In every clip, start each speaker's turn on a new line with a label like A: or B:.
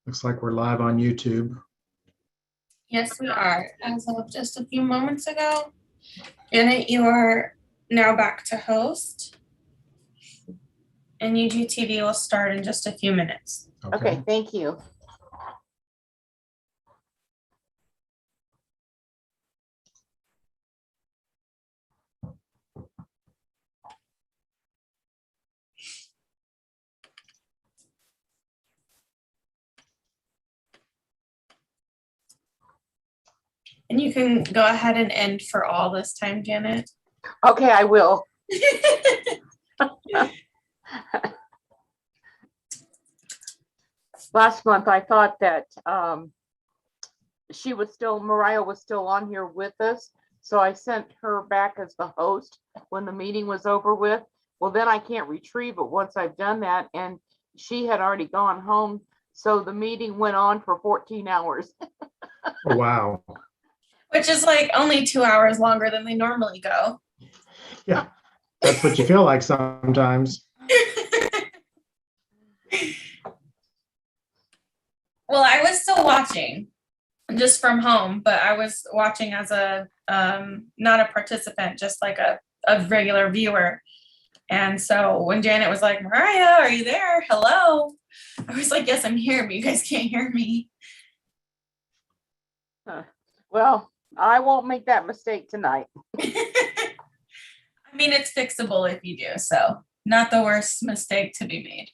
A: Looks like we're live on YouTube.
B: Yes, we are. As of just a few moments ago. Janet, you are now back to host. And UGTV will start in just a few minutes.
C: Okay, thank you.
B: And you can go ahead and end for all this time, Janet.
C: Okay, I will. Last month, I thought that Mariah was still on here with us. So I sent her back as the host when the meeting was over with. Well, then I can't retrieve it once I've done that. And she had already gone home. So the meeting went on for 14 hours.
A: Oh, wow.
B: Which is like only 2 hours longer than they normally go.
A: Yeah, that's what you feel like sometimes.
B: Well, I was still watching just from home, but I was watching as a not a participant, just like a regular viewer. And so when Janet was like, Mariah, are you there? Hello. I was like, yes, I'm here, but you guys can't hear me.
C: Well, I won't make that mistake tonight.
B: I mean, it's fixable if you do, so not the worst mistake to be made.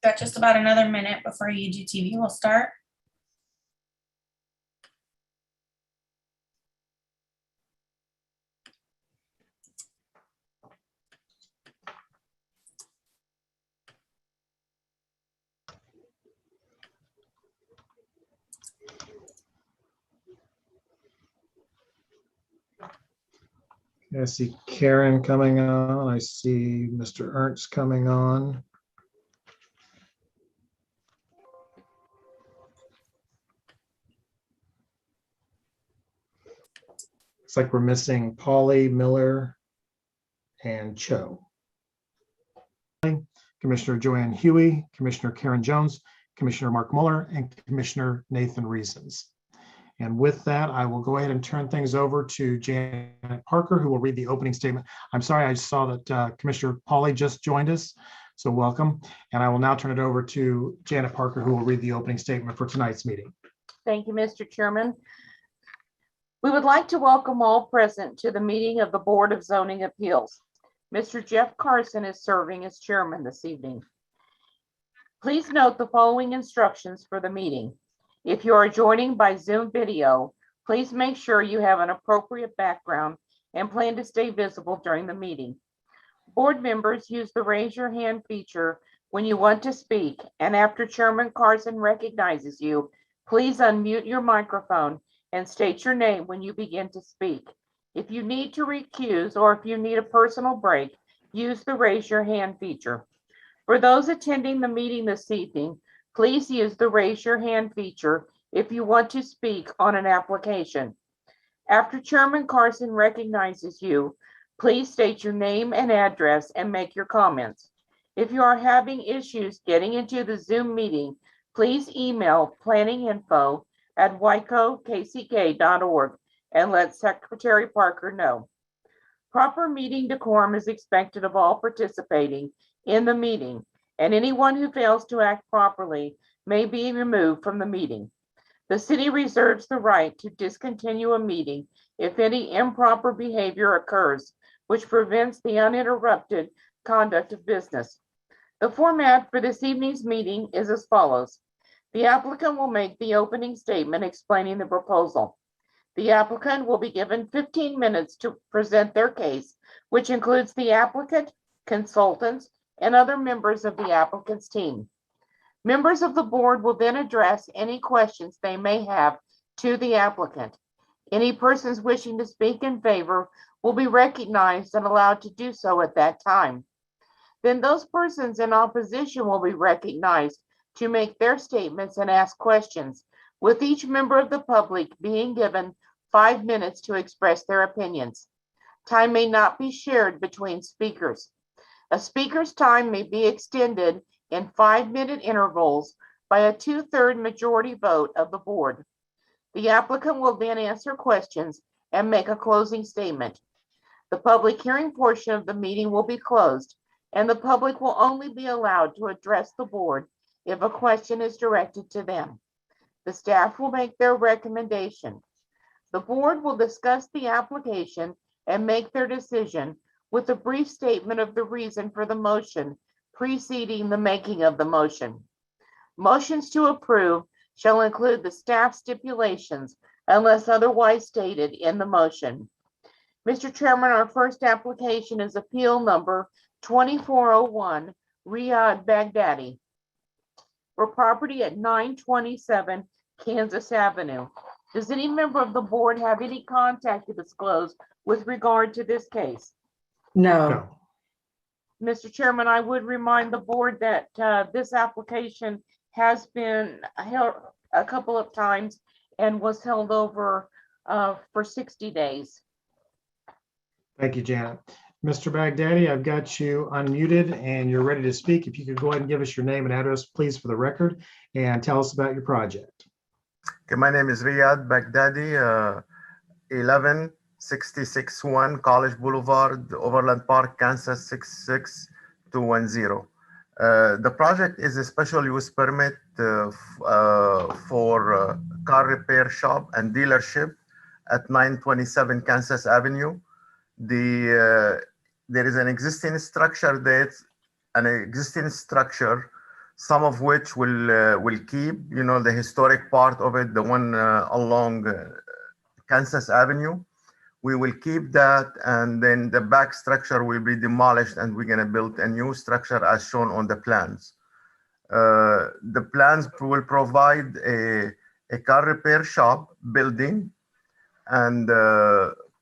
B: Got just about another minute before UGTV will start.
A: I see Karen coming on. I see Mr. Ernst coming on. Looks like we're missing Polly, Miller, and Cho. Commissioner Joanne Huey, Commissioner Karen Jones, Commissioner Mark Muller, and Commissioner Nathan Reasons. And with that, I will go ahead and turn things over to Janet Parker, who will read the opening statement. I'm sorry, I saw that Commissioner Polly just joined us, so welcome. And I will now turn it over to Janet Parker, who will read the opening statement for tonight's meeting.
C: Thank you, Mr. Chairman. We would like to welcome all present to the meeting of the Board of Zoning Appeals. Mr. Jeff Carson is serving as chairman this evening. Please note the following instructions for the meeting. If you are joining by Zoom video, please make sure you have an appropriate background and plan to stay visible during the meeting. Board members use the raise your hand feature when you want to speak, and after Chairman Carson recognizes you, please unmute your microphone and state your name when you begin to speak. If you need to recuse or if you need a personal break, use the raise your hand feature. For those attending the meeting this evening, please use the raise your hand feature if you want to speak on an application. After Chairman Carson recognizes you, please state your name and address and make your comments. If you are having issues getting into the Zoom meeting, please email planninginfo@wicokck.org and let Secretary Parker know. Proper meeting decorum is expected of all participating in the meeting, and anyone who fails to act properly may be removed from the meeting. The city reserves the right to discontinue a meeting if any improper behavior occurs, which prevents the uninterrupted conduct of business. The format for this evening's meeting is as follows. The applicant will make the opening statement explaining the proposal. The applicant will be given 15 minutes to present their case, which includes the applicant, consultants, and other members of the applicant's team. Members of the board will then address any questions they may have to the applicant. Any persons wishing to speak in favor will be recognized and allowed to do so at that time. Then those persons in opposition will be recognized to make their statements and ask questions, with each member of the public being given 5 minutes to express their opinions. Time may not be shared between speakers. A speaker's time may be extended in 5-minute intervals by a 2/3 majority vote of the board. The applicant will then answer questions and make a closing statement. The public hearing portion of the meeting will be closed, and the public will only be allowed to address the board if a question is directed to them. The staff will make their recommendation. The board will discuss the application and make their decision with a brief statement of the reason for the motion preceding the making of the motion. Motions to approve shall include the staff stipulations unless otherwise stated in the motion. Mr. Chairman, our first application is appeal number 2401, Riyadh Baghdadi, for property at 927 Kansas Avenue. Does any member of the board have any contact to disclose with regard to this case?
D: No.
A: No.
C: Mr. Chairman, I would remind the board that this application has been held a couple of times and was held over for 60 days.
A: Thank you, Janet. Mr. Baghdadi, I've got you unmuted and you're ready to speak. If you could go ahead and give us your name and address, please, for the record, and tell us about your project.
E: Okay, my name is Riyadh Baghdadi, 11661 College Boulevard, Overland Park, Kansas 66210. The project is a special use permit for car repair shop and dealership at 927 Kansas Avenue. There is an existing structure some of which will keep, the historic part of it, the one along Kansas Avenue. We will keep that, and then the back structure will be demolished, and we're going to build a new structure as shown on the plans. The plans will provide a car repair shop building and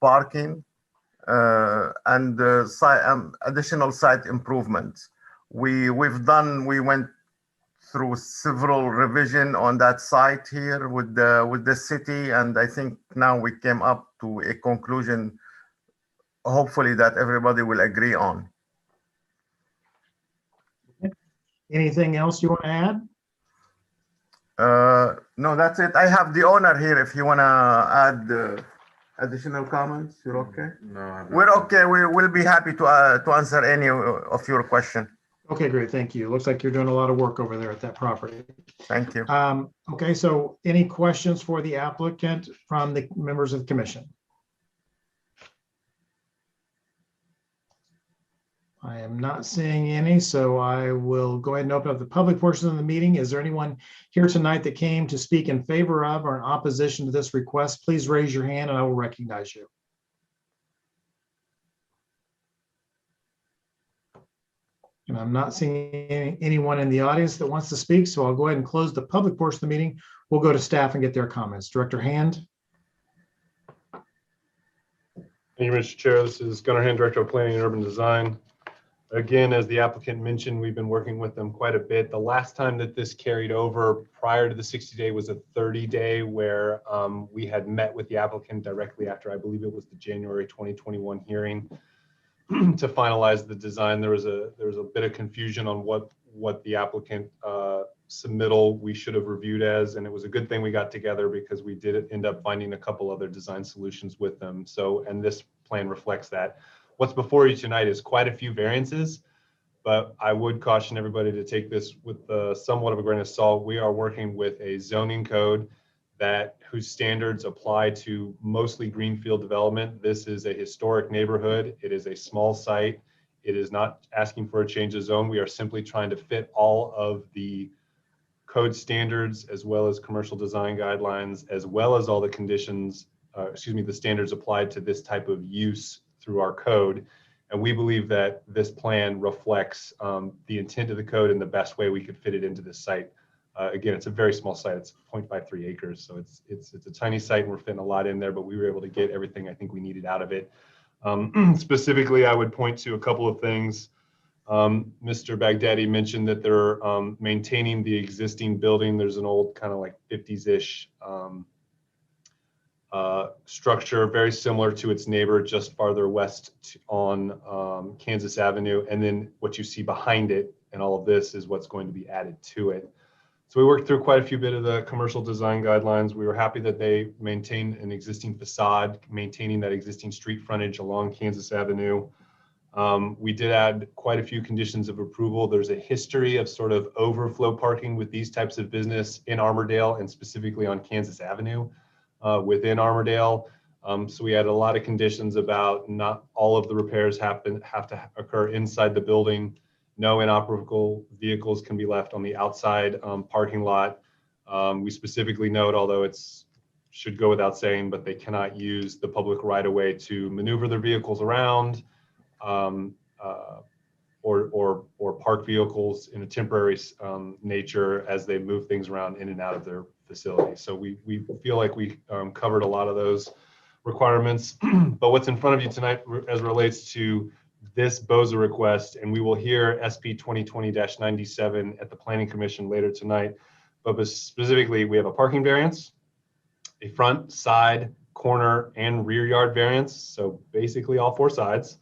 E: parking and additional site improvements. We went through several revision on that site here with the city, and I think now we came up to a conclusion, hopefully, that everybody will agree on.
A: Anything else you want to add?
E: No, that's it. I have the owner here if you want to add additional comments. You're okay?
F: No,
E: We're okay. We will be happy to answer any of your question.
A: Okay, great. Thank you. Looks like you're doing a lot of work over there at that property.
E: Thank you.
A: Okay, so any questions for the applicant from the members of the commission? I am not seeing any, so I will go ahead and open up the public portion of the meeting. Is there anyone here tonight that came to speak in favor of or in opposition to this request? Please raise your hand and I will recognize you. And I'm not seeing anyone in the audience that wants to speak, so I'll go ahead and close the public portion of the meeting. We'll go to staff and get their comments. Director Hand.
F: Thank you, Mr. Chair. This is Gunnar Hand, Director of Planning and Urban Design. Again, as the applicant mentioned, we've been working with them quite a bit. The last time that this carried over prior to the 60-day was a 30-day where we had met with the applicant directly after, I believe it was the January 2021 hearing to finalize the design. There was a bit of confusion on what the applicant submittal we should have reviewed as, and it was a good thing we got together because we did end up finding a couple other design solutions with them. So, and this plan reflects that. What's before you tonight is quite a few variances, but I would caution everybody to take this with somewhat of a grain of salt. We are working with a zoning code whose standards apply to mostly greenfield development. This is a historic neighborhood. It is a small site. It is not asking for a change of zone. We are simply trying to fit all of the code standards as well as commercial design guidelines, as well as all the conditions, the standards applied to this type of use through our code And we believe that this plan reflects the intent of the code and the best way we could fit it into this site. Again, it's a very small site. It's 0.53 acres. So it's a tiny site and we're fitting a lot in there, but we were able to get everything I think we needed out of it. Specifically, I would point to a couple of things. Mr. Baghdadi mentioned that they're maintaining the existing building. There's an old kind of like 50s-ish structure, very similar to its neighbor just farther west on Kansas Avenue. And then what you see behind it and all of this is what's going to be added to it. So we worked through quite a few bit of the commercial design guidelines. We were happy that they maintained an existing facade, maintaining that existing street frontage along Kansas Avenue. We did add quite a few conditions of approval. There's a history of sort of overflow parking with these types of business in Armourdale and specifically on Kansas Avenue within Armourdale. So we had a lot of conditions about not all of the repairs have to occur inside the building. No inoperable vehicles can be left on the outside parking lot. We specifically note, although it's should go without saying, but they cannot use the public right of way to maneuver their vehicles around or park vehicles in a temporary nature as they move things around in and out of their facility. So we feel like we covered a lot of those requirements. But what's in front of you tonight as relates to this BOZA request, and we will hear SP 2020-97 at the Planning Commission later tonight. But specifically, we have a parking variance, a front, side, corner, and rear yard variance. So basically all four sides.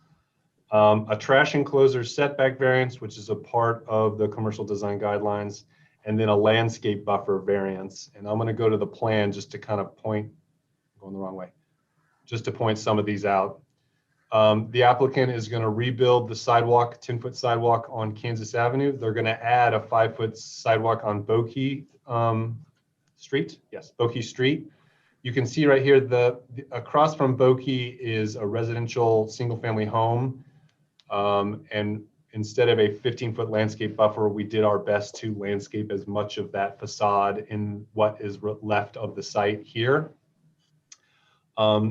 F: A trash enclosure setback variance, which is a part of the commercial design guidelines, and then a landscape buffer variance. And I'm going to go to the plan just to kind of point, going the wrong way, just to point some of these out. The applicant is going to rebuild the sidewalk, 10-foot sidewalk on Kansas Avenue. They're going to add a 5-foot sidewalk on Bokeh Street. Yes, Bokeh Street. You can see right here, across from Bokeh is a residential single-family home. And instead of a 15-foot landscape buffer, we did our best to landscape as much of that facade in what is left of the site here.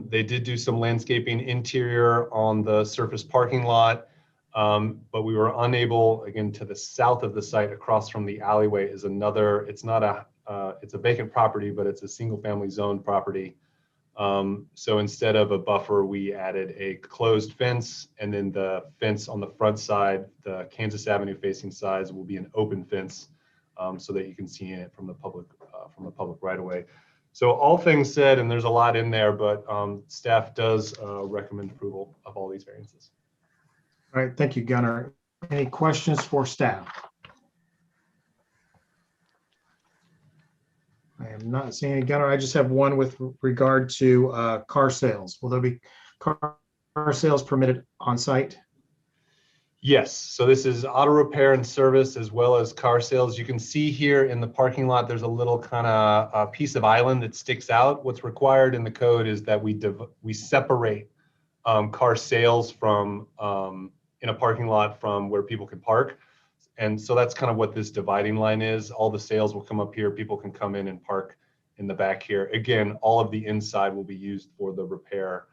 F: They did do some landscaping interior on the surface parking lot, but we were unable, again, to the south of the site across from the alleyway is another, it's not a, it's a vacant property, but it's a single family zone property. So instead of a buffer, we added a closed fence, and then the fence on the front side, the Kansas Avenue facing sides, will be an open fence so that you can see it from the public right of way. So all things said, and there's a lot in there, but staff does recommend approval of all these variances.
A: All right, thank you, Gunnar. Any questions for staff? I am not seeing any, Gunnar. I just have one with regard to car sales. Will there be car sales permitted on site?
F: Yes, so this is auto repair and service as well as car sales. You can see here in the parking lot, there's a little kind of a piece of island that sticks out. What's required in the code is that we separate car sales from in a parking lot from where people can park. And so that's kind of what this dividing line is. All the sales will come up here. People can come in and park in the back here. Again, all of the inside will be used for the repair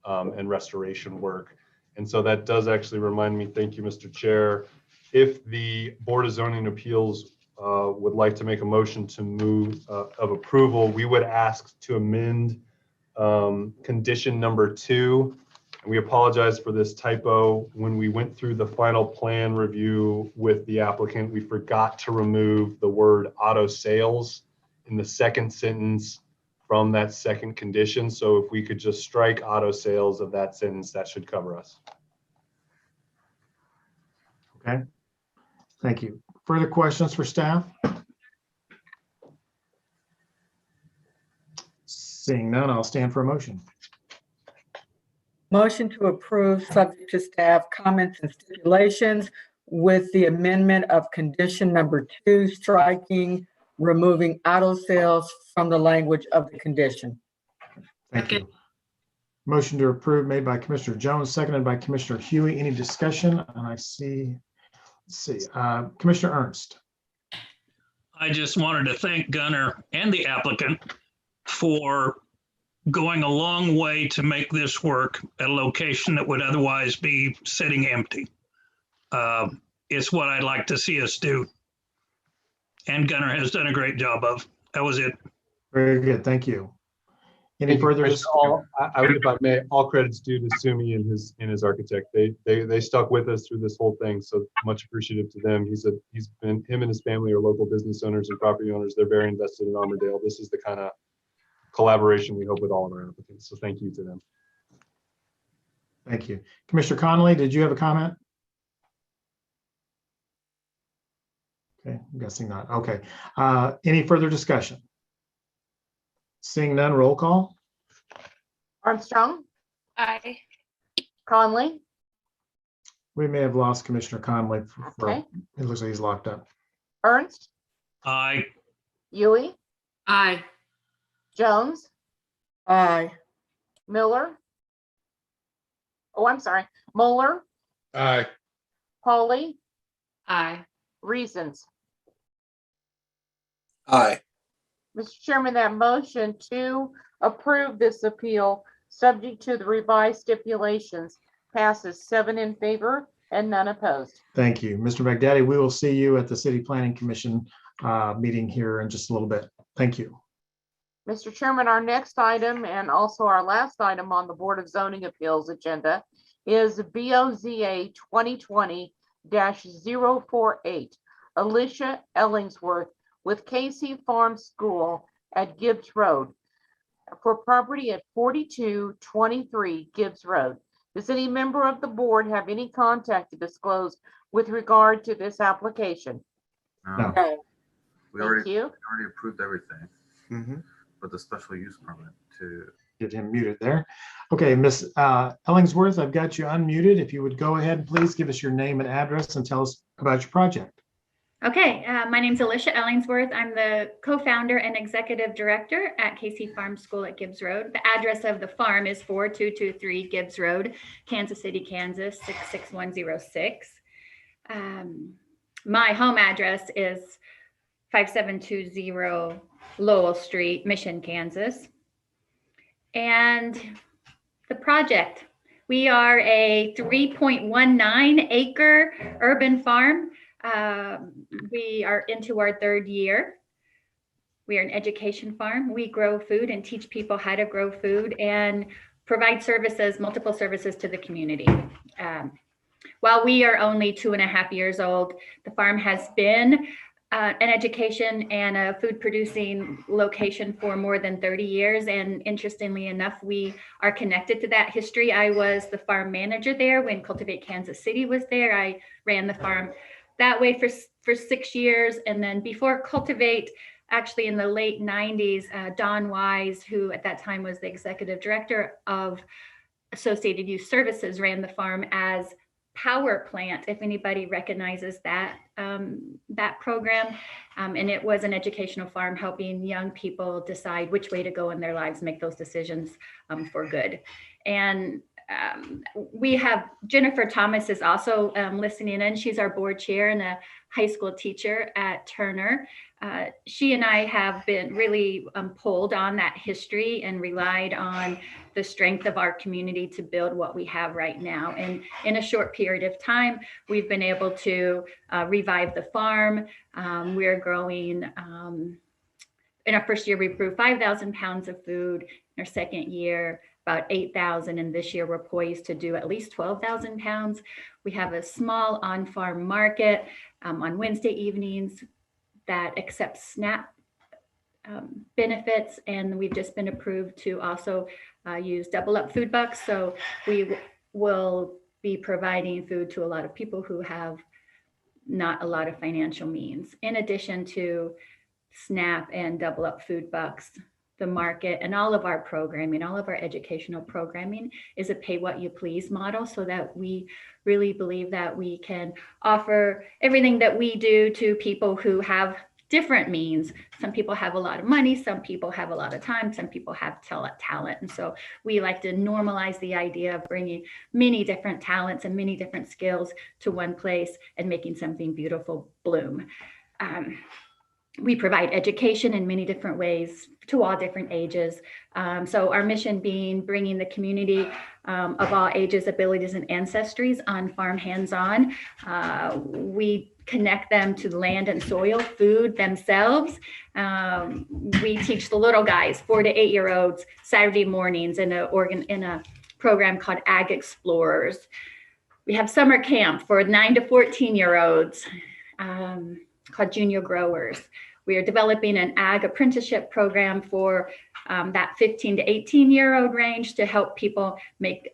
F: and restoration work. And so that does actually remind me, thank you, Mr. Chair, if the Board of Zoning Appeals would like to make a motion to move of approval, we would ask to amend condition number 2. And we apologize for this typo. When we went through the final plan review with the applicant, we forgot to remove the word auto sales in the second sentence from that second condition. So if we could just strike auto sales of that sentence, that should cover us.
A: Okay, thank you. Further questions for staff? Seeing none, I'll stand for a motion.
D: Motion to approve, subject to staff comments and stipulations, with the amendment of condition number 2, striking, removing auto sales from the language of the condition.
A: Thank you. Motion to approve made by Commissioner Jones, seconded by Commissioner Huey. Any discussion? And I see, let's see, Commissioner Ernst.
G: I just wanted to thank Gunnar and the applicant for going a long way to make this work at a location that would otherwise be sitting empty. It's what I'd like to see us do. And Gunnar has done a great job of. That was it.
A: Very good. Thank you. Any
F: Thank you.
A: further?
F: I would, if I may, all credits due to Sumi and his architect. They stuck with us through this whole thing, so much appreciative to them. Him and his family are local business owners and property owners. They're very invested in Armourdale. This is the kind of collaboration we hope with all of our applicants. So thank you to them.
A: Thank you. Commissioner Connolly, did you have a comment? Okay, I'm guessing not. Okay. Any further discussion? Seeing none, roll call.
C: Armstrong,
B: Aye.
C: Conley,
A: We may have lost Commissioner Connolly.
C: okay,
A: It looks like he's locked up.
C: Ernst,
G: Aye.
C: Yui,
H: Aye.
C: Jones,
D: Aye.
C: Miller. Oh, I'm sorry, Moeller,
F: Aye.
C: Pauly,
H: Aye.
C: Reasons.
I: Aye.
C: Mr. Chairman, that motion to approve this appeal, subject to the revised stipulations, passes 7 in favor and none opposed.
A: Thank you. Mr. Baghdadi, we will see you at the City Planning Commission meeting here in just a little bit. Thank you.
C: Mr. Chairman, our next item and also our last item on the Board of Zoning Appeals agenda is BOZA 2020-048, Alicia Ellingsworth with Casey Farm School at Gibbs Road for property at 4223 Gibbs Road. Does any member of the board have any contact to disclose with regard to this application?
A: No.
D: No.
I: We
C: Thank
I: already
C: you.
I: approved everything
E: Mhm.
I: with the special use permit to.
A: Get him muted there. Okay, Miss Ellingsworth, I've got you unmuted. If you would go ahead, please give us your name and address and tell us about your project.
J: Okay, my name's Alicia Ellingsworth. I'm the co-founder and executive director at Casey Farm School at Gibbs Road. The address of the farm is 4223 Gibbs Road, Kansas City, Kansas, 66106. My home address is 5720 Lowell Street, Mission, Kansas. And the project, we are a 3.19 acre urban farm. We are into our 3rd year. We are an education farm. We grow food and teach people how to grow food and provide services, multiple services to the community. While we are only 2.5 years old, the farm has been an education and a food producing location for more than 30 years. And interestingly enough, we are connected to that history. I was the farm manager there when Cultivate Kansas City was there. I ran the farm that way for 6 years. And then before Cultivate, actually in the late 90s, Don Wise, who at that time was the executive director of Associated Youth Services, ran the farm as Power Plant, if anybody recognizes that that program. And it was an educational farm helping young people decide which way to go in their lives, make those decisions for good. And we have Jennifer Thomas is also listening in. She's our board chair and a high school teacher at Turner. She and I have been really pulled on that history and relied on the strength of our community to build what we have right now. And in a short period of time, we've been able to revive the farm. We're growing, in our first year, we grew 5,000 pounds of food. In our second year, about 8,000, and this year we're poised to do at least 12,000 pounds. We have a small on-farm market on Wednesday evenings that accepts SNAP benefits, and we've just been approved to also use Double Up Food Bucks. So we will be providing food to a lot of people who have not a lot of financial means. In addition to SNAP and Double Up Food Bucks, the market and all of our programming, all of our educational programming is a pay what you please model, so that we really believe that we can offer everything that we do to people who have different means. Some people have a lot of money, some people have a lot of time, some people have talent. And so we like to normalize the idea of bringing many different talents and many different skills to one place and making something beautiful bloom. We provide education in many different ways to all different ages. So our mission being bringing the community of all ages, abilities, and ancestries on farm hands-on. We connect them to the land and soil, food themselves. We teach the little guys, 4 to 8 year olds, Saturday mornings in a program called Ag Explorers. We have summer camp for 9 to 14 year olds called Junior Growers. We are developing an ag apprenticeship program for that 15 to 18 year old range to help people make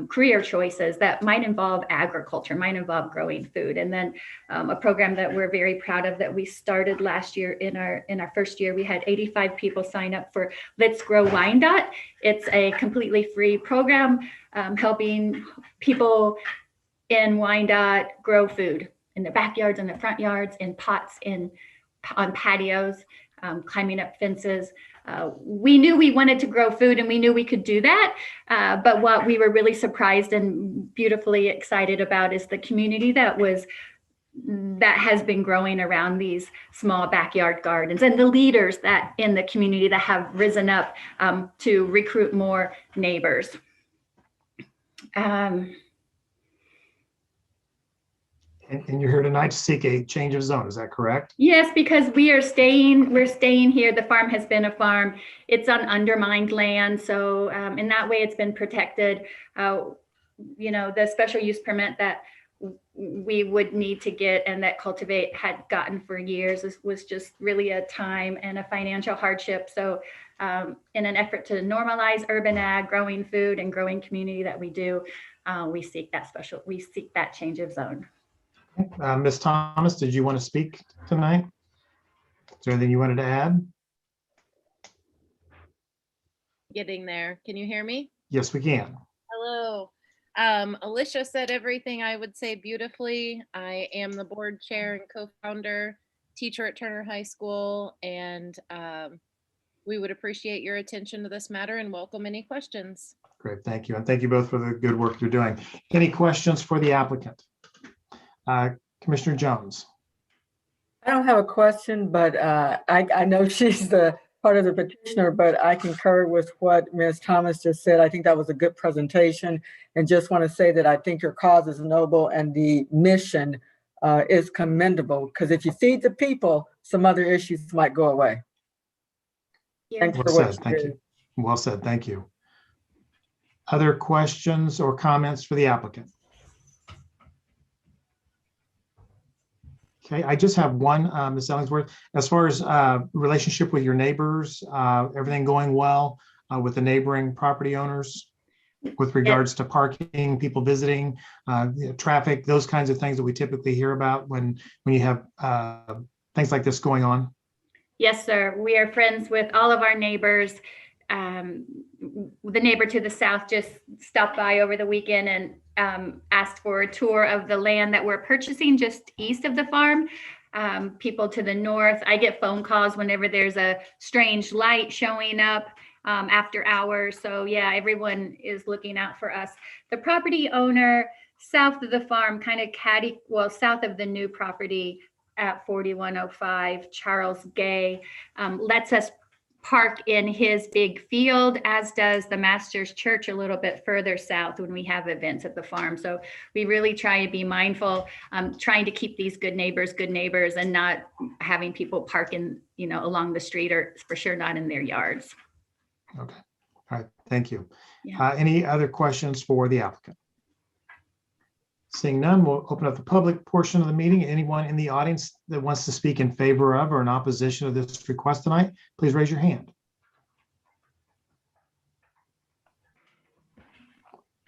J: career choices that might involve agriculture, might involve growing food. And then a program that we're very proud of that we started last year in our first year, we had 85 people sign up for Let's Grow Wyandotte. It's a completely free program helping people in Wyandotte grow food in their backyards, in their front yards, in pots, on patios, climbing up fences. We knew we wanted to grow food and we knew we could do that. But what we were really surprised and beautifully excited about is the community that has been growing around these small backyard gardens, and the leaders that in the community that have risen up to recruit more neighbors.
A: And you're here tonight to seek a change of zone, is that correct?
J: Yes, because we're staying here. The farm has been a farm. It's on undermined land. So in that way, it's been protected. The special use permit that we would need to get and that Cultivate had gotten for years was just really a time and a financial hardship. So in an effort to normalize urban ag, growing food and growing community that we do, we seek that change of zone.
A: Ms. Thomas, did you want to speak tonight? Is there anything you wanted to add?
H: Getting there. Can you hear me?
A: Yes, we can.
H: Hello. Alicia said everything I would say beautifully. I am the board chair and co-founder, teacher at Turner High School, and we would appreciate your attention to this matter and welcome any questions.
A: Great, thank you. And thank you both for the good work you're doing. Any questions for the applicant? Commissioner Jones.
D: I don't have a question, but I know she's the part of the petitioner, but I concur with what Ms. Thomas just said. I think that was a good presentation, and just want to say that I think your cause is noble and the mission is commendable, because if you feed the people, some other issues might go away. Thanks for what you
A: Thank you. Well said, thank you. Other questions or comments for the applicant? Okay, I just have one, Ms. Ellingsworth. As far as relationship with your neighbors, everything going well with the neighboring property owners with regards to parking, people visiting, traffic, those kinds of things that we typically hear about when you have things like this going on?
J: Yes, sir. We are friends with all of our neighbors. The neighbor to the south just stopped by over the weekend and asked for a tour of the land that we're purchasing just east of the farm. People to the north, I get phone calls whenever there's a strange light showing up after hours. So yeah, everyone is looking out for us. The property owner south of the farm, kind of south of the new property at 4105, Charles Gay, lets us park in his big field, as does the Master's Church a little bit further south when we have events at the farm. So we really try to be mindful, trying to keep these good neighbors and not having people park in, along the street, or for sure not in their yards.
A: Okay, all right, thank you.
J: Yeah.
A: Any other questions for the applicant? Seeing none, we'll open up the public portion of the meeting. Anyone in the audience that wants to speak in favor of or in opposition of this request tonight, please raise your hand.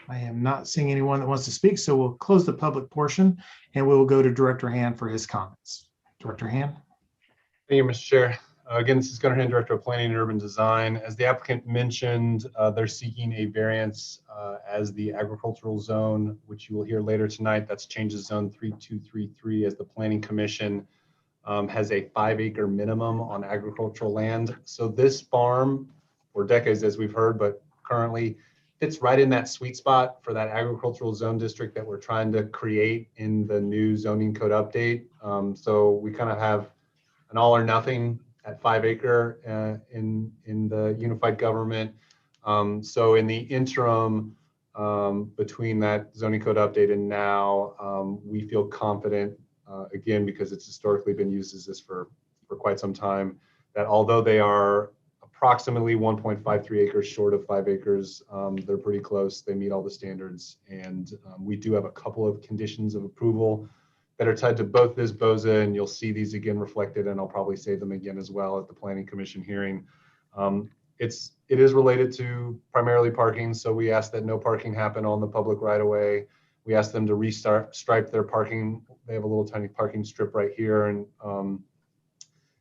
A: I am not seeing anyone that wants to speak, so we'll close the public portion and we will go to Director Hand for his comments. Director Hand.
F: Thank you, Mr. Chair. Again, this is Gunnar Hand, Director of Planning and Urban Design. As the applicant mentioned, they're seeking a variance as the agricultural zone, which you will hear later tonight. That's changes zone 3233, as the Planning Commission has a 5-acre minimum on agricultural land. So this farm, for decades, as we've heard, but currently fits right in that sweet spot for that agricultural zone district that we're trying to create in the new zoning code update. So we kind of have an all or nothing at 5 acre in the unified government. So in the interim, between that zoning code update and now, we feel confident, again, because it's historically been used as this for quite some time, that although they are approximately 1.53 acres short of 5 acres, they're pretty close. They meet all the standards. And we do have a couple of conditions of approval that are tied to both this BOZA, and you'll see these again reflected, and I'll probably say them again as well at the Planning Commission hearing. It is related to primarily parking, so we ask that no parking happen on the public right of way. We ask them to stripe their parking. They have a little tiny parking strip right here, and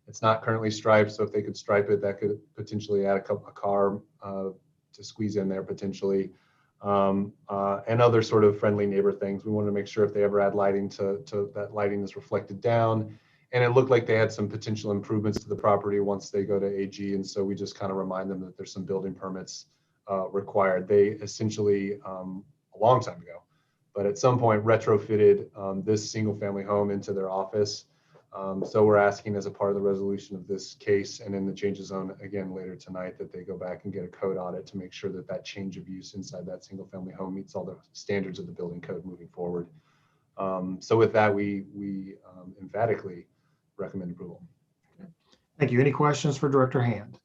F: it's not currently striped, so if they could stripe it, that could potentially add a car to squeeze in there potentially. And other sort of friendly neighbor things. We want to make sure if they ever add lighting to that lighting is reflected down. And it looked like they had some potential improvements to the property once they go to AG. And so we just kind of remind them that there's some building permits required. They essentially, a long time ago, but at some point retrofitted this single family home into their office. So we're asking as a part of the resolution of this case and in the changes zone again later tonight that they go back and get a code audit to make sure that that change of use inside that single family home meets all the standards of the building code moving forward. So with that, we emphatically recommend approval.
A: Thank you. Any questions for Director Hand?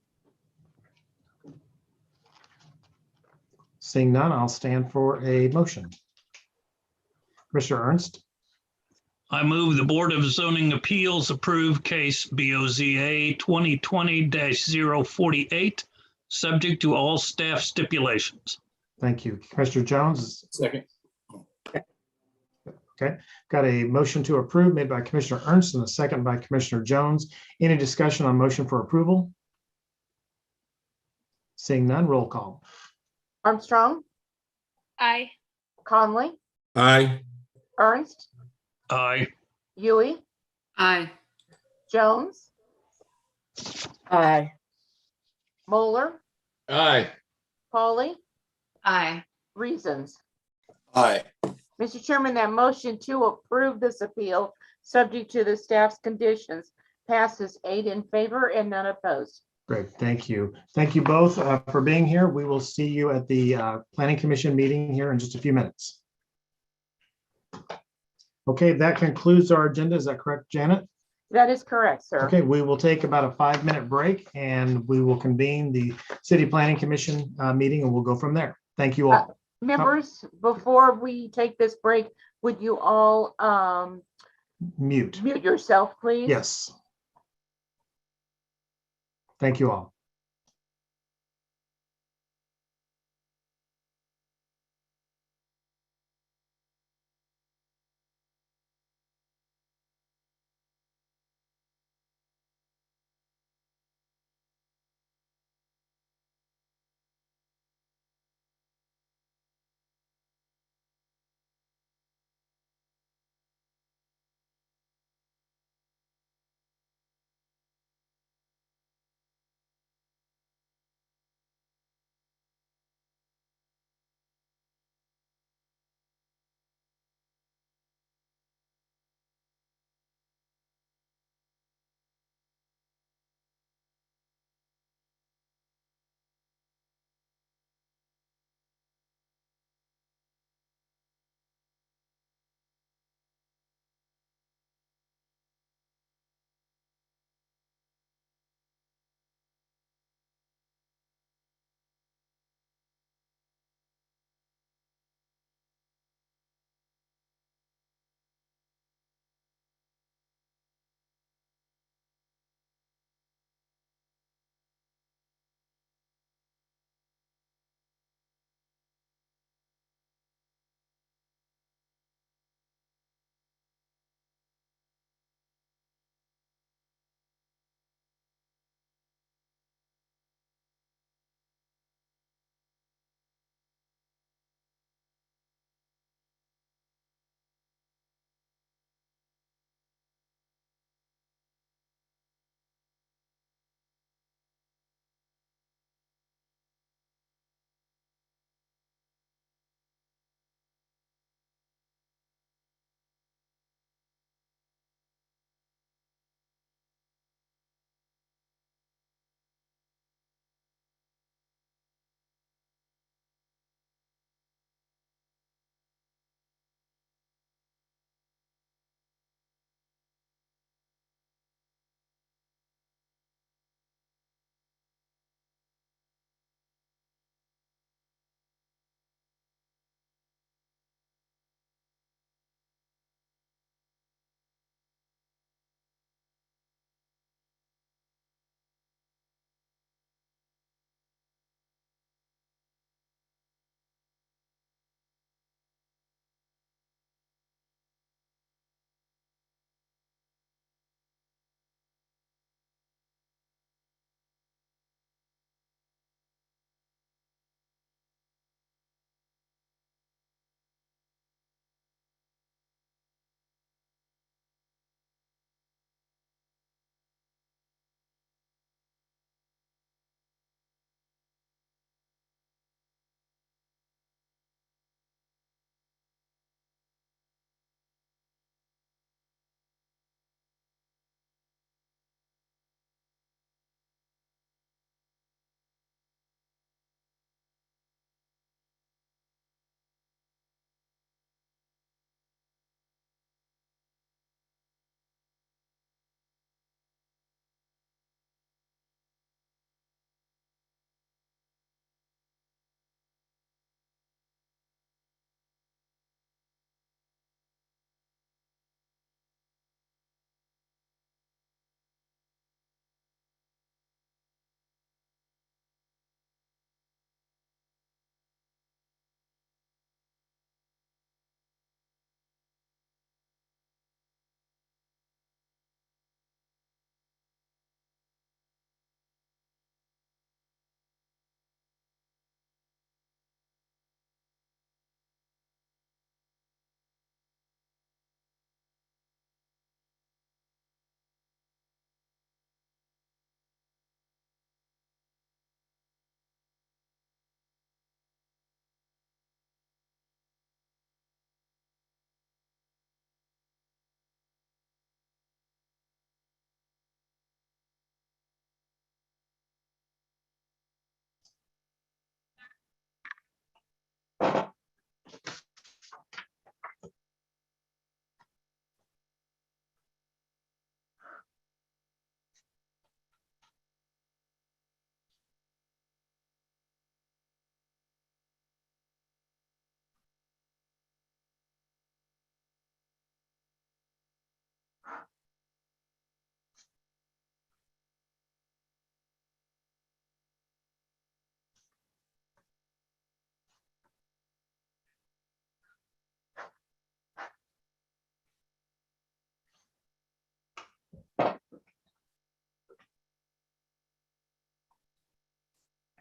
A: Seeing none, I'll stand for a motion. Commissioner Ernst,
G: I move the Board of Zoning Appeals approve case BOZA 2020-048, subject to all staff stipulations.
A: thank you. Commissioner Jones,
K: Second.
A: okay. Got a motion to approve made by Commissioner Ernst and a second by Commissioner Jones. Any discussion on motion for approval? Seeing none, roll call.
C: Armstrong,
H: Aye.
C: Conley,
K: Aye.
C: Ernst,
G: Aye.
C: Yui,
L: Aye.
C: Jones,
D: Aye.
C: Moeller,
K: Aye.
C: Pauly,
L: Aye.
C: Reasons.
K: Aye.
C: Mr. Chairman, that motion to approve this appeal, subject to the staff's conditions, passes 8 in favor and none opposed.
A: Great, thank you. Thank you both for being here. We will see you at the Planning Commission meeting here in just a few minutes. Okay, that concludes our agenda. Is that correct, Janet?
C: That is correct, sir.
A: Okay, we will take about a 5-minute break and we will convene the City Planning Commission meeting and we'll go from there. Thank you all.
C: Members, before we take this break, would you all
A: Mute.
C: mute yourself, please?
A: Yes. Thank you all.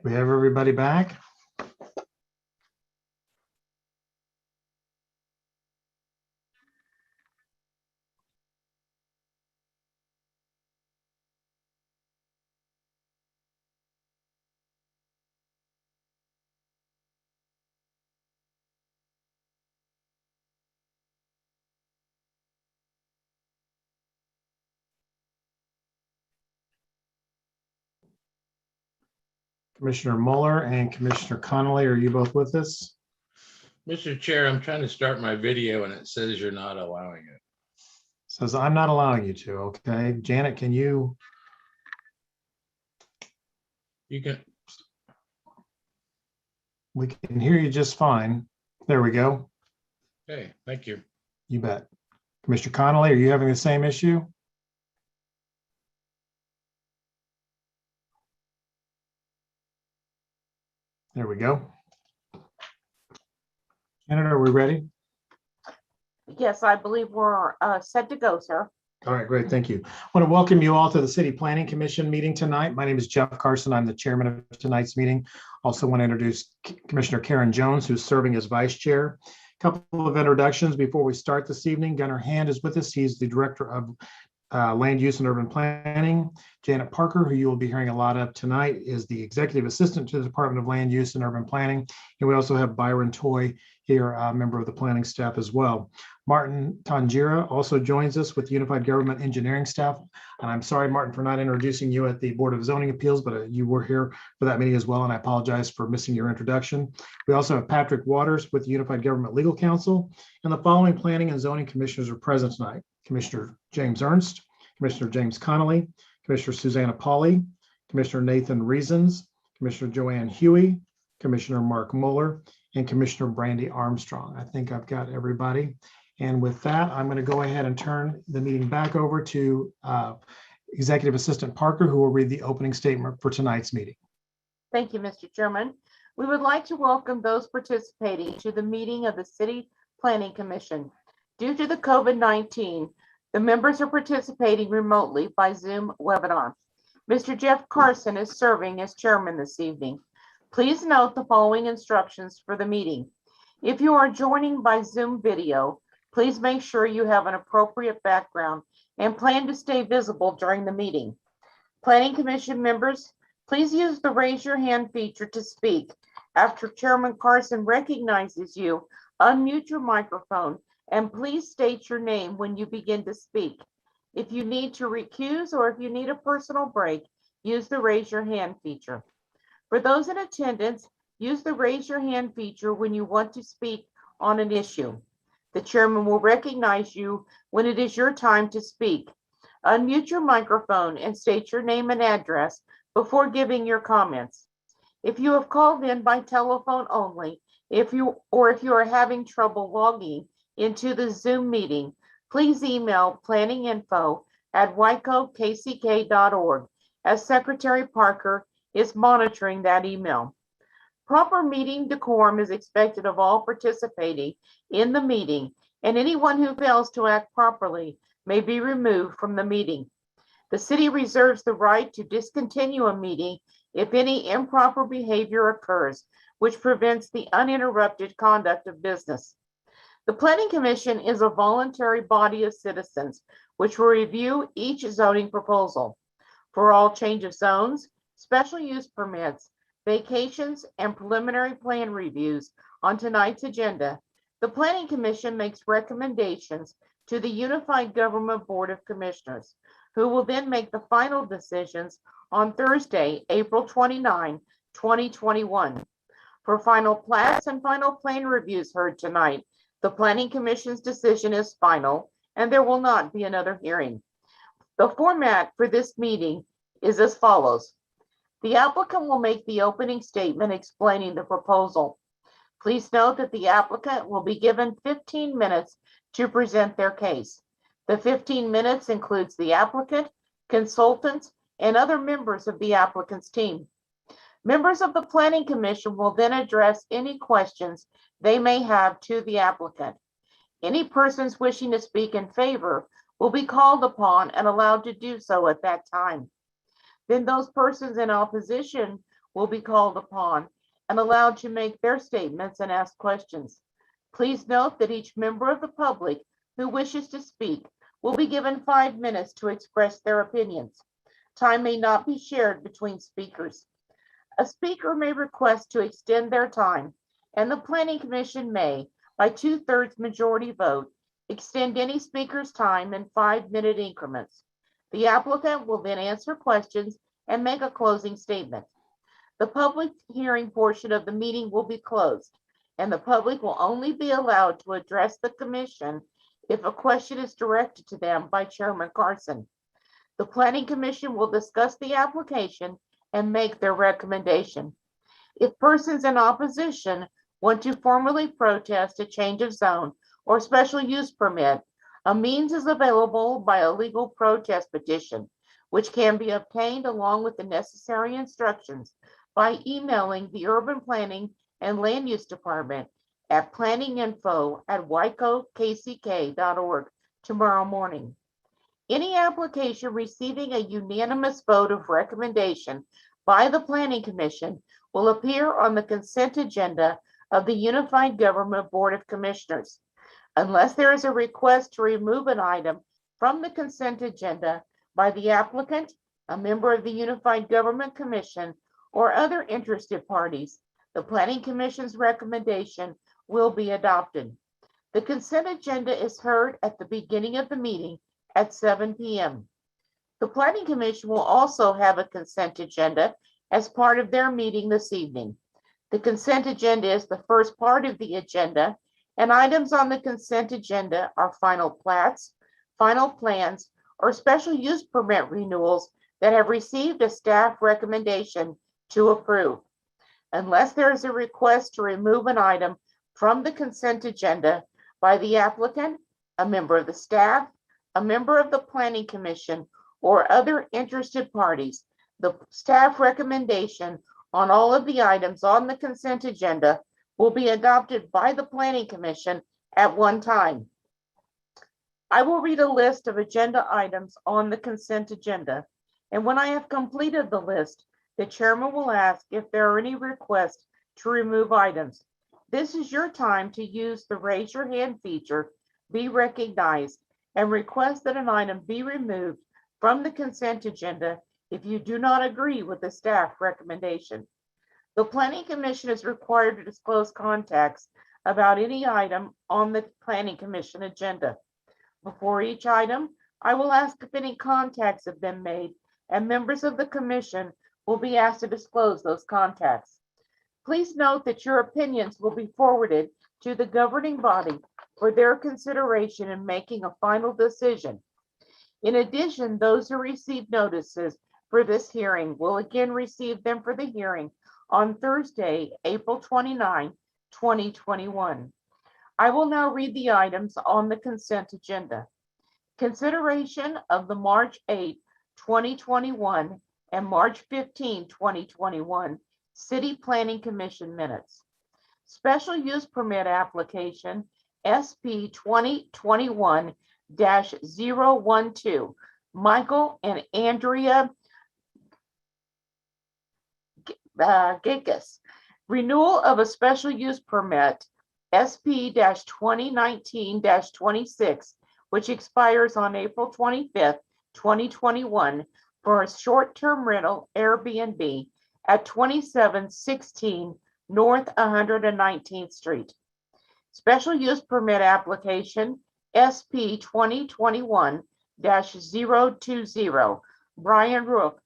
A: We have everybody back. Commissioner Mueller and Commissioner Connolly, are you both with us?
K: Mr. Chair, I'm trying to start my video and it says you're not allowing it.
A: Says I'm not allowing you to, okay? Janet, can you?
K: You can,
A: We can hear you just fine. There we go.
K: okay, thank you.
A: You bet. Commissioner Connolly, are you having the same issue? There we go. Janet, are we ready?
C: Yes, I believe we're set to go, sir.
A: All right, great. Thank you. I want to welcome you all to the City Planning Commission meeting tonight. My name is Jeff Carson. I'm the chairman of tonight's meeting. Also want to introduce Commissioner Karen Jones, who's serving as vice chair. A couple of introductions before we start this evening. Gunnar Hand is with us. He's the director of Land Use and Urban Planning. Janet Parker, who you will be hearing a lot of tonight, is the executive assistant to the Department of Land Use and Urban Planning. And we also have Byron Toy here, a member of the planning staff as well. Martin Tangira also joins us with the Unified Government Engineering staff. And I'm sorry, Martin, for not introducing you at the Board of Zoning Appeals, but you were here for that meeting as well, and I apologize for missing your introduction. We also have Patrick Waters with the Unified Government Legal Counsel, and the following planning and zoning commissioners are present tonight: Commissioner James Ernst, Commissioner James Connolly, Commissioner Susanna Pauly, Commissioner Nathan Reasons, Commissioner Joanne Huey, Commissioner Mark Mueller, and Commissioner Brandy Armstrong. I think I've got everybody. And with that, I'm going to go ahead and turn the meeting back over to Executive Assistant Parker, who will read the opening statement for tonight's meeting.
C: Thank you, Mr. Chairman. We would like to welcome those participating to the meeting of the City Planning Commission. Due to the COVID-19, the members are participating remotely by Zoom webinar. Mr. Jeff Carson is serving as chairman this evening. Please note the following instructions for the meeting. If you are joining by Zoom video, please make sure you have an appropriate background and plan to stay visible during the meeting. Planning Commission members, please use the raise your hand feature to speak. After Chairman Carson recognizes you, unmute your microphone and please state your name when you begin to speak. If you need to recuse or if you need a personal break, use the raise your hand feature. For those in attendance, use the raise your hand feature when you want to speak on an issue. The chairman will recognize you when it is your time to speak. Unmute your microphone and state your name and address before giving your comments. If you have called in by telephone only, if you are having trouble logging into the Zoom meeting, please email planninginfo@wicokck.org, as Secretary Parker is monitoring that email. Proper meeting decorum is expected of all participating in the meeting, and anyone who fails to act properly may be removed from the meeting. The city reserves the right to discontinue a meeting if any improper behavior occurs, which prevents the uninterrupted conduct of business. The Planning Commission is a voluntary body of citizens which will review each zoning proposal. For all change of zones, special use permits, vacations, and preliminary plan reviews on tonight's agenda, the Planning Commission makes recommendations to the Unified Government Board of Commissioners, who will then make the final decisions on Thursday, April 29, 2021. For final plats and final plan reviews heard tonight, the Planning Commission's decision is final, and there will not be another hearing. The format for this meeting is as follows. The applicant will make the opening statement explaining the proposal. Please note that the applicant will be given 15 minutes to present their case. The 15 minutes includes the applicant, consultants, and other members of the applicant's team. Members of the Planning Commission will then address any questions they may have to the applicant. Any persons wishing to speak in favor will be called upon and allowed to do so at that time. Then those persons in opposition will be called upon and allowed to make their statements and ask questions. Please note that each member of the public who wishes to speak will be given 5 minutes to express their opinions. Time may not be shared between speakers. A speaker may request to extend their time, and the Planning Commission may, by 2/3 majority vote, extend any speaker's time in 5-minute increments. The applicant will then answer questions and make a closing statement. The public hearing portion of the meeting will be closed, and the public will only be allowed to address the commission if a question is directed to them by Chairman Carson. The Planning Commission will discuss the application and make their recommendation. If persons in opposition want to formally protest a change of zone or special use permit, a means is available by a legal protest petition, which can be obtained along with the necessary instructions by emailing the Urban Planning and Land Use Department at planninginfo@wicokck.org tomorrow morning. Any application receiving a unanimous vote of recommendation by the Planning Commission will appear on the consent agenda of the Unified Government Board of Commissioners. Unless there is a request to remove an item from the consent agenda by the applicant, a member of the Unified Government Commission, or other interested parties, the Planning Commission's recommendation will be adopted. The consent agenda is heard at the beginning of the meeting at 7 p.m. The Planning Commission will also have a consent agenda as part of their meeting this evening. The consent agenda is the first part of the agenda, and items on the consent agenda are final plats, final plans, or special use permit renewals that have received a staff recommendation to approve. Unless there is a request to remove an item from the consent agenda by the applicant, a member of the staff, a member of the Planning Commission, or other interested parties, the staff recommendation on all of the items on the consent agenda will be adopted by the Planning Commission at one time. I will read a list of agenda items on the consent agenda, and when I have completed the list, the chairman will ask if there are any requests to remove items. This is your time to use the raise your hand feature, be recognized, and request that an item be removed from the consent agenda if you do not agree with the staff recommendation. The Planning Commission is required to disclose contacts about any item on the Planning Commission agenda. Before each item, I will ask if any contacts have been made, and members of the commission will be asked to disclose those contacts. Please note that your opinions will be forwarded to the governing body for their consideration in making a final decision. In addition, those who receive notices for this hearing will again receive them for the hearing on Thursday, April 29, 2021. I will now read the items on the consent agenda. Consideration of the March 8, 2021 and March 15, 2021 City Planning Commission minutes. Special use permit application SP 2021-012, Michael and Andrea Gigas. Renewal of a special use permit SP-2019-26, which expires on April 25th, 2021 for a short-term rental Airbnb at 2716 North 119th Street. Special use permit application SP 2021-020, Brian Rook.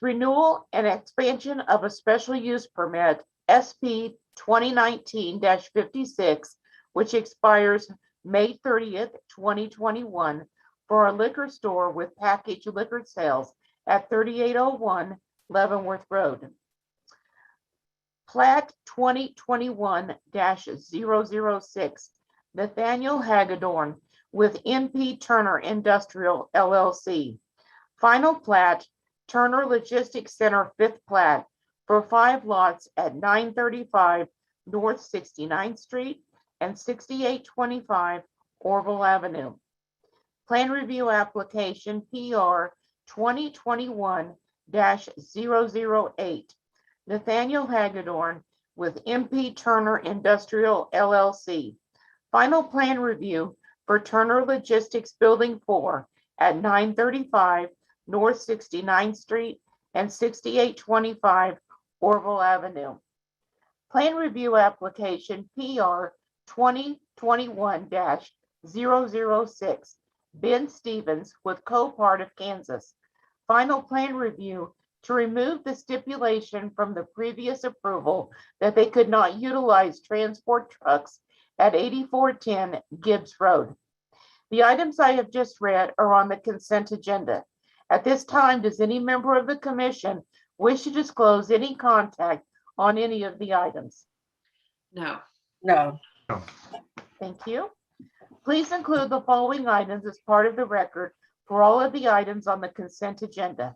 C: Renewal and expansion of a special use permit SP 2019-56, which expires May 30th, 2021 for a liquor store with packaged liquor sales at 3801 Leavenworth Road. Plat 2021-006, Nathaniel Hagedorn with MP Turner Industrial LLC. Final plat, Turner Logistics Center 5th plat for 5 lots at 935 North 69th Street and 6825 Orville Avenue. Plan review application PR 2021-008, Nathaniel Hagedorn with MP Turner Industrial LLC. Final plan review for Turner Logistics Building 4 at 935 North 69th Street and 6825 Orville Avenue. Plan review application PR 2021-006, Ben Stevens with Copart of Kansas. Final plan review to remove the stipulation from the previous approval that they could not utilize transport trucks at 8410 Gibbs Road. The items I have just read are on the consent agenda. At this time, does any member of the commission wish to disclose any contact on any of the items?
L: No.
D: No.
C: Thank you. Please include the following items as part of the record for all of the items on the consent agenda: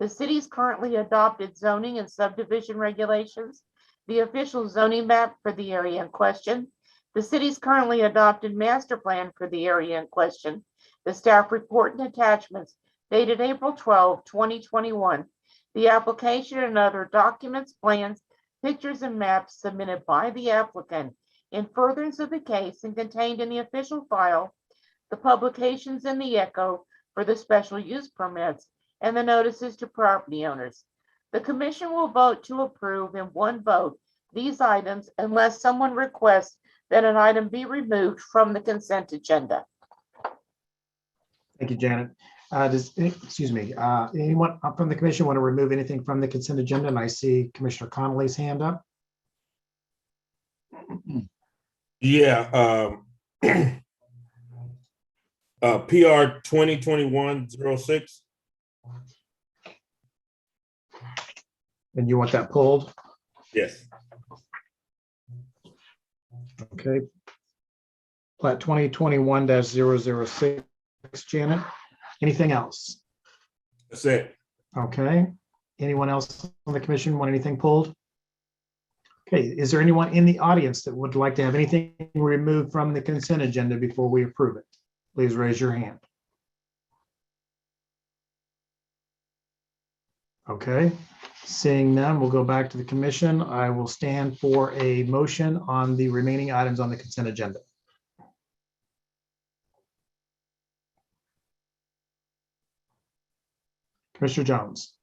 C: the city's currently adopted zoning and subdivision regulations, the official zoning map for the area in question, the city's currently adopted master plan for the area in question, the staff report and attachments dated April 12, 2021, the application and other documents, plans, pictures, and maps submitted by the applicant in furtherance of the case and contained in the official file, the publications in the Echo for the special use permits, and the notices to property owners. The commission will vote to approve in one vote these items unless someone requests that an item be removed from the consent agenda.
A: Thank you, Janet. Anyone from the commission want to remove anything from the consent agenda? And I see Commissioner Connolly's hand up.
M: Yeah. PR 2021-06.
A: And you want that pulled?
M: Yes.
A: Okay. Plat 2021-006, Janet. Anything else?
M: That's it.
A: Okay. Anyone else on the commission want anything pulled? Okay. Is there anyone in the audience that would like to have anything removed from the consent agenda before we approve it? Please raise your hand. Okay. Seeing none, we'll go back to the commission. I will stand for a motion on the remaining items on the consent agenda. Commissioner Jones.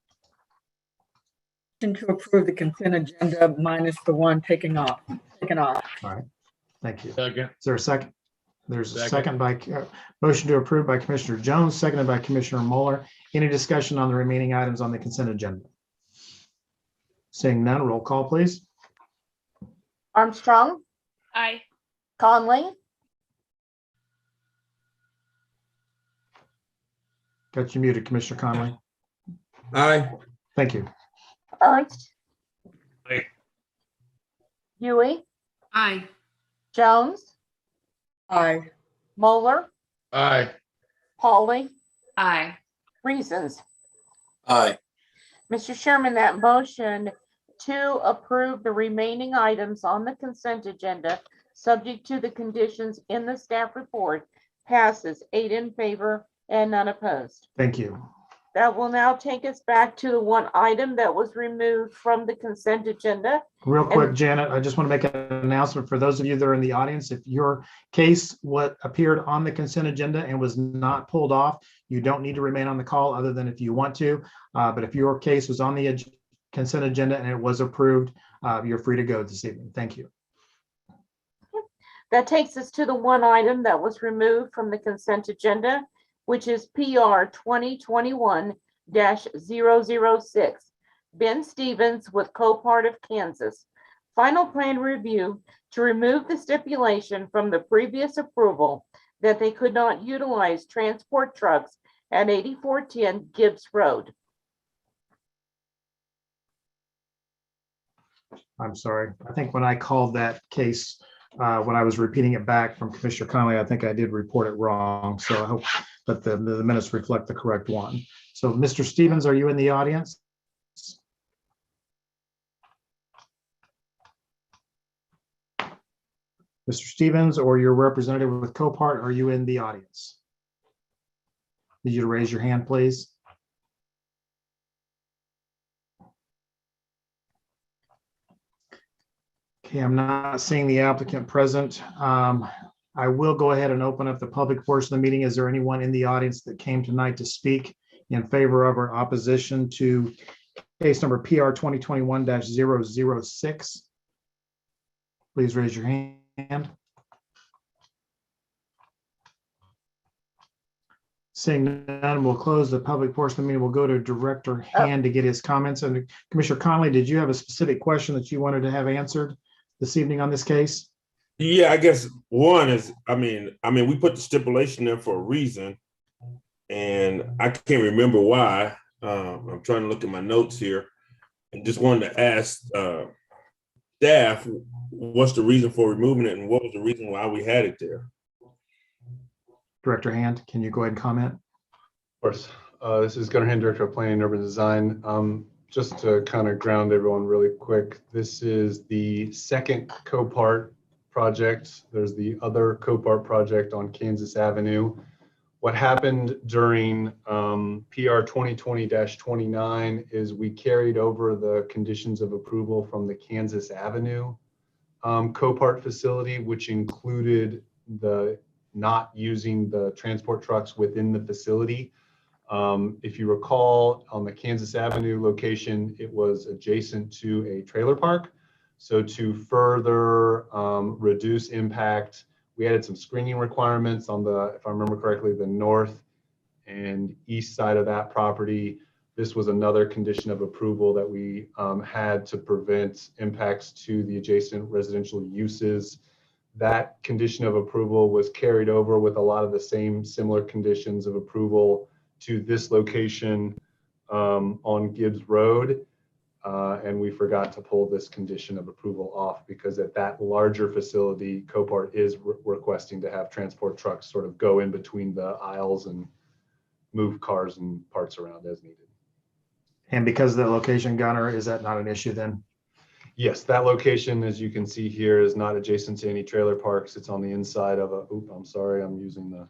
D: To approve the consent agenda minus the one taken off.
A: All right. Thank you.
K: Second.
A: Is there a second? There's a
K: Second.
A: second by motion to approve by Commissioner Jones, seconded by Commissioner Mueller. Any discussion on the remaining items on the consent agenda? Seeing none, roll call, please.
C: Armstrong,
B: Aye.
C: Conley,
A: Got you muted, Commissioner Conley.
M: Aye.
A: Thank you.
C: Ernst,
G: Aye.
C: Huey,
L: Aye.
C: Jones,
D: Aye.
C: Moeller,
K: Aye.
C: Pauly,
L: Aye.
C: Reasons.
I: Aye.
C: Mr. Chairman, that motion to approve the remaining items on the consent agenda, subject to the conditions in the staff report, passes 8 in favor and none opposed.
A: Thank you.
C: That will now take us back to the one item that was removed from the consent agenda.
A: Real quick, Janet, I just want to make an announcement for those of you that are in the audience. If your case what appeared on the consent agenda and was not pulled off, you don't need to remain on the call other than if you want to. But if your case was on the consent agenda and it was approved, you're free to go this evening. Thank you.
C: That takes us to the one item that was removed from the consent agenda, which is PR 2021-006, Ben Stevens with Copart of Kansas. Final plan review to remove the stipulation from the previous approval that they could not utilize transport trucks at 8410 Gibbs Road.
A: I'm sorry. I think when I called that case, when I was repeating it back from Commissioner Connolly, I think I did report it wrong. So I hope that the minutes reflect the correct one. So Mr. Stevens, are you in the audience? Mr. Stevens or your representative with Copart, are you in the audience? Need you to raise your hand, please. Okay, I'm not seeing the applicant present. I will go ahead and open up the public portion of the meeting. Is there anyone in the audience that came tonight to speak in favor of or opposition to case number PR 2021-006? Please raise your hand. Seeing none, we'll close the public portion of the meeting. We'll go to Director Hand to get his comments. And Commissioner Conley, did you have a specific question that you wanted to have answered this evening on this case?
M: Yeah, I guess one is, I mean, we put the stipulation there for a reason, and I can't remember why. I'm trying to look at my notes here, and just wanted to ask staff, what's the reason for removing it, and what was the reason why we had it there?
A: Director Hand, can you go ahead and comment?
F: Of course. This is Gunnar Hand, Director of Planning and Urban Design. Just to kind of ground everyone really quick, this is the second Copart project. There's the other Copart project on Kansas Avenue. What happened during PR 2020-29 is we carried over the conditions of approval from the Kansas Avenue Copart facility, which included the not using the transport trucks within the facility. If you recall, on the Kansas Avenue location, it was adjacent to a trailer park. So to further reduce impact, we added some screening requirements on the, if I remember correctly, the north and east side of that property. This was another condition of approval that we had to prevent impacts to the adjacent residential uses. That condition of approval was carried over with a lot of the same similar conditions of approval to this location on Gibbs Road. And we forgot to pull this condition of approval off because at that larger facility, Copart is requesting to have transport trucks sort of go in between the aisles and move cars and parts around as needed.
A: And because of the location, Gunnar, is that not an issue then?
F: Yes, that location, as you can see here, is not adjacent to any trailer parks. It's on the inside of a, I'm sorry, I'm using the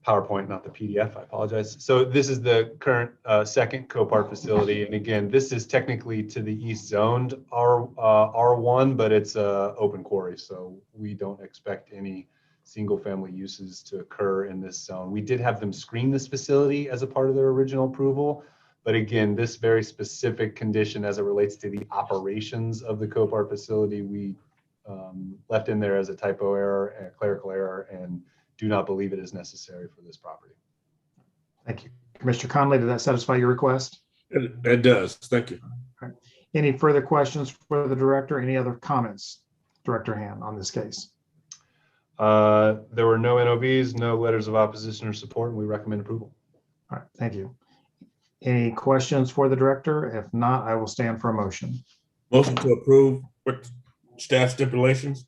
F: PowerPoint, not the PDF, I apologize. So this is the current second Copart facility. And again, this is technically to the east zoned R1, but it's a open quarry. So we don't expect any single family uses to occur in this zone. We did have them screen this facility as a part of their original approval. But again, this very specific condition as it relates to the operations of the Copart facility, we left in there as a typo error and a clerical error and do not believe it is necessary for this property.
A: Thank you. Commissioner Conley, did that satisfy your request?
M: It does. Thank you.
A: All right. Any further questions for the director? Any other comments, Director Hand, on this case?
F: There were no NOVs, no letters of opposition or support, and we recommend approval.
A: All right, thank you. Any questions for the director? If not, I will stand for a motion.
M: Motion to approve with staff stipulations.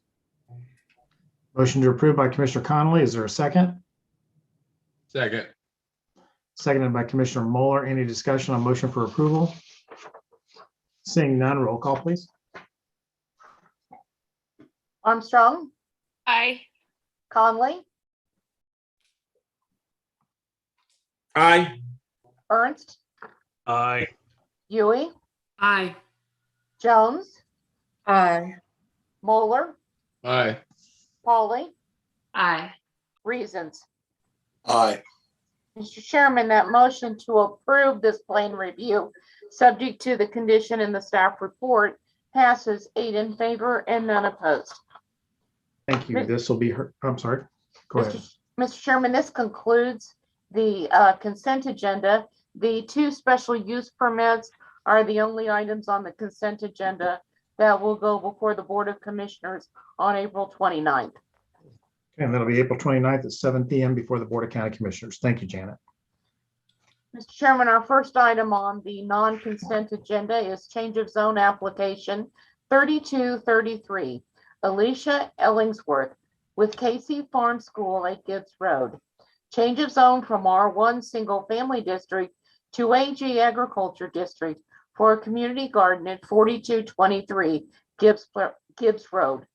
A: Motion to approve by Commissioner Conley. Is there a second?
K: Second.
A: Seconded by Commissioner Moeller. Any discussion on motion for approval? Seeing none, roll call, please.
C: Armstrong,
H: Aye.
C: Conley,
M: Aye.
C: Ernst,
G: Aye.
C: Huey,
L: Aye.
C: Jones,
D: Aye.
C: Moeller,
K: Aye.
C: Pauly,
L: Aye.
C: Reasons.
M: Aye.
C: Mr. Chairman, that motion to approve this plan review, subject to the condition in the staff report, passes 8 in favor and none opposed.
A: Thank you. This will be her. I'm sorry. Go ahead.
C: Mr. Chairman, this concludes the consent agenda. The 2 special use permits are the only items on the consent agenda that will go before the Board of Commissioners on April 29th.
A: And that'll be April 29th at 7 p.m. before the Board of County Commissioners. Thank you, Janet.
C: Mr. Chairman, our first item on the non-consent agenda is change of zone application 3233, Alicia Ellingsworth with Casey Farm School at Gibbs Road. Change of zone from R1 Single Family District to AG Agriculture District for a community garden at 4223 Gibbs Road.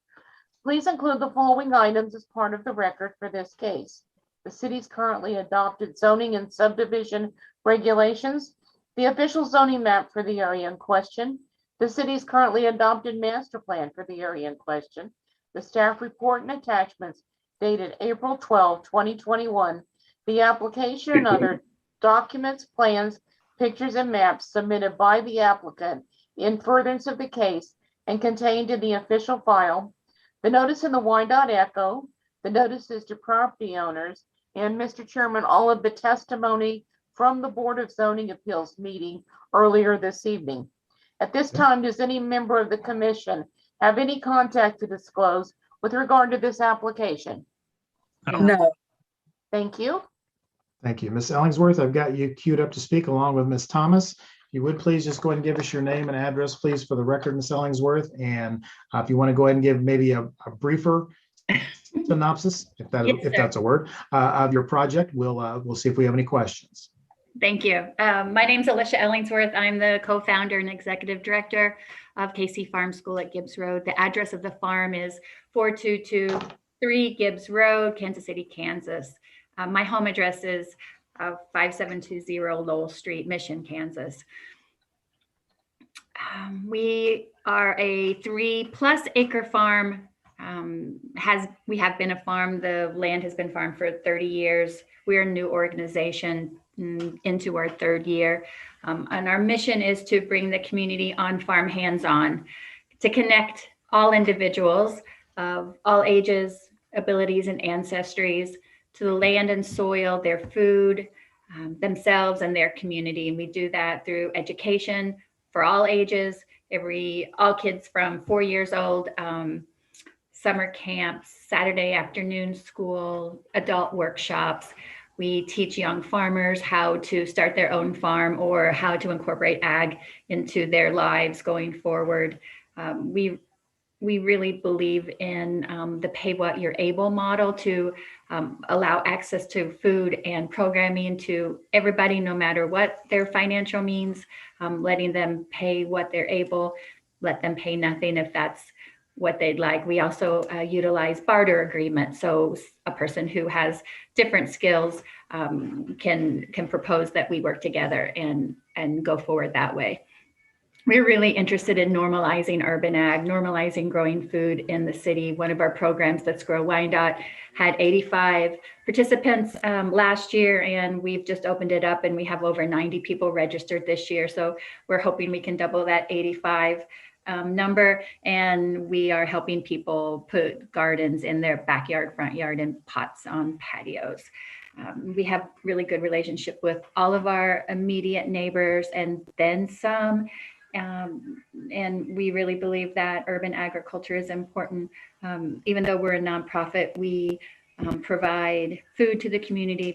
C: Please include the following items as part of the record for this case. The city's currently adopted zoning and subdivision regulations, the official zoning map for the area in question, the city's currently adopted master plan for the area in question, the staff report and attachments dated April 12, 2021, the application and other documents, plans, pictures, and maps submitted by the applicant in furtherance of the case and contained in the official file, the notice in the Wyandotte Echo, the notices to property owners, and Mr. Chairman, all of the testimony from the Board of Zoning Appeals meeting earlier this evening. At this time, does any member of the commission have any contact to disclose with regard to this application?
D: No.
C: Thank you.
A: Thank you. Ms. Ellingsworth, I've got you queued up to speak along with Ms. Thomas. If you would please just go ahead and give us your name and address, please, for the record, Ms. Ellingsworth. And if you want to go ahead and give maybe a briefer synopsis, if that's a word, of your project, we'll see if we have any questions.
J: Thank you. My name's Alicia Ellingsworth. I'm the co-founder and executive director of KC Farm School at Gibbs Road. The address of the farm is 4223 Gibbs Road, Kansas City, Kansas. My home address is 5720 Lowell Street, Mission, Kansas. We are a 3+ acre farm. We have been a farm. The land has been farmed for 30 years. We're a new organization into our 3rd year. And our mission is to bring the community on farm hands-on, to connect all individuals of all ages, abilities, and ancestries to the land and soil, their food, themselves, and their community. And we do that through education for all ages, all kids from 4 years old, summer camps, Saturday afternoon school, adult workshops. We teach young farmers how to start their own farm or how to incorporate ag into their lives going forward. We really believe in the pay what you're able model to allow access to food and programming to everybody, no matter what their financial means, letting them pay what they're able, let them pay nothing if that's what they'd like. We also utilize barter agreements. So a person who has different skills can propose that we work together and go forward that way. We're really interested in normalizing urban ag, normalizing growing food in the city. One of our programs, Let's Grow Wyandotte, had 85 participants last year, and we've just opened it up and we have over 90 people registered this year. So we're hoping we can double that 85 number, and we are helping people put gardens in their backyard, front yard, and pots on patios. We have really good relationship with all of our immediate neighbors and then some. And we really believe that urban agriculture is important. Even though we're a nonprofit, we provide food to the community.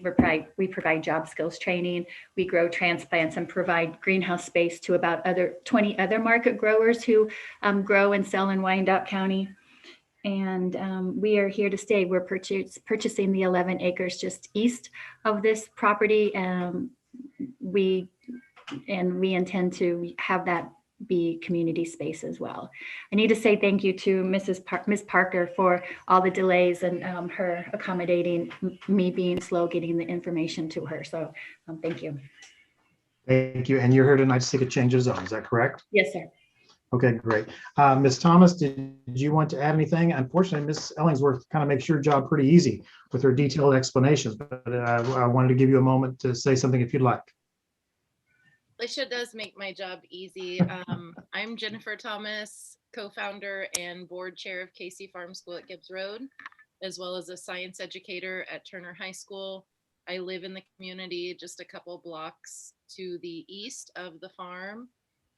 J: We provide job skills training. We grow transplants and provide greenhouse space to about 20 other market growers who grow and sell in Wyandotte County. And we are here to stay. We're purchasing the 11 acres just east of this property. We intend to have that be community space as well. I need to say thank you to Ms. Parker for all the delays and her accommodating me being slow getting the information to her. So thank you.
A: Thank you. And you're here tonight to seek a change of zone. Is that correct?
J: Yes, sir.
A: Okay, great. Ms. Thomas, did you want to add anything? Unfortunately, Ms. Ellingsworth kind of makes your job pretty easy with her detailed explanations, but I wanted to give you a moment to say something if you'd like.
H: Alicia does make my job easy. I'm Jennifer Thomas, co-founder and board chair of KC Farm School at Gibbs Road, as well as a science educator at Turner High School. I live in the community just a couple blocks to the east of the farm,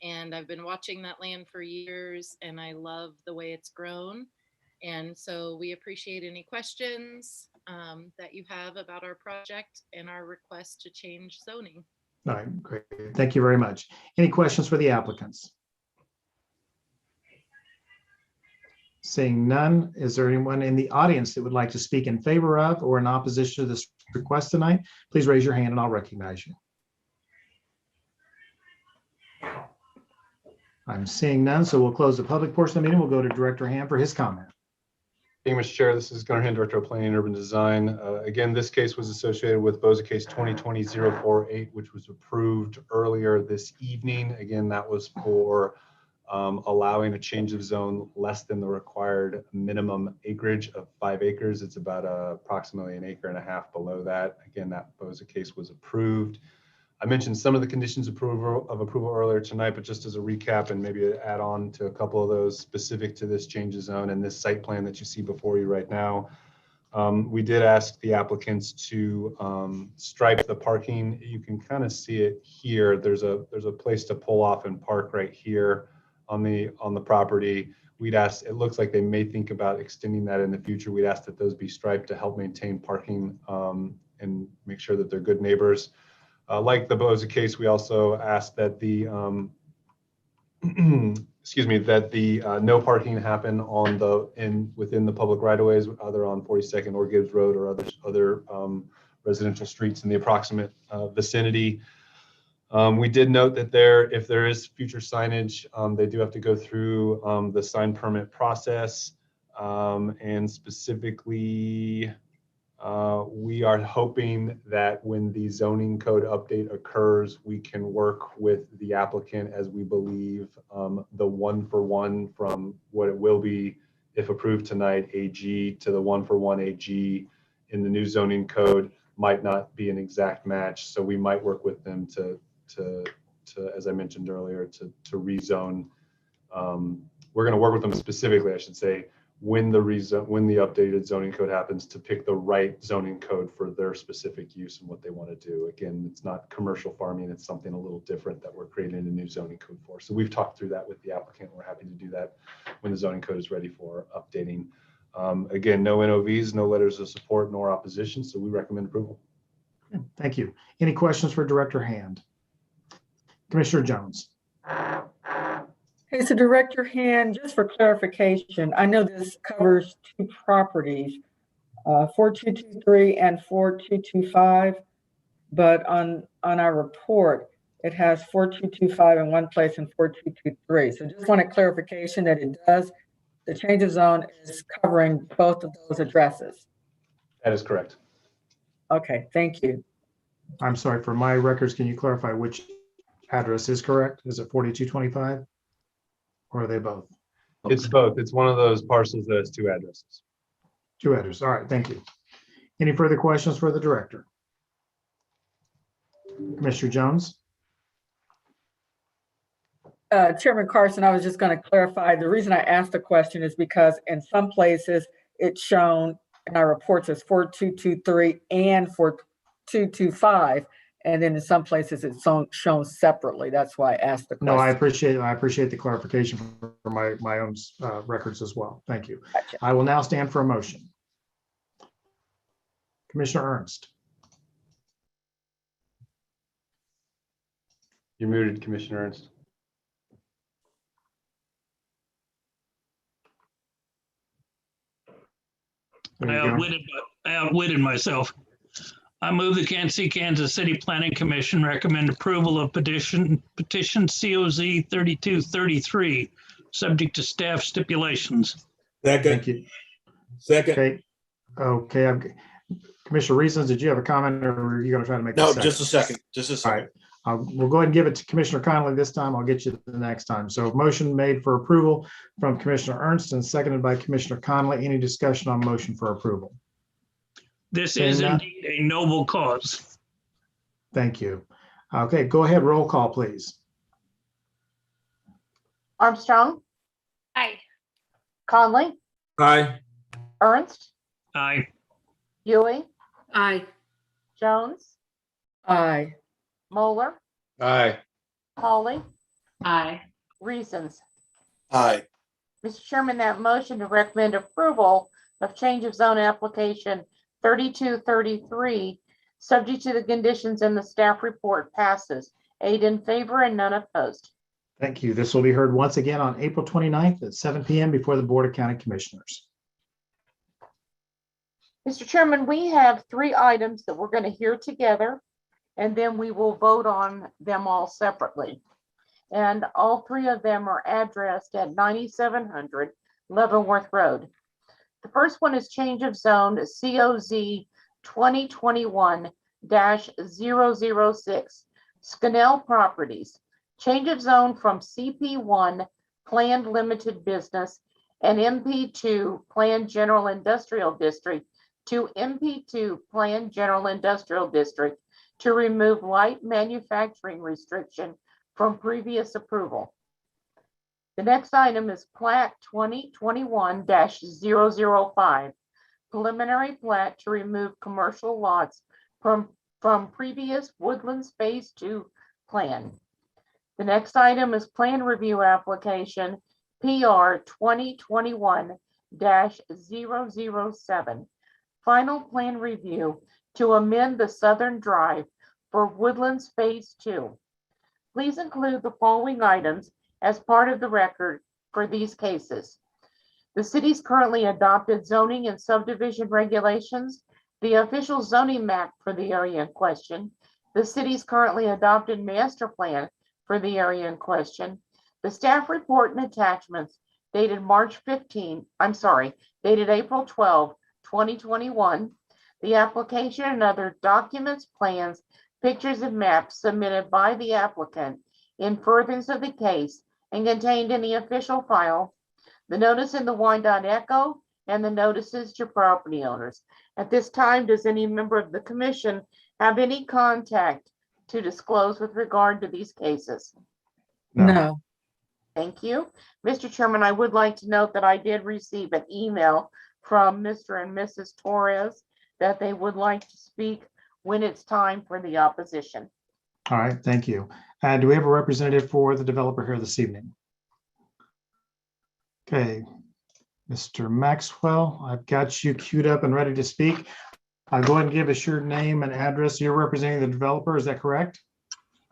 H: and I've been watching that land for years, and I love the way it's grown. And so we appreciate any questions that you have about our project and our request to change zoning.
A: All right, great. Thank you very much. Any questions for the applicants? Seeing none, is there anyone in the audience that would like to speak in favor of or in opposition to this request tonight? Please raise your hand and I'll recognize you. I'm seeing none, so we'll close the public portion of the meeting. We'll go to Director Ham for his comment.
F: Thank you, Mr. Chair. This is Gunnar Hand, Director of Planning and Urban Design. Again, this case was associated with BOZA case 2020-048, which was approved earlier this evening. Again, that was for allowing a change of zone less than the required minimum acreage of 5 acres. It's about approximately 1.5 acres below that. Again, that BOZA case was approved. I mentioned some of the conditions of approval earlier tonight, but just as a recap and maybe add on to a couple of those specific to this change of zone and this site plan that you see before you right now. We did ask the applicants to stripe the parking. You can kind of see it here. There's a place to pull off and park right here on the property. We'd ask, it looks like they may think about extending that in the future. We'd ask that those be striped to help maintain parking and make sure that they're good neighbors. Like the BOZA case, we also asked that the excuse me, that the no parking happen on within the public right-of-ways, either on 42nd or Gibbs Road or other residential streets in the approximate vicinity. We did note that if there is future signage, they do have to go through the sign permit process, and specifically. We are hoping that when the zoning code update occurs, we can work with the applicant as we believe the 1-for-1 from what it will be, if approved tonight, AG to the 1-for-1 AG in the new zoning code might not be an exact match. So we might work with them to as I mentioned earlier, to rezone. We're going to work with them specifically, I should say, when the updated zoning code happens, to pick the right zoning code for their specific use and what they want to do. Again, it's not commercial farming, it's something a little different that we're creating a new zoning code for. So we've talked through that with the applicant. We're happy to do that when the zoning code is ready for updating. Again, no NOVs, no letters of support, nor opposition, so we recommend approval.
A: Thank you. Any questions for Director Hand? Commissioner Jones.
D: Okay, so Director Hand, just for clarification, I know this covers 2 properties, 4223 and 4225, but on our report, it has 4225 in one place and 4223. So just want a clarification that the change of zone is covering both of those addresses.
F: That is correct.
D: Okay, thank you.
A: I'm sorry, for my records, can you clarify which address is correct? Is it 4225? Or are they both?
F: It's both. It's one of those parcels that has 2 addresses.
A: 2 addresses. All right, thank you. Any further questions for the director? Commissioner Jones?
D: Chairman Carson, I was just going to clarify. The reason I asked the question is because in some places it's shown in our reports as 4223 and 4225. And then in some places it's shown separately. That's why I asked the question.
A: No, I appreciate the clarification for my own records as well. Thank you.
D: Gotcha.
A: I will now stand for a motion. Commissioner Ernst.
F: You're muted, Commissioner Ernst.
G: I outwitted myself. I move the Kansas City Planning Commission recommend approval of petition COZ 3233, subject to staff stipulations.
M: Second.
A: Thank you.
M: Second.
A: Okay. Commissioner Reasons, did you have a comment, or are you going to try to make?
N: No, just a second. Just a second.
A: All right. We'll go ahead and give it to Commissioner Connolly this time. I'll get you the next time. So motion made for approval from Commissioner Ernst and seconded by Commissioner Connolly. Any discussion on motion for approval?
G: This is indeed a noble cause.
A: Thank you. Okay, go ahead. Roll call, please.
C: Armstrong,
H: Aye.
C: Conley,
M: Aye.
C: Ernst,
G: Aye.
C: Huey,
L: Aye.
C: Jones,
D: Aye.
C: Moeller,
K: Aye.
C: Hawley,
L: Aye.
C: Reasons.
N: Aye.
C: Mr. Chairman, that motion to recommend approval of change of zone application 3233, subject to the conditions in the staff report, passes. 8 in favor and none opposed.
A: Thank you. This will be heard once again on April 29th at 7 p.m. before the Board of County Commissioners.
C: Mr. Chairman, we have 3 items that we're going to hear together, and then we will vote on them all separately. And all 3 of them are addressed at 9700 Leavenworth Road. The first one is change of zone COZ 2021-006, Scannell Properties. Change of zone from CP1 Planned Limited Business and MP2 Planned General Industrial District to MP2 Planned General Industrial District to remove light manufacturing restriction from previous approval. The next item is Plat 2021-005, preliminary plat to remove commercial lots from previous Woodlands Phase 2 plan. The next item is plan review application PR 2021-007, final plan review to amend the southern drive for Woodlands Phase 2. Please include the following items as part of the record for these cases. The city's currently adopted zoning and subdivision regulations, the official zoning map for the area in question, the city's currently adopted master plan for the area in question, the staff report and attachments dated dated April 12, 2021, the application and other documents, plans, pictures, and maps submitted by the applicant in furtherance of the case and contained in the official file, the notice in the Wyandotte Echo, and the notices to property owners. At this time, does any member of the commission have any contact to disclose with regard to these cases?
D: No.
C: Thank you. Mr. Chairman, I would like to note that I did receive an email from Mr. and Mrs. Torres that they would like to speak when it's time for the opposition.
A: All right, thank you. Do we have a representative for the developer here this evening? Okay, Mr. Maxwell, I've got you queued up and ready to speak. I'll go ahead and give us your name and address. You're representing the developer, is that correct?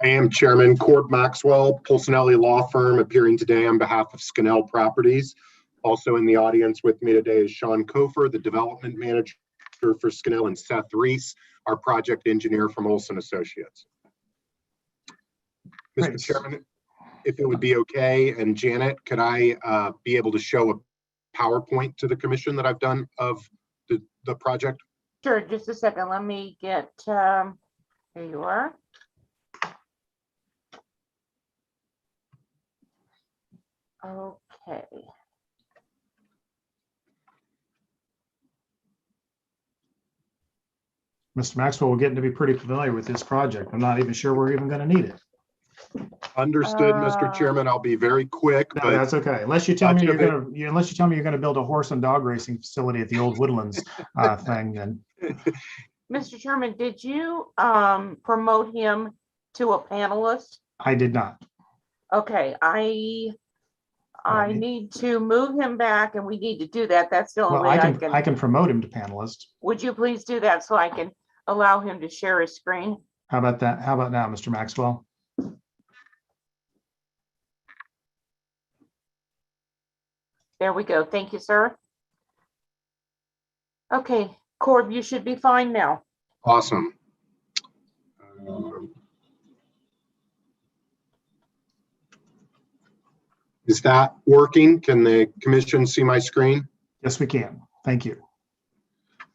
O: I am Chairman Cord Maxwell, Polsinelli Law Firm, appearing today on behalf of Scannell Properties. Also in the audience with me today is Sean Kofer, the development manager for Scannell, and Seth Reese, our project engineer from Olson Associates. Mr. Chairman, if it would be okay, and Janet, could I be able to show a PowerPoint to the commission that I've done of the project?
C: Sure, just a second. Let me get, here you are. Okay.
A: Mr. Maxwell, we're getting to be pretty familiar with this project. I'm not even sure we're even going to need it.
O: Understood, Mr. Chairman. I'll be very quick.
A: No,
O: but
A: that's okay. Unless you tell me
O: much
A: you're
O: of it-
A: going to, unless you tell me you're going to build a horse and dog racing facility at the old Woodlands thing, then.
C: Mr. Chairman, did you promote him to a panelist?
A: I did not.
C: Okay, I need to move him back and we need to do that. That's the only
A: Well,
C: way
A: I can promote him to panelist.
C: Would you please do that so I can allow him to share his screen?
A: How about that? How about now, Mr. Maxwell?
C: There we go. Thank you, sir. Okay, Corb, you should be fine now.
O: Awesome. Is that working? Can the commission see my screen?
A: Yes, we can. Thank you.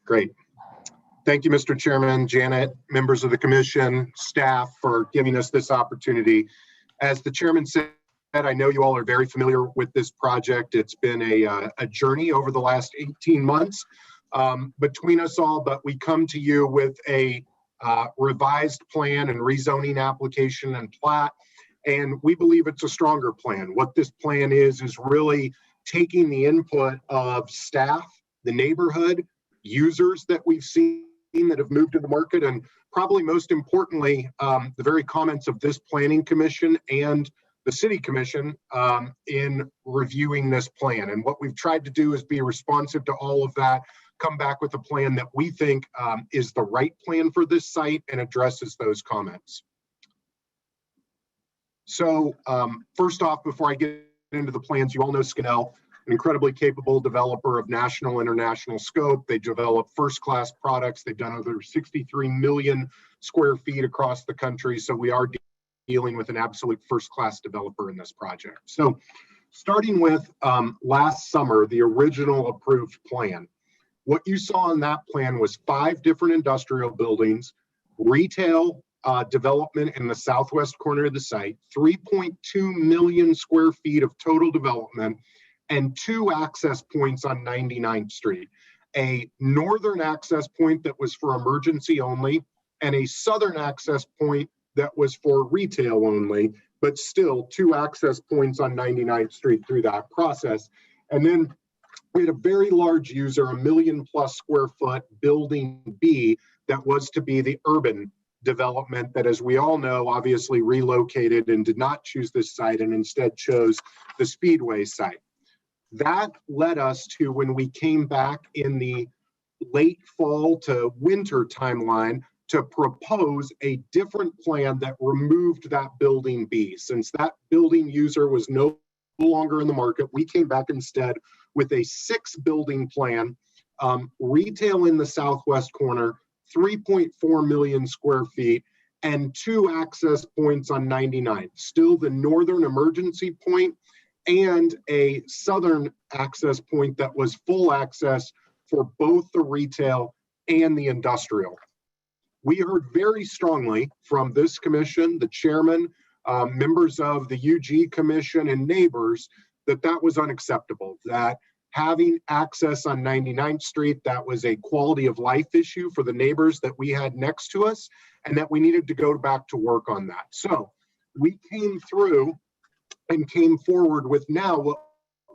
O: Great. Thank you, Mr. Chairman, Janet, members of the commission, staff, for giving us this opportunity. As the chairman said, I know you all are very familiar with this project. It's been a journey over the last 18 months between us all, but we come to you with a revised plan and rezoning application and plat, and we believe it's a stronger plan. What this plan is really taking the input of staff, the neighborhood, users that we've seen that have moved to the market, and probably most importantly, the very comments of this planning commission and the city commission in reviewing this plan. And what we've tried to do is be responsive to all of that, come back with a plan that we think is the right plan for this site and addresses those comments. So first off, before I get into the plans, you all know Scannell, an incredibly capable developer of national, international scope. They develop first-class products. They've done over 63 million square feet across the country. So we are dealing with an absolute first-class developer in this project. So starting with last summer, the original approved plan, what you saw in that plan was 5 different industrial buildings, retail, development in the southwest corner of the site, 3.2 million square feet of total development, and 2 access points on 99th Street. A northern access point that was for emergency only, and a southern access point that was for retail only, but still 2 access points on 99th Street through that process. And then we had a very large user, a 1 million+ square foot building B that was to be the urban development that, as we all know, obviously relocated and did not choose this site and instead chose the Speedway site. That led us to, when we came back in the late fall to winter timeline, to propose a different plan that removed that building B. Since that building user was no longer in the market, we came back instead with a 6 building plan, retail in the southwest corner, 3.4 million square feet, and 2 access points on 99th. Still the northern emergency point and a southern access point that was full access for both the retail and the industrial. We heard very strongly from this commission, the chairman, members of the UG commission, and neighbors that that was unacceptable, that having access on 99th Street, that was a quality of life issue for the neighbors that we had next to us, and that we needed to go back to work on that. So we came through and came forward with now what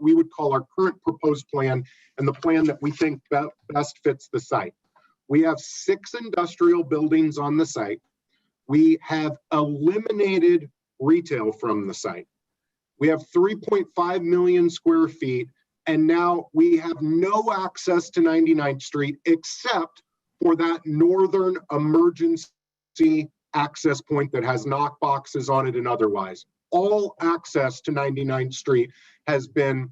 O: we would call our current proposed plan, and the plan that we think best fits the site. We have 6 industrial buildings on the site. We have eliminated retail from the site. We have 3.5 million square feet, and now we have no access to 99th Street except for that northern emergency access point that has knock boxes on it and otherwise. All access to 99th Street has been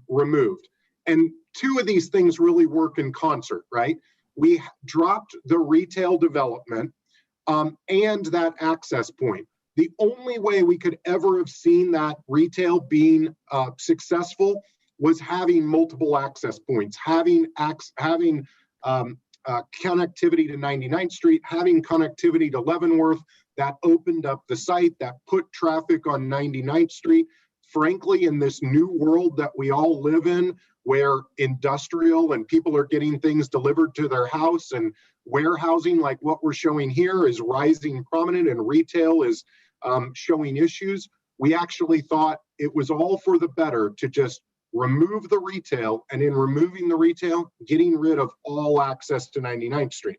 O: removed. And 2 of these things really work in concert, right? We dropped the retail development and that access point. The only way we could ever have seen that retail being successful was having multiple access points, having connectivity to 99th Street, having connectivity to Leavenworth. That opened up the site, that put traffic on 99th Street. Frankly, in this new world that we all live in, where industrial and people are getting things delivered to their house, and warehousing like what we're showing here is rising prominent, and retail is showing issues, we actually thought it was all for the better to just remove the retail, and in removing the retail, getting rid of all access to 99th Street.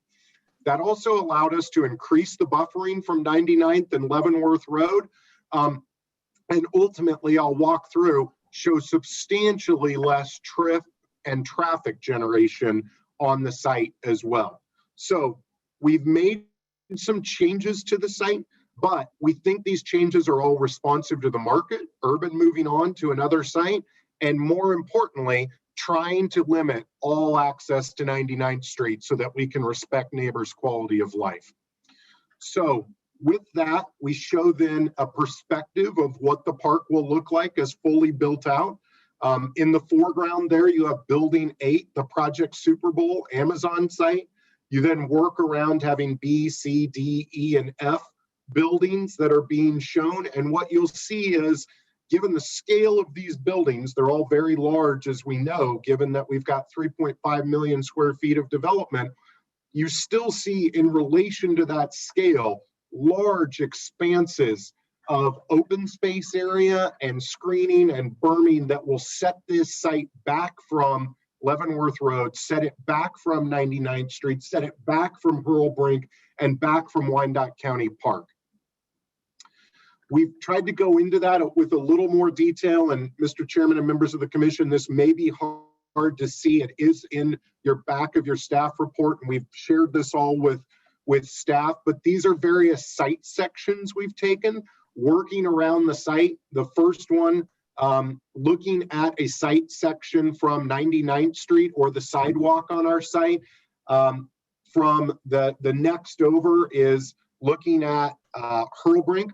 O: That also allowed us to increase the buffering from 99th and Leavenworth Road. And ultimately, I'll walk through, show substantially less trip and traffic generation on the site as well. So we've made some changes to the site, but we think these changes are all responsive to the market, urban moving on to another site, and more importantly, trying to limit all access to 99th Street so that we can respect neighbors' quality of life. So with that, we show then a perspective of what the park will look like as fully built out. In the foreground there, you have Building 8, the Project Super Bowl Amazon site. You then work around having B, C, D, E, and F buildings that are being shown. And what you'll see is, given the scale of these buildings, they're all very large, as we know, given that we've got 3.5 million square feet of development, you still see, in relation to that scale, large expanses of open space area and screening and berming that will set this site back from Leavenworth Road, set it back from 99th Street, set it back from Hurlbrink, and back from Wyandotte County Park. We've tried to go into that with a little more detail, and Mr. Chairman and members of the commission, this may be hard to see. It is in your back of your staff report, and we've shared this all with staff, but these are various site sections we've taken, working around the site. The first one, looking at a site section from 99th Street or the sidewalk on our site. From the next over is looking at Hurlbrink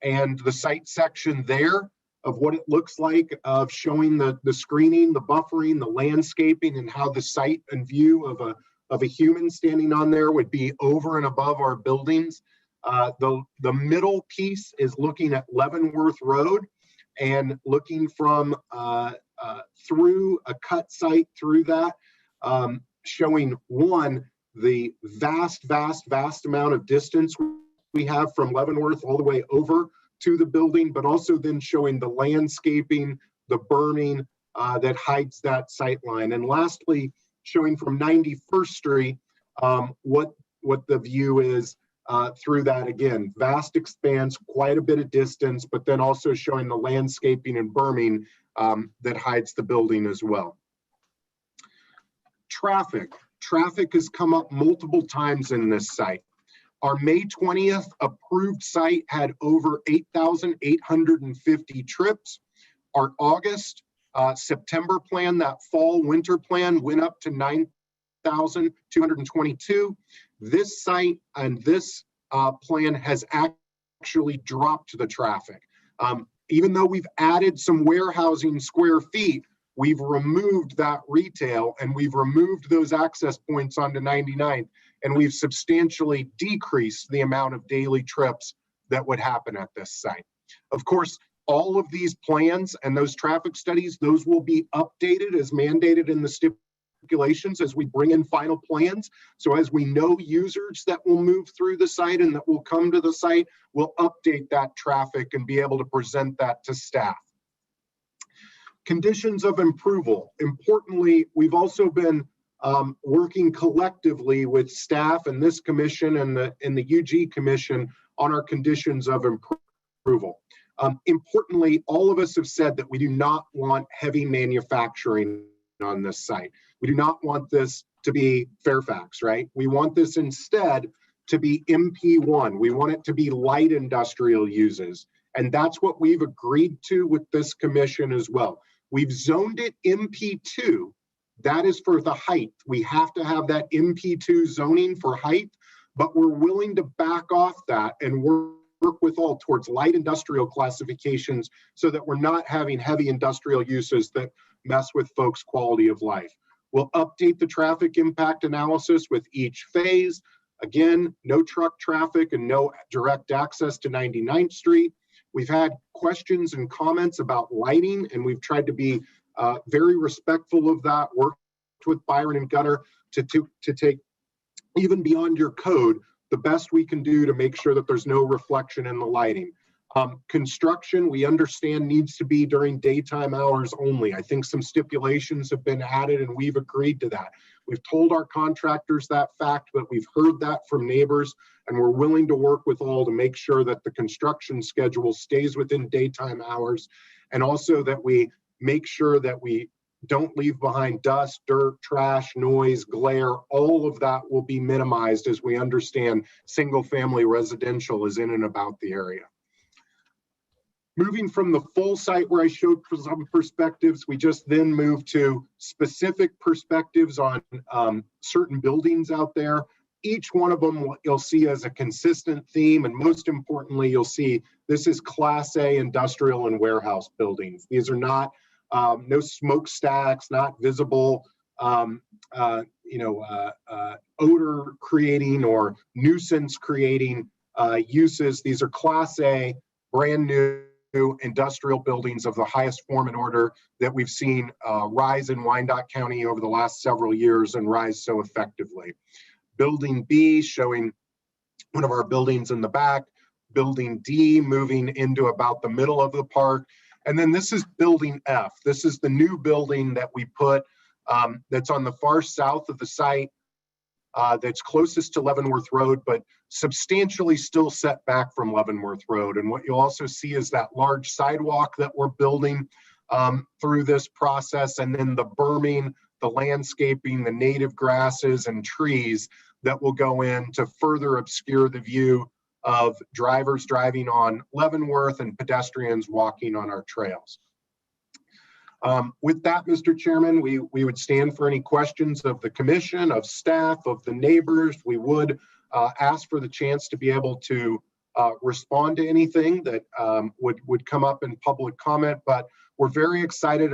O: and the site section there of what it looks like, of showing the screening, the buffering, the landscaping, and how the site and view of a human standing on there would be over and above our buildings. The middle piece is looking at Leavenworth Road and looking from through a cut site through that, showing the vast amount of distance we have from Leavenworth all the way over to the building, but also then showing the landscaping, the berming that hides that sight line. And lastly, showing from 91st Street what the view is through that. Again, vast expanse, quite a bit of distance, but then also showing the landscaping and berming that hides the building as well. Traffic has come up multiple times in this site. Our May 20th approved site had over 8,850 trips. Our August, September plan, that fall winter plan, went up to 9,222. This site and this plan has actually dropped the traffic. Even though we've added some warehousing square feet, we've removed that retail and we've removed those access points onto 99th, and we've substantially decreased the amount of daily trips that would happen at this site. Of course, all of these plans and those traffic studies, those will be updated as mandated in the stipulations as we bring in final plans. So as we know users that will move through the site and that will come to the site, we'll update that traffic and be able to present that to staff. Conditions of approval. Importantly, we've also been working collectively with staff and this commission and the UG Commission on our conditions of approval. Importantly, all of us have said that we do not want heavy manufacturing on this site. We do not want this to be Fairfax, right? We want this instead to be MP1. We want it to be light industrial uses. And that's what we've agreed to with this commission as well. We've zoned it MP2. That is for the height. We have to have that MP2 zoning for height, but we're willing to back off that and work with all towards light industrial classifications so that we're not having heavy industrial uses that mess with folks' quality of life. We'll update the traffic impact analysis with each phase. Again, no truck traffic and no direct access to 99th Street. We've had questions and comments about lighting, and we've tried to be very respectful of that, worked with Byron and Gunner to take even beyond your code, the best we can do to make sure that there's no reflection in the lighting. Construction, we understand, needs to be during daytime hours only. I think some stipulations have been added and we've agreed to that. We've told our contractors that fact, but we've heard that from neighbors, and we're willing to work with all to make sure that the construction schedule stays within daytime hours, and also that we make sure that we don't leave behind dust, dirt, trash, noise, glare. All of that will be minimized as we understand single-family residential is in and about the area. Moving from the full site where I showed some perspectives, we just then move to specific perspectives on certain buildings out there. Each one of them you'll see as a consistent theme, and most importantly, you'll see this is Class A industrial and warehouse buildings. These are not no smokestacks, not visible odor creating or nuisance creating uses. These are Class A, brand new industrial buildings of the highest form and order that we've seen rise in Wyandotte County over the last several years and rise so effectively. Building B showing one of our buildings in the back, Building D moving into about the middle of the park. And then this is Building F. This is the new building that we put that's on the far south of the site, that's closest to Leavenworth Road, but substantially still set back from Leavenworth Road. And what you'll also see is that large sidewalk that we're building through this process, and then the berming, the landscaping, the native grasses and trees that will go in to further obscure the view of drivers driving on Leavenworth and pedestrians walking on our trails. With that, Mr. Chairman, we would stand for any questions of the commission, of staff, of the neighbors. We would ask for the chance to be able to respond to anything that would come up in public comment, but we're very excited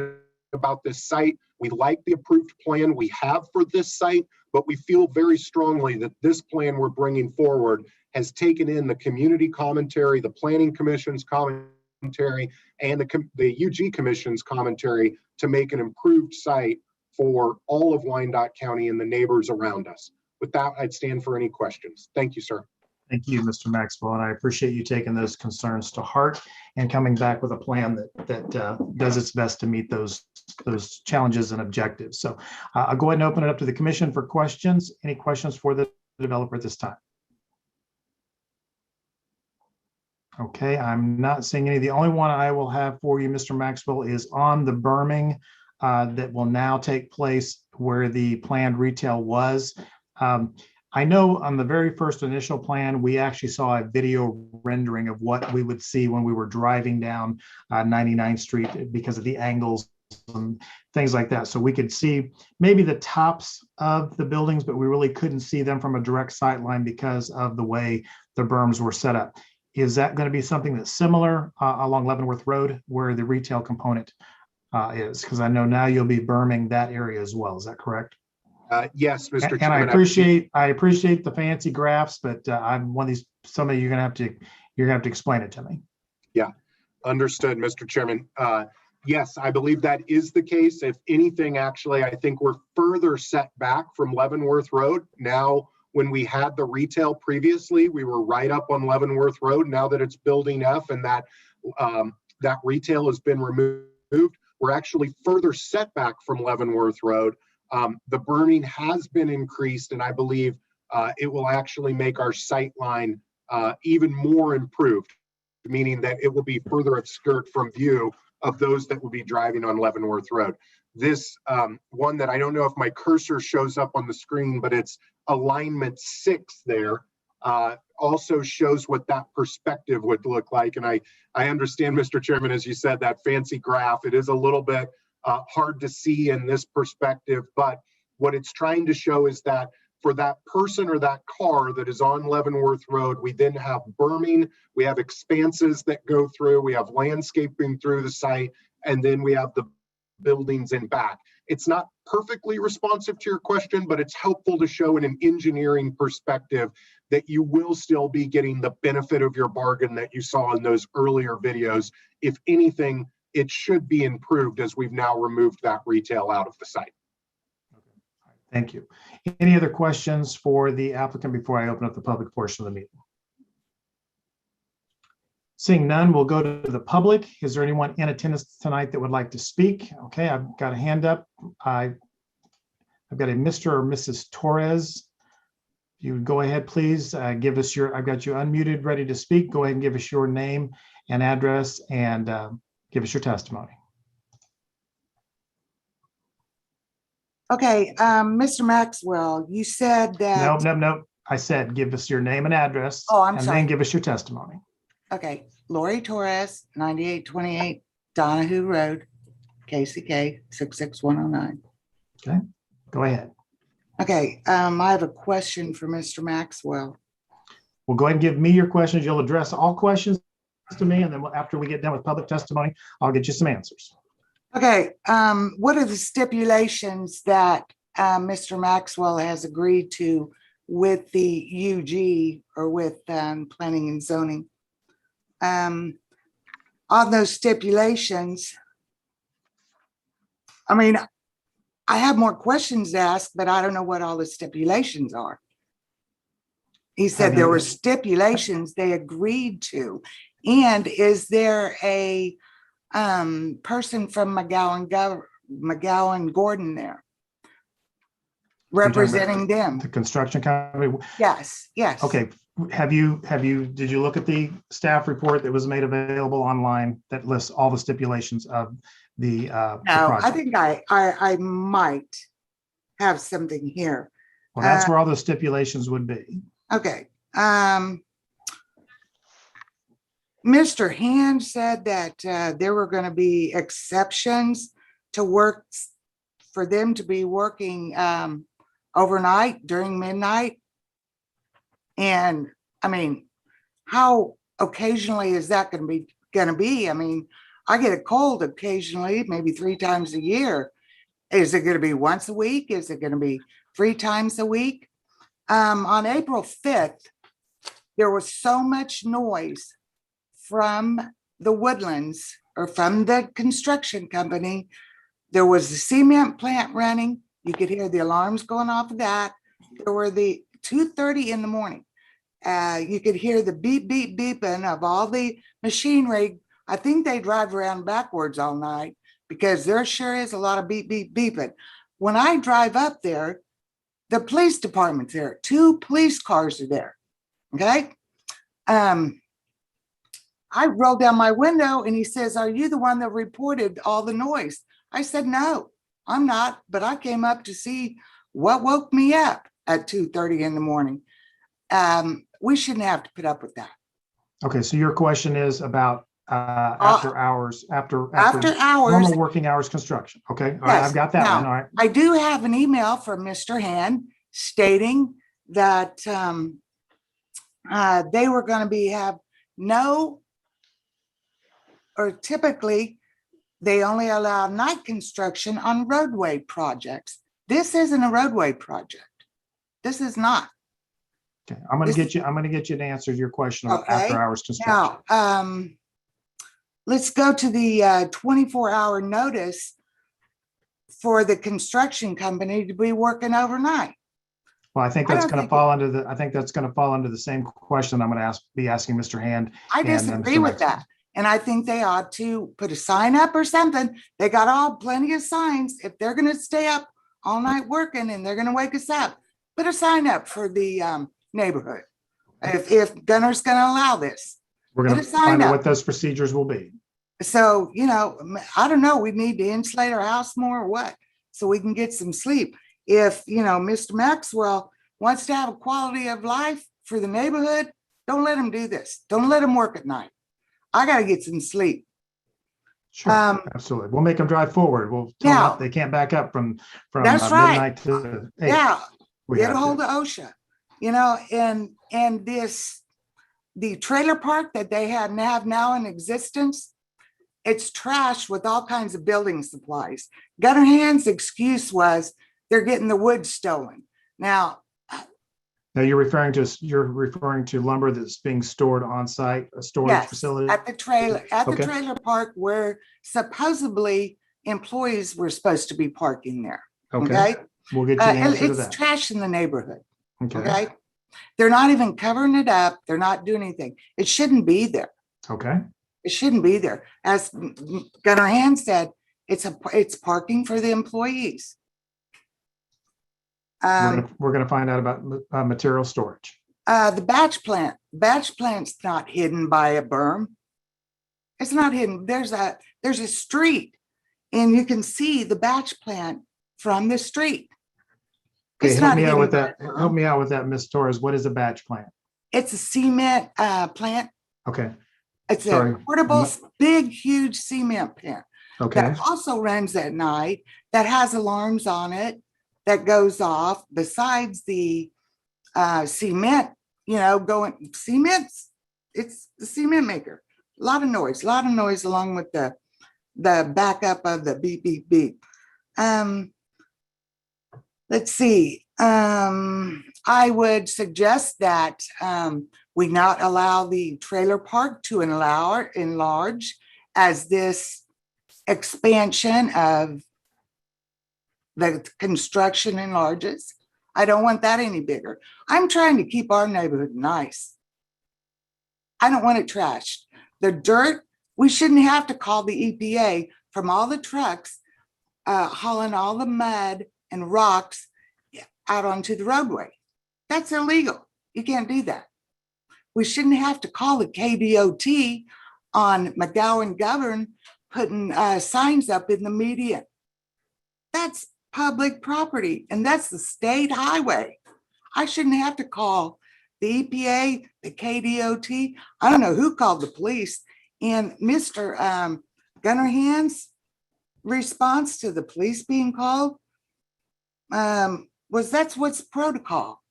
O: about this site. We like the approved plan we have for this site, but we feel very strongly that this plan we're bringing forward has taken in the community commentary, the planning commission's commentary, and the UG Commission's commentary to make an improved site for all of Wyandotte County and the neighbors around us. With that, I'd stand for any questions. Thank you, sir.
A: Thank you, Mr. Maxwell, and I appreciate you taking those concerns to heart and coming back with a plan that does its best to meet those challenges and objectives. So I'll go ahead and open it up to the commission for questions. Any questions for the developer at this time? Okay, I'm not seeing any. The only one I will have for you, Mr. Maxwell, is on the berming that will now take place where the planned retail was. I know on the very first initial plan, we actually saw a video rendering of what we would see when we were driving down 99th Street because of the angles and things like that. So we could see maybe the tops of the buildings, but we really couldn't see them from a direct sight line because of the way the berms were set up. Is that going to be something that's similar along Leavenworth Road where the retail component is? Because I know now you'll be berming that area as well. Is that correct?
O: Yes, Mr.
A: And
O: Chairman.
A: I appreciate the fancy graphs, but I'm one of these. Some of you you're gonna have to explain it to me.
O: Yeah, understood, Mr. Chairman. Yes, I believe that is the case. If anything, actually, I think we're further set back from Leavenworth Road. Now, when we had the retail previously, we were right up on Leavenworth Road. Now that it's building F and that retail has been removed, we're actually further set back from Leavenworth Road. The berming has been increased, and I believe it will actually make our sight line even more improved, meaning that it will be further obscured from view of those that will be driving on Leavenworth Road. This one that I don't know if my cursor shows up on the screen, but it's alignment 6 there, also shows what that perspective would look like. And I understand, Mr. Chairman, as you said, that fancy graph, it is a little bit hard to see in this perspective, but what it's trying to show is that for that person or that car that is on Leavenworth Road, we then have berming, we have expanses that go through, we have landscaping through the site, and then we have the buildings in back. It's not perfectly responsive to your question, but it's helpful to show in an engineering perspective that you will still be getting the benefit of your bargain that you saw in those earlier videos. If anything, it should be improved as we've now removed that retail out of the site.
A: Thank you. Any other questions for the applicant before I open up the public portion of the meeting? Seeing none, we'll go to the public. Is there anyone in attendance tonight that would like to speak? Okay, I've got a hand up. I've got a Mr. or Mrs. Torres. If you would go ahead, please give us your, I've got you unmuted, ready to speak. Go ahead and give us your name and address and give us your testimony.
P: Okay, Mr. Maxwell, you said that.
A: Nope. I said, give us your name and address.
P: Oh, I'm
A: and
P: sorry.
A: then give us your testimony.
P: Okay, Lori Torres, 9828 Donahue Road, KCK 66109.
A: Okay, go ahead.
P: Okay, I have a question for Mr. Maxwell.
A: Well, go ahead and give me your questions. You'll address all questions to me, and then after we get done with public testimony, I'll get you some answers.
P: Okay, what are the stipulations that Mr. Maxwell has agreed to with the UG or with planning and zoning? On those stipulations, I mean, I have more questions to ask, but I don't know what all the stipulations are. He said there were stipulations they agreed to. And is there a person from McGowan Gordon there representing them?
A: The construction company?
P: Yes.
A: Okay. Did you look at the staff report that was made available online that lists all the stipulations of the
P: No,
A: project?
P: I think I might have something here.
A: Well, that's where all the stipulations would be.
P: Okay. Mr. Hand said that there were going to be exceptions to work for them to be working overnight during midnight. And I mean, how occasionally is that going to be? I mean, I get a cold occasionally, maybe 3 times a year. Is it going to be once a week? Is it going to be 3 times a week? On April 5th, there was so much noise from the Woodlands or from the construction company. There was the cement plant running. You could hear the alarms going off of that. There were the 2:30 in the morning. You could hear the beep, beep, beeping of all the machinery. I think they drive around backwards all night because there sure is a lot of beep, beep, beeping. When I drive up there, the police department's there. 2 police cars are there. Okay. I rolled down my window and he says, "Are you the one that reported all the noise?" I said, "No, I'm not, but I came up to see what woke me up at 2:30 in the morning." We shouldn't have to put up with that.
A: Okay, so your question is about after hours, after
P: After hours.
A: normal working hours construction. Okay, all right,
P: Yes.
A: I've got that
P: Now,
A: one. All right.
P: I do have an email from Mr. Hand stating that they were going to have no, or typically they only allow night construction on roadway projects. This isn't a roadway project. This is not.
A: Okay, I'm going to get you an answer to your question about
P: Okay.
A: after hours construction.
P: Now, let's go to the 24-hour notice for the construction company to be working overnight.
A: Well, I think
P: I
A: that's
P: don't
A: going to
P: think
A: fall under the, I think that's going to fall under the same question I'm going to be asking Mr. Hand.
P: I
A: and,
P: disagree
A: Mr.
P: with
A: Maxwell.
P: that. And I think they ought to put a sign up or something. They got all plenty of signs. If they're going to stay up all night working and they're going to wake us up, put a sign up for the neighborhood. If Gunner's going to allow this.
A: We're going
P: Put
A: to
P: a sign
A: find out
P: up.
A: what those procedures will be.
P: So, I don't know, we need to insulate our house more or what, so we can get some sleep. If, Mr. Maxwell wants to have a quality of life for the neighborhood, don't let him do this. Don't let him work at night. I got to get some sleep.
A: Sure, absolutely. We'll make them drive forward. We'll tell them
P: Now-
A: up. They can't back up from
P: That's right.
A: midnight to 8.
P: Yeah,
A: We
P: get
A: have
P: a
A: to.
P: hold of OSHA, and the trailer park that they have now in existence, it's trashed with all kinds of building supplies. Gunner Hand's excuse was they're getting the wood stolen. Now,
A: Now you're referring to lumber that's being stored on site, a storage
P: yes,
A: facility?
P: at the
A: Okay.
P: trailer park where supposedly employees were supposed to be parking there.
A: Okay, we'll get you the
P: And
A: answer to
P: it's
A: that.
P: trash in the neighborhood.
A: Okay,
P: Okay. They're not even covering it up. They're not doing anything. It shouldn't be there.
A: okay,
P: It shouldn't be there. As Gunner Hand said, it's parking for the employees.
A: we're gonna find out about material storage.
P: The batch plant's not hidden by a berm. It's not hidden. There's a street and you can see the batch plant from the street.
A: Okay,
P: It's
A: help
P: not
A: me out
P: hidden
A: with
P: by
A: that.
P: a berm.
A: Help me out with that, Ms. Torres. What is a batch plant?
P: It's a cement plant.
A: Okay,
P: It's
A: Sorry.
P: a portable, big, huge cement plant.
A: okay,
P: That also runs at night, that has alarms on it, that goes off besides the cement, it's the cement maker. A lot of noise along with the backup of the beep, beep, beep. Let's see. I would suggest that we not allow the trailer park to enlarge as this expansion of the construction enlarges. I don't want that any bigger. I'm trying to keep our neighborhood nice. I don't want it trashed. The dirt, we shouldn't have to call the EPA from all the trucks hauling all the mud and rocks out onto the roadway. That's illegal. You can't do that. We shouldn't have to call the KDOT on McGowan Govern putting signs up in the median. That's public property and that's the state highway. I shouldn't have to call the EPA, the KDOT. I don't know who called the police. And Mr. Gunner Hand's response to the police being called was that's what's protocol.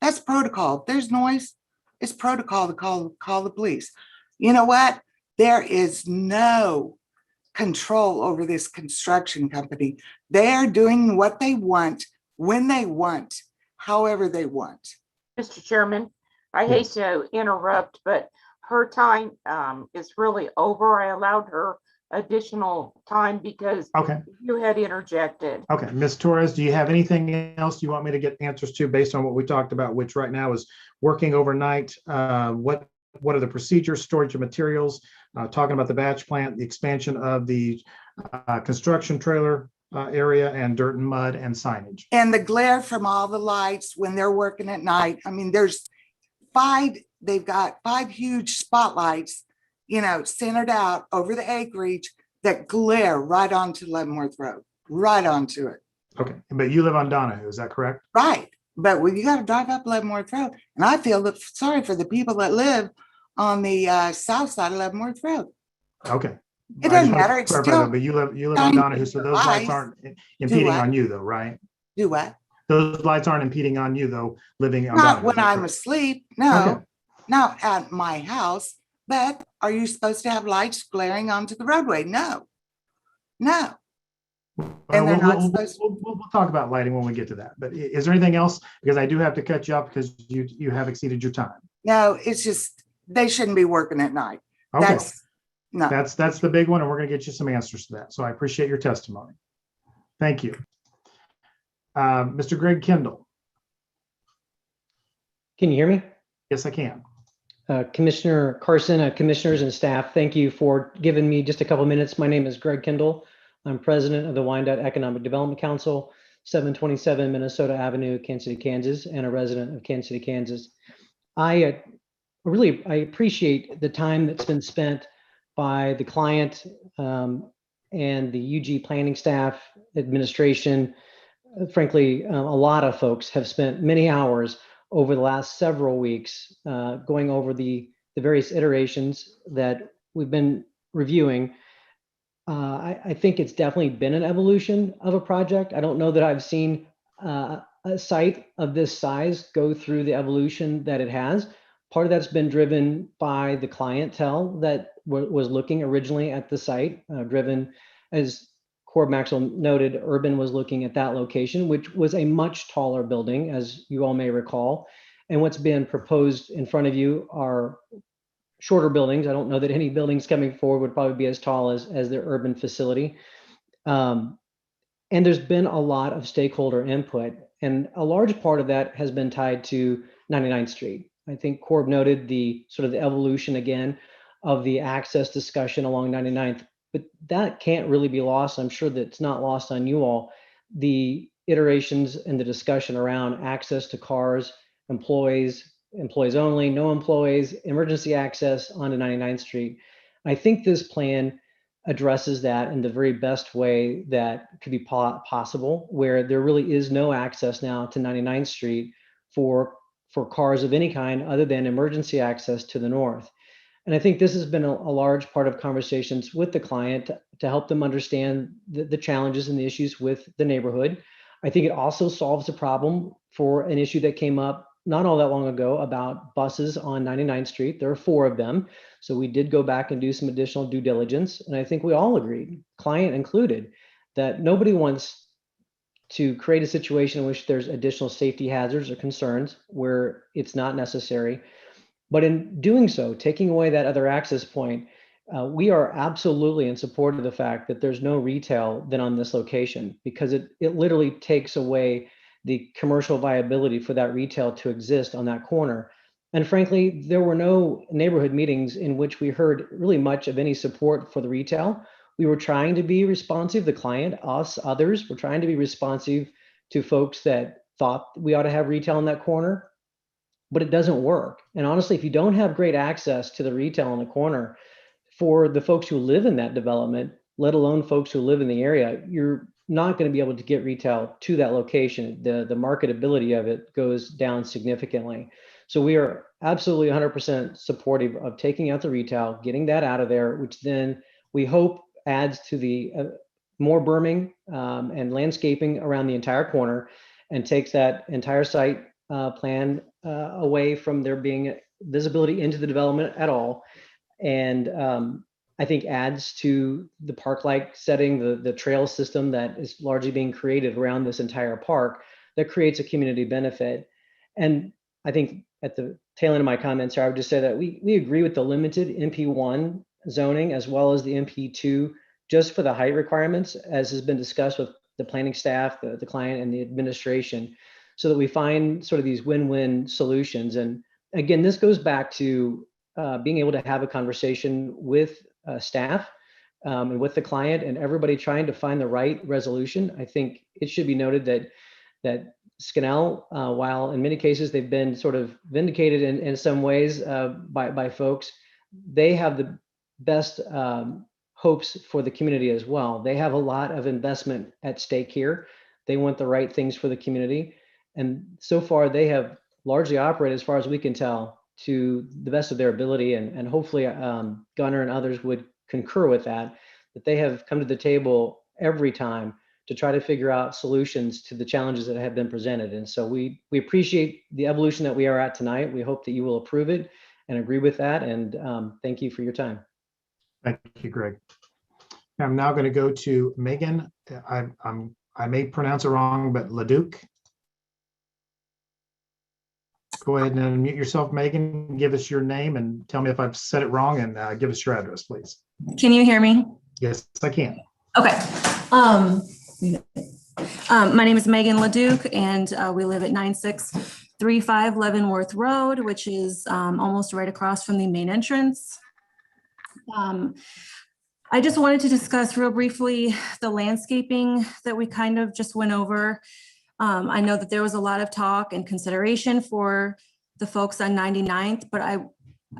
P: That's protocol. If there's noise, it's protocol to call the police. You know what? There is no control over this construction company. They're doing what they want, when they want, however they want.
C: Mr. Chairman, I hate
A: Yes.
C: to interrupt, but her time is really over. I allowed her additional time because
A: Okay.
C: you had interjected.
A: Okay, Ms. Torres, do you have anything else you want me to get answers to based on what we talked about, which right now is working overnight? What are the procedures, storage of materials, talking about the batch plant, the expansion of the construction trailer area, and dirt and mud and signage?
P: And the glare from all the lights when they're working at night. I mean, they've got 5 huge spotlights, centered out over the acreage that glare right onto Leavenworth Road, right onto it.
A: Okay, but you live on Donahue, is that correct?
P: Right. But when you got to drive up Leavenworth Road, and I feel sorry for the people that live on the south side of Leavenworth Road.
A: Okay.
P: It
A: I just
P: doesn't
A: wanna
P: matter. It's
A: clarify
P: still
A: though, but you live on
P: shining
A: Donahue, so those lights
P: lights.
A: aren't impeding
P: what?
A: on you though, right?
P: Do what?
A: Those lights aren't impeding on you though, living on
P: Not
A: Donahue.
P: when
A: is that
P: I'm
A: correct?
P: asleep. No,
A: Okay.
P: not at my house. But are you supposed to have lights glaring onto the roadway? No. No. And they're not supposed to.
A: We'll talk about lighting when we get to that. But is there anything else? Because I do have to cut you off because you have exceeded your time.
P: No, it's just they shouldn't be working at night.
A: Okay.
P: No.
A: That's the big one, and we're going to get you some answers to that. So I appreciate your testimony. Thank you. Mr. Greg Kendall.
Q: Can you hear me?
A: Yes, I can.
Q: Commissioner Carson, commissioners and staff, thank you for giving me just a couple minutes. My name is Greg Kendall. I'm president of the Wyandotte Economic Development Council, 727 Minnesota Avenue, Kansas City, Kansas, and a resident of Kansas City, Kansas. I appreciate the time that's been spent by the client and the UG planning staff, administration. Frankly, a lot of folks have spent many hours over the last several weeks going over the various iterations that we've been reviewing. I think it's definitely been an evolution of a project. I don't know that I've seen a site of this size go through the evolution that it has. Part of that's been driven by the clientele that was looking originally at the site, driven, as Corb Maxwell noted, Urban was looking at that location, which was a much taller building, as you all may recall. And what's been proposed in front of you are shorter buildings. I don't know that any buildings coming forward would probably be as tall as the Urban facility. And there's been a lot of stakeholder input, and a large part of that has been tied to 99th Street. I think Corb noted the sort of the evolution again of the access discussion along 99th, but that can't really be lost. I'm sure that it's not lost on you all. The iterations and the discussion around access to cars, employees only, no employees, emergency access onto 99th Street. I think this plan addresses that in the very best way that could be possible, where there really is no access now to 99th Street for cars of any kind other than emergency access to the north. And I think this has been a large part of conversations with the client to help them understand the challenges and the issues with the neighborhood. I think it also solves a problem for an issue that came up not all that long ago about buses on 99th Street. There are 4 of them. So we did go back and do some additional due diligence. And I think we all agreed, client included, that nobody wants to create a situation in which there's additional safety hazards or concerns where it's not necessary. But in doing so, taking away that other access point, we are absolutely in support of the fact that there's no retail then on this location, because it literally takes away the commercial viability for that retail to exist on that corner. And frankly, there were no neighborhood meetings in which we heard really much of any support for the retail. We were trying to be responsive, the client, us, others, were trying to be responsive to folks that thought we ought to have retail in that corner, but it doesn't work. And honestly, if you don't have great access to the retail in the corner for the folks who live in that development, let alone folks who live in the area, you're not going to be able to get retail to that location. The marketability of it goes down significantly. So we are absolutely 100% supportive of taking out the retail, getting that out of there, which then we hope adds to the more berming and landscaping around the entire corner and takes that entire site plan away from there being visibility into the development at all. And I think adds to the park-like setting, the trail system that is largely being created around this entire park that creates a community benefit. And I think at the tail end of my comments here, I would just say that we agree with the limited MP1 zoning as well as the MP2, just for the height requirements, as has been discussed with the planning staff, the client, and the administration, so that we find sort of these win-win solutions. And again, this goes back to being able to have a conversation with staff and with the client and everybody trying to find the right resolution. I think it should be noted that Skanel, while in many cases they've been sort of vindicated in some ways by folks, they have the best hopes for the community as well. They have a lot of investment at stake here. They want the right things for the community. And so far they have largely operated, as far as we can tell, to the best of their ability. And hopefully Gunnar and others would concur with that they have come to the table every time to try to figure out solutions to the challenges that have been presented. And so we appreciate the evolution that we are at tonight. We hope that you will approve it and agree with that. And thank you for your time.
A: Thank you, Greg. I'm now going to go to Megan. I may pronounce it wrong, but Leduc. Go ahead and unmute yourself, Megan. Give us your name and tell me if I've said it wrong, and give us your address, please.
R: Can you hear me?
A: Yes, I can.
R: Okay. My name is Megan Leduc, and we live at 9635 Leavenworth Road, which is almost right across from the main entrance. I just wanted to discuss real briefly the landscaping that we kind of just went over. I know that there was a lot of talk and consideration for the folks on 99th, but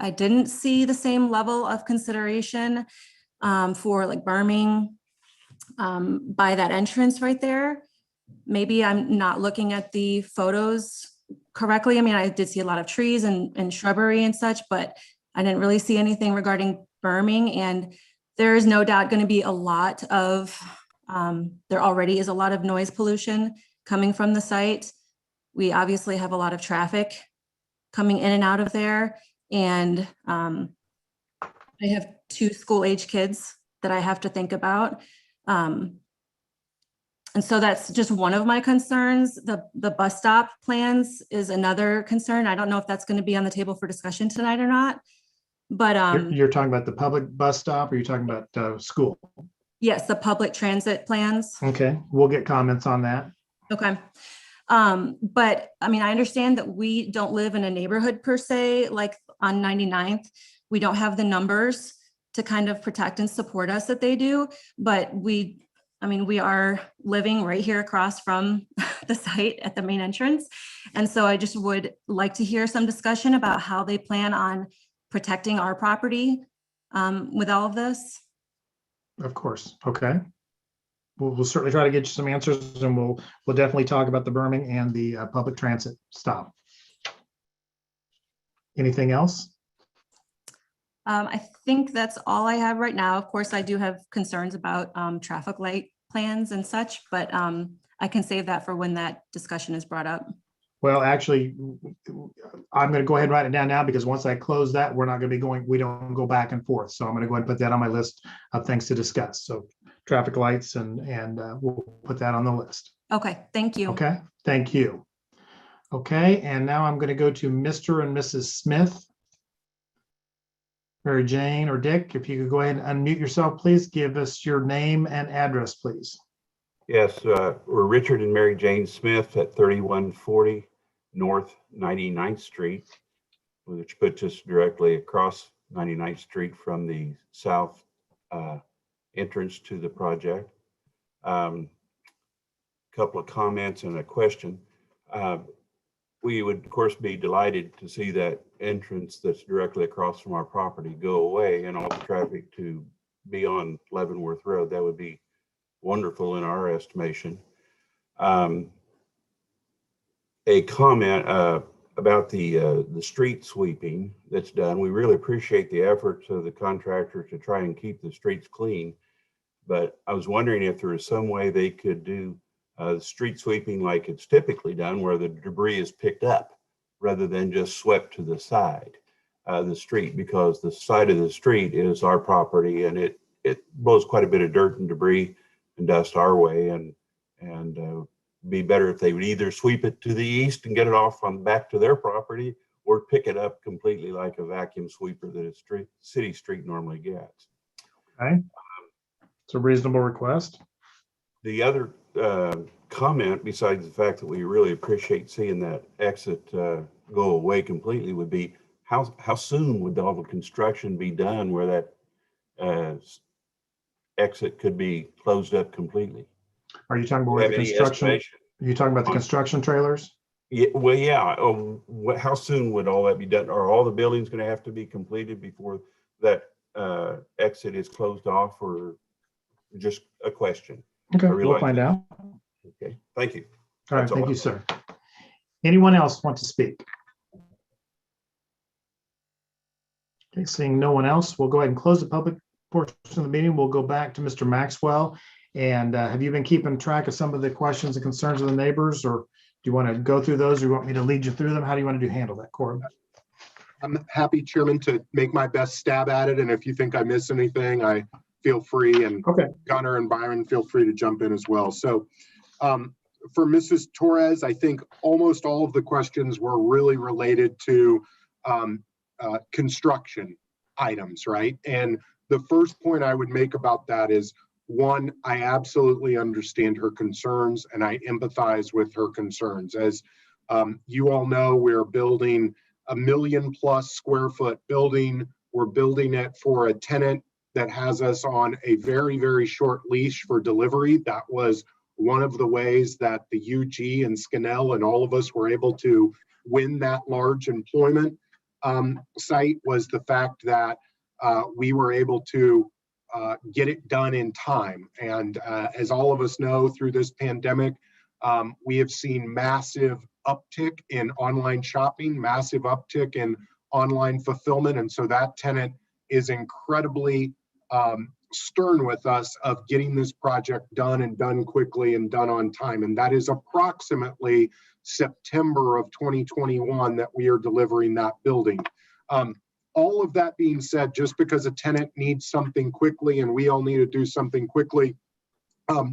R: I didn't see the same level of consideration for like berming by that entrance right there. Maybe I'm not looking at the photos correctly. I mean, I did see a lot of trees and shrubbery and such, but I didn't really see anything regarding berming. And there is no doubt going to be a lot of, there already is a lot of noise pollution coming from the site. We obviously have a lot of traffic coming in and out of there. And I have 2 school-age kids that I have to think about. And so that's just one of my concerns. The bus stop plans is another concern. I don't know if that's going to be on the table for discussion tonight or not, but
A: You're talking about the public bus stop, or you're talking about school?
R: yes, the public transit plans.
A: Okay, we'll get comments on that.
R: Okay. But I mean, I understand that we don't live in a neighborhood per se, like on 99th. We don't have the numbers to kind of protect and support us that they do, but we are living right here across from the site at the main entrance. And so I just would like to hear some discussion about how they plan on protecting our property with all of this.
A: Of course. Okay. We'll certainly try to get you some answers, and we'll definitely talk about the berming and the public transit stop. Anything else?
R: I think that's all I have right now. Of course, I do have concerns about traffic light plans and such, but I can save that for when that discussion is brought up.
A: Well, actually, I'm going to go ahead and write it down now, because once I close that, we're not going to be we don't go back and forth. So I'm going to go ahead and put that on my list of things to discuss. So traffic lights, and we'll put that on the list.
R: Okay, thank you.
A: Okay, thank you. Okay, and now I'm going to go to Mr. and Mrs. Smith. Mary Jane or Dick, if you could go ahead and unmute yourself, please. Give us your name and address, please.
S: Yes, we're Richard and Mary Jane Smith at 3140 North 99th Street, which puts us directly across 99th Street from the south entrance to the project. Couple of comments and a question. We would, of course, be delighted to see that entrance that's directly across from our property go away and all the traffic to be on Leavenworth Road. That would be wonderful in our estimation. A comment about the street sweeping that's done. We really appreciate the efforts of the contractor to try and keep the streets clean, but I was wondering if there was some way they could do street sweeping like it's typically done, where the debris is picked up rather than just swept to the side of the street, because the side of the street is our property, and it blows quite a bit of dirt and debris and dust our way, and be better if they would either sweep it to the east and get it off on back to their property, or pick it up completely like a vacuum sweeper that a city street normally gets.
A: Okay. It's a reasonable request.
S: The other comment, besides the fact that we really appreciate seeing that exit go away completely, would be how soon would all the construction be done where that exit could be closed up completely?
A: Are you talking about
S: Do you
A: where
S: have
A: the
S: any
A: construction?
S: estimation?
A: Are you talking about the construction trailers?
S: Yeah, well, yeah. How soon would all that be done? Are all the buildings going to have to be completed before that exit is closed off, or just a question?
A: Okay,
S: I
A: we'll
S: realize
A: find
S: that-
A: out.
S: Okay, thank you.
A: All right,
S: That's
A: thank
S: I
A: you,
S: have.
A: sir. Anyone else want to speak? Okay, seeing no one else, we'll go ahead and close the public portion of the meeting. We'll go back to Mr. Maxwell. And have you been keeping track of some of the questions and concerns of the neighbors, or do you want to go through those, or you want me to lead you through them? How do you want to handle that, Corbin?
O: I'm happy, Chairman, to make my best stab at it. And if you think I miss anything, I feel free. And
A: okay.
O: Gunnar and Byron, feel free to jump in as well. So for Mrs. Torres, I think almost all of the questions were really related to construction items, right? And the first point I would make about that is, one, I absolutely understand her concerns and I empathize with her concerns. As you all know, we're building a 1 million+ square foot building. We're building it for a tenant that has us on a very, very short leash for delivery. That was one of the ways that the UG and Scanel and all of us were able to win that large employment site, was the fact that we were able to get it done in time. And as all of us know, through this pandemic, we have seen massive uptick in online shopping, massive uptick in online fulfillment. And so that tenant is incredibly stern with us of getting this project done and done quickly and done on time. And that is approximately September of 2021 that we are delivering that building. All of that being said, just because a tenant needs something quickly and we all need to do something quickly,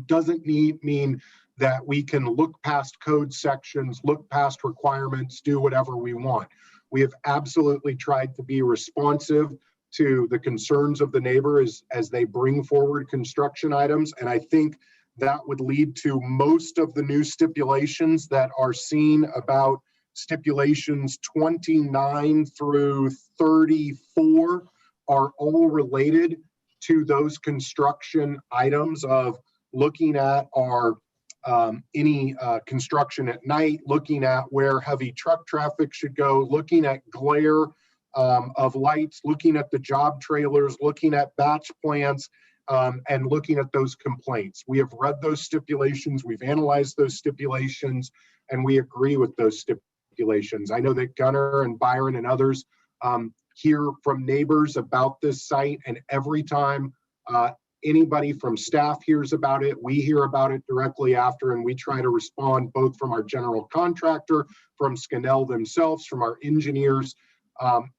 O: doesn't mean that we can look past code sections, look past requirements, do whatever we want. We have absolutely tried to be responsive to the concerns of the neighbors as they bring forward construction items. And I think that would lead to most of the new stipulations that are seen about stipulations 29 through 34 are all related to those construction items of looking at our any construction at night, looking at where heavy truck traffic should go, looking at glare of lights, looking at the job trailers, looking at batch plants, and looking at those complaints. We have read those stipulations, we've analyzed those stipulations, and we agree with those stipulations. I know that Gunnar and Byron and others hear from neighbors about this site, and every time anybody from staff hears about it, we hear about it directly after, and we try to respond both from our general contractor, from Scanel themselves, from our engineers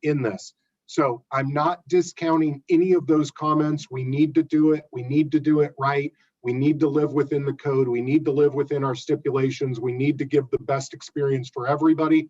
O: in this. So I'm not discounting any of those comments. We need to do it. We need to do it right. We need to live within the code. We need to live within our stipulations. We need to give the best experience for everybody.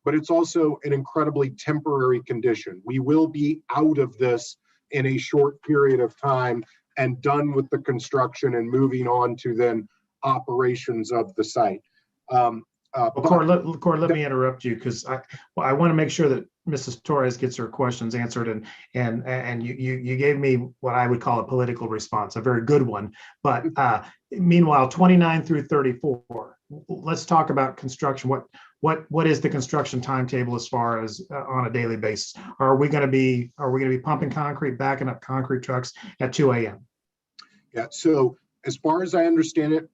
O: But it's also an incredibly temporary condition. We will be out of this in a short period of time and done with the construction and moving on to then operations of the site.
A: Cord, let me interrupt you because I want to make sure that Mrs. Torres gets her questions answered, and you gave me what I would call a political response, a very good one. But meanwhile, 29 through 34, let's talk about construction. What is the construction timetable as far as on a daily basis? Are we going to be pumping concrete, backing up concrete trucks at 2 a.m.?
O: Yeah. So as far as I understand it,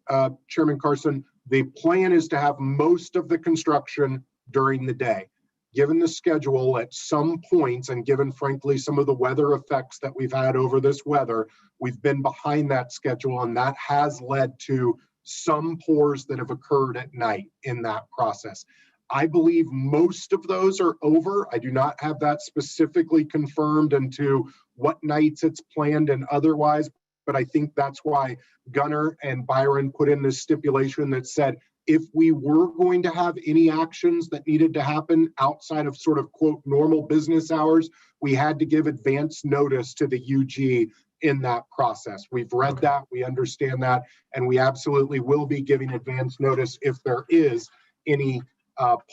O: Chairman Carson, the plan is to have most of the construction during the day. Given the schedule at some points, and given frankly some of the weather effects that we've had over this weather, we've been behind that schedule, and that has led to some pours that have occurred at night in that process. I believe most of those are over. I do not have that specifically confirmed into what nights it's planned and otherwise, but I think that's why Gunnar and Byron put in this stipulation that said, If we were going to have any actions that needed to happen outside of sort of quote normal business hours, we had to give advance notice to the UG in that process. We've read that, we understand that, and we absolutely will be giving advance notice if there is any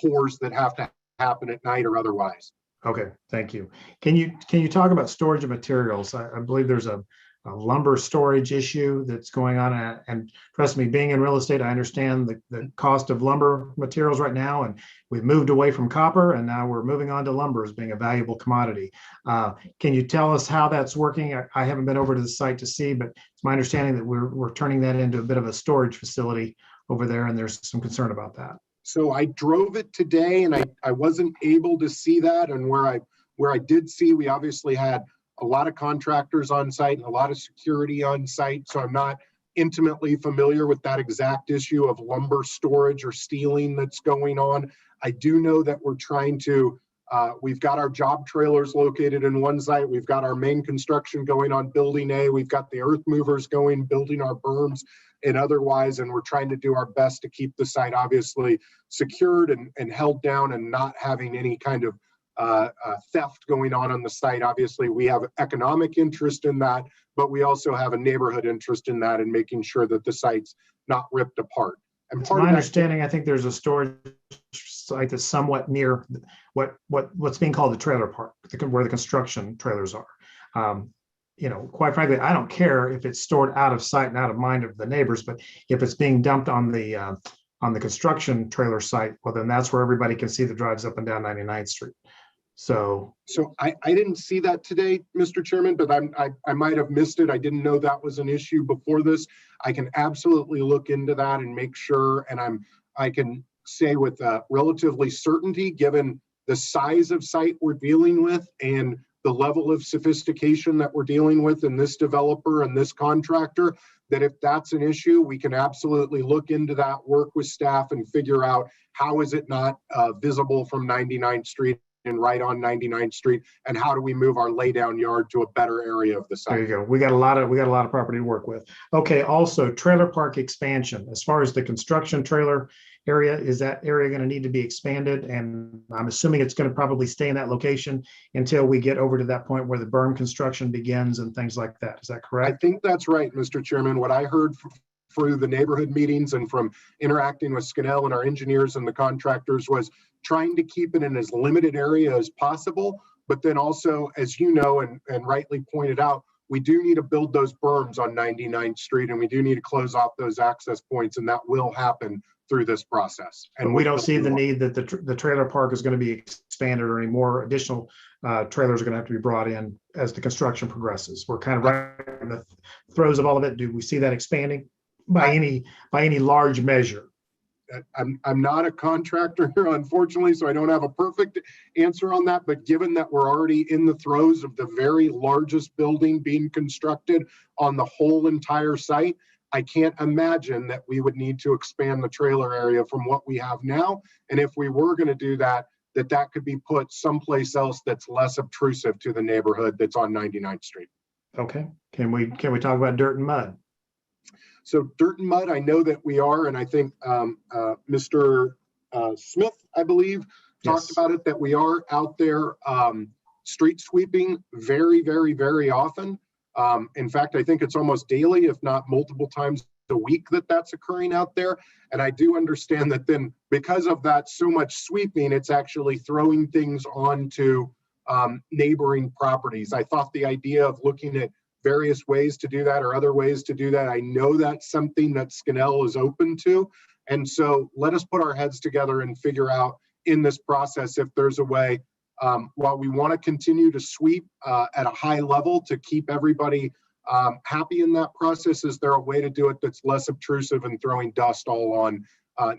O: pours that have to happen at night or otherwise.
A: Okay, thank you. Can you talk about storage of materials? I believe there's a lumber storage issue that's going on, and trust me, being in real estate, I understand the cost of lumber materials right now, and we've moved away from copper, and now we're moving on to lumber as being a valuable commodity. Can you tell us how that's working? I haven't been over to the site to see, but it's my understanding that we're turning that into a bit of a storage facility over there, and there's some concern about that.
O: So I drove it today, and I wasn't able to see that, and where I did see, we obviously had a lot of contractors on site and a lot of security on site. So I'm not intimately familiar with that exact issue of lumber storage or stealing that's going on. I do know that we're trying to, we've got our job trailers located in one site. We've got our main construction going on building A. We've got the earth movers going, building our berms and otherwise, and we're trying to do our best to keep the site obviously secured and held down and not having any kind of theft going on the site. Obviously, we have economic interest in that, but we also have a neighborhood interest in that and making sure that the site's not ripped apart. And
A: It's
O: part
A: my
O: of that,
A: understanding, I think there's a storage site that's somewhat near what's being called the trailer park, where the construction trailers are. You know, quite frankly, I don't care if it's stored out of sight and out of mind of the neighbors, but if it's being dumped on the construction trailer site, well, then that's where everybody can see the drives up and down 99th Street. So
O: I didn't see that today, Mr. Chairman, but I might have missed it. I didn't know that was an issue before this. I can absolutely look into that and make sure, and I can say with relatively certainty, given the size of site we're dealing with and the level of sophistication that we're dealing with in this developer and this contractor, that if that's an issue, we can absolutely look into that, work with staff and figure out how is it not visible from 99th Street and right on 99th Street, and how do we move our laydown yard to a better area of the site?
A: there you go. We got a lot of property to work with. Okay, also trailer park expansion. As far as the construction trailer area, is that area going to need to be expanded? And I'm assuming it's going to probably stay in that location until we get over to that point where the berm construction begins and things like that. Is that
O: I
A: correct?
O: think that's right, Mr. Chairman. What I heard through the neighborhood meetings and from interacting with Scannell and our engineers and the contractors was trying to keep it in as limited area as possible. But then also, as you know, and rightly pointed out, we do need to build those berms on 99th Street, and we do need to close off those access points, and that will happen through this process.
A: And we don't see the need that the trailer park is going to be expanded or any more additional trailers are going to have to be brought in as the construction progresses. We're kind of right in the throes of all of it. Do we see that expanding by any large measure?
O: I'm not a contractor here, unfortunately, so I don't have a perfect answer on that. But given that we're already in the throes of the very largest building being constructed on the whole entire site, I can't imagine that we would need to expand the trailer area from what we have now. And if we were going to do that, that could be put someplace else that's less obtrusive to the neighborhood that's on 99th Street.
A: Okay. Can we talk about dirt and mud?
O: So dirt and mud, I know that we are, and I think Mr. Smith, I believe, talked about it, that we are out there street sweeping very, very, very often. In fact, I think it's almost daily, if not multiple times a week, that's occurring out there. And I do understand that then because of that so much sweeping, it's actually throwing things onto neighboring properties. I thought the idea of looking at various ways to do that or other ways to do that, I know that's something that Scannell is open to. And so let us put our heads together and figure out in this process if there's a way, while we want to continue to sweep at a high level to keep everybody happy in that process, is there a way to do it that's less obtrusive and throwing dust all on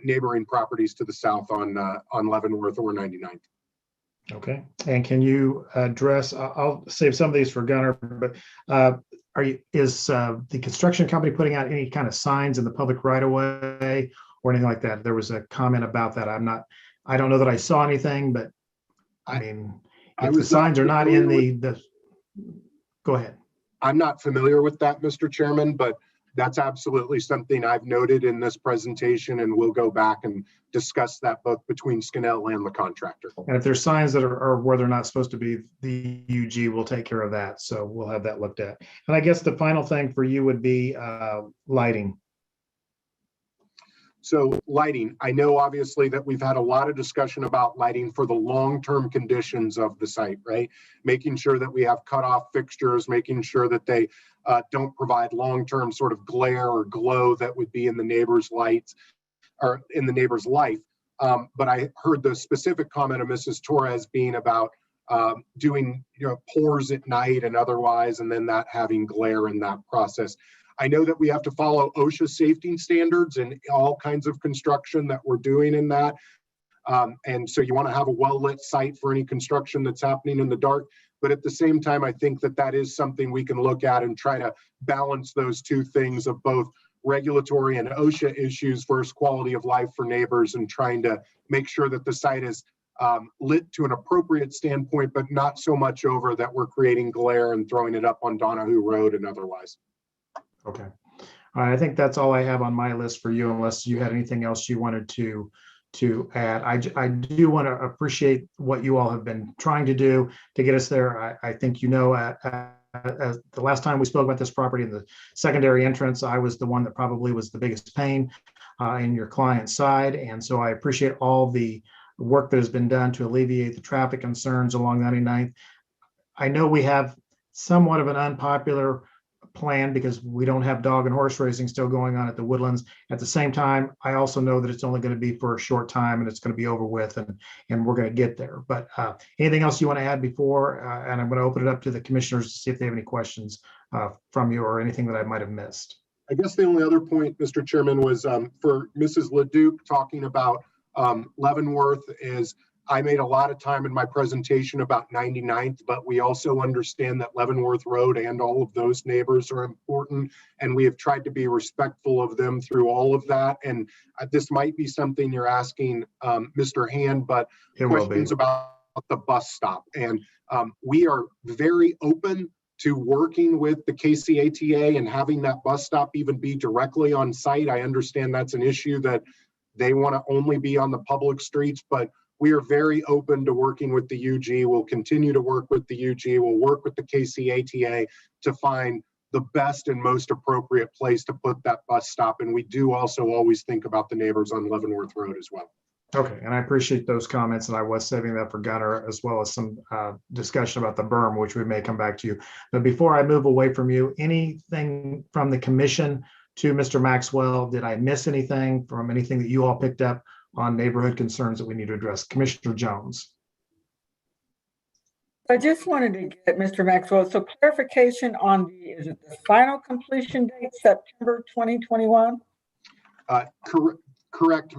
O: neighboring properties to the south on Leavenworth or 99th?
A: Okay, and can you address, I'll save some of these for Gunnar, but is the construction company putting out any kind of signs in the public right of way or anything like that? There was a comment about that. I don't know that I saw anything, but I mean, if the signs are not in the, go ahead.
O: I'm not familiar with that, Mr. Chairman, but That's absolutely something I've noted in this presentation, and we'll go back and discuss that both between Scannell and the contractor.
A: And if there's signs that are where they're not supposed to be, the UG will take care of that. So we'll have that looked at. And I guess the final thing for you would be lighting.
O: So lighting, I know obviously that we've had a lot of discussion about lighting for the long-term conditions of the site, right? Making sure that we have cutoff fixtures, making sure that they don't provide long-term sort of glare or glow that would be in the neighbor's lights or in the neighbor's life. But I heard the specific comment of Mrs. Torres being about doing, pours at night and otherwise, and then that having glare in that process. I know that we have to follow OSHA safety standards in all kinds of construction that we're doing in that. And so you want to have a well-lit site for any construction that's happening in the dark. But at the same time, I think that that is something we can look at and try to balance those two things of both regulatory and OSHA issues versus quality of life for neighbors, and trying to make sure that the site is lit to an appropriate standpoint, but not so much over that we're creating glare and throwing it up on Donahue Road and otherwise.
A: Okay. All right. I think that's all I have on my list for you, unless you had anything else you wanted to add. I do want to appreciate what you all have been trying to do to get us there. I think, as the last time we spoke about this property in the secondary entrance, I was the one that probably was the biggest pain in your client's side. And so I appreciate all the work that has been done to alleviate the traffic concerns along 99th. I know we have somewhat of an unpopular plan because we don't have dog and horse racing still going on at the Woodlands. At the same time, I also know that it's only going to be for a short time and it's going to be over with, and we're going to get there. But anything else you want to add before? And I'm going to open it up to the commissioners to see if they have any questions from you or anything that I might have missed.
O: I guess the only other point, Mr. Chairman, was for Mrs. Leduc talking about Leavenworth is I made a lot of time in my presentation about 99th, but we also understand that Leavenworth Road and all of those neighbors are important, and we have tried to be respectful of them through all of that. And this might be something you're asking Mr. Hand, but questions about the bus stop. And we are very open to working with the KCATA and having that bus stop even be directly on site. I understand that's an issue that they want to only be on the public streets, but we are very open to working with the UG. We'll continue to work with the UG. We'll work with the KCATA to find the best and most appropriate place to put that bus stop. And we do also always think about the neighbors on Leavenworth Road as well.
A: Okay, and I appreciate those comments, and I was saving that for Gunner, as well as some discussion about the berm, which we may come back to you. But before I move away from you, anything from the commission to Mr. Maxwell? Did I miss anything from anything that you all picked up on neighborhood concerns that we need to address? Commissioner Jones.
D: I just wanted to get Mr. Maxwell, so clarification on is it the final completion date, September 2021?
O: Correct,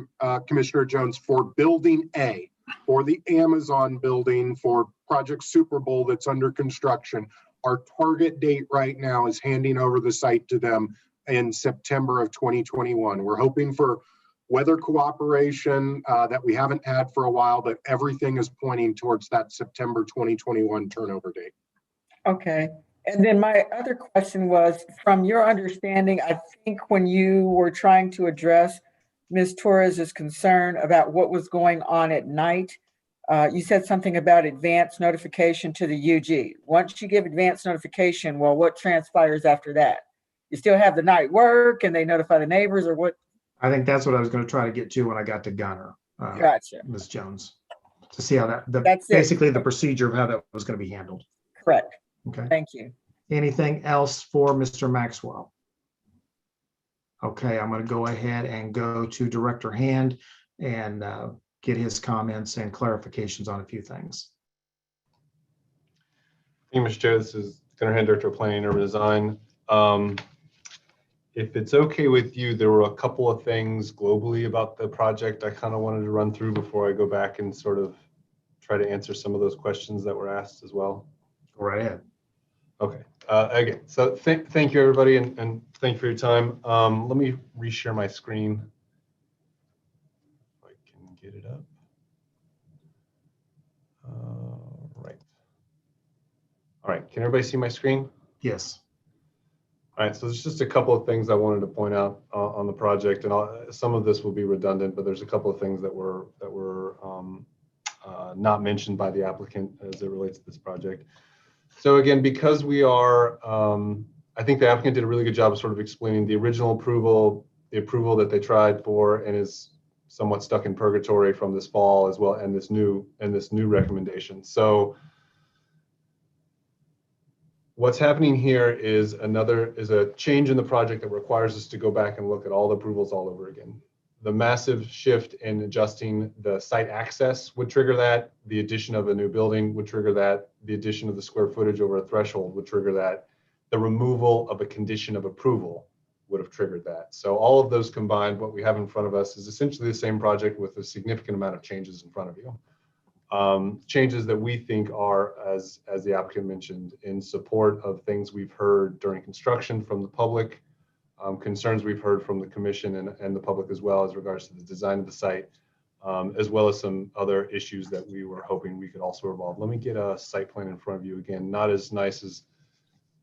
O: Commissioner Jones, for Building A, for the Amazon building, for Project Super Bowl that's under construction. Our target date right now is handing over the site to them in September of 2021. We're hoping for weather cooperation that we haven't had for a while, but everything is pointing towards that September 2021 turnover date.
D: Okay. And then my other question was, from your understanding, I think when you were trying to address Ms. Torres's concern about what was going on at night, you said something about advance notification to the UG. Once you give advance notification, well, what transpires after that? You still have the night work and they notify the neighbors, or what?
A: I think that's what I was going to try to get to when I got to Gunner.
D: Gotcha.
A: Ms. Jones, to see how
D: that's
A: basically the procedure of how that was going to be handled.
D: Correct.
A: Okay.
D: Thank you.
A: Anything else for Mr. Maxwell? Okay, I'm going to go ahead and go to Director Hand and get his comments and clarifications on a few things.
F: Thank you, Mr. Chair. This is Gunnar Hand, Director of Planning and Urban Design. If it's okay with you, there were a couple of things globally about the project I kind of wanted to run through before I go back and sort of try to answer some of those questions that were asked as well.
A: Go right ahead.
F: Okay. Again, so thank you, everybody, and thank you for your time. Let me reshare my screen. If I can get it up. Right. All right. Can everybody see my screen?
A: Yes.
F: All right, so there's just a couple of things I wanted to point out on the project, and some of this will be redundant, but there's a couple of things that were not mentioned by the applicant as it relates to this project. So again, because we are, I think the applicant did a really good job of sort of explaining the original approval, the approval that they tried for, and is somewhat stuck in purgatory from this fall as well, and this new recommendation. So what's happening here is a change in the project that requires us to go back and look at all the approvals all over again. The massive shift in adjusting the site access would trigger that. The addition of a new building would trigger that. The addition of the square footage over a threshold would trigger that. The removal of a condition of approval would have triggered that. So all of those combined, what we have in front of us is essentially the same project with a significant amount of changes in front of you. Changes that we think are, as the applicant mentioned, in support of things we've heard during construction from the public, concerns we've heard from the commission and the public as well as regards to the design of the site, as well as some other issues that we were hoping we could also resolve. Let me get a site plan in front of you again, not as nice as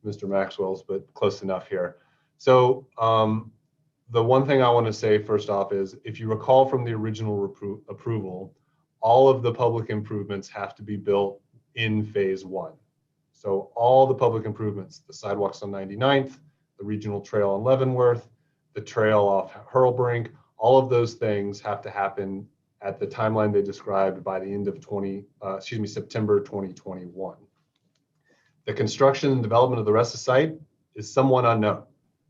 F: Mr. Maxwell's, but close enough here. So the one thing I want to say first off is, if you recall from the original approval, all of the public improvements have to be built in phase 1. So all the public improvements, the sidewalks on 99th, the regional trail on Leavenworth, the trail off Hurlbrink, all of those things have to happen at the timeline they described by the end of September 2021. The construction and development of the rest of the site is somewhat unknown,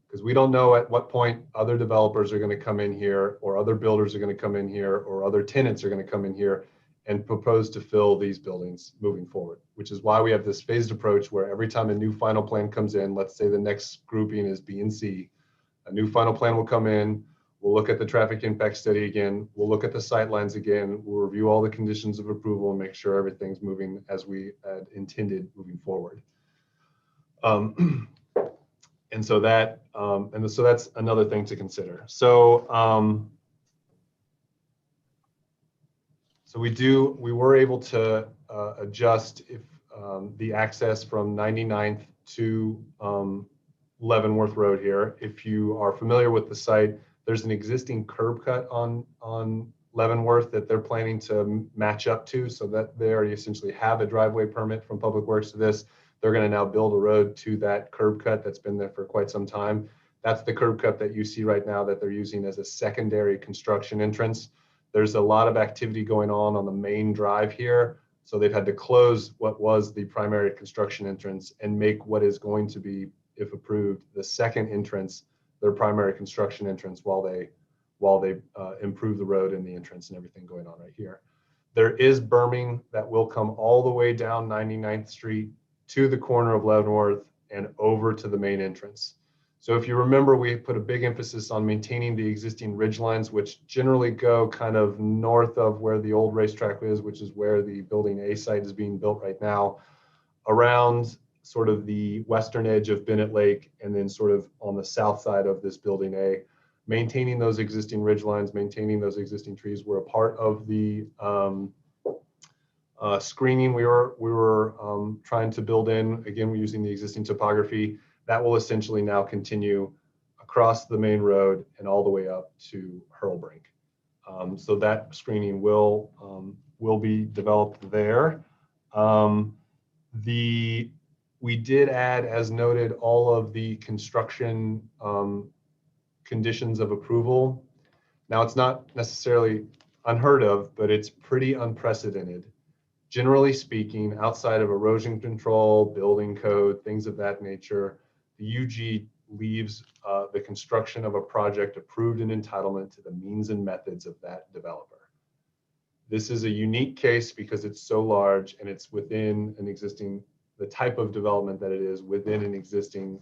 F: because we don't know at what point other developers are going to come in here, or other builders are going to come in here, or other tenants are going to come in here and propose to fill these buildings moving forward, which is why we have this phased approach where every time a new final plan comes in, let's say the next grouping is B and C, a new final plan will come in, we'll look at the traffic impact study again, we'll look at the sight lines again, we'll review all the conditions of approval and make sure everything's moving as we had intended moving forward. And so that's another thing to consider. So we were able to adjust the access from 99th to Leavenworth Road here. If you are familiar with the site, there's an existing curb cut on Leavenworth that they're planning to match up to, so that they already essentially have a driveway permit from Public Works to this. They're going to now build a road to that curb cut that's been there for quite some time. That's the curb cut that you see right now that they're using as a secondary construction entrance. There's a lot of activity going on the main drive here. So they've had to close what was the primary construction entrance and make what is going to be, if approved, the second entrance, their primary construction entrance, while they improve the road and the entrance and everything going on right here. There is berming that will come all the way down 99th Street to the corner of Leavenworth and over to the main entrance. So if you remember, we put a big emphasis on maintaining the existing ridge lines, which generally go kind of north of where the old racetrack is, which is where the building A site is being built right now, around sort of the western edge of Bennett Lake, and then sort of on the south side of this building A. Maintaining those existing ridge lines, maintaining those existing trees were a part of the screening we were trying to build in. Again, we're using the existing topography. That will essentially now continue across the main road and all the way up to Hurlbrink. So that screening will be developed there. We did add, as noted, all of the construction conditions of approval. Now, it's not necessarily unheard of, but it's pretty unprecedented. Generally speaking, outside of erosion control, building code, things of that nature, the UG leaves the construction of a project approved in entitlement to the means and methods of that developer. This is a unique case because it's so large and it's within an existing, the type of development that it is within an existing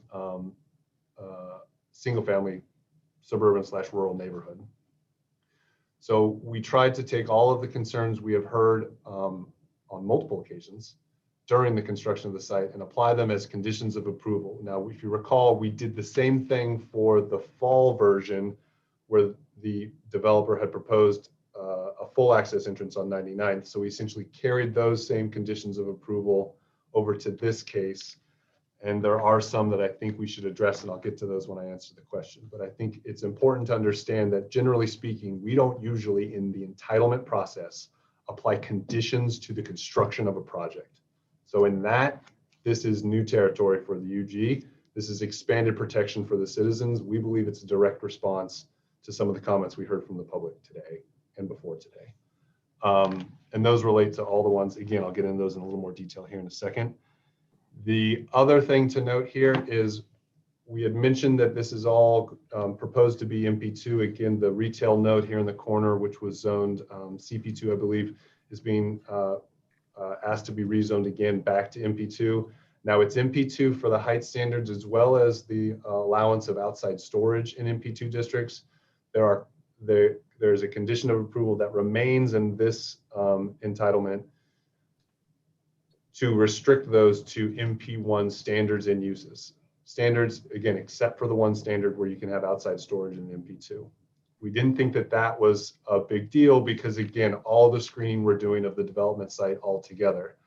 F: single-family suburban/rural neighborhood. So we tried to take all of the concerns we have heard on multiple occasions during the construction of the site and apply them as conditions of approval. Now, if you recall, we did the same thing for the fall version where the developer had proposed a full access entrance on 99th. So we essentially carried those same conditions of approval over to this case. And there are some that I think we should address, and I'll get to those when I answer the question. But I think it's important to understand that generally speaking, we don't usually in the entitlement process apply conditions to the construction of a project. So in that, this is new territory for the UG. This is expanded protection for the citizens. We believe it's a direct response to some of the comments we heard from the public today and before today. And those relate to all the ones, again, I'll get into those in a little more detail here in a second. The other thing to note here is we had mentioned that this is all proposed to be MP2. Again, the retail node here in the corner, which was zoned CP2, I believe, is being asked to be rezoned again back to MP2. Now it's MP2 for the height standards as well as the allowance of outside storage in MP2 districts. There's a condition of approval that remains in this entitlement to restrict those to MP1 standards and uses. Standards, again, except for the one standard where you can have outside storage in MP2. We didn't think that that was a big deal because, again, all the screening we're doing of the development site altogether.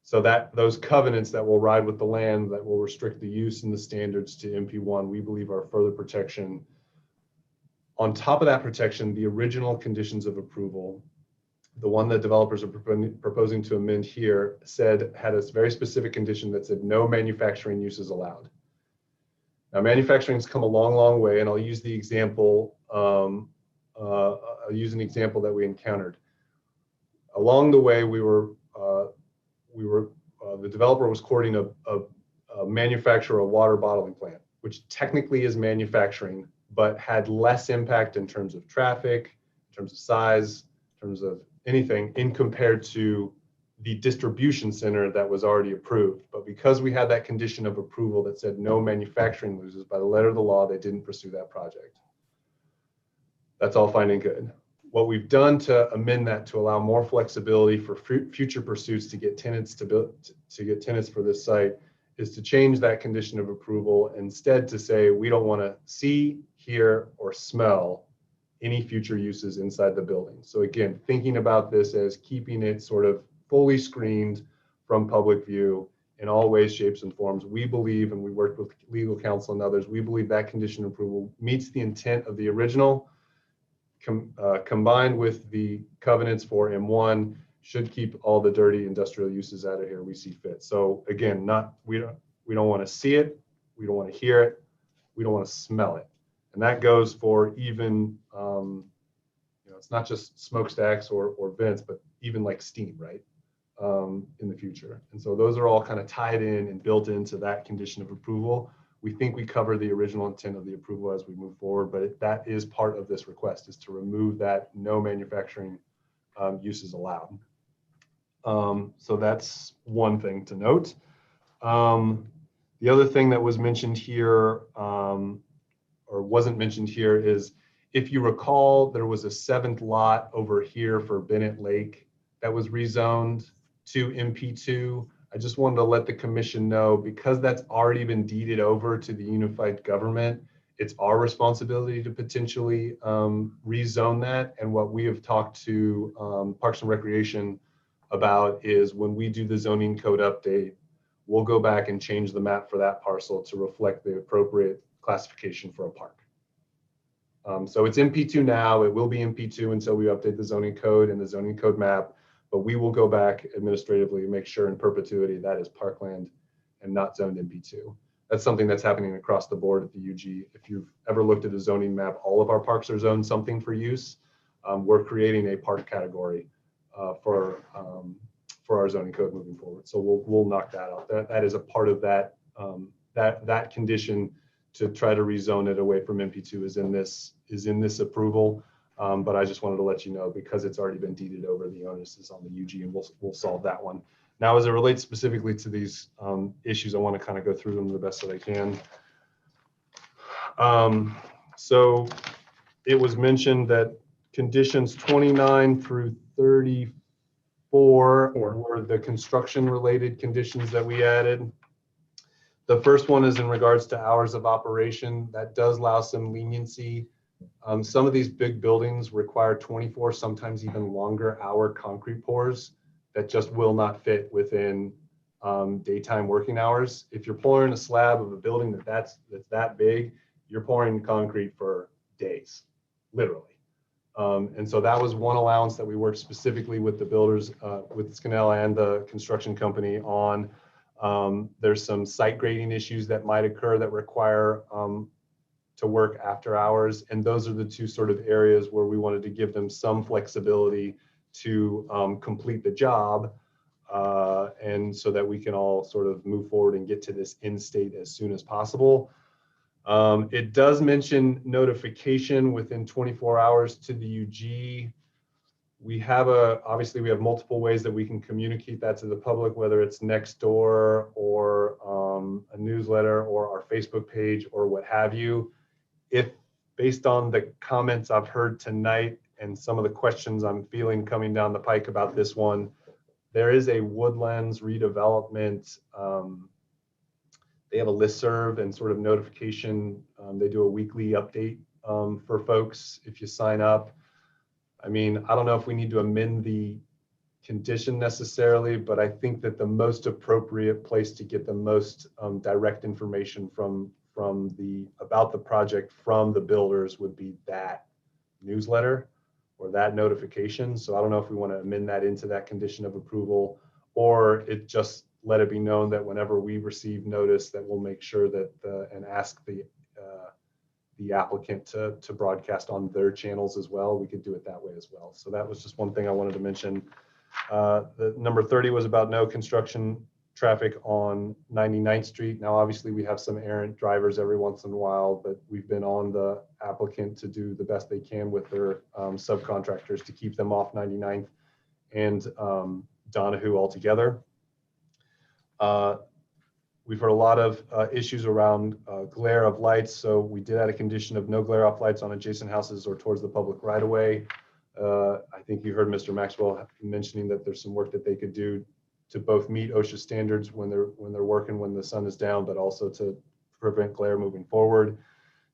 F: So that those covenants that will ride with the land that will restrict the use and the standards to MP1, we believe are further protection. On top of that protection, the original conditions of approval, the one that developers are proposing to amend here, had a very specific condition that said no manufacturing use is allowed. Now, manufacturing's come a long, long way, and I'll use the example. I'll use an example that we encountered. Along the way, the developer was courting a manufacturer, a water bottling plant, which technically is manufacturing, but had less impact in terms of traffic, in terms of size, in terms of anything in compared to the distribution center that was already approved. But because we had that condition of approval that said no manufacturing uses by the letter of the law, they didn't pursue that project. That's all fine and good. What we've done to amend that to allow more flexibility for future pursuits to get tenants to get tenants for this site is to change that condition of approval, instead to say we don't want to see, hear, or smell any future uses inside the building. So again, thinking about this as keeping it sort of fully screened from public view in all ways, shapes, and forms. We believe, and we worked with legal counsel and others, we believe that condition of approval meets the intent of the original, combined with the covenants for M1, should keep all the dirty industrial uses out of here we see fit. So again, we don't want to see it, we don't want to hear it, we don't want to smell it. And that goes for even, it's not just smokestacks or vents, but even like steam, right, in the future. And so those are all kind of tied in and built into that condition of approval. We think we cover the original intent of the approval as we move forward, but that is part of this request, is to remove that no manufacturing uses allowed. So that's one thing to note. The other thing that was mentioned here, or wasn't mentioned here, is if you recall, there was a 7th lot over here for Bennett Lake that was rezoned to MP2. I just wanted to let the commission know, because that's already been deeded over to the unified government, it's our responsibility to potentially rezone that. And what we have talked to Parks and Recreation about is when we do the zoning code update, we'll go back and change the map for that parcel to reflect the appropriate classification for a park. So it's MP2 now, it will be MP2 until we update the zoning code and the zoning code map, but we will go back administratively and make sure in perpetuity that is parkland and not zoned MP2. That's something that's happening across the board at the UG. If you've ever looked at a zoning map, all of our parks are zoned something for use. We're creating a park category for our zoning code moving forward. So we'll knock that out. That is a part of that that condition to try to rezone it away from MP2 is in this approval. But I just wanted to let you know, because it's already been deeded over, the onus is on the UG, and we'll solve that one. Now, as it relates specifically to these issues, I want to kind of go through them the best that I can. So it was mentioned that conditions 29 through 34 were the construction related conditions that we added. The first one is in regards to hours of operation. That does allow some leniency. Some of these big buildings require 24, sometimes even longer hour concrete pours that just will not fit within daytime working hours. If you're pouring a slab of a building that's that big, you're pouring concrete for days, literally. And so that was one allowance that we worked specifically with the builders, with Scanella and the construction company on. There's some site grading issues that might occur that require to work after hours. And those are the two sort of areas where we wanted to give them some flexibility to complete the job. And so that we can all sort of move forward and get to this end state as soon as possible. It does mention notification within 24 hours to the UG. We have obviously we have multiple ways that we can communicate that to the public, whether it's next door or a newsletter or our Facebook page or what have you. If based on the comments I've heard tonight and some of the questions I'm feeling coming down the pike about this one, there is a Woodlands redevelopment. They have a listserv and sort of notification. They do a weekly update for folks if you sign up. I mean, I don't know if we need to amend the condition necessarily, but I think that the most appropriate place to get the most direct information about the project from the builders would be that newsletter or that notification. So I don't know if we want to amend that into that condition of approval, or it just let it be known that whenever we receive notice that we'll make sure that and ask the applicant to broadcast on their channels as well. We could do it that way as well. So that was just one thing I wanted to mention. The number 30 was about no construction traffic on 99th Street. Now, obviously we have some errant drivers every once in a while, but we've been on the applicant to do the best they can with their subcontractors to keep them off 99th and Donahue altogether. We've heard a lot of issues around glare of lights. So we did add a condition of no glare off lights on adjacent houses or towards the public right of way. I think you heard Mr. Maxwell mentioning that there's some work that they could do to both meet OSHA standards when they're working when the sun is down, but also to prevent glare moving forward.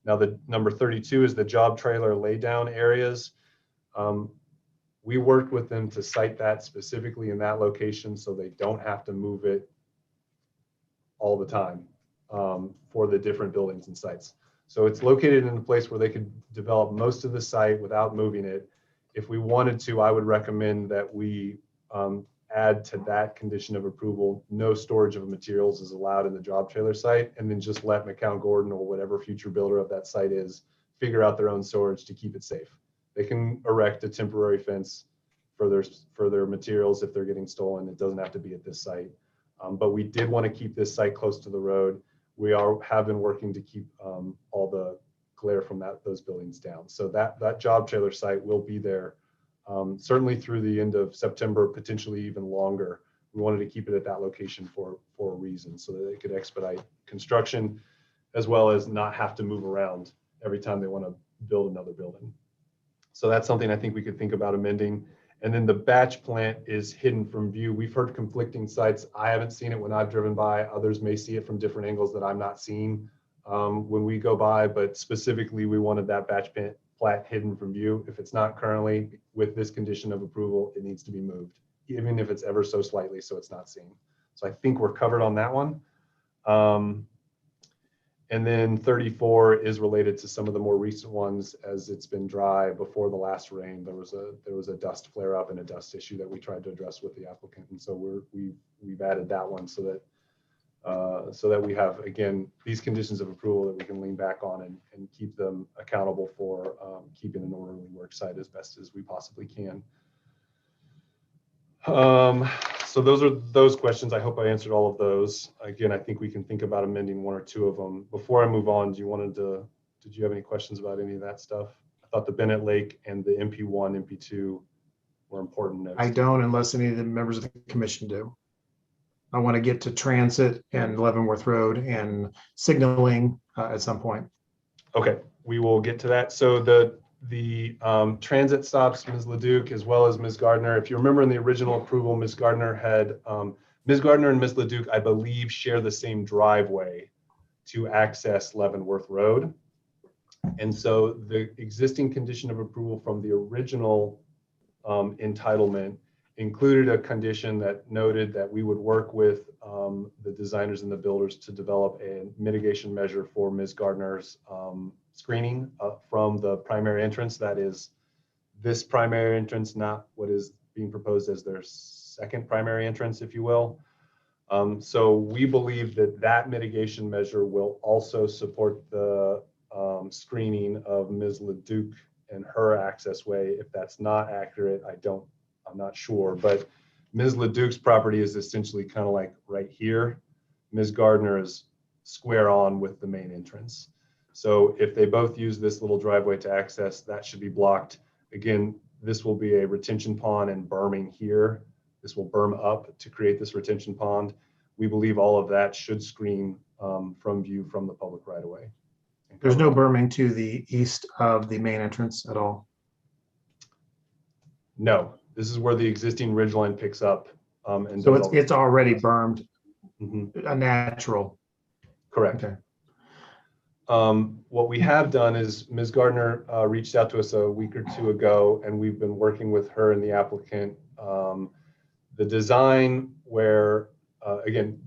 F: Now, the number 32 is the job trailer laydown areas. We worked with them to site that specifically in that location so they don't have to move it all the time for the different buildings and sites. So it's located in a place where they could develop most of the site without moving it. If we wanted to, I would recommend that we add to that condition of approval, no storage of materials is allowed in the job trailer site, and then just let McCown Gordon or whatever future builder of that site is figure out their own storage to keep it safe. They can erect a temporary fence for their materials if they're getting stolen. It doesn't have to be at this site. But we did want to keep this site close to the road. We have been working to keep all the glare from those buildings down. So that job trailer site will be there certainly through the end of September, potentially even longer. We wanted to keep it at that location for a reason, so that they could expedite construction as well as not have to move around every time they want to build another building. So that's something I think we could think about amending. And then the batch plant is hidden from view. We've heard conflicting sites. I haven't seen it when I've driven by. Others may see it from different angles that I'm not seeing when we go by, but specifically we wanted that batch plant hidden from view. If it's not currently with this condition of approval, it needs to be moved, even if it's ever so slightly so it's not seen. So I think we're covered on that one. And then 34 is related to some of the more recent ones. As it's been dry before the last rain, there was a dust flare up and a dust issue that we tried to address with the applicant. And so we've added that one so that we have, again, these conditions of approval that we can lean back on and keep them accountable for keeping an orderly work site as best as we possibly can. So those are those questions. I hope I answered all of those. Again, I think we can think about amending one or two of them. Before I move on, did you have any questions about any of that stuff? I thought the Bennett Lake and the MP1, MP2 were important notes.
A: I don't, unless any of the members of the commission do. I want to get to transit and Leavenworth Road and signaling at some point.
F: Okay, we will get to that. So the transit stops, Ms. Leduc, as well as Ms. Gardner. If you remember in the original approval, Ms. Gardner and Ms. Leduc, I believe, share the same driveway to access Leavenworth Road. And so the existing condition of approval from the original entitlement included a condition that noted that we would work with the designers and the builders to develop a mitigation measure for Ms. Gardner's screening from the primary entrance. That is this primary entrance, not what is being proposed as their second primary entrance, if you will. So we believe that that mitigation measure will also support the screening of Ms. Leduc and her access way. If that's not accurate, I'm not sure, but Ms. Leduc's property is essentially kind of like right here. Ms. Gardner is square on with the main entrance. So if they both use this little driveway to access, that should be blocked. Again, this will be a retention pond and berming here. This will berm up to create this retention pond. We believe all of that should screen from view from the public right of way.
A: There's no berming to the east of the main entrance at all?
F: No, this is where the existing ridgeline picks up. And
A: So it's already bermed,
F: Mhm.
A: a natural.
F: Correct.
A: Okay.
F: What we have done is Ms. Gardner reached out to us a week or two ago, and we've been working with her and the applicant. The design where, again,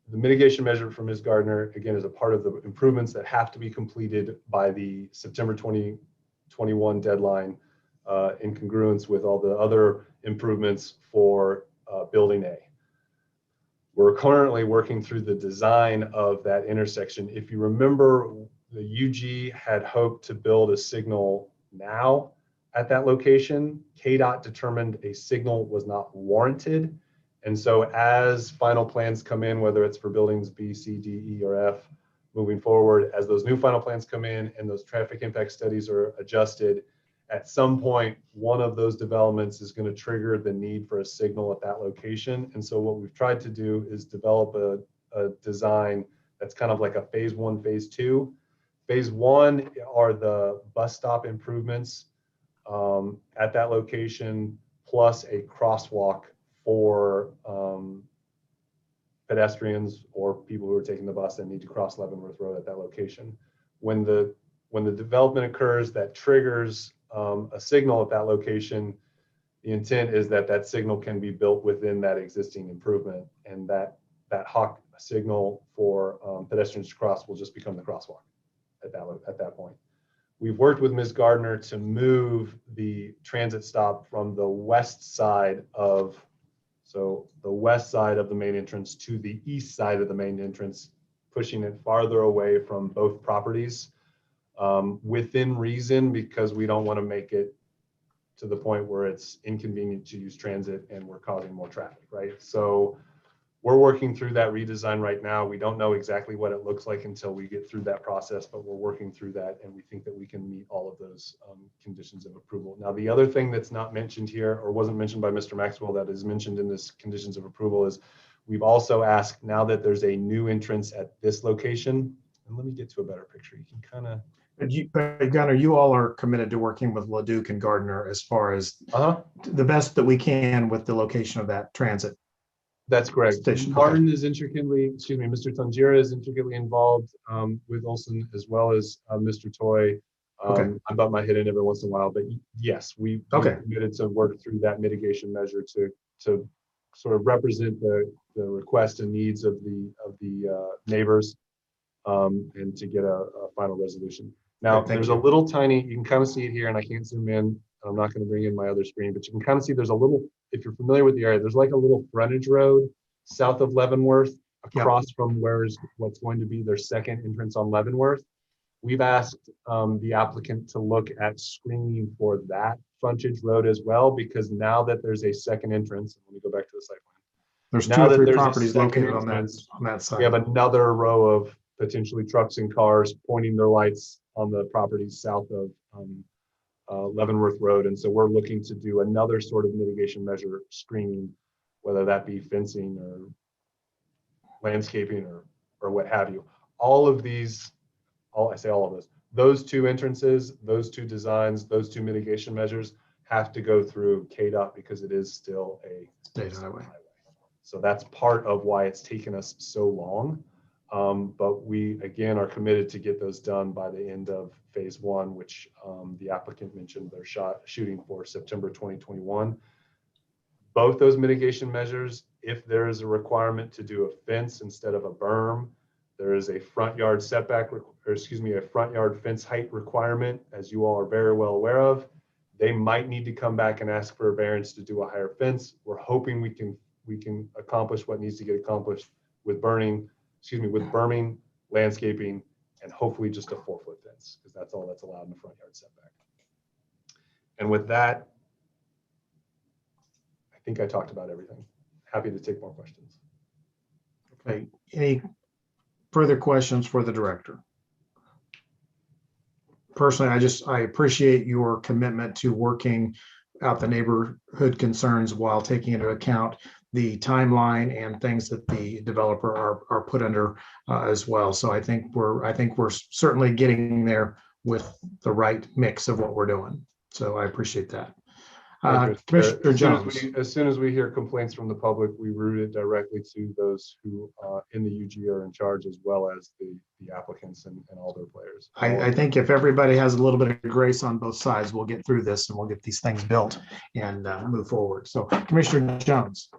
F: the mitigation measure for Ms. Gardner, again, is a part of the improvements that have to be completed by the September 2021 deadline in congruence with all the other improvements for Building A. We're currently working through the design of that intersection. If you remember, the UG had hoped to build a signal now at that location. KDOT determined a signal was not warranted. And so as final plans come in, whether it's for buildings B, C, D, E, or F, moving forward, as those new final plans come in and those traffic impact studies are adjusted, at some point, one of those developments is going to trigger the need for a signal at that location. And so what we've tried to do is develop a design that's kind of like a phase 1, phase 2. Phase 1 are the bus stop improvements at that location, plus a crosswalk for pedestrians or people who are taking the bus and need to cross Leavenworth Road at that location. When the development occurs that triggers a signal at that location, the intent is that that signal can be built within that existing improvement, and that hawk signal for pedestrians to cross will just become the crosswalk at that point. We've worked with Ms. Gardner to move the transit stop from the west side of, so the west side of the main entrance to the east side of the main entrance, pushing it farther away from both properties within reason, because we don't want to make it to the point where it's inconvenient to use transit and we're causing more traffic, right? So we're working through that redesign right now. We don't know exactly what it looks like until we get through that process, but we're working through that, and we think that we can meet all of those conditions of approval. Now, the other thing that's not mentioned here, or wasn't mentioned by Mr. Maxwell, that is mentioned in this conditions of approval, is we've also asked, now that there's a new entrance at this location, and let me get to a better picture. You can kind of,
A: But Gunnar, you all are committed to working with Leduc and Gardner as far as the best that we can with the location of that transit.
F: That's correct.
A: Station.
F: Martin is intricately, Mr. Tangira is intricately involved with Olson, as well as Mr. Toy. I butt my head in every once in a while, but yes, we're committed to work through that mitigation measure to sort of represent the request and needs of the neighbors and to get a final resolution. Now, there's a little tiny, you can kind of see it here, and I can't zoom in. I'm not going to bring in my other screen, but you can kind of see there's a little, if you're familiar with the area, there's like a little frontage road south of Leavenworth, across from what's going to be their second entrance on Leavenworth. We've asked the applicant to look at screening for that frontage road as well, because now that there's a second entrance, let me go back to the site plan.
A: There's
F: Now
A: 2 or 3
F: that there's a
A: properties
F: second
A: located on
F: entrance,
A: that side.
F: we have another row of potentially trucks and cars pointing their lights on the properties south of Leavenworth Road. And so we're looking to do another sort of mitigation measure screening, whether that be fencing or landscaping or what have you. All of these, I say all of this, those 2 entrances, those 2 designs, those 2 mitigation measures have to go through KDOT because it is still a
A: state highway.
F: So that's part of why it's taken us so long. But we, again, are committed to get those done by the end of phase 1, which the applicant mentioned they're shooting for September 2021. both those mitigation measures, if there is a requirement to do a fence instead of a berm, there is a front yard setback, a front yard fence height requirement, as you all are very well aware of. They might need to come back and ask for a variance to do a higher fence. We're hoping we can accomplish what needs to get accomplished with berming, landscaping, and hopefully just a 4-foot fence, because that's all that's allowed in the front yard setback. And with that, I think I talked about everything. Happy to take more questions.
A: Okay, any further questions for the director? Personally, I appreciate your commitment to working out the neighborhood concerns while taking into account the timeline and things that the developer are put under as well. So I think we're certainly getting there with the right mix of what we're doing. So I appreciate that. Commissioner Jones.
F: As soon as we hear complaints from the public, we route it directly to those who in the UG are in charge, as well as the applicants and all their players.
A: I think if everybody has a little bit of grace on both sides, we'll get through this and we'll get these things built and move forward. So Commissioner Jones.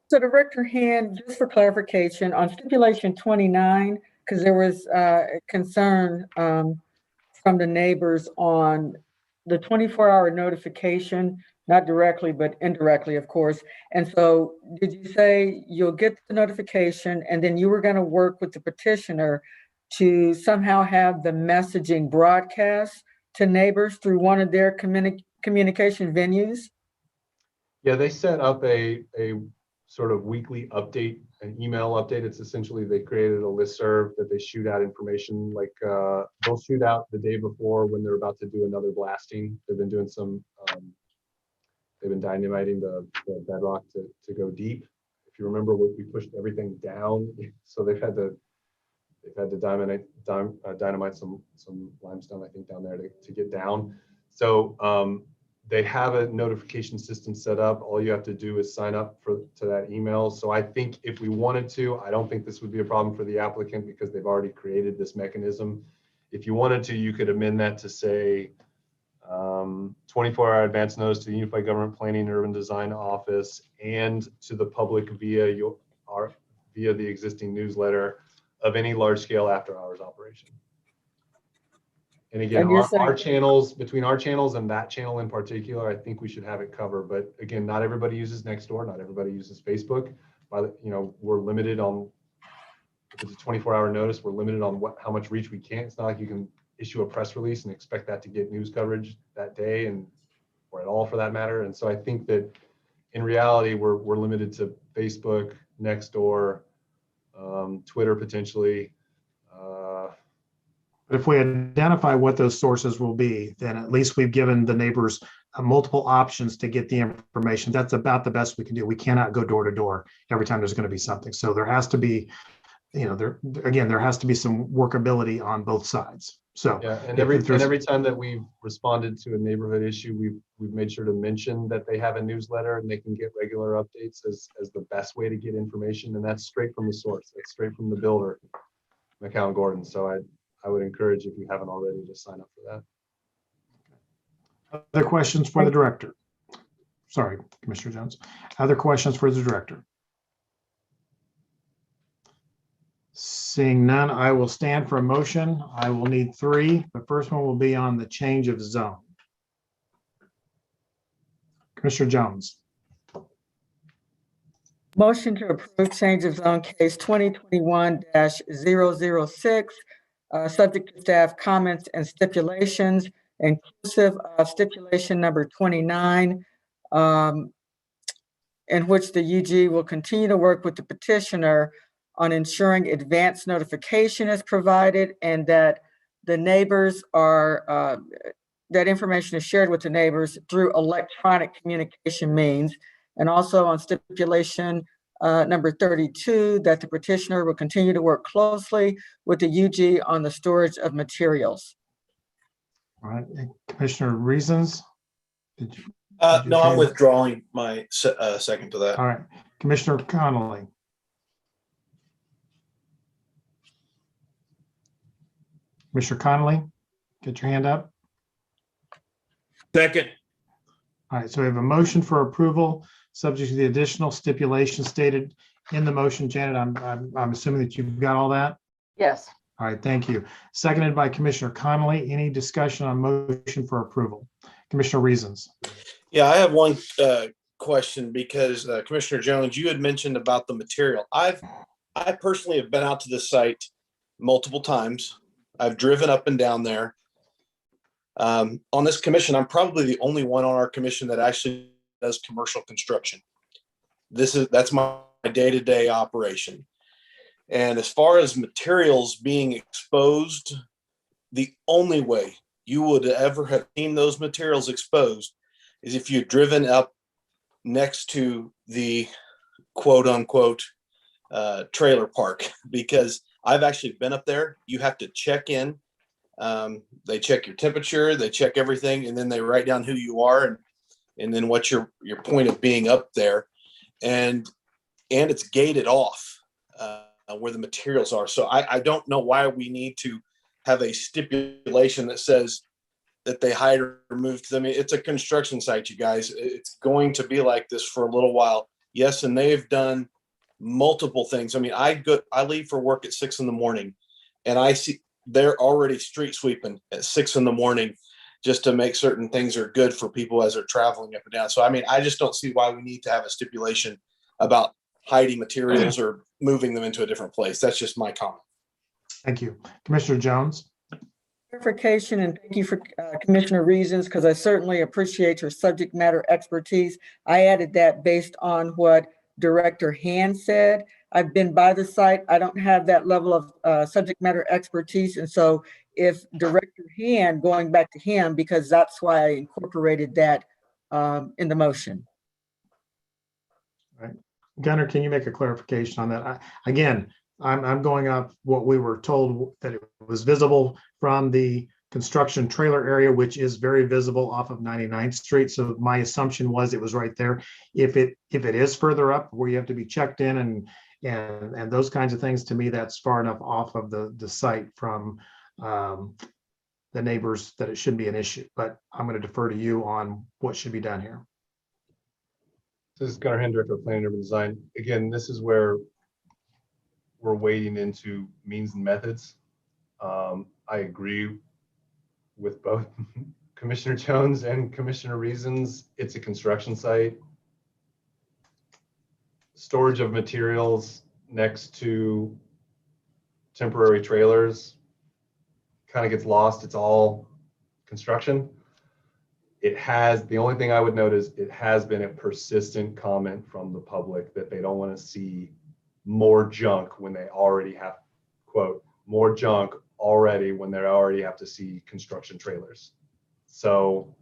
D: So Director Hand, just for clarification, on stipulation 29, because there was a concern from the neighbors on the 24-hour notification, not directly, but indirectly, of course. And so did you say you'll get the notification and then you were going to work with the petitioner to somehow have the messaging broadcast to neighbors through one of their communication venues?
F: Yeah, they set up a sort of weekly update, an email update. It's essentially they created a listserv that they shoot out information, like they'll shoot out the day before when they're about to do another blasting. They've been doing some, they've been dynamiting the bedrock to go deep. If you remember, we pushed everything down, so they've had to dynamite some limestone, I think, down there to get down. So they have a notification system set up. All you have to do is sign up to that email. So I think if we wanted to, I don't think this would be a problem for the applicant because they've already created this mechanism. If you wanted to, you could amend that to say 24-hour advance notice to the Unified Government Planning and Urban Design Office and to the public via the existing newsletter of any large-scale after-hours operation. And again, our channels, between our channels and that channel in particular, I think we should have it covered. But again, not everybody uses Nextdoor, not everybody uses Facebook. We're limited on, if it's a 24-hour notice, we're limited on how much reach we can. It's not like you can issue a press release and expect that to get news coverage that day or at all for that matter. And so I think that in reality, we're limited to Facebook, Nextdoor, Twitter potentially.
A: But if we identify what those sources will be, then at least we've given the neighbors multiple options to get the information. That's about the best we can do. We cannot go door to door every time there's going to be something. So there has to be, there has to be some workability on both sides. So
F: yeah, and every time that we've responded to a neighborhood issue, we've made sure to mention that they have a newsletter and they can get regular updates as the best way to get information. And that's straight from the source. That's straight from the builder, McCown Gordon. So I would encourage, if you haven't already, to sign up for that.
A: Other questions for the director? Sorry, Commissioner Jones. Other questions for the director? Seeing none, I will stand for a motion. I will need 3. The first one will be on the change of zone. Commissioner Jones.
D: Motion to approve change of zone case 2021-006. Subject to staff comments and stipulations, inclusive of stipulation number 29, in which the UG will continue to work with the petitioner on ensuring advance notification is provided and that the neighbors are, that information is shared with the neighbors through electronic communication means, and also on stipulation number 32, that the petitioner will continue to work closely with the UG on the storage of materials.
A: All right, Commissioner Reasons?
N: No, I'm withdrawing my second to that.
A: All right, Commissioner Connolly. Commissioner Connolly, get your hand up.
M: Second.
A: All right, so we have a motion for approval, subject to the additional stipulation stated in the motion. Janet, I'm assuming that you've got all that?
C: Yes.
A: All right, thank you. Seconded by Commissioner Connolly. Any discussion on motion for approval? Commissioner Reasons.
N: Yeah, I have one question because Commissioner Jones, you had mentioned about the material. I personally have been out to this site multiple times. I've driven up and down there. On this commission, I'm probably the only one on our commission that actually does commercial construction. That's my day-to-day operation. And as far as materials being exposed, the only way you would ever have seen those materials exposed is if you'd driven up next to the quote unquote trailer park, because I've actually been up there. You have to check in. They check your temperature, they check everything, and then they write down who you are and then what's your point of being up there. And it's gated off where the materials are. So I don't know why we need to have a stipulation that says that they hide or remove them. It's a construction site, you guys. It's going to be like this for a little while. Yes, and they've done multiple things. I mean, I leave for work at 6 a.m. and I see they're already street sweeping at 6 a.m. just to make certain things are good for people as they're traveling up and down. So, I mean, I just don't see why we need to have a stipulation about hiding materials or moving them into a different place. That's just my comment.
A: Thank you. Commissioner Jones.
D: Clarification, and thank you for Commissioner Reasons, because I certainly appreciate your subject matter expertise. I added that based on what Director Hand said. I've been by the site. I don't have that level of subject matter expertise. And so if Director Hand, going back to him, because that's why I incorporated that in the motion.
A: All right. Gunnar, can you make a clarification on that? Again, I'm going up what we were told that it was visible from the construction trailer area, which is very visible off of 99th Street. So my assumption was it was right there. If it is further up where you have to be checked in and those kinds of things, to me, that's far enough off of the site from the neighbors that it shouldn't be an issue. But I'm going to defer to you on what should be done here.
F: This is Gunnar Hand, Director of Planning and Urban Design. Again, this is where we're wading into means and methods. I agree with both Commissioner Jones and Commissioner Reasons. It's a construction site. Storage of materials next to temporary trailers kind of gets lost. It's all construction. The only thing I would note is it has been a persistent comment from the public that they don't want to see more junk when they already have, quote, more junk already when they already have to see construction trailers. So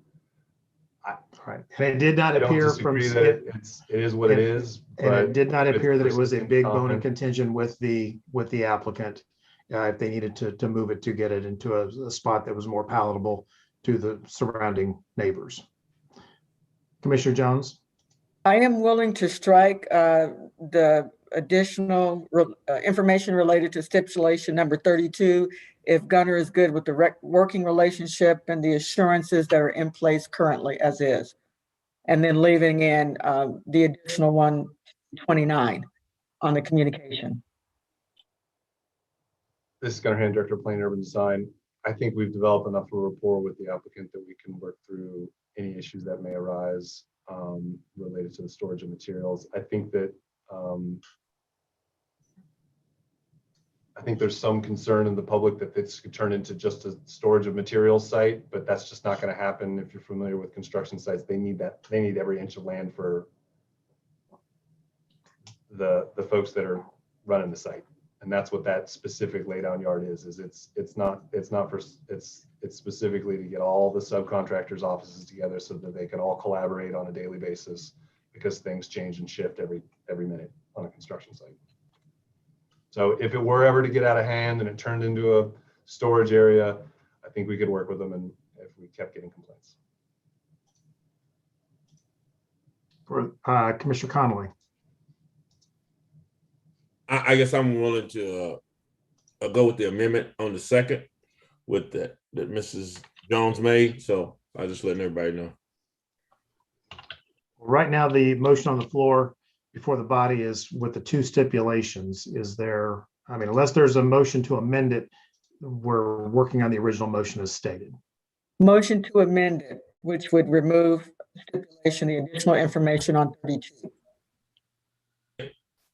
A: right. And it did not appear from
F: it is what it is.
A: And it did not appear that it was a big bone of contention with the applicant if they needed to move it to get it into a spot that was more palatable to the surrounding neighbors. Commissioner Jones.
D: I am willing to strike the additional information related to stipulation number 32 if Gunnar is good with the working relationship and the assurances that are in place currently as is, and then leaving in the additional 129 on the communication.
F: This is Gunnar Hand, Director of Planning and Urban Design. I think we've developed enough of a rapport with the applicant that we can work through any issues that may arise related to the storage of materials. I think that there's some concern in the public that this could turn into just a storage of materials site, but that's just not going to happen. If you're familiar with construction sites, they need every inch of land for the folks that are running the site. And that's what that specific laydown yard is it's specifically to get all the subcontractors' offices together so that they can all collaborate on a daily basis, because things change and shift every minute on a construction site. So if it were ever to get out of hand and it turned into a storage area, I think we could work with them, and if we kept getting complaints.
A: For Commissioner Connolly.
M: I guess I'm willing to go with the amendment on the second with that Mrs. Jones made. So I just letting everybody know.
A: Right now, the motion on the floor before the body is with the two stipulations. Is there, I mean, unless there's a motion to amend it, we're working on the original motion as stated.
D: Motion to amend it, which would remove stipulation, the additional information on 32.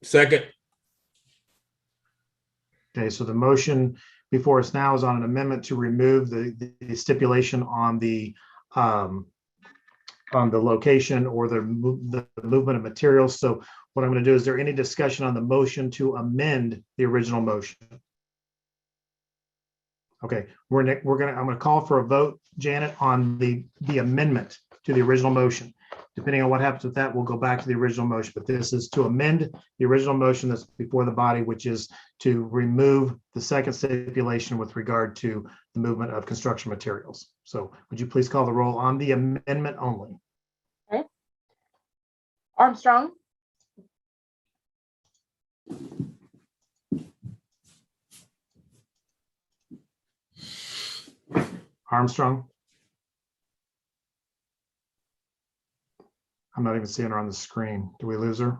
M: Second.
A: Okay, so the motion before us now is on an amendment to remove the stipulation on the location or the movement of materials. So what I'm going to do, is there any discussion on the motion to amend the original motion? Okay, I'm gonna call for a vote, Janet, on the amendment to the original motion. Depending on what happens with that, we'll go back to the original motion, but this is to amend the original motion that's before the body, which is to remove the second stipulation with regard to the movement of construction materials. So would you please call the roll on the amendment only?
C: Okay. Armstrong,
A: Armstrong? I'm not even seeing her on the screen. Do we lose her?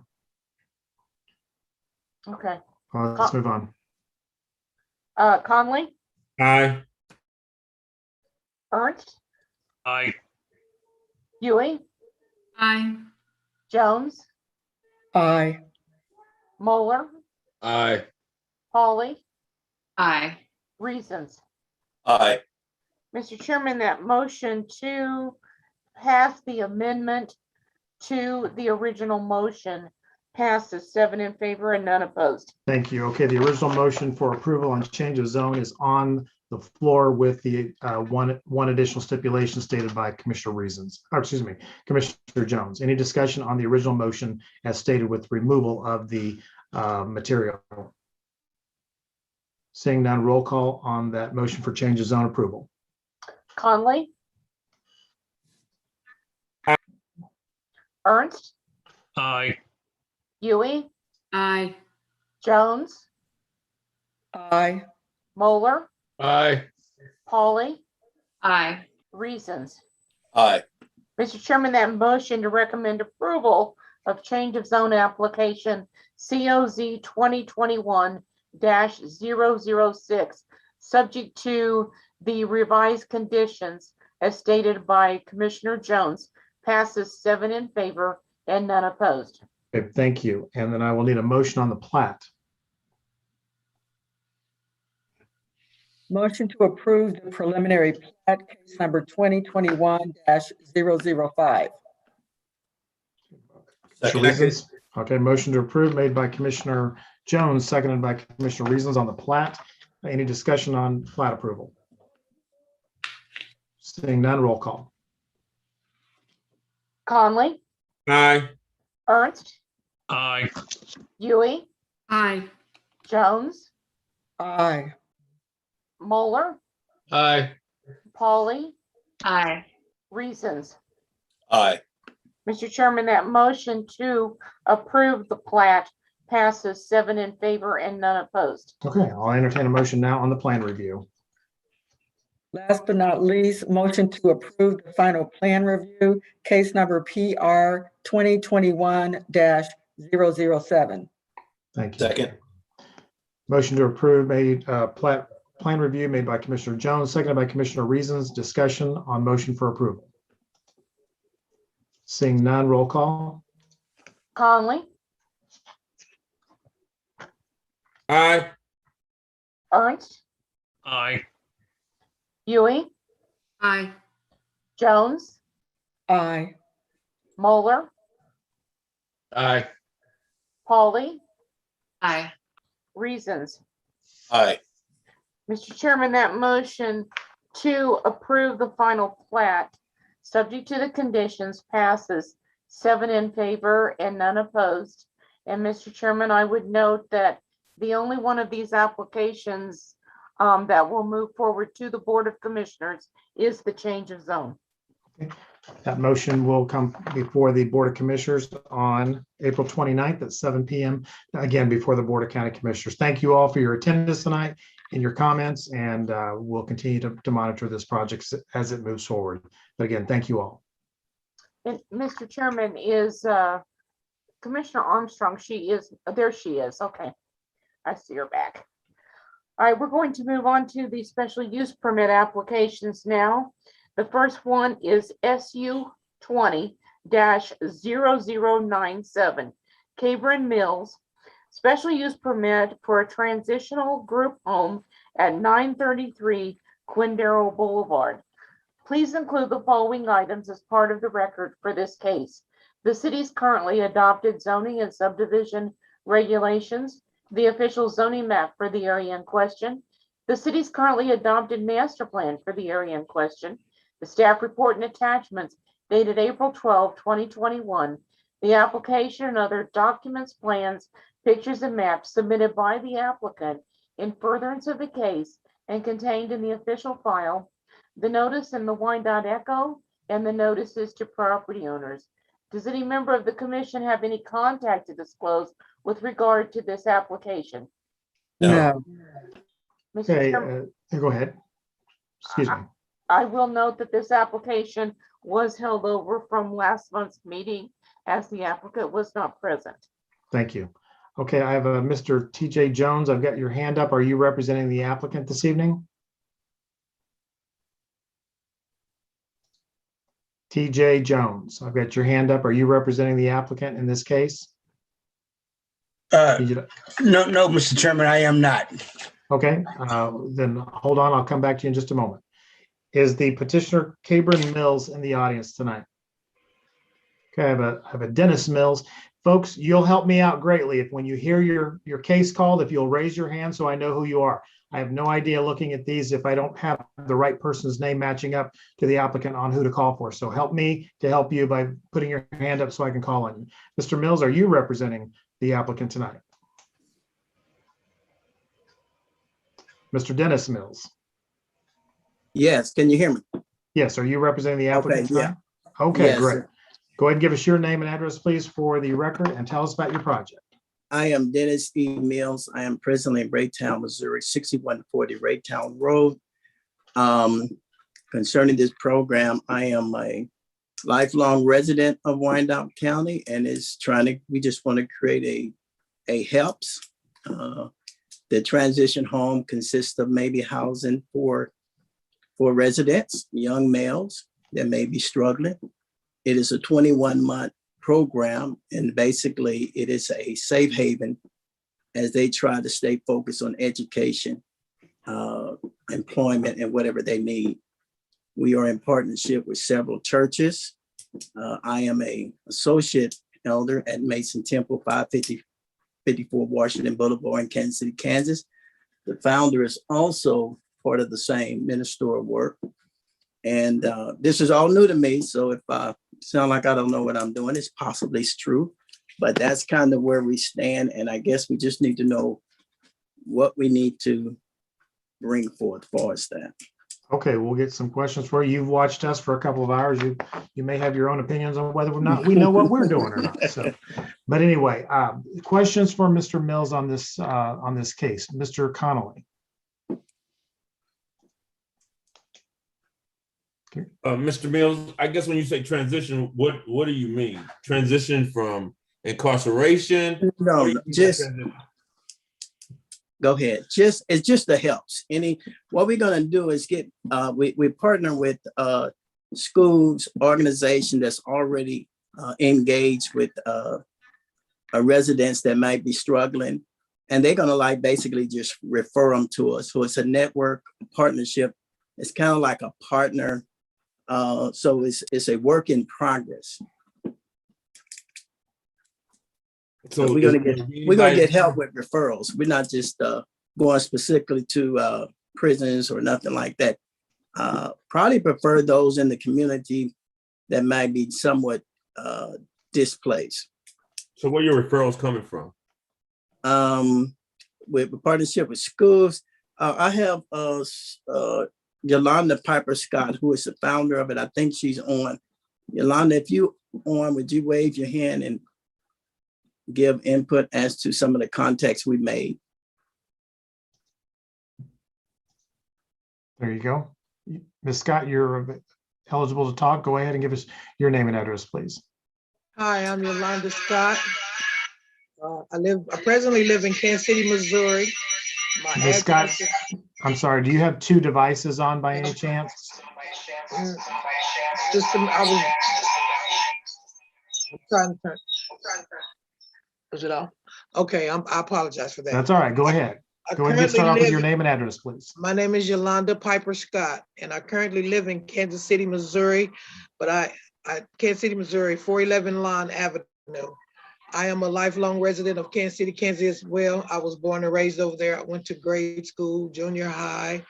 C: okay.
A: Well, let's move on.
C: Conley,
M: Aye.
C: Ernst,
G: Aye.
C: Huey,
L: Aye.
C: Jones,
D: Aye.
C: Moeller,
K: Aye.
C: Polly,
L: Aye.
C: Reasons.
N: Aye.
C: Mr. Chairman, that motion to pass the amendment to the original motion passes 7 in favor and none opposed.
A: Thank you. Okay, the original motion for approval on change of zone is on the floor with the one additional stipulation stated by Commissioner Reasons, or excuse me, Commissioner Jones. Any discussion on the original motion as stated with removal of the material? Seeing none, roll call on that motion for change of zone approval.
C: Conley, Ernst,
G: Aye.
C: Huey,
L: Aye.
C: Jones,
D: Aye.
C: Moeller,
K: Aye.
C: Polly,
L: Aye.
C: Reasons.
N: Aye.
C: Mr. Chairman, that motion to recommend approval of change of zone application COZ 2021-006, subject to the revised conditions as stated by Commissioner Jones, passes 7 in favor and none opposed.
A: Okay, thank you. And then I will need a motion on the plat.
D: Motion to approve the preliminary plat, case number 2021-005.
A: Commissioner Reasons. Okay, motion to approve made by Commissioner Jones, seconded by Commissioner Reasons on the plat. Any discussion on plat approval? Seeing none, roll call.
C: Conley,
M: Aye.
C: Ernst,
G: Aye.
C: Huey,
L: Aye.
C: Jones,
D: Aye.
C: Moeller,
K: Aye.
C: Polly,
L: Aye.
C: Reasons.
N: Aye.
C: Mr. Chairman, that motion to approve the plat passes 7 in favor and none opposed.
A: Okay, I'll entertain a motion now on the plan review.
D: Last but not least, motion to approve the final plan review, case number PR 2021-007.
A: Thank you.
N: Second.
A: Motion to approve made, plan review made by Commissioner Jones, seconded by Commissioner Reasons. Discussion on motion for approval. Seeing none, roll call.
C: Conley,
M: Aye.
C: Ernst,
G: Aye.
C: Huey,
L: Aye.
C: Jones,
D: Aye.
C: Moeller,
K: Aye.
C: Polly,
L: Aye.
C: Reasons.
N: Aye.
C: Mr. Chairman, that motion to approve the final plat, subject to the conditions, passes 7 in favor and none opposed. And Mr. Chairman, I would note that the only one of these applications that will move forward to the Board of Commissioners is the change of zone.
A: That motion will come before the Board of Commissioners on April 29th at 7 p.m. Again, before the Board of County Commissioners. Thank you all for your attendance tonight and your comments, and we'll continue to monitor this project as it moves forward. But again, thank you all.
C: And Mr. Chairman, is Commissioner Armstrong, there she is, okay. I see her back. All right, we're going to move on to the special use permit applications now. The first one is SU 20-0097, Cabron Mills, special use permit for a transitional group home at 933 Quindaro Boulevard. Please include the following items as part of the record for this case. The city's currently adopted zoning and subdivision regulations, the official zoning map for the area in question, the city's currently adopted master plan for the area in question, the staff report and attachments dated April 12, 2021, the application and other documents, plans, pictures, and maps submitted by the applicant in furtherance of the case and contained in the official file, the notice in the Wyandotte Echo, and the notices to property owners. Does any member of the commission have any contact to disclose with regard to this application?
D: No.
C: Mr.
A: Okay,
C: Chairman,
A: go ahead. Excuse me.
C: I will note that this application was held over from last month's meeting as the applicant was not present.
A: Thank you. Okay, I have a Mr. TJ Jones. I've got your hand up. Are you representing the applicant this evening? TJ Jones, I've got your hand up. Are you representing the applicant in this case?
T: No, Mr. Chairman, I am not.
A: Okay, then hold on. I'll come back to you in just a moment. Is the petitioner Cabron Mills in the audience tonight? Okay, I have a Dennis Mills. Folks, you'll help me out greatly if when you hear your case called, if you'll raise your hand so I know who you are. I have no idea looking at these if I don't have the right person's name matching up to the applicant on who to call for. So help me to help you by putting your hand up so I can call on you. Mr. Mills, are you representing the applicant tonight? Mr. Dennis Mills.
T: Yes, can you hear me?
A: Yes, are you representing the applicant tonight?
T: Yeah.
A: Okay,
T: Yes,
A: great.
T: sir.
A: Go ahead and give us your name and address, please, for the record, and tell us about your project.
T: I am Dennis E. Mills. I am presently in Raytown, Missouri, 6140 Raytown Road. Concerning this program, I am a lifelong resident of Wyandotte County, and we just want to create a HELPS. The transition home consists of maybe housing for residents, young males that may be struggling. It is a 21-month program, and basically it is a safe haven as they try to stay focused on education, employment, and whatever they need. We are in partnership with several churches. I am an associate elder at Mason Temple, 554 Washington Boulevard in Kansas City, Kansas. The founder is also part of the same ministerial work. And this is all new to me, so if I sound like I don't know what I'm doing, it's possibly true, but that's kind of where we stand. And I guess we just need to know what we need to bring forth for us that.
A: Okay, we'll get some questions for you. You've watched us for a couple of hours. You may have your own opinions on whether or not we know what we're doing or not. So, but anyway, questions for Mr. Mills on this case, Mr. Connolly.
M: Mr. Mills, I guess when you say transition, what do you mean? Transition from incarceration?
T: No, just go ahead. It's just the helps. What we're gonna do is get we partner with schools organization that's already engaged with residents that might be struggling, and they're gonna basically just refer them to us. So it's a network partnership. It's kind of like a partner. So it's a work in progress. So we're gonna get help with referrals. We're not just going specifically to prisons or nothing like that. Probably prefer those in the community that might be somewhat displaced.
M: So where are your referrals coming from?
T: With partnership with schools, I have Yolanda Piper Scott, who is the founder of it. I think she's on. Yolanda, if you on, would you wave your hand and give input as to some of the contacts we made?
A: There you go. Ms. Scott, you're eligible to talk, go ahead and give us your name and address, please.
U: Hi, I'm Yolanda Scott. I presently live in Kansas City, Missouri. My
A: Ms. Scott,
U: address is-
A: I'm sorry, do you have two devices on by any chance?
U: I was I'm trying to turn. Was it off? Okay, I apologize for that.
A: That's all right, go ahead.
U: I
A: Go ahead and get
U: currently
A: started off with
U: live-
A: your name and address, please.
U: My name is Yolanda Piper Scott, and I currently live in Kansas City, Missouri, but Kansas City, Missouri, 411 Lawn Avenue. I am a lifelong resident of Kansas City, Kansas as well. I was born and raised over there. I went to grade school, junior high,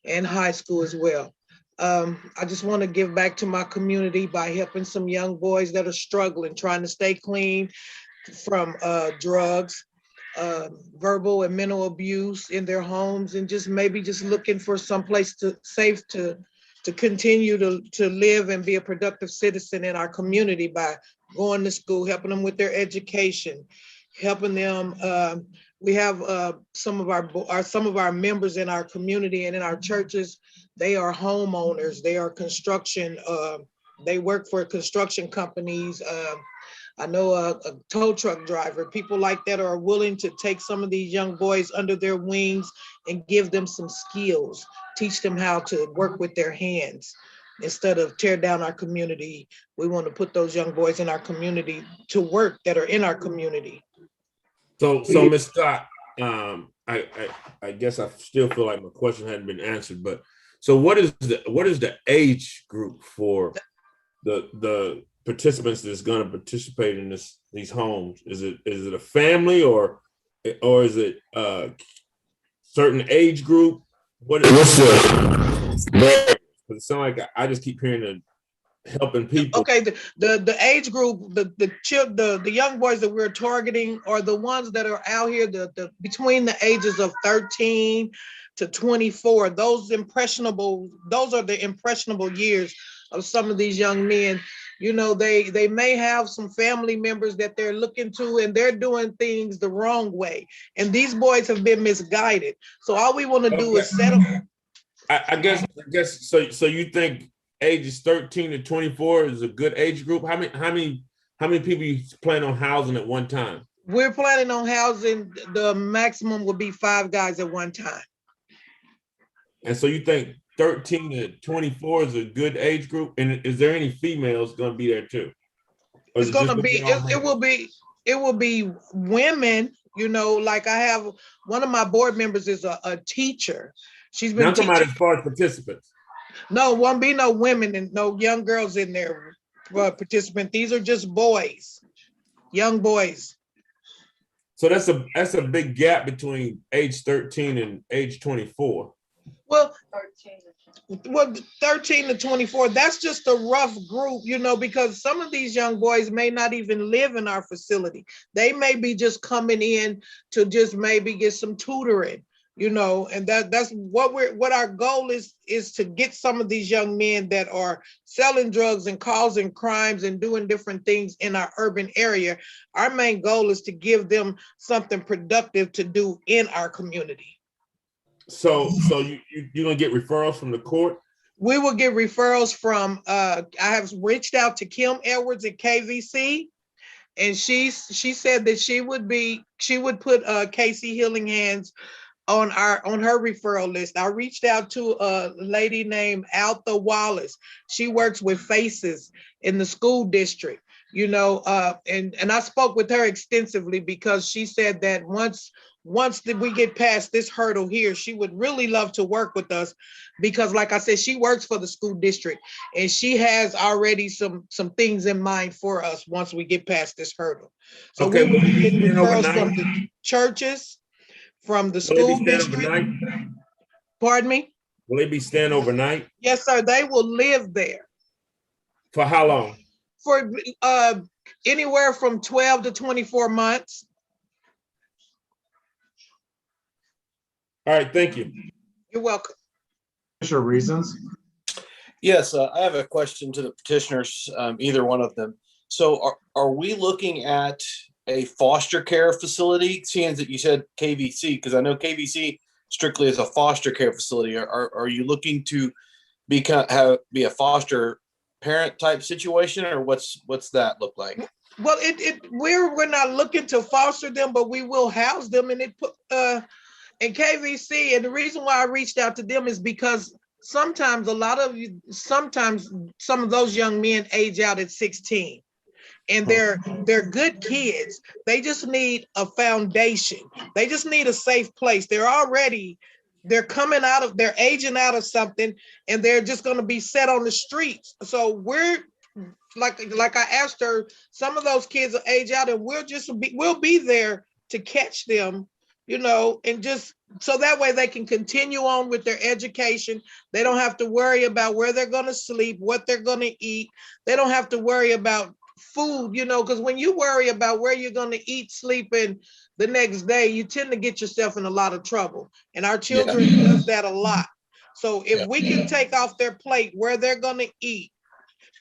U: and high school as well. I just want to give back to my community by helping some young boys that are struggling, trying to stay clean from drugs, verbal and mental abuse in their homes, and just maybe just looking for some place safe to continue to live and be a productive citizen in our community by going to school, helping them with their education, helping them. We have some of our members in our community and in our churches. They are homeowners. They are construction. They work for construction companies. I know a tow truck driver, people like that are willing to take some of these young boys under their wings and give them some skills, teach them how to work with their hands. Instead of tear down our community, we want to put those young boys in our community to work that are in our community.
M: So Ms. Scott, I guess I still feel like my question hadn't been answered, but so what is the age group for the participants that's going to participate in these homes? Is it a family or is it a certain age group? What's the? It sounds like I just keep hearing the helping people.
U: Okay, the age group, the young boys that we're targeting are the ones that are out here between the ages of 13 to 24. Those are the impressionable years of some of these young men. You know, they may have some family members that they're looking to, and they're doing things the wrong way. And these boys have been misguided. So all we want to do is set them.
M: I guess so. You think ages 13 to 24 is a good age group? How many people you plan on housing at one time?
U: We're planning on housing, the maximum would be 5 guys at one time.
M: And so you think 13 to 24 is a good age group? And is there any females going to be there too? Or
U: It's going to be, it will be women, you know, like I have, one of my board members is a teacher. She's been
M: talking about
U: teaching.
M: as far as participants.
U: No, won't be no women and no young girls in there for participant. These are just boys, young boys.
M: So that's a big gap between age 13 and age 24.
U: Well, 13 to 24, that's just a rough group, you know, because some of these young boys may not even live in our facility. They may be just coming in to just maybe get some tutoring, you know, and that's what our goal is to get some of these young men that are selling drugs and causing crimes and doing different things in our urban area. Our main goal is to give them something productive to do in our community.
M: So you're gonna get referrals from the court?
U: We will get referrals from, I have reached out to Kim Edwards at KVC, and she said that she would put Casey Healing Hands on her referral list. I reached out to a lady named Altha Wallace. She works with FACES in the school district, you know, and I spoke with her extensively because she said that once we get past this hurdle here, she would really love to work with us because, like I said, she works for the school district and she has already some things in mind for us once we get past this hurdle. So
M: okay,
U: we will be getting referrals
M: overnight?
U: from the churches, from the school district. Pardon me?
M: Will they be staying overnight?
U: Yes, sir. They will live there.
M: For how long?
U: For anywhere from 12 to 24 months.
M: All right, thank you.
U: You're welcome.
A: Commissioner Reasons.
N: Yes, I have a question to the petitioners, either one of them. So are we looking at a foster care facility, seeing that you said KVC, because I know KVC strictly is a foster care facility. Are you looking to be a foster parent type situation, or what's that look like?
U: Well, we're not looking to foster them, but we will house them, and in KVC. And the reason why I reached out to them is because sometimes some of those young men age out at 16. And they're good kids. They just need a foundation. They just need a safe place. They're aging out of something, and they're just going to be set on the streets. So we're like I asked her, some of those kids will age out, and we'll be there to catch them, and just so that way they can continue on with their education. They don't have to worry about where they're going to sleep, what they're going to eat. They don't have to worry about food, because when you worry about where you're going to eat, sleep, and the next day, you tend to get yourself in a lot of trouble. And our children does that a lot. So if we can take off their plate where they're going to eat,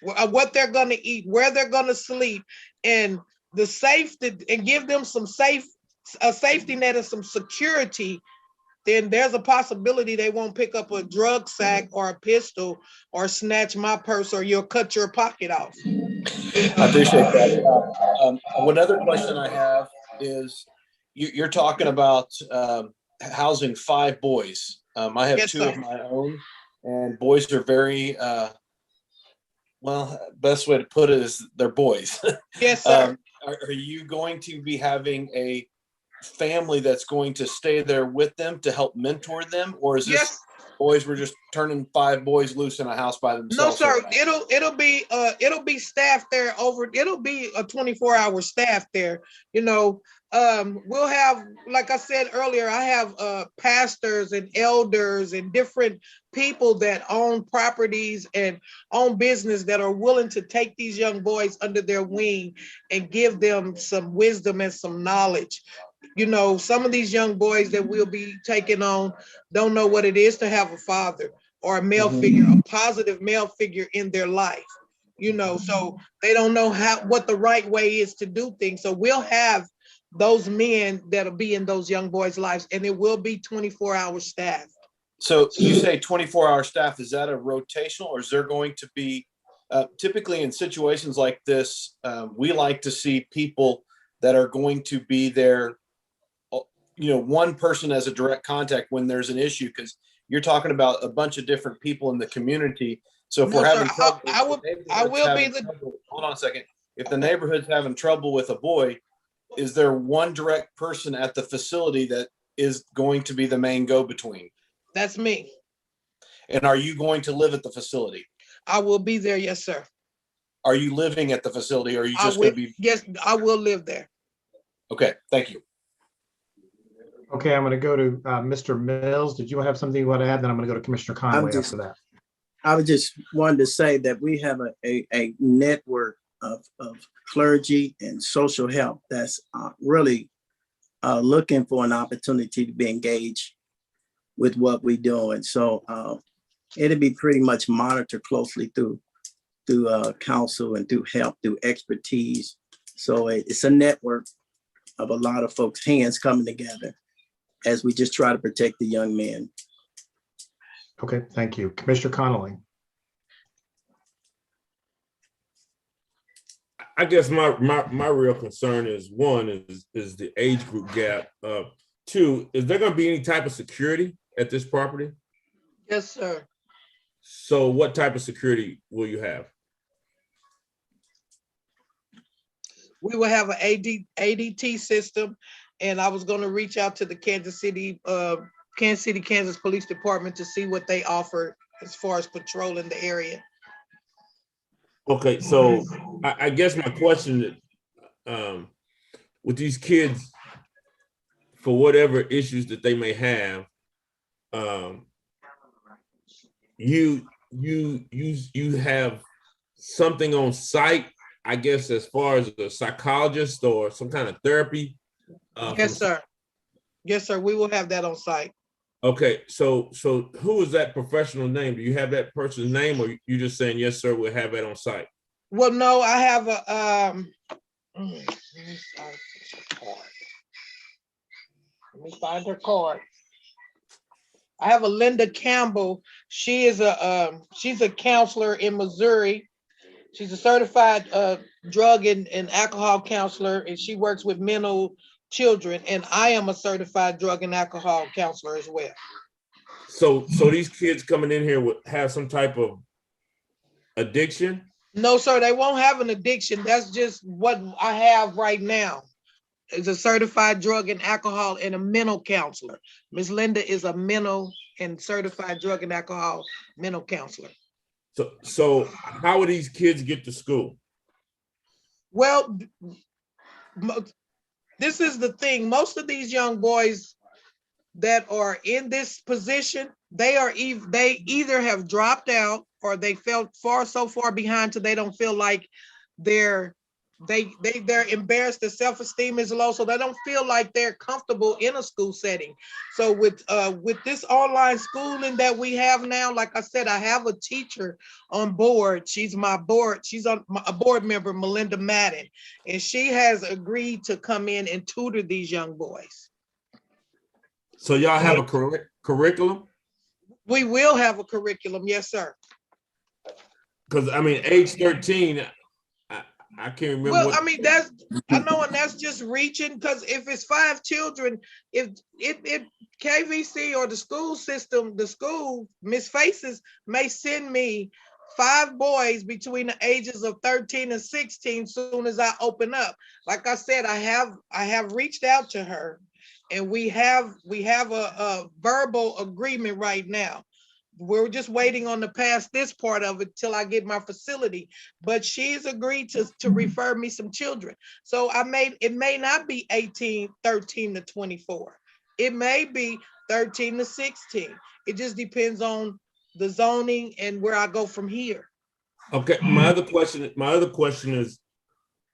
U: what they're going to eat, where they're going to sleep, and the safety, and give them a safety net and some security, then there's a possibility they won't pick up a drug sack or a pistol or snatch my purse, or you'll cut your pocket off.
N: I appreciate that. One other question I have is, you're talking about housing 5 boys. I have 2 of my own, and boys are very, best way to put it is they're boys.
U: Yes, sir.
N: Are you going to be having a family that's going to stay there with them to help mentor them, or is this boys, we're just turning 5 boys loose in a house by themselves?
U: No, sir. It'll be staff there it'll be a 24-hour staff there. We'll have, like I said earlier, I have pastors and elders and different people that own properties and own business that are willing to take these young boys under their wing and give them some wisdom and some knowledge. Some of these young boys that we'll be taking on don't know what it is to have a father or a male figure, a positive male figure in their life, so they don't know what the right way is to do things. So we'll have those men that'll be in those young boys' lives, and it will be 24-hour staff.
N: So you say 24-hour staff, is that a rotational, or is there going to be, typically in situations like this, we like to see people that are going to be there, one person as a direct contact when there's an issue, because you're talking about a bunch of different people in the community. So if we're having trouble, hold on a second. If the neighborhood's having trouble with a boy, is there one direct person at the facility that is going to be the main go-between?
U: That's me.
N: And are you going to live at the facility?
U: I will be there, yes, sir.
N: Are you living at the facility, or are you just going to be?
U: Yes, I will live there.
N: Okay, thank you.
A: Okay, I'm going to go to Mr. Mills. Did you have something you want to add? Then I'm going to go to Commissioner Conway after that.
T: I was just wanted to say that we have a network of clergy and social help that's really looking for an opportunity to be engaged with what we're doing. So it'll be pretty much monitored closely through counsel and through help, through expertise. So it's a network of a lot of folks' hands coming together as we just try to protect the young men.
A: Okay, thank you. Commissioner Connolly.
M: I guess my real concern is, one, is the age group gap. 2, is there going to be any type of security at this property?
U: Yes, sir.
M: So what type of security will you have?
U: We will have an ADT system, and I was going to reach out to the Kansas City, Kansas Police Department to see what they offer as far as patrolling the area.
M: Okay, so I guess my question, with these kids, for whatever issues that they may have, you have something on site, I guess, as far as a psychologist or some kind of therapy?
U: Yes, sir. Yes, sir. We will have that on site.
M: Okay, so who is that professional name? Do you have that person's name, or you just saying, yes, sir, we'll have that on site?
U: Well, no, I have a, let me find her card. I have a Linda Campbell. She's a counselor in Missouri. She's a certified drug and alcohol counselor, and she works with mental children. And I am a certified drug and alcohol counselor as well.
M: So these kids coming in here would have some type of addiction?
U: No, sir, they won't have an addiction. That's just what I have right now. Is a certified drug and alcohol and a mental counselor. Miss Linda is a mental and certified drug and alcohol mental counselor.
M: So how would these kids get to school?
U: Well, this is the thing. Most of these young boys that are in this position, they either have dropped out or they felt so far behind till they don't feel like they're embarrassed, their self-esteem is low, so they don't feel like they're comfortable in a school setting. So with this online schooling that we have now, like I said, I have a teacher on board. She's a board member, Melinda Madden, and she has agreed to come in and tutor these young boys.
M: So y'all have a curriculum?
U: We will have a curriculum, yes, sir.
M: Because I mean, age 13, I can't remember.
U: Well, I mean, and that's just reaching, because if it's 5 children, if KVC or the school system, the school, Miss Faces may send me 5 boys between the ages of 13 and 16 soon as I open up. Like I said, I have reached out to her, and we have a verbal agreement right now. We're just waiting on to pass this part of it till I get my facility, but she's agreed to refer me some children. So it may not be 13 to 24. It may be 13 to 16. It just depends on the zoning and where I go from here.
M: Okay, my other question is,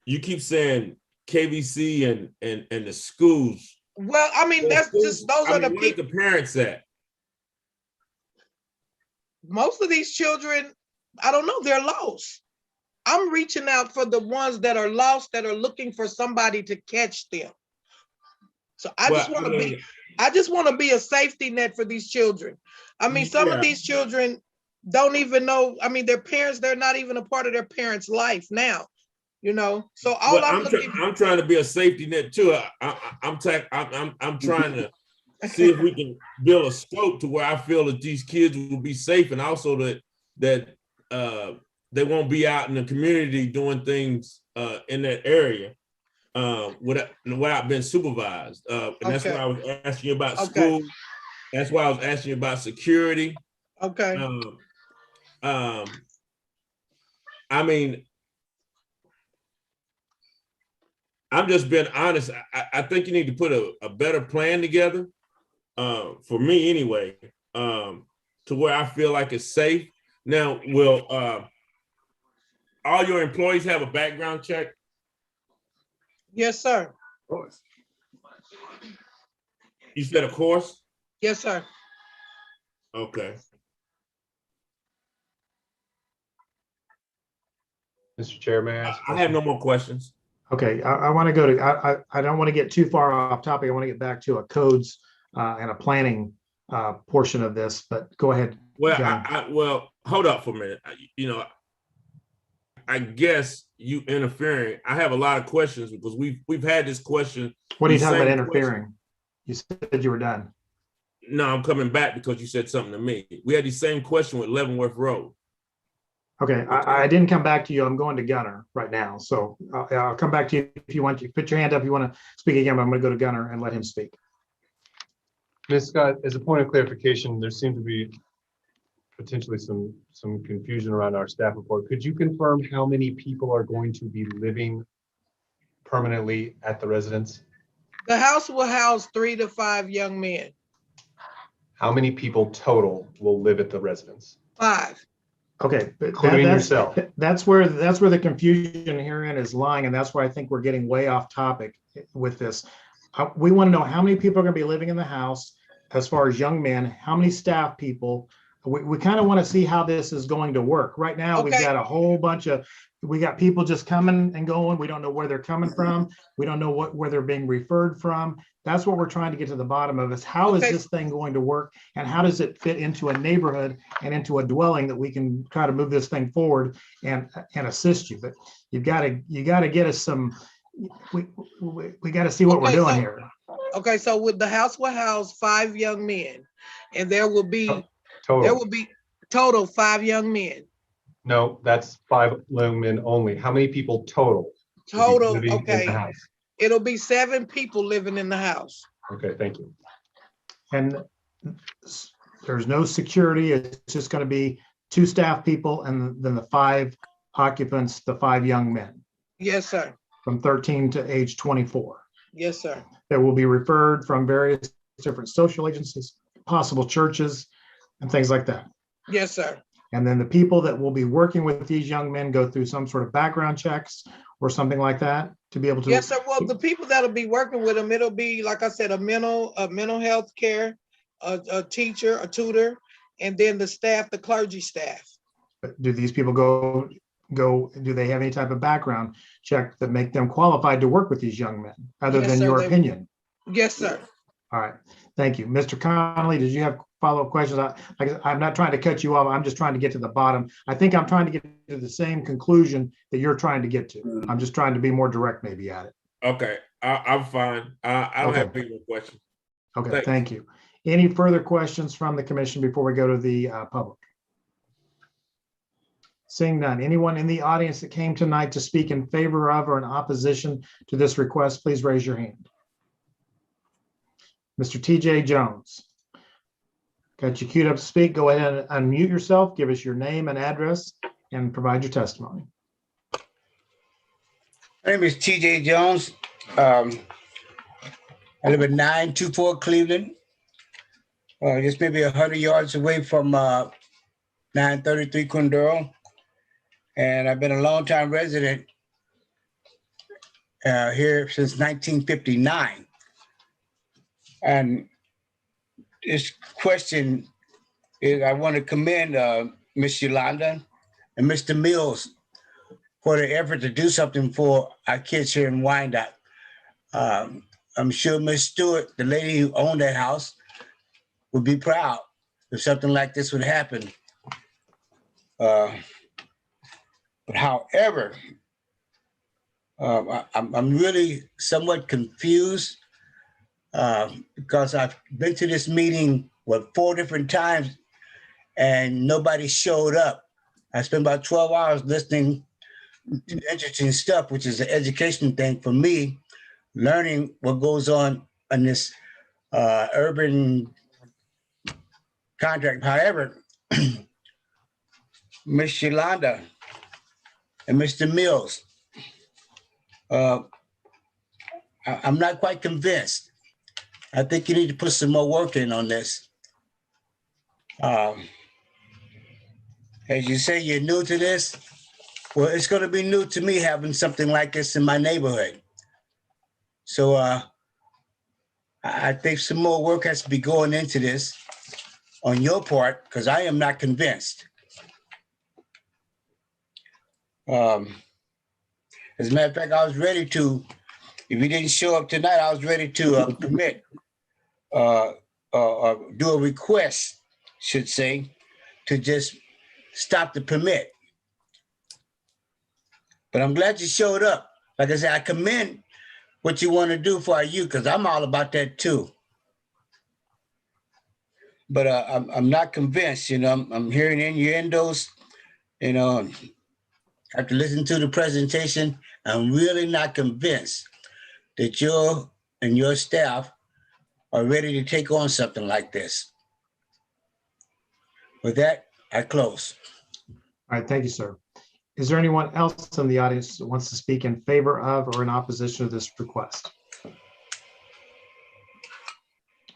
M: you keep saying KVC and the schools.
U: Well, I mean, those are the
M: where's the parents at?
U: Most of these children, I don't know, they're lost. I'm reaching out for the ones that are lost, that are looking for somebody to catch them. So I just want to be a safety net for these children. I mean, some of these children don't even know, I mean, their parents, they're not even a part of their parents' life now, you know? So
M: I'm trying to be a safety net too. I'm trying to see if we can build a scope to where I feel that these kids will be safe, and also that they won't be out in the community doing things in that area without being supervised. And that's why I was asking you about school. That's why I was asking you about security.
U: Okay.
M: I mean, I'm just being honest. I think you need to put a better plan together. For me anyway, to where I feel like it's safe. Now, will all your employees have a background check?
U: Yes, sir.
M: Of course. You said of course?
U: Yes, sir.
M: Okay.
F: Mr. Chair, may I ask?
M: I have no more questions.
A: Okay, I want to go to, I don't want to get too far off topic. I want to get back to a codes and a planning portion of this, but go ahead.
M: Well, well, hold up for a minute. I guess you interfering. I have a lot of questions because we've had this question.
A: What are you talking about interfering? You said you were done.
M: No, I'm coming back because you said something to me. We had the same question with Leavenworth Road.
A: Okay, I didn't come back to you. I'm going to Gunner right now. So I'll come back to you if you want to. Put your hand up if you want to speak again, but I'm going to go to Gunner and let him speak.
F: Ms. Scott, as a point of clarification, there seemed to be potentially some confusion around our staff report. Could you confirm how many people are going to be living permanently at the residence?
U: The house will house 3 to 5 young men.
F: How many people total will live at the residence?
U: 5.
A: Okay, but
F: Including yourself.
A: That's where the confusion herein is lying, and that's where I think we're getting way off topic with this. We want to know how many people are going to be living in the house as far as young men, how many staff people. We kind of want to see how this is going to work. Right now, we've got a whole bunch of we got people just coming and going. We don't know where they're coming from. We don't know where they're being referred from. That's what we're trying to get to the bottom of, is how is
U: Okay.
A: this thing going to work? And how does it fit into a neighborhood and into a dwelling that we can try to move this thing forward and assist you? But you gotta get us some, we gotta see what we're
U: Okay,
A: doing
U: so-
A: here.
U: Okay, so with the house will house 5 young men, and there will be
F: Total.
U: total 5 young men.
F: No, that's 5 young men only. How many people total? will be
U: Total,
F: living in the
U: okay.
F: house?
U: It'll be 7 people living in the house.
F: Okay, thank you.
A: And there's no security. It's just going to be 2 staff people and then the 5 occupants, the 5 young men
U: Yes, sir.
A: from 13 to age 24.
U: Yes, sir.
A: That will be referred from various different social agencies, possible churches, and things like that.
U: Yes, sir.
A: And then the people that will be working with these young men go through some sort of background checks or something like that to be able to.
U: Yes, sir. Well, the people that'll be working with them, it'll be, like I said, a mental health care, a teacher, a tutor, and then the staff, the clergy staff.
A: Do these people go, do they have any type of background check that make them qualified to work with these young men, other
U: Yes,
A: than
U: sir,
A: your
U: they-
A: opinion?
U: Yes, sir.
A: All right, thank you. Mr. Connolly, did you have follow-up questions? I'm not trying to cut you off. I'm just trying to get to the bottom. I think I'm trying to get to the same conclusion that you're trying to get to. I'm just trying to be more direct maybe at it.
M: Okay, I'm fine. I don't have any more questions.
A: Okay, thank you. Any further questions from the commission before we go to the public? Seeing none. Anyone in the audience that came tonight to speak in favor of or in opposition to this request, please raise your hand. Mr. TJ Jones. Got you queued up to speak. Go ahead and unmute yourself. Give us your name and address and provide your testimony.
E: My name is TJ Jones. I live at 924 Cleveland, just maybe 100 yards away from 933 Condoro. And I've been a longtime resident here since 1959. And this question is, I want to commend Ms. Yolanda and Mr. Mills for the effort to do something for our kids here in Wyandotte. I'm sure Ms. Stewart, the lady who owned that house, would be proud if something like this would happen. But however, I'm really somewhat confused because I've been to this meeting 4 different times and nobody showed up. I spent about 12 hours listening to interesting stuff, which is an education thing for me, learning what goes on in this urban contract. However, Ms. Yolanda and Mr. Mills, I'm not quite convinced. I think you need to put some more work in on this. As you say, you're new to this. Well, it's going to be new to me having something like this in my neighborhood. So I think some more work has to be going into this on your part, because I am not convinced. As a matter of fact, I was ready to, if you didn't show up tonight, I was ready to permit, do a request, should say, to just stop the permit. But I'm glad you showed up. Like I said, I commend what you want to do for our youth, because I'm all about that too. But I'm not convinced, you know, I'm hearing innuendos, you know, after listening to the presentation, I'm really not convinced that you and your staff are ready to take on something like this. With that, I close.
A: All right, thank you, sir. Is there anyone else in the audience that wants to speak in favor of or in opposition to this request?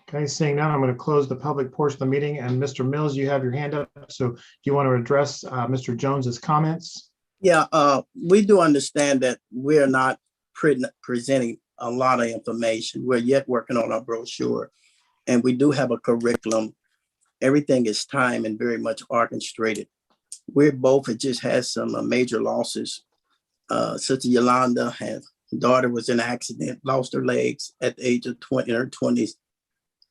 A: Okay, seeing none, I'm going to close the public portion of the meeting. And Mr. Mills, you have your hand up. So do you want to address Mr. Jones's comments?
T: Yeah, we do understand that we're not presenting a lot of information. We're yet working on our brochure, and we do have a curriculum. Everything is timed and very much orchestrated. We're both, it just has some major losses Sister Yolanda had daughter was in an accident, lost her legs at the age of 20, in her 20s.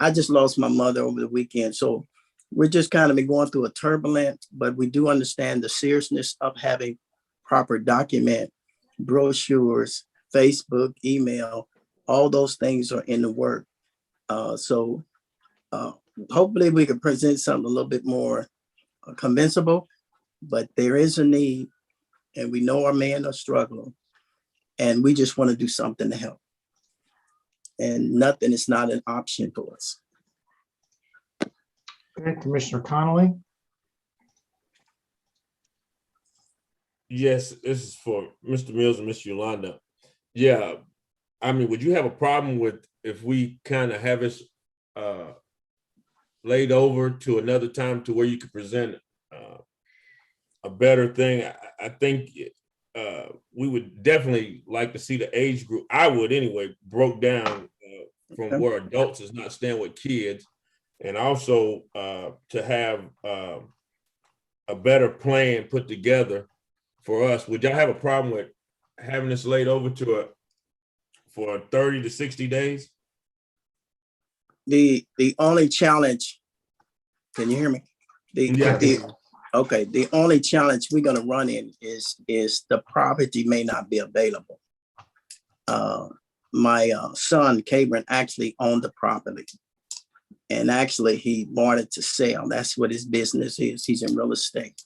T: I just lost my mother over the weekend. So we're just kind of been going through a turbulent, but we do understand the seriousness of having proper document, brochures, Facebook, email, all those things are in the work. So hopefully we can present something a little bit more convincible, but there is a need and we know our men are struggling and we just want to do something to help. And nothing is not an option for us.
A: Okay, Commissioner Connolly.
M: Yes, this is for Mr. Mills and Miss Yolanda. Yeah, I mean, would you have a problem with if we kind of have this laid over to another time to where you could present a better thing? I think we would definitely like to see the age group. I would anyway, broke down from where adults is not staying with kids, and also to have a better plan put together for us. Would y'all have a problem with having this laid over to for 30 to 60 days?
T: The only challenge, can you hear me? Okay, the only challenge we're gonna run in is the property may not be available. My son, Cabron, actually owned the property. And actually he wanted to sell. That's what his business is. He's in real estate.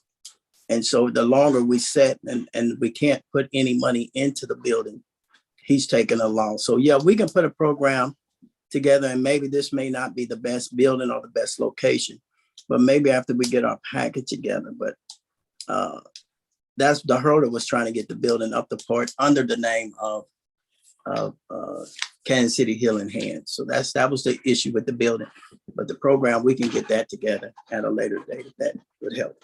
T: And so the longer we sit and we can't put any money into the building, he's taking a loss. So yeah, we can put a program together and maybe this may not be the best building or the best location, but maybe after we get our package together. But that's the hurdle, was trying to get the building up the port under the name of Kansas City Healing Hands. So that was the issue with the building. But the program, we can get that together at a later date if that would help.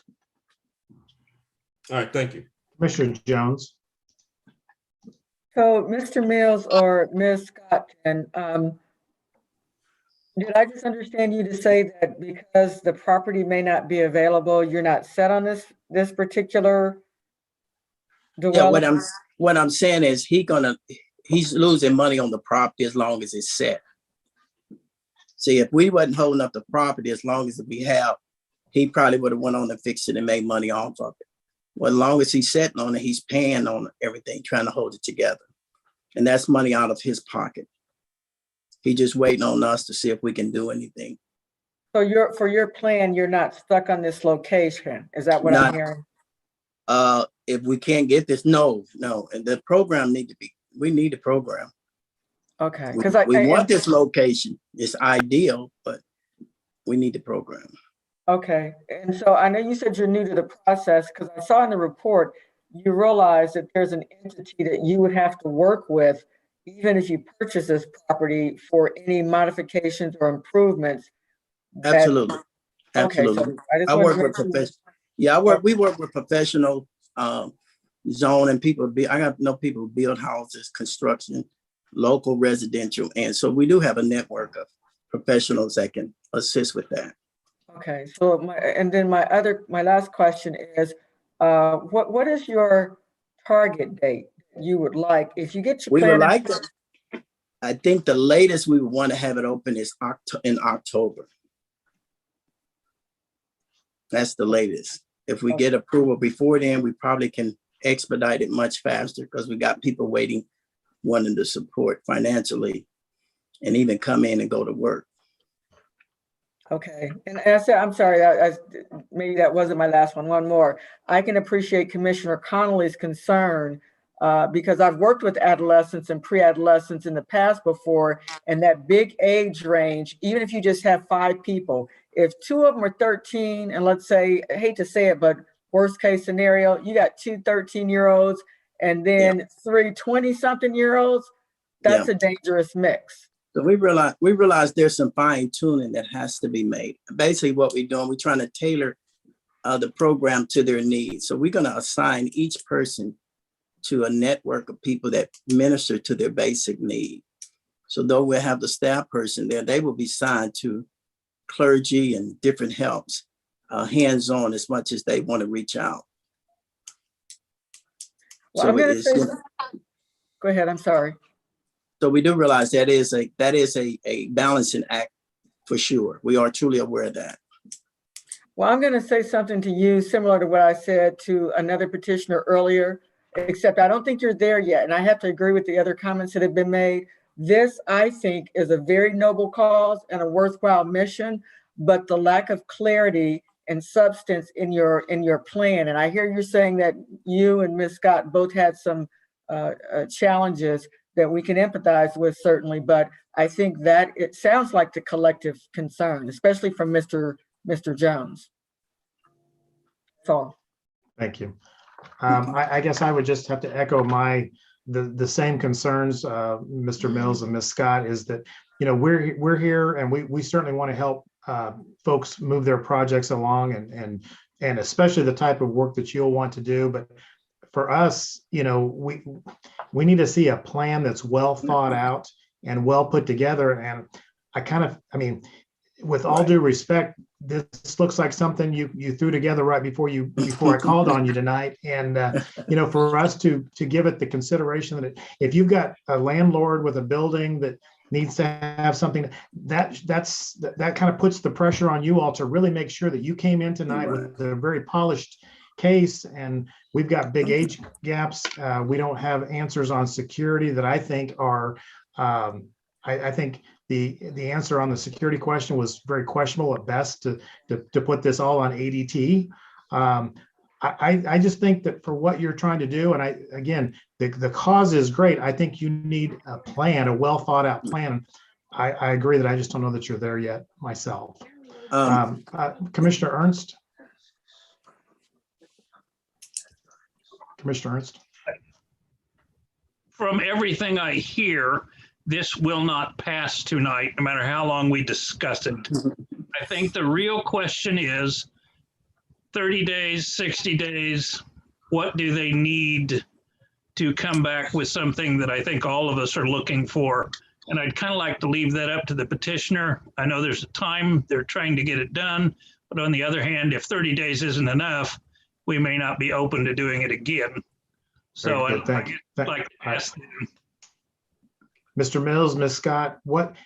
M: All right, thank you.
A: Commissioner Jones.
D: So Mr. Mills or Ms. Scott, and did I just understand you to say that because the property may not be available, you're not set on this particular development?
T: Yeah, what I'm saying is he's losing money on the property as long as it's set. See, if we wasn't holding up the property as long as we have, he probably would have went on and fixed it and made money off of it. Well, as long as he's sitting on it, he's paying on everything, trying to hold it together. And that's money out of his pocket. He's just waiting on us to see if we can do anything.
D: So for your plan, you're not stuck on this location. Is that what I'm hearing?
T: If we can't get this, no. And the program we need a program.
D: Okay.
T: We want this location. It's ideal, but we need the program.
D: Okay. And so I know you said you're new to the process because I saw in the report, you realize that there's an entity that you would have to work with, even if you purchase this property, for any modifications or improvements.
T: Absolutely.
D: Okay,
T: Absolutely.
D: so
T: I work with professional. Yeah, we work with professional zone and people. I got to know people who build houses, construction, local residential. And so we do have a network of professionals that can assist with that.
D: Okay, so my last question is, what is your target date you would like if you get your
T: We
D: plan?
T: would like to, I think the latest we would want to have it open is in October. That's the latest. If we get approval before then, we probably can expedite it much faster because we got people waiting, wanting to support financially and even come in and go to work.
D: Okay, and I said, I'm sorry, maybe that wasn't my last one. One more. I can appreciate Commissioner Connolly's concern because I've worked with adolescents and pre-adolescents in the past before, and that big age range, even if you just have 5 people, if 2 of them are 13, and let's say, I hate to say it, but worst case scenario, you got 2 13-year-olds and then 3 20-something-year-olds, that's a dangerous mix.
T: So we realize there's some fine tuning that has to be made. Basically what we're doing, we're trying to tailor the program to their needs. So we're going to assign each person to a network of people that minister to their basic need. So though we'll have the staff person there, they will be assigned to clergy and different helps, hands-on as much as they want to reach out.
D: Well,
T: So
D: I'm gonna
T: it's
D: say,
T: just-
D: go ahead, I'm sorry.
T: So we do realize that is a balancing act for sure. We are truly aware of that.
D: Well, I'm going to say something to you similar to what I said to another petitioner earlier, except I don't think you're there yet. And I have to agree with the other comments that have been made. This, I think, is a very noble cause and a worthwhile mission, but the lack of clarity and substance in your plan. And I hear you saying that you and Ms. Scott both had some challenges that we can empathize with, certainly, but I think that it sounds like the collective concern, especially from Mr. Jones. That's all.
A: Thank you. I guess I would just have to echo the same concerns, Mr. Mills and Ms. Scott, is that, you know, we're here and we certainly want to help folks move their projects along and especially the type of work that you'll want to do. But for us, you know, we need to see a plan that's well thought out and well put together. And I mean, with all due respect, this looks like something you threw together right before I called on you tonight. And you know, for us to give it the consideration that if you've got a landlord with a building that needs to have something that kind of puts the pressure on you all to really make sure that you came in tonight with a very polished case. And we've got big age gaps. We don't have answers on security that I think are, I think the answer on the security question was very questionable at best to put this all on ADT. I just think that for what you're trying to do, and again, the cause is great. I think you need a plan, a well thought out plan. I agree that I just don't know that you're there yet myself. Commissioner Ernst? Commissioner Ernst?
G: From everything I hear, this will not pass tonight, no matter how long we discuss it. I think the real question is 30 days, 60 days, what do they need to come back with something that I think all of us are looking for? And I'd kind of like to leave that up to the petitioner. I know there's a time they're trying to get it done, but on the other hand, if 30 days isn't enough, we may not be open to doing it again. So I'd like to ask them.
A: Mr. Mills, Ms. Scott,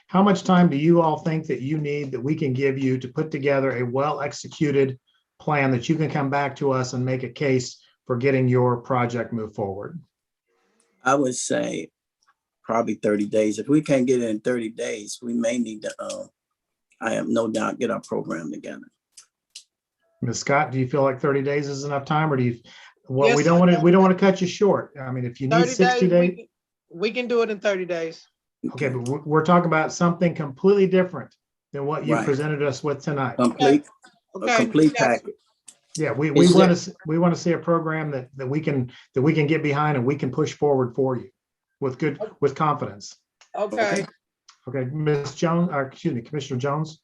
A: how much time do you all think that you need that we can give you to put together a well-executed plan that you can come back to us and make a case for getting your project moved forward?
T: I would say probably 30 days. If we can't get it in 30 days, we may need to, I have no doubt, get our program together.
A: Ms. Scott, do you feel like 30 days is enough time, or do you,
U: Yes,
A: we don't want to cut you short. I mean, if you need 60 days.
U: We can do it in 30 days.
A: Okay, but we're talking about something completely different than what you
T: Right.
A: presented us with tonight.
T: Complete,
U: Okay.
T: a complete package.
A: Yeah, we
T: Is
A: want
T: there-
A: to want to see a program that we can get behind and we can push forward for you with confidence.
U: Okay.
A: Okay, Ms. Jones, excuse me, Commissioner Jones.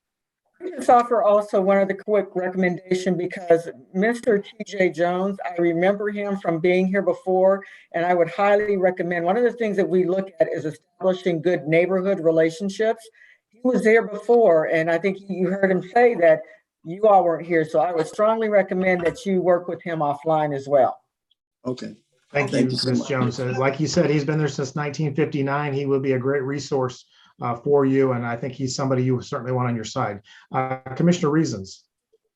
D: I just offer also one other quick recommendation, because Mr. TJ Jones, I remember him from being here before, and I would highly recommend, one of the things that we look at is establishing good neighborhood relationships. He was there before, and I think you heard him say that you all weren't here, so I would strongly recommend that you work with him offline as well.
T: Okay.
A: Thank you,
T: so
A: Ms.
T: much.
A: Jones. Like you said, he's been there since 1959. He will be a great resource for you, and I think he's somebody you certainly want on your side. Commissioner Reasons.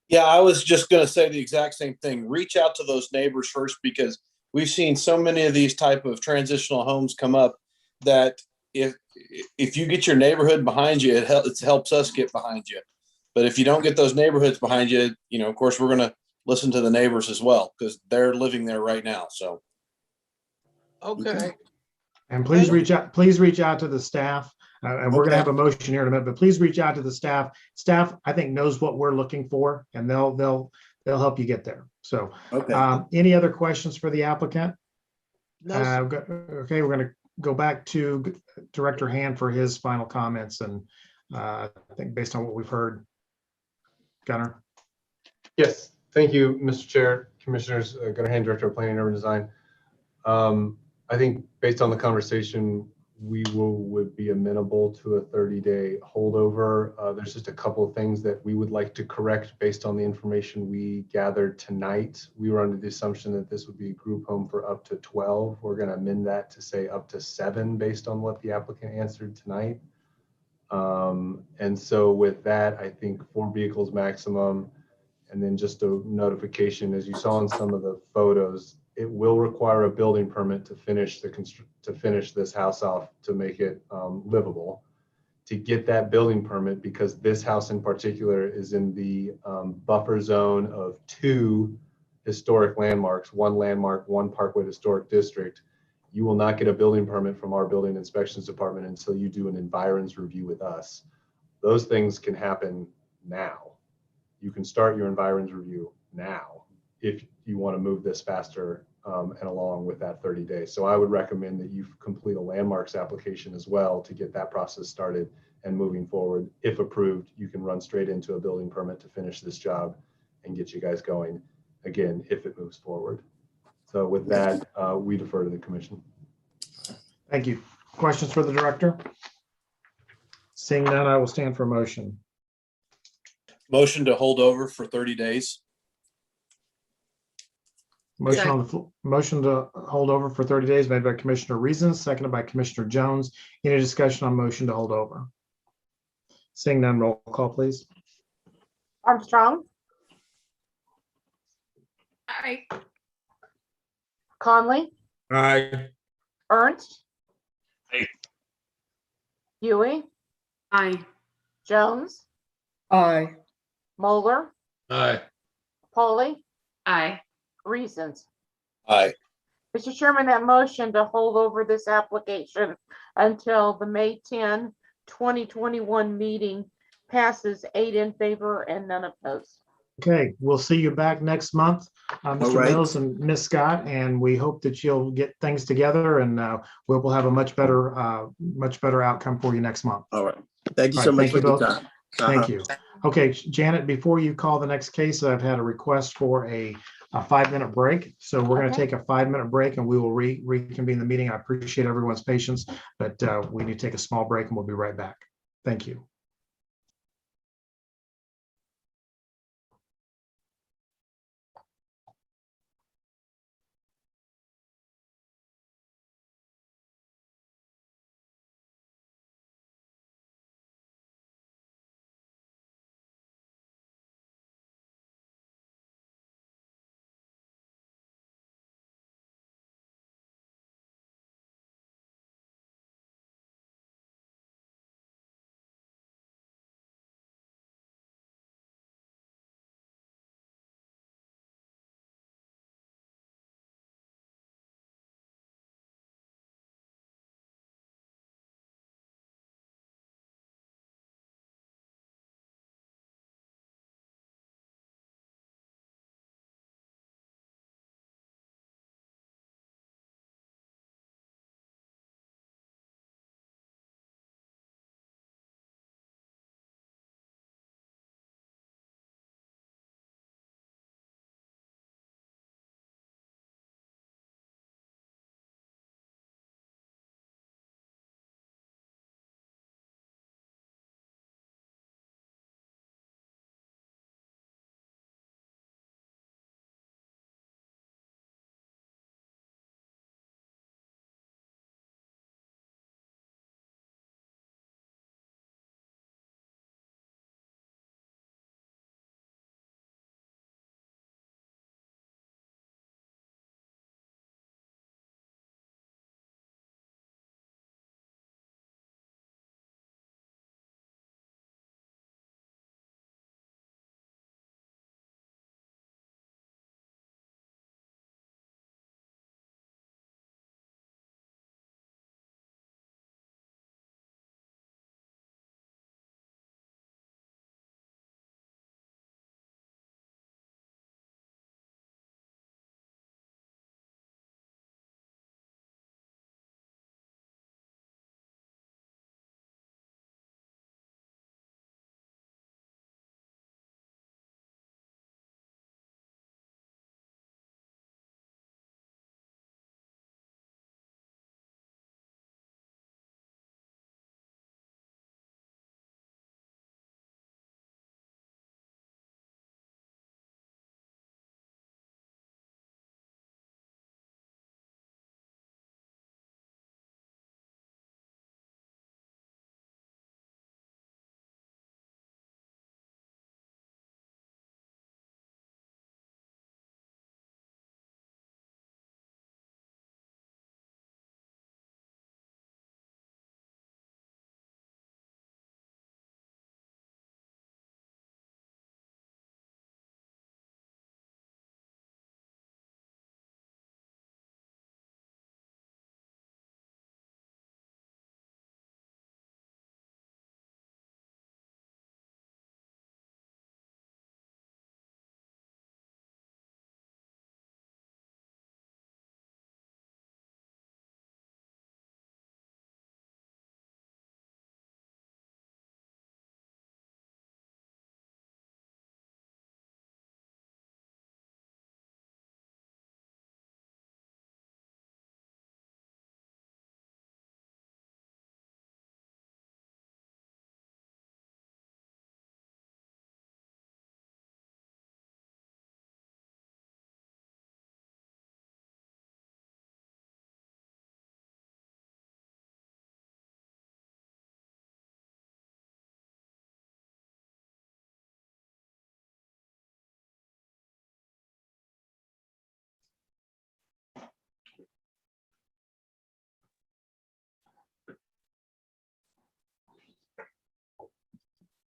N: Yeah, I was just going to say the exact same thing. Reach out to those neighbors first, because we've seen so many of these type of transitional homes come up that if you get your neighborhood behind you, it helps us get behind you. But if you don't get those neighborhoods behind you, you know, of course, we're going to listen to the neighbors as well, because they're living there right now. So.
U: Okay.
A: And please reach out to the staff. And we're going to have a motion here in a minute, but please reach out to the staff. Staff, I think, knows what we're looking for, and they'll help you get there. So, any other questions for the applicant?
U: No.
A: Okay, we're going to go back to Director Hand for his final comments, and I think based on what we've heard, Gunnar.
F: Yes, thank you, Mr. Chair, Commissioners. Gunnar Hand, Director of Planning and Urban Design. I think based on the conversation would be amenable to a 30-day holdover. There's just a couple of things that we would like to correct based on the information we gathered tonight. We were under the assumption that this would be a group home for up to 12. We're going to amend that to say up to 7 based on what the applicant answered tonight. And so with that, I think 4 vehicles maximum, and then just a notification, as you saw in some of the photos, it will require a building permit to finish this house off to make it livable. To get that building permit, because this house in particular is in the buffer zone of 2 historic landmarks, 1 landmark, 1 Parkwood Historic District, you will not get a building permit from our building inspections department until you do an environs review with us. Those things can happen now. You can start your environs review now if you want to move this faster and along with that 30 days. So I would recommend that you complete a landmarks application as well to get that process started and moving forward. If approved, you can run straight into a building permit to finish this job and get you guys going again if it moves forward. So with that, we defer to the commission.
A: Thank you. Questions for the director? Seeing none, I will stand for a motion.
N: Motion to hold over for 30 days.
A: Motion to hold over for 30 days made by Commissioner Reason, seconded by Commissioner Jones. Any discussion on motion to hold over? Seeing none, roll call, please.
C: Armstrong,
L: Aye.
C: Conley,
M: Aye.
C: Ernst,
G: Aye.
C: Huey,
L: Aye.
C: Jones,
D: Aye.
C: Moeller,
K: Aye.
C: Pauly,
L: Aye.
C: Reasons.
N: Aye.
C: Mr. Chairman, that motion to hold over this application until the May 10, 2021 meeting passes 8 in favor and none opposed.
A: Okay, we'll see you back next month, Mr.
T: right.
A: Mills and Ms. Scott, and we hope that you'll get things together and we'll have a much better outcome for you next month.
T: All right. Thank you
A: All
T: so
A: right,
T: much
A: thank
T: for
A: you
T: your
A: both.
T: time.
A: Thank you. Okay, Janet, before you call the next case, I've had a request for a 5-minute break. So we're going to take a 5-minute break and we will reconvene the meeting. I appreciate everyone's patience, but we need to take a small break and we'll be right back. Thank you.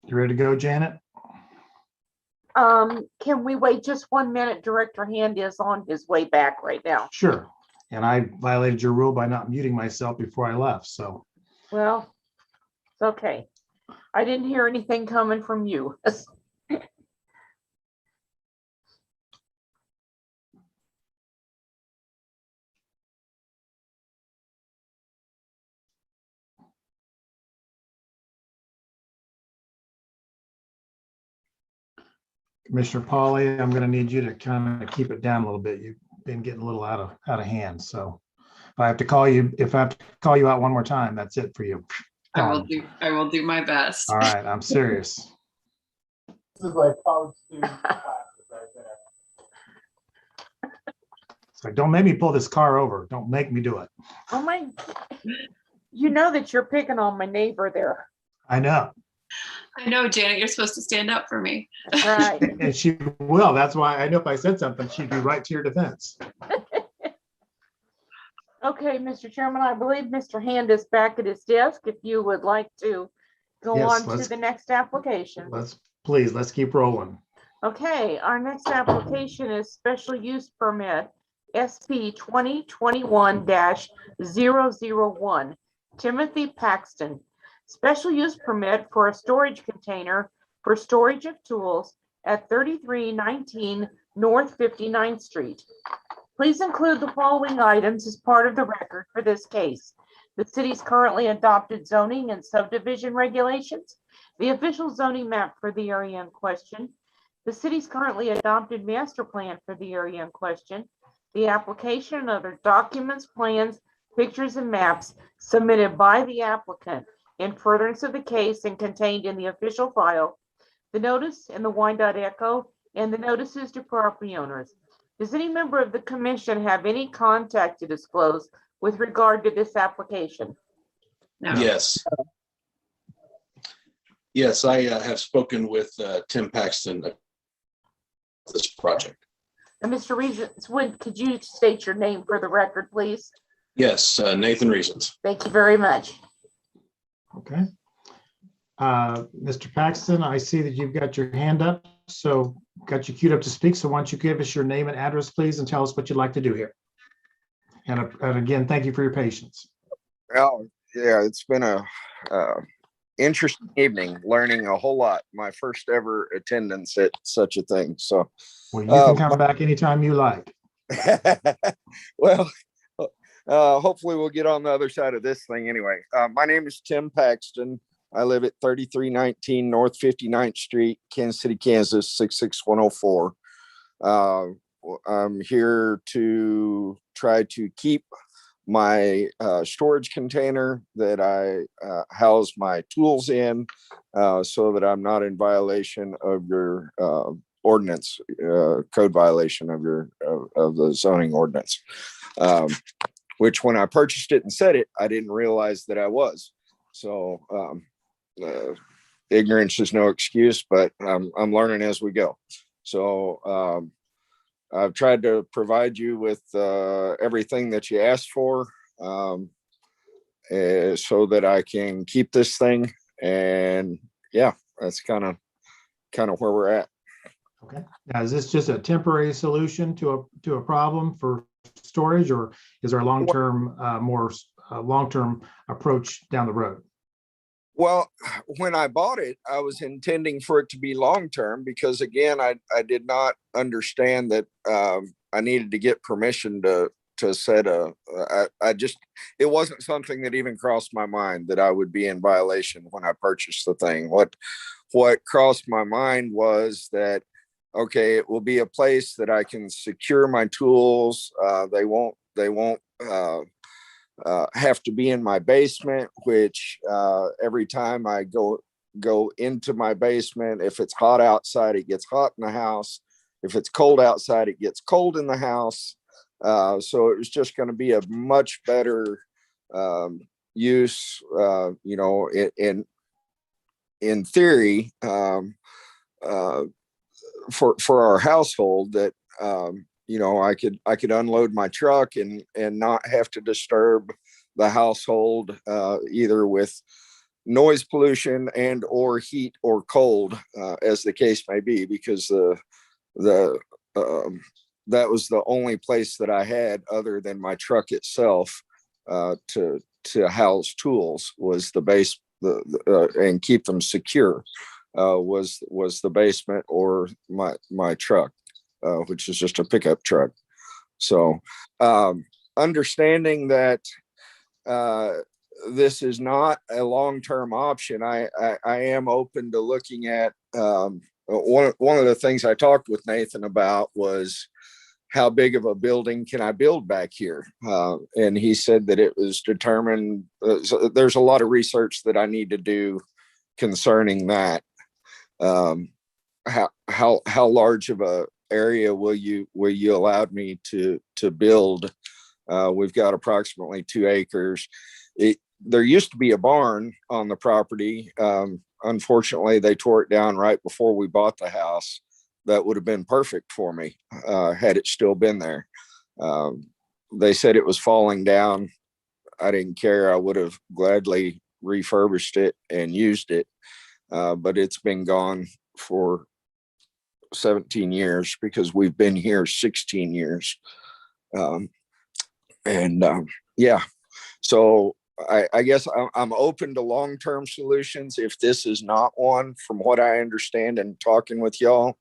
A: You ready to go, Janet?
C: Can we wait just 1 minute? Director Hand is on his way back right now.
A: Sure. And I violated your rule by not muting myself before I left, so.
C: Well, it's okay. I didn't hear anything coming from you.
A: Commissioner Pauly, I'm going to need you to kind of keep it down a little bit. You've been getting a little out of hand. So if I have to call you out one more time, that's it for you.
L: I will do my best.
A: All right, I'm serious. This is like college student classes right there. It's like, don't make me pull this car over. Don't make me do it.
C: Oh my, you know that you're picking on my neighbor there.
A: I know.
L: I know, Janet, you're supposed to stand up for me.
C: Right.
A: And she will. That's why I know if I said something, she'd be right to your defense.
C: Okay, Mr. Chairman, I believe Mr. Hand is back at his desk. If you would like to go
A: Yes,
C: on to the next application.
A: Let's keep rolling.
C: Okay, our next application is special use permit SP 2021-001, Timothy Paxton. Special use permit for a storage container for storage of tools at 3319 North 59th Street. Please include the following items as part of the record for this case: the city's currently adopted zoning and subdivision regulations, the official zoning map for the area in question, the city's currently adopted master plan for the area in question, the application and other documents, plans, pictures, and maps submitted by the applicant in furtherance of the case and contained in the official file, the notice in the Wyandotte Echo, and the notices to property owners. Does any member of the commission have any contact to disclose with regard to this application?
L: No.
N: Yes. Yes, I have spoken with Tim Paxton about this project.
C: And Mr. Reasons, could you state your name for the record, please?
N: Yes, Nathan Reasons.
C: Thank you very much.
A: Okay. Mr. Paxton, I see that you've got your hand up, so got you queued up to speak. So why don't you give us your name and address, please, and tell us what you'd like to do here. And again, thank you for your patience.
B: Oh, yeah, it's been a interesting evening, learning a whole lot. My first ever attendance at such a thing. So,
A: well, you can come back anytime you like.
B: Well, hopefully we'll get on the other side of this thing anyway. My name is Tim Paxton. I live at 3319 North 59th Street, Kansas City, Kansas, 66104. I'm here to try to keep my storage container that I house my tools in so that I'm not in violation of your ordinance, code violation of your of the zoning ordinance. Which when I purchased it and said it, I didn't realize that I was. So ignorance is no excuse, but I'm learning as we go. So I've tried to provide you with everything that you asked for so that I can keep this thing. And yeah, that's kind of where we're at.
A: Okay. Now, is this just a temporary solution to a problem for storage, or is there a long-term, more long-term approach down the road?
B: Well, when I bought it, I was intending for it to be long-term because, again, I did not understand that I needed to get permission to set it wasn't something that even crossed my mind that I would be in violation when I purchased the thing. What crossed my mind was that, okay, it will be a place that I can secure my tools. They won't have to be in my basement, which every time I go into my basement, if it's hot outside, it gets hot in the house. If it's cold outside, it gets cold in the house. So it was just going to be a much better use, in theory, for our household, that I could unload my truck and not have to disturb the household either with noise pollution and or heat or cold, as the case may be, because that was the only place that I had other than my truck itself to house tools was the base, and keep them secure, was the basement or my truck, which is just a pickup truck. So understanding that this is not a long-term option, I am open to looking at one of the things I talked with Nathan about was how big of a building can I build back here? And he said that it was determined, there's a lot of research that I need to do concerning that. How large of a area will you allow me to build? We've got approximately 2 acres. There used to be a barn on the property. Unfortunately, they tore it down right before we bought the house. That would have been perfect for me had it still been there. They said it was falling down. I didn't care. I would have gladly refurbished it and used it. But it's been gone for 17 years because we've been here 16 years. Yeah, so I guess I'm open to long-term solutions. If this is not one, from what I understand and talking with y'all,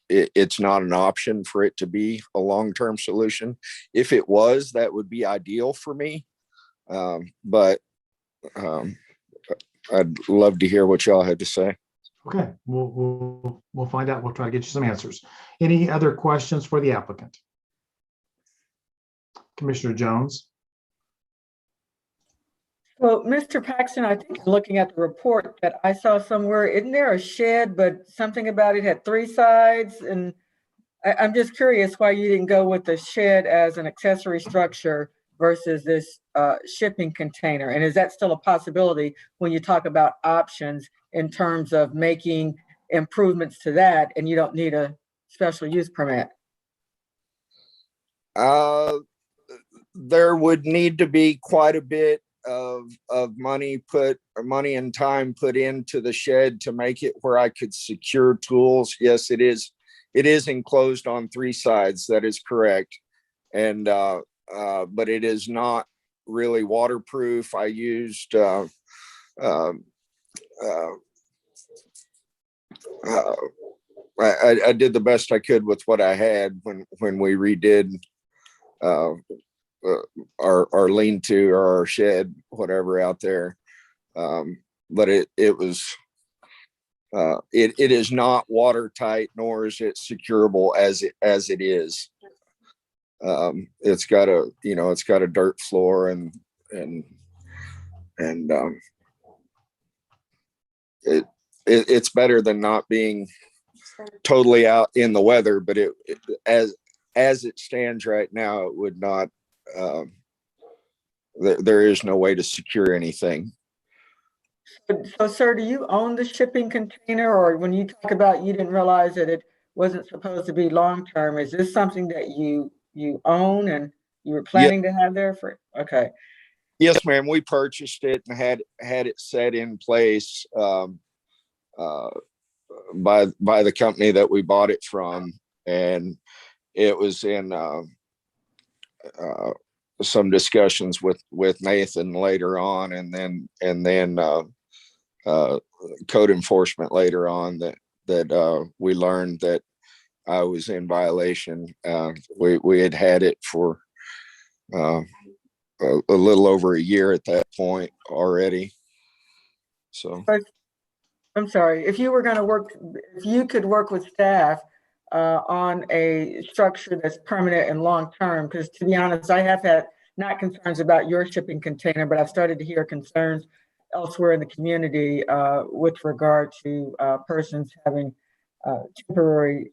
B: it's not an option for it to be a long-term solution. If it was, that would be ideal for me. But I'd love to hear what y'all had to say.
A: Okay, we'll find out. We'll try to get you some answers. Any other questions for the applicant? Commissioner Jones?
D: Well, Mr. Paxton, I think looking at the report that I saw somewhere, isn't there a shed, but something about it had 3 sides? And I'm just curious why you didn't go with the shed as an accessory structure versus this shipping container. And is that still a possibility when you talk about options in terms of making improvements to that and you don't need a special use permit?
B: There would need to be quite a bit of money and time put into the shed to make it where I could secure tools. Yes, it is enclosed on 3 sides. That is correct. And but it is not really waterproof. I used I did the best I could with what I had when we redid our lean-to or our shed, whatever out there. But it is not watertight, nor is it securable as it is. It's got a dirt floor and it's better than not being totally out in the weather, but as it stands right now, it would not, there is no way to secure anything.
D: So, sir, do you own the shipping container, or when you talk about you didn't realize that it wasn't supposed to be long-term, is this something that you own and you were planning to have there for? Okay.
B: Yes, ma'am. We purchased it and had it set in place by the company that we bought it from, and it was in some discussions with Nathan later on, and then code enforcement later on that we learned that I was in violation. We had it for a little over a year at that point already. So
D: I'm sorry, if you could work with staff on a structure that's permanent and long-term, because to be honest, I have had not concerns about your shipping container, but I've started to hear concerns elsewhere in the community with regard to persons having temporary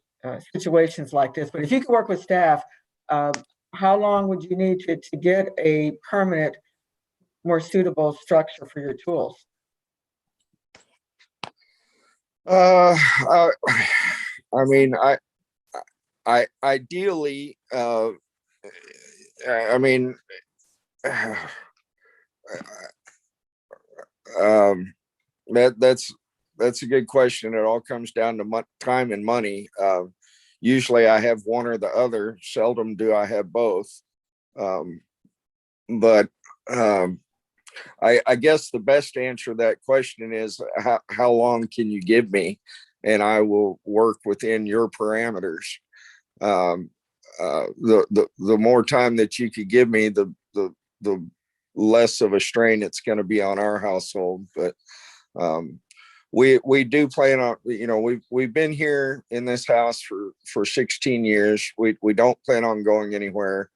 D: situations like this. But if you could work with staff, how long would you need to get a permanent, more suitable structure for your tools?
B: I mean, I ideally, I mean, That's a good question. It all comes down to time and money. Usually I have one or the other. Seldom do I have both. But I guess the best answer to that question is how long can you give me, and I will work within your parameters. The more time that you could give me, the less of a strain it's going to be on our household. But we do plan on, we've been here in this house for 16 years. We don't plan on going anywhere.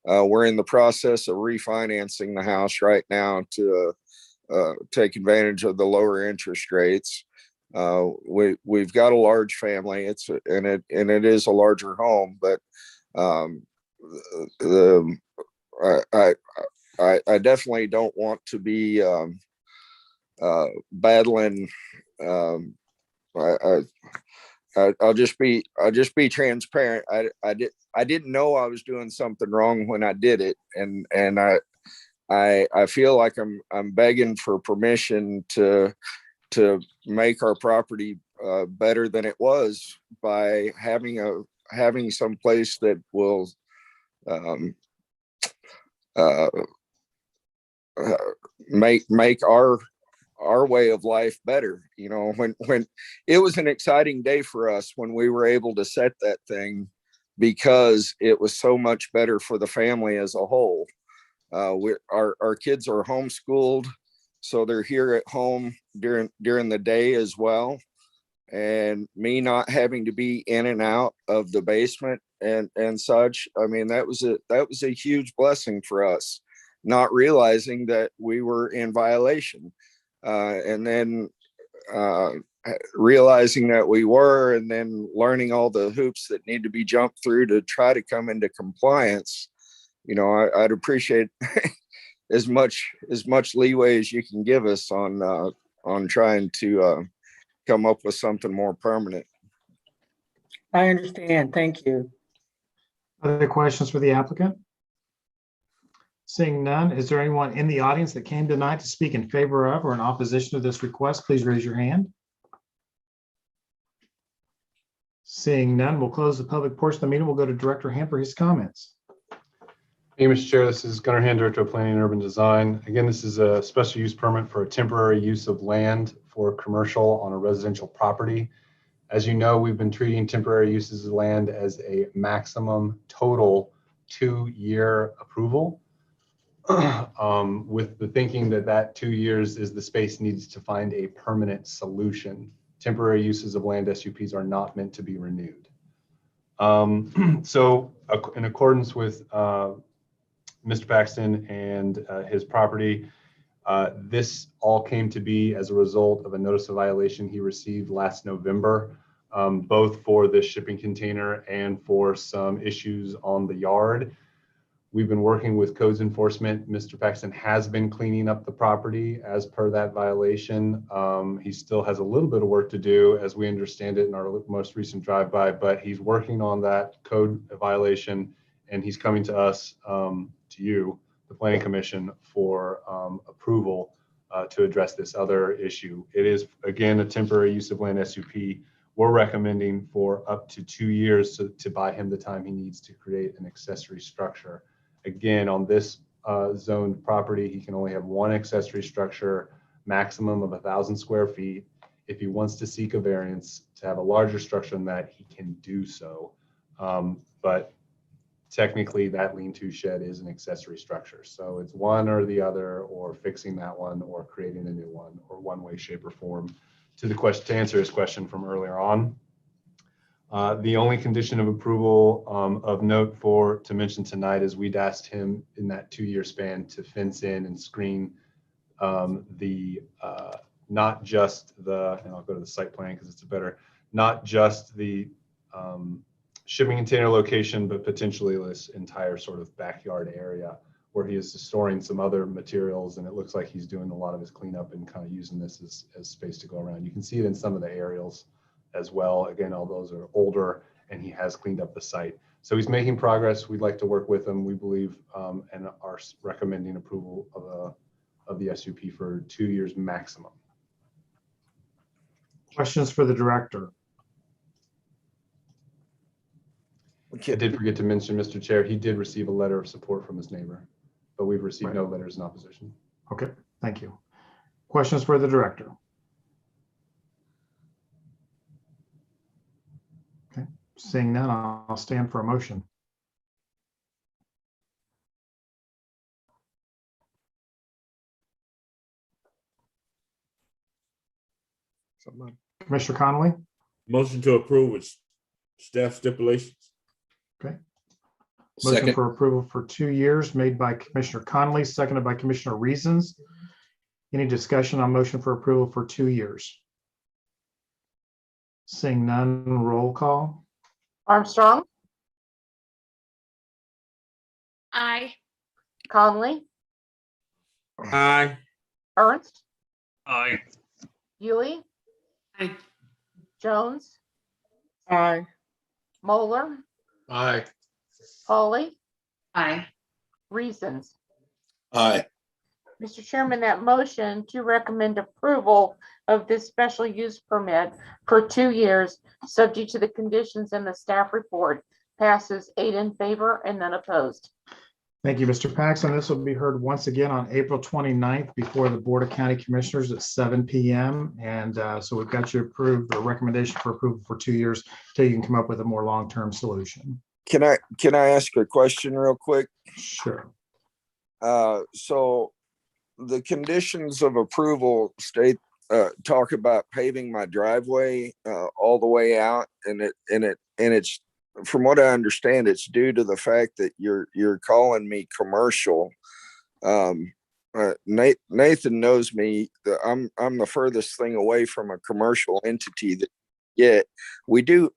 B: We're in the process of refinancing the house right now to take advantage of the lower interest rates. We've got a large family. And it is a larger home, but I definitely don't want to be battling. I'll just be transparent. I didn't know I was doing something wrong when I did it, and I feel like I'm begging for permission to make our property better than it was by having some place that will make our way of life better. When it was an exciting day for us when we were able to set that thing, because it was so much better for the family as a whole. Our kids are homeschooled, so they're here at home during the day as well. And me not having to be in and out of the basement and such, I mean, that was a huge blessing for us, not realizing that we were in violation. And then realizing that we were, and then learning all the hoops that need to be jumped through to try to come into compliance. I'd appreciate as much leeway as you can give us on trying to come up with something more permanent.
D: I understand. Thank you.
A: Other questions for the applicant? Seeing none, is there anyone in the audience that came tonight to speak in favor of or in opposition to this request? Please raise your hand. Seeing none, we'll close the public portion of the meeting. We'll go to Director Hand for his comments.
F: Thank you, Mr. Chair. This is Gunnar Hand, Director of Planning and Urban Design. Again, this is a special use permit for a temporary use of land for commercial on a residential property. As you know, we've been treating temporary uses of land as a maximum total 2-year approval, with the thinking that 2 years is the space needs to find a permanent solution. Temporary uses of land SUPs are not meant to be renewed. So in accordance with Mr. Paxton and his property, this all came to be as a result of a notice of violation he received last November, both for the shipping container and for some issues on the yard. We've been working with codes enforcement. Mr. Paxton has been cleaning up the property as per that violation. He still has a little bit of work to do, as we understand it in our most recent drive-by, but he's working on that code violation, and he's coming to us, to you, the Planning Commission, for approval to address this other issue. It is, again, a temporary use of land SUP. We're recommending for up to 2 years to buy him the time he needs to create an accessory structure. Again, on this zoned property, he can only have one accessory structure, maximum of 1,000 square feet. If he wants to seek a variance to have a larger structure than that, he can do so. But technically, that lean-to shed is an accessory structure. So it's one or the other, or fixing that one, or creating a new one, or one way, shape, or form. To answer his question from earlier on, the only condition of approval of note to mention tonight is we'd asked him in that 2-year span to fence in and screen not just the, and I'll go to the site plan because it's not just the shipping container location, but potentially this entire sort of backyard area where he is storing some other materials, and it looks like he's doing a lot of his cleanup and kind of using this as space to go around. You can see it in some of the aerials as well. Again, all those are older, and he has cleaned up the site. So he's making progress. We'd like to work with him, we believe, and are recommending approval of the SUP for 2 years maximum.
A: Questions for the director?
F: I did forget to mention, Mr. Chair, he did receive a letter of support from his neighbor, but we've received no letters in opposition.
A: Okay, thank you. Questions for the director? Okay, seeing none, I'll stand for a motion. Commissioner Connolly?
M: Motion to approve with staff stipulations.
A: Okay. Motion
N: Second.
A: for approval for 2 years made by Commissioner Connolly, seconded by Commissioner Reasons. Any discussion on motion for approval for 2 years? Seeing none, roll call.
C: Armstrong,
L: Aye.
C: Conley,
M: Aye.
C: Ernst,
G: Aye.
C: Yui,
L: Aye.
C: Jones,
D: Aye.
C: Moeller,
K: Aye.
C: Polly,
L: Aye.
C: Reasons.
N: Aye.
C: Mr. Chairman, that motion to recommend approval of this special use permit for 2 years, subject to the conditions in the staff report, passes 8 in favor and none opposed.
A: Thank you, Mr. Paxton. This will be heard once again on April 29th before the Board of County Commissioners at 7 p.m. And so we've got you approved, a recommendation for approval for 2 years till you can come up with a more long-term solution.
B: Can I ask a question real quick?
A: Sure.
B: So the conditions of approval state, talk about paving my driveway, all the way out, and it's, from what I understand, it's due to the fact that you're calling me commercial. Nathan knows me, I'm the furthest thing away from a commercial entity that yet we do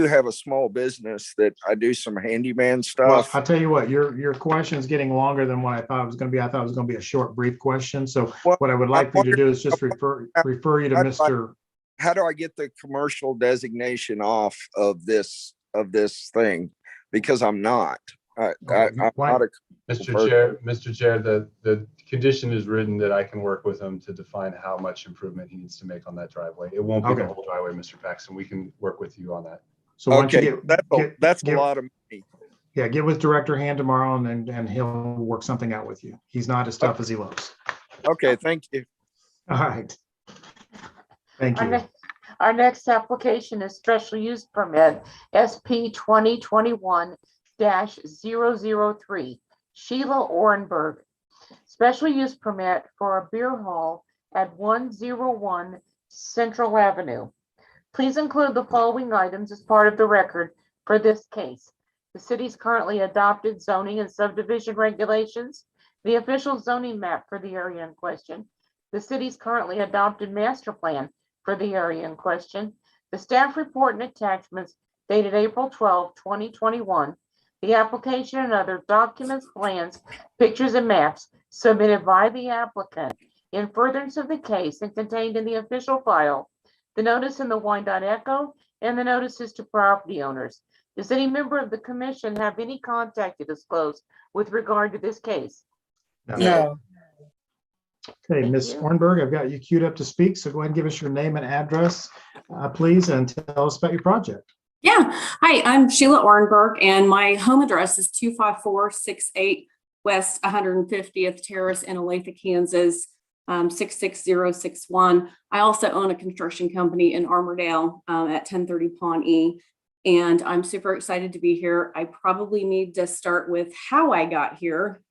B: have a small business that I do some handyman
A: Well,
B: stuff.
A: I'll tell you what, your question is getting longer than what I thought it was going to be. I thought it was going to be a short, brief question. So what I would like for you to do is just refer you to Mr.
B: How do I get the commercial designation off of this thing? Because I'm not. I'm not a
F: Mr. Chair, the condition is written that I can work with him to define how much improvement he needs to make on that driveway. It won't be the
A: Okay.
F: whole driveway, Mr. Paxton. We can work with you on that.
A: So once you
B: Okay, that's a lot of money.
A: Yeah, get with Director Hand tomorrow and he'll work something out with you. He's not as tough as he looks.
B: Okay, thank you.
A: All right. Thank you.
C: Our next application is special use permit SP 2021-003, Sheila Orenberg. Special use permit for a beer hall at 101 Central Avenue. Please include the following items as part of the record for this case. The city's currently adopted zoning and subdivision regulations, the official zoning map for the area in question, the city's currently adopted master plan for the area in question, the staff report and attachments dated April 12, 2021, the application and other documents, plans, pictures, and maps submitted by the applicant in furtherance of the case and contained in the official file, the notice in the Wyandotte Echo, and the notices to property owners. Does any member of the commission have any contact to disclose with regard to this case?
D: No.
A: Okay,
C: Thank
A: Ms.
C: you.
A: Orenberg, I've got you queued up to speak, so go ahead and give us your name and address, please, and tell us about your project.
I: Yeah. Hi, I'm Sheila Orenberg, and my home address is 25468 West 150th Terrace in Olathe, Kansas, 66061. I also own a construction company in Armourdale at 1030 Pawnee, and I'm super excited to be here. I probably need to start with how I got here.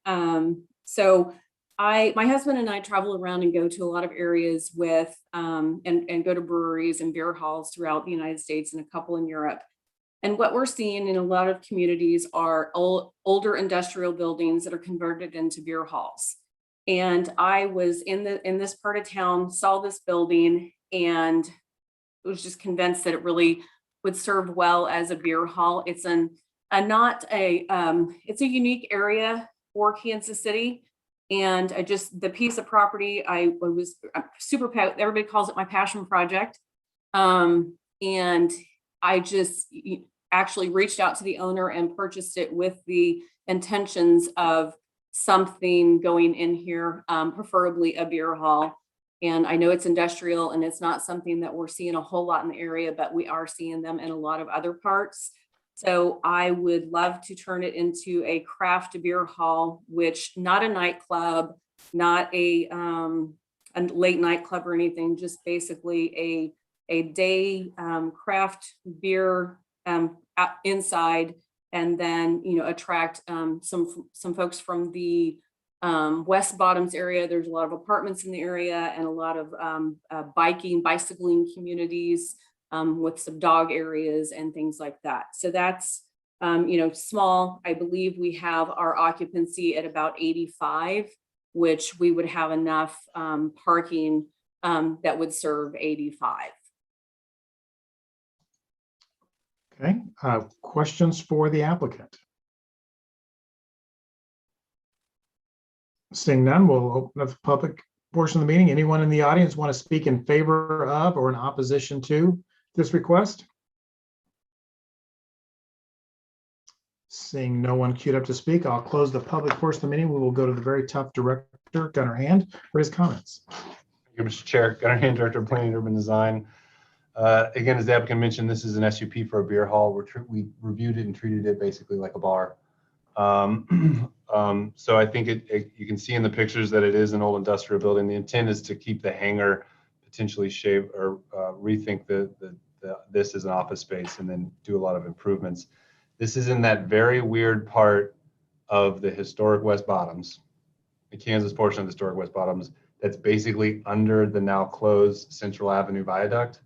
I: My husband and I travel around and go to a lot of areas with, and go to breweries and beer halls throughout the United States and a couple in Europe. And what we're seeing in a lot of communities are older industrial buildings that are converted into beer halls. And I was in this part of town, saw this building, and was just convinced that it really would serve well as a beer hall. It's a unique area for Kansas City. And the piece of property, I'm super, everybody calls it my passion project. And actually reached out to the owner and purchased it with the intentions of something going in here, preferably a beer hall. And I know it's industrial and it's not something that we're seeing a whole lot in the area, but we are seeing them in a lot of other parts. So I would love to turn it into a craft beer hall, which not a nightclub, not a late night club or anything, just basically a day craft beer inside, and then, you know, attract some folks from the West Bottoms area. There's a lot of apartments in the area and a lot of bicycling communities with some dog areas and things like that. So that's, you know, small. I believe we have our occupancy at about 85, which we would have enough parking that would serve 85.
A: Okay, questions for the applicant? Seeing none, we'll open up the public portion of the meeting. Anyone in the audience want to speak in favor of or in opposition to this request? Seeing no one queued up to speak, I'll close the public portion of the meeting. We will go to the very top director, Gunnar Hand, for his comments.
F: Thank you, Mr. Chair. Gunnar Hand, Director of Planning and Urban Design. Again, as the applicant mentioned, this is an SUP for a beer hall. We reviewed it and treated it basically like a bar. So I think you can see in the pictures that it is an old industrial building. The intent is to keep the hangar, potentially shave or rethink this as an office space, and then do a lot of improvements. This is in that very weird part of the historic West Bottoms, the Kansas portion of the historic West Bottoms, that's basically under the now closed Central Avenue Viaduct.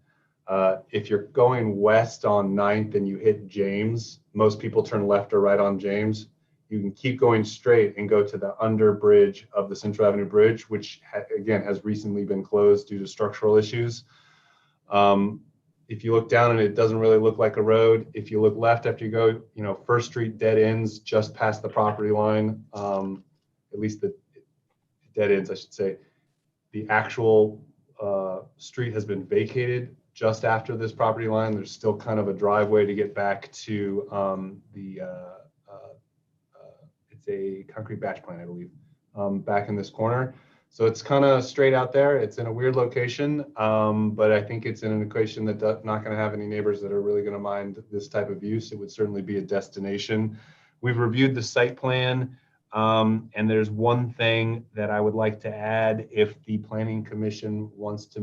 F: If you're going west on 9th and you hit James, most people turn left or right on James. You can keep going straight and go to the under bridge of the Central Avenue Bridge, which again has recently been closed due to structural issues. If you look down and it doesn't really look like a road. If you look left after you go, you know, First Street dead ends just past the property line. At least the dead ends, I should say. The actual street has been vacated just after this property line. There's still kind of a driveway to get back to it's a concrete batch plant, I believe, back in this corner. So it's kind of straight out there. It's in a weird location, but I think it's in an location that's not going to have any neighbors that are really going to mind this type of use. It would certainly be a destination. We've reviewed the site plan, and there's one thing that I would like to add. If the Planning Commission wants to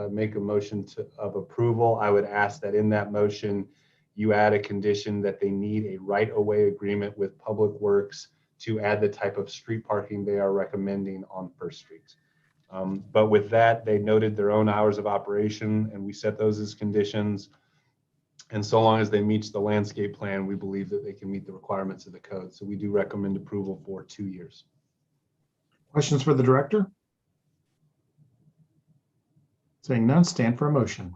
F: make a motion of approval, I would ask that in that motion, you add a condition that they need a right-of-way agreement with Public Works to add the type of street parking they are recommending on First Street. But with that, they noted their own hours of operation, and we set those as conditions. And so long as they meet the landscape plan, we believe that they can meet the requirements of the code. So we do recommend approval for 2 years.
A: Questions for the director? Saying none, stand for a motion.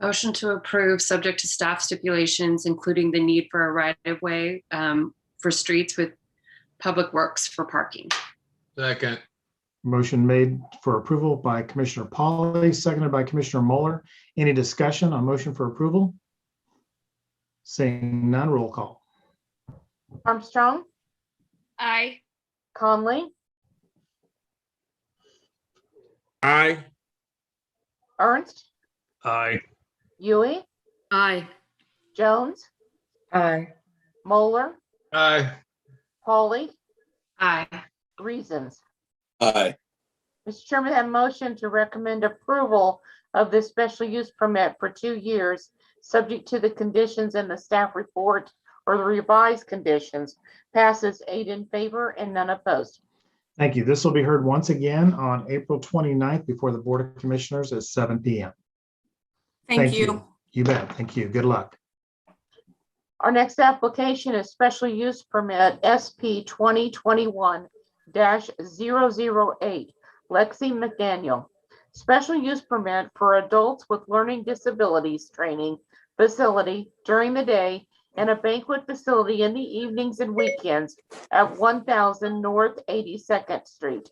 L: Motion to approve, subject to staff stipulations, including the need for a right-of-way for streets with Public Works for parking.
K: Second.
A: Motion made for approval by Commissioner Pauly, seconded by Commissioner Mueller. Any discussion on motion for approval? Seeing none, roll call.
C: Armstrong,
L: Aye.
C: Conley,
M: Aye.
C: Ernst,
G: Aye.
C: Yui,
L: Aye.
C: Jones,
D: Aye.
C: Moeller,
K: Aye.
C: Pauly,
L: Aye.
C: Reasons.
N: Aye.
C: Mr. Chairman, I have a motion to recommend approval of this special use permit for 2 years, subject to the conditions in the staff report or the revised conditions. Passes 8 in favor and none opposed.
A: Thank you. This will be heard once again on April 29th before the Board of Commissioners at 7 p.m.
I: Thank you.
A: You bet. Thank you. Good luck.
C: Our next application is special use permit SP 2021-008, Lexi McDaniel. Special use permit for adults with learning disabilities training facility during the day and a banquet facility in the evenings and weekends at 1000 North 82nd Street.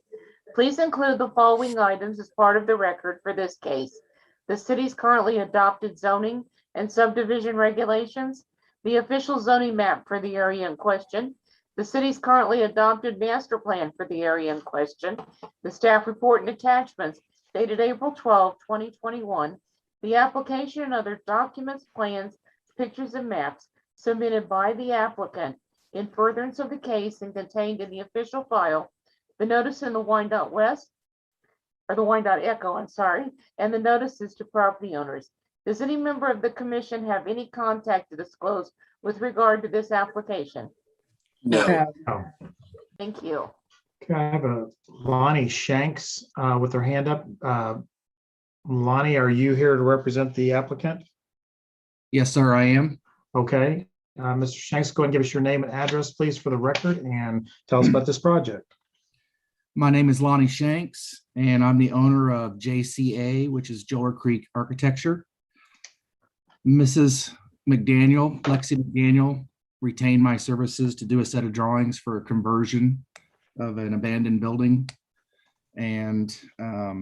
C: Please include the following items as part of the record for this case. the city's currently adopted zoning and subdivision regulations, the official zoning map for the area in question, the city's currently adopted master plan for the area in question, the staff report and attachments dated April 12, 2021, the application and other documents, plans, pictures, and maps submitted by the applicant in furtherance of the case and contained in the official file, the notice in the Wyandotte West, or the Wyandotte Echo, I'm sorry, and the notices to property owners. Does any member of the commission have any contact to disclose with regard to this application?
N: No.
C: Thank you.
A: Okay, I have a Lonnie Shanks with her hand up. Lonnie, are you here to represent the applicant?
J: Yes, sir, I am.
A: Okay, Mr. Shanks, go ahead and give us your name and address, please, for the record, and tell us about this project.
J: My name is Lonnie Shanks, and I'm the owner of JCA, which is Joler Creek Architecture. Mrs. McDaniel, Lexi McDaniel, retained my services to do a set of drawings for a conversion of an abandoned building. And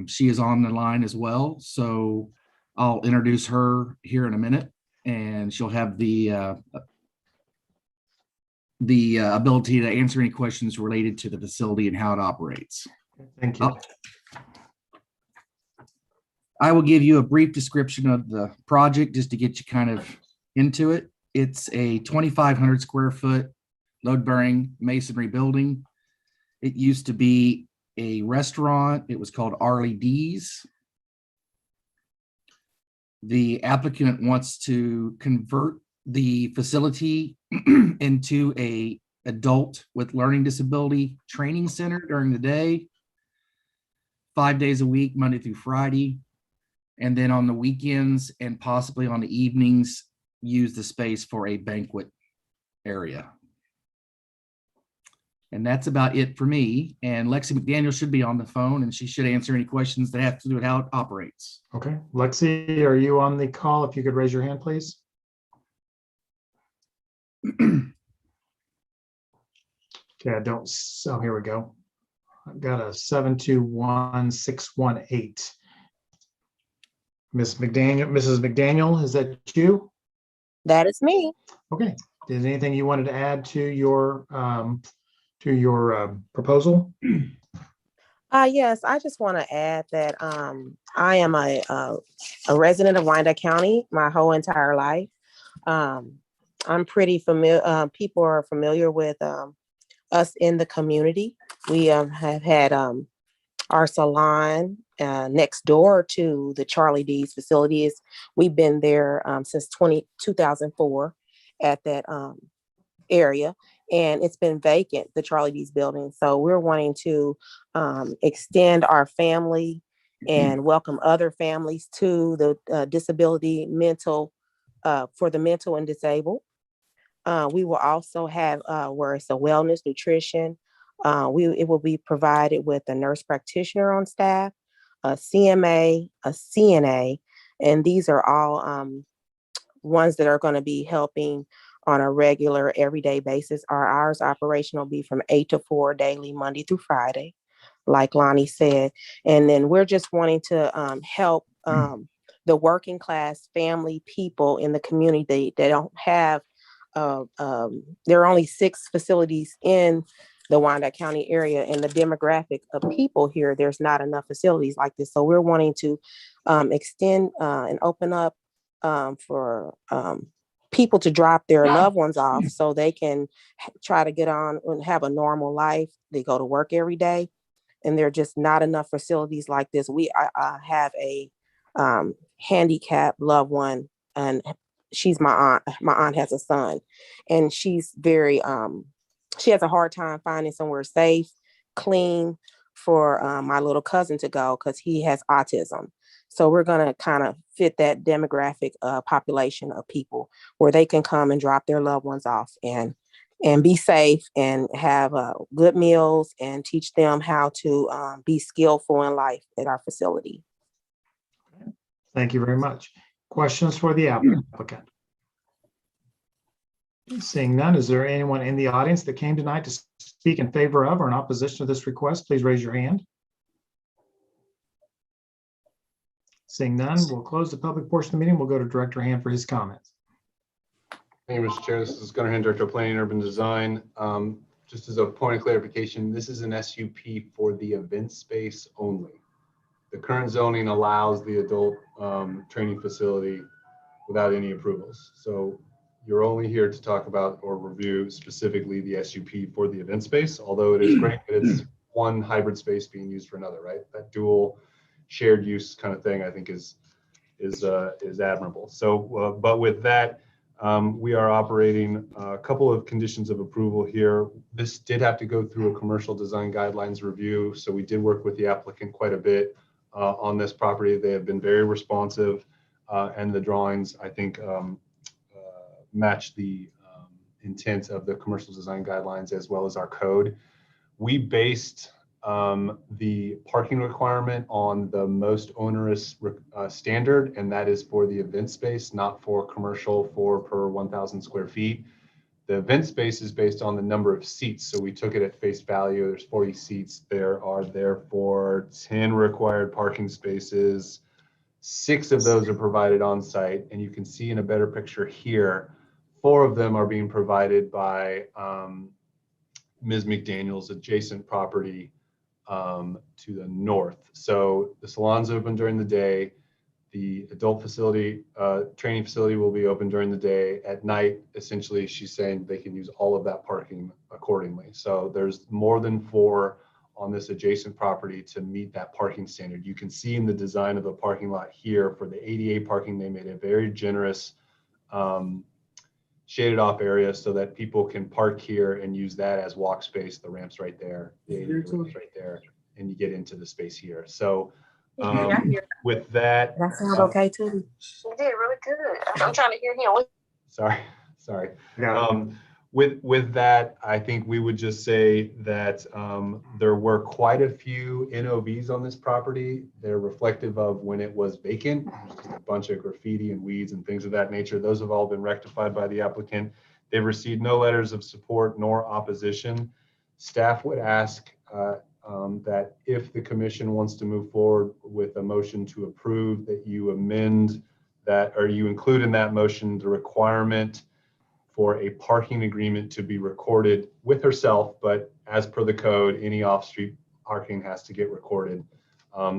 J: she is on the line as well. So I'll introduce her here in a minute, and she'll have the ability to answer any questions related to the facility and how it operates.
A: Thank you.
J: I will give you a brief description of the project just to get you kind of into it. It's a 2,500 square foot load-bearing masonry building. It used to be a restaurant. It was called Arlie D's. The applicant wants to convert the facility into a adult with learning disability training center during the day, 5 days a week, Monday through Friday. And then on the weekends and possibly on the evenings, use the space for a banquet area. And that's about it for me. And Lexi McDaniel should be on the phone, and she should answer any questions that have to do with how it operates.
A: Okay, Lexi, are you on the call? If you could raise your hand, please. Okay, I don't, so here we go. I've got a 721618. Ms. McDaniel, Mrs. McDaniel, is that you?
V: That is me.
A: Okay, is anything you wanted to add to your proposal?
V: Yes, I just want to add that I am a resident of Wyandotte County my whole entire life. I'm pretty familiar, people are familiar with us in the community. We have had our salon next door to the Charlie D's facilities. We've been there since 2004 at that area, and it's been vacant, the Charlie D's building. So we're wanting to extend our family and welcome other families to the disability mental, for the mental and disabled. We will also have where it's a wellness, nutrition. It will be provided with a nurse practitioner on staff, a CMA, a CNA, and these are all ones that are going to be helping on a regular, everyday basis. Our hours operation will be from 8 to 4 daily, Monday through Friday, like Lonnie said. And then we're just wanting to help the working class family people in the community that don't have, there are only 6 facilities in the Wyandotte County area, and the demographic of people here, there's not enough facilities like this. So we're wanting to extend and open up for people to drop their loved ones off so they can try to get on and have a normal life. They go to work every day, and there are just not enough facilities like this. I have a handicapped loved one, and she's my aunt. My aunt has a son, and she's very, she has a hard time finding somewhere safe, clean for my little cousin to go because he has autism. So we're going to kind of fit that demographic population of people where they can come and drop their loved ones off and be safe and have good meals and teach them how to be skillful in life at our facility.
A: Thank you very much. Questions for the applicant? Seeing none, is there anyone in the audience that came tonight to speak in favor of or in opposition to this request? Please raise your hand. Seeing none, we'll close the public portion of the meeting. We'll go to Director Hand for his comments.
F: Thank you, Mr. Chair. This is Gunnar Hand, Director of Planning and Urban Design. Just as a point of clarification, this is an SUP for the event space only. The current zoning allows the adult training facility without any approvals. So you're only here to talk about or review specifically the SUP for the event space, although it is great that it's one hybrid space being used for another, right? That dual shared use kind of thing, I think is admirable. So, but with that, we are operating a couple of conditions of approval here. This did have to go through a commercial design guidelines review. So we did work with the applicant quite a bit on this property. They have been very responsive and the drawings, I think, match the intent of the commercial design guidelines as well as our code. We based the parking requirement on the most onerous standard, and that is for the event space, not for commercial 4 per 1,000 square feet. The event space is based on the number of seats. So we took it at face value. There's 40 seats. There are therefore 10 required parking spaces. 6 of those are provided on site. And you can see in a better picture here, 4 of them are being provided by Ms. McDaniel's adjacent property to the north. So the salon's open during the day. The adult facility, training facility will be open during the day. At night, essentially, she's saying they can use all of that parking accordingly. So there's more than 4 on this adjacent property to meet that parking standard. You can see in the design of the parking lot here for the ADA parking, they made a very generous shaded off area so that people can park here and use that as walk space. The ramp's right there, the ADA ramp's right there, and you get into the space here. So with that,
V: That sounds okay too. She did really good. I'm trying to hear him.
F: Sorry. With that, I think we would just say that there were quite a few NOVs on this property. They're reflective of when it was vacant. There's just a bunch of graffiti and weeds and things of that nature. Those have all been rectified by the applicant. They've received no letters of support nor opposition. Staff would ask that if the commission wants to move forward with a motion to approve, that you amend that, or you include in that motion the requirement for a parking agreement to be recorded with herself, but as per the code, any off-street parking has to get recorded.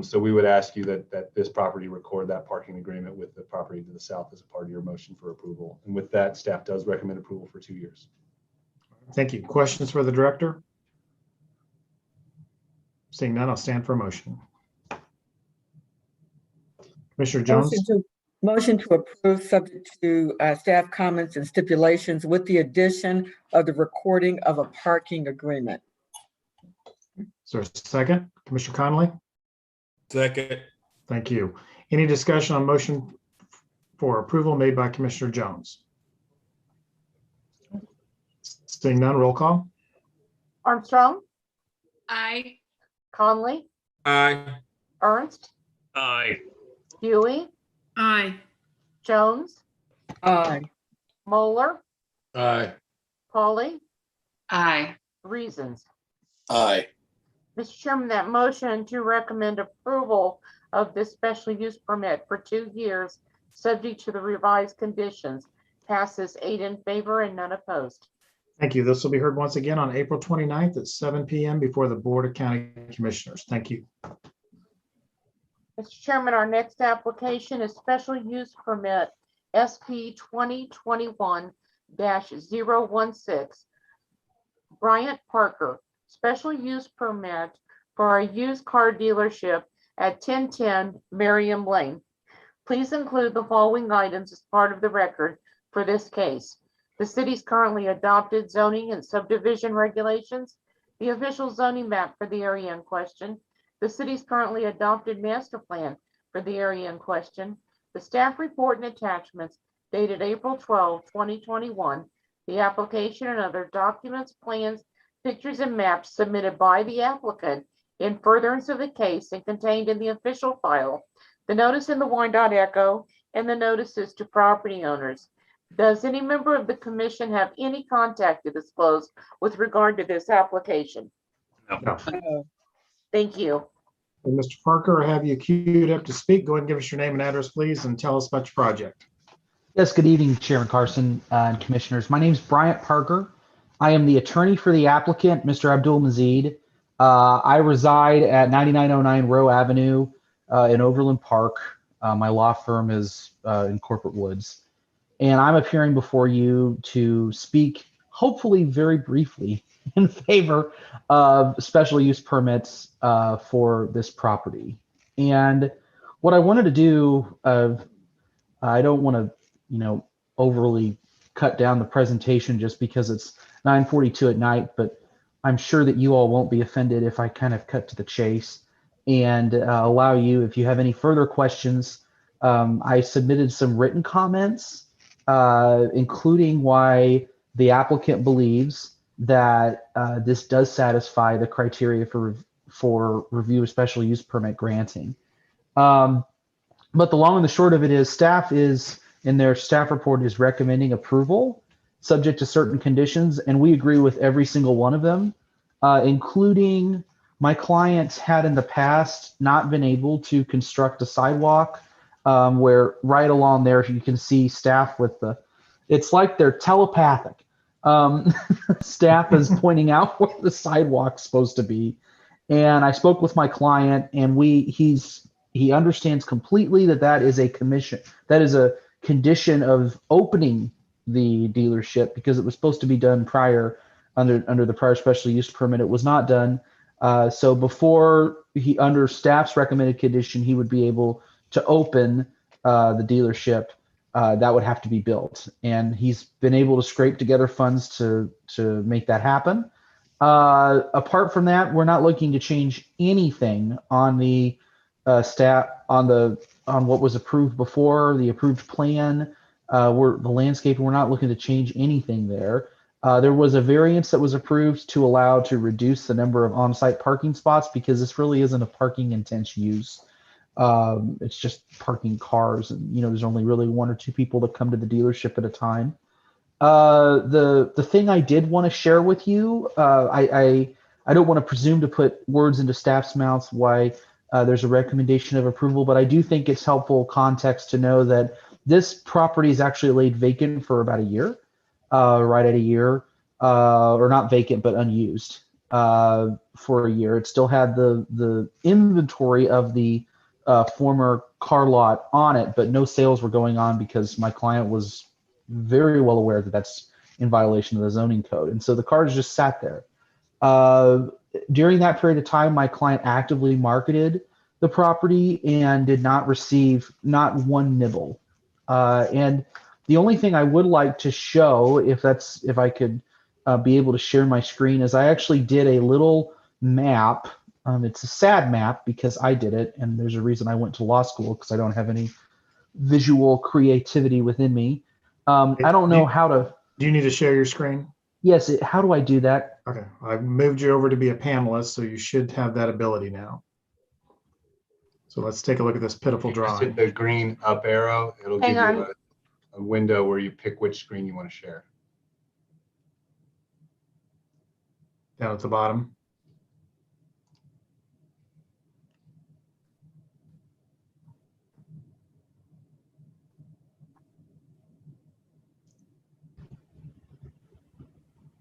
F: So we would ask you that this property record that parking agreement with the property to the south as a part of your motion for approval. And with that, staff does recommend approval for 2 years.
A: Thank you. Questions for the director? Seeing none, I'll stand for a motion. Commissioner Jones?
D: Motion to approve subject to staff comments and stipulations with the addition of the recording of a parking agreement.
A: Is there a second? Commissioner Connolly?
M: Second.
A: Thank you. Any discussion on motion for approval made by Commissioner Jones? Seeing none, roll call.
C: Armstrong,
L: Aye.
C: Conley,
M: Aye.
C: Ernst,
G: Aye.
C: Huey,
L: Aye.
C: Jones,
D: Aye.
C: Moeller,
K: Aye.
C: Pauly,
L: Aye.
C: Reasons.
N: Aye.
C: Mr. Chairman, that motion to recommend approval of this special use permit for 2 years, subject to the revised conditions, passes 8 in favor and none opposed.
A: Thank you. This will be heard once again on April 29th at 7 p.m. before the Board of County Commissioners. Thank you.
C: Mr. Chairman, our next application is special use permit SP 2021-016. Bryant Parker, special use permit for a used car dealership at 1010 Merriam Lane. Please include the following items as part of the record for this case: the city's currently adopted zoning and subdivision regulations, the official zoning map for the area in question, the city's currently adopted master plan for the area in question, the staff report and attachments dated April 12, 2021, the application and other documents, plans, pictures, and maps submitted by the applicant in furtherance of the case and contained in the official file, the notice in the Wyandotte Echo, and the notices to property owners. Does any member of the commission have any contact to disclose with regard to this application?
G: No.
C: Thank you.
A: And Mr. Parker, I have you queued up to speak. Go ahead and give us your name and address, please, and tell us about your project.
J: Yes, good evening, Chairman Carson and Commissioners. My name is Bryant Parker. I am the attorney for the applicant, Mr. Abdul Mazid. I reside at 9909 Rowe Avenue in Overland Park. My law firm is in Corporate Woods. And I'm appearing before you to speak, hopefully very briefly, in favor of special use permits for this property. And what I wanted to do, I don't want to, overly cut down the presentation just because it's 9:42 at night, but I'm sure that you all won't be offended if I kind of cut to the chase and allow you, if you have any further questions. I submitted some written comments, including why the applicant believes that this does satisfy the criteria for review of special use permit granting. But the long and the short of it is staff is, in their staff report, is recommending approval subject to certain conditions, and we agree with every single one of them, including my clients had in the past not been able to construct a sidewalk where right along there you can see staff with it's like they're telepathic. Staff is pointing out where the sidewalk's supposed to be. And I spoke with my client, and he understands completely that is a condition of opening the dealership, because it was supposed to be done prior under the prior special use permit. It was not done. So before under staff's recommended condition, he would be able to open the dealership. That would have to be built, and he's been able to scrape together funds to make that happen. Apart from that, we're not looking to change anything on the staff on what was approved before, the approved plan. The landscape, we're not looking to change anything there. There was a variance that was approved to allow to reduce the number of on-site parking spots, because this really isn't a parking intense use. It's just parking cars, and there's only really one or two people that come to the dealership at a time. The thing I did want to share with you, I don't want to presume to put words into staff's mouths why there's a recommendation of approval, but I do think it's helpful context to know that this property is actually laid vacant for about a year, right at a year, or not vacant, but unused for a year. It still had the inventory of the former car lot on it, but no sales were going on because my client was very well aware that that's in violation of the zoning code. And so the cars just sat there. During that period of time, my client actively marketed the property and did not receive not one nibble. And the only thing I would like to show, if I could be able to share my screen, is I actually did a little map. It's a sad map because I did it, and there's a reason I went to law school, because I don't have any visual creativity within me. I don't know how to.
A: Do you need to share your screen?
J: Yes. How do I do that?
A: Okay. I've moved you over to be a panelist, so you should have that ability now. So let's take a look at this pitiful
F: Just
A: drawing.
F: hit the green up arrow. It'll
C: Hang
F: give
C: on.
F: you a window where you pick which screen you want to share.
A: Down at the bottom.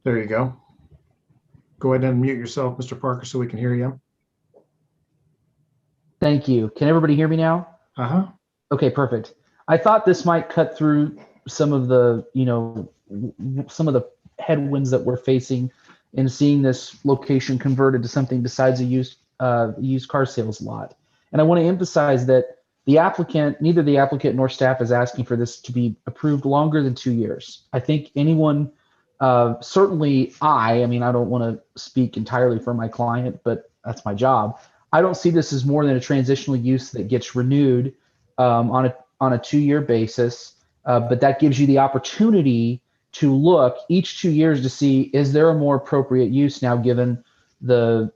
A: There you go. Go ahead and unmute yourself, Mr. Parker, so we can hear you.
J: Thank you. Can everybody hear me now?
A: Uh-huh.
J: Okay, perfect. I thought this might cut through some of the, some of the headwinds that we're facing in seeing this location converted to something besides a used car sales lot. And I want to emphasize that neither the applicant nor staff is asking for this to be approved longer than 2 years. I think anyone, certainly I don't want to speak entirely for my client, but that's my job. I don't see this as more than a transitional use that gets renewed on a 2-year basis, but that gives you the opportunity to look each 2 years to see, is there a more appropriate use now given the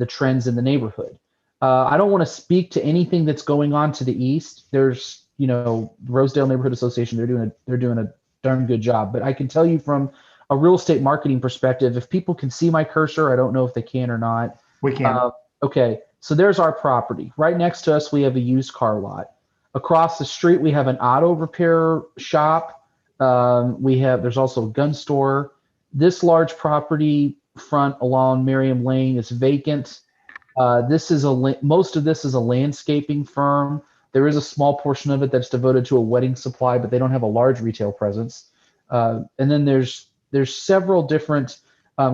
J: trends in the neighborhood. I don't want to speak to anything that's going on to the east. There's, Rosedale Neighborhood Association, they're doing a darn good job, but I can tell you from a real estate marketing perspective, if people can see my cursor, I don't know if they can or not.
A: We can.
J: Okay. So there's our property. Right next to us, we have a used car lot. Across the street, we have an auto repair shop. There's also a gun store. This large property front along Merriam Lane is vacant. Most of this is a landscaping firm. There is a small portion of it that's devoted to a wedding supply, but they don't have a large retail presence. And then there's several different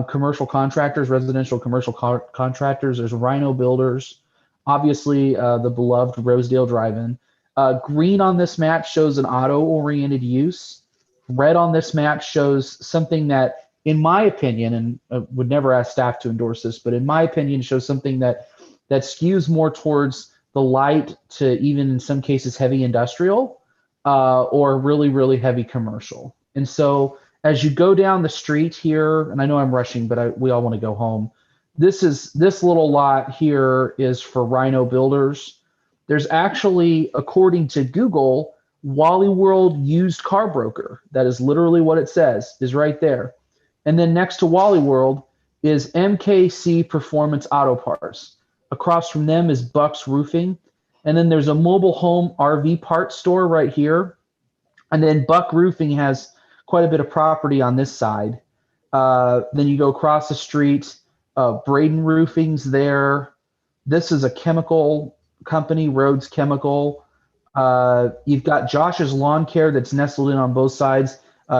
J: commercial contractors, residential commercial contractors. There's Rhino Builders, obviously the beloved Rosedale Drive-In. Green on this map shows an auto-oriented use. Red on this map shows something that, in my opinion, and I would never ask staff to endorse this, but in my opinion, shows something that skews more towards the light to even in some cases heavy industrial or really, really heavy commercial. And so as you go down the street here, and I know I'm rushing, but we all want to go home. This little lot here is for Rhino Builders. There's actually, according to Google, Wally World Used Car Broker. That is literally what it says, is right there. And then next to Wally World is MKC Performance Auto Parts. Across from them is Buck's Roofing. And then there's a mobile home RV parts store right here. And then Buck Roofing has quite a bit of property on this side. Then you go across the street, Braden Roofing's there. This is a chemical company, Rhodes Chemical. You've got Josh's Lawn Care that's nestled in on both sides.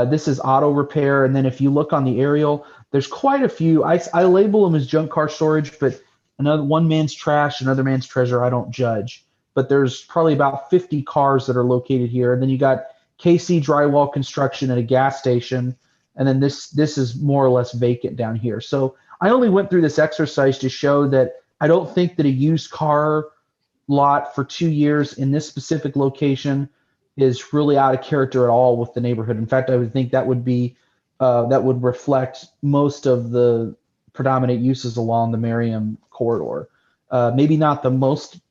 J: This is auto repair. And then if you look on the aerial, there's quite a few. I label them as junk car storage, but one man's trash, another man's treasure, I don't judge. But there's probably about 50 cars that are located here. And then you got KC Drywall Construction at a gas station. And then this is more or less vacant down here. So I only went through this exercise to show that I don't think that a used car lot for 2 years in this specific location is really out of character at all with the neighborhood. In fact, I would think that would be that would reflect most of the predominant uses along the Merriam corridor. Maybe not the most,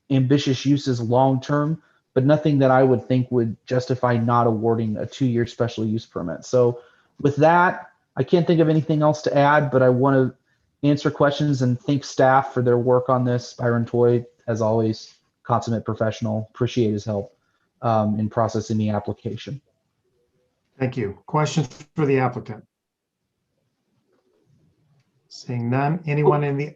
J: ambitious uses long term, but nothing that I would think would justify not awarding a 2-year special use permit. So with that, I can't think of anything else to add, but I want to answer questions and thank staff for their work on this. Byron Toy, as always, consummate professional. Appreciate his help in processing the application.
A: Thank you. Questions for the applicant? Seeing none. Anyone in the...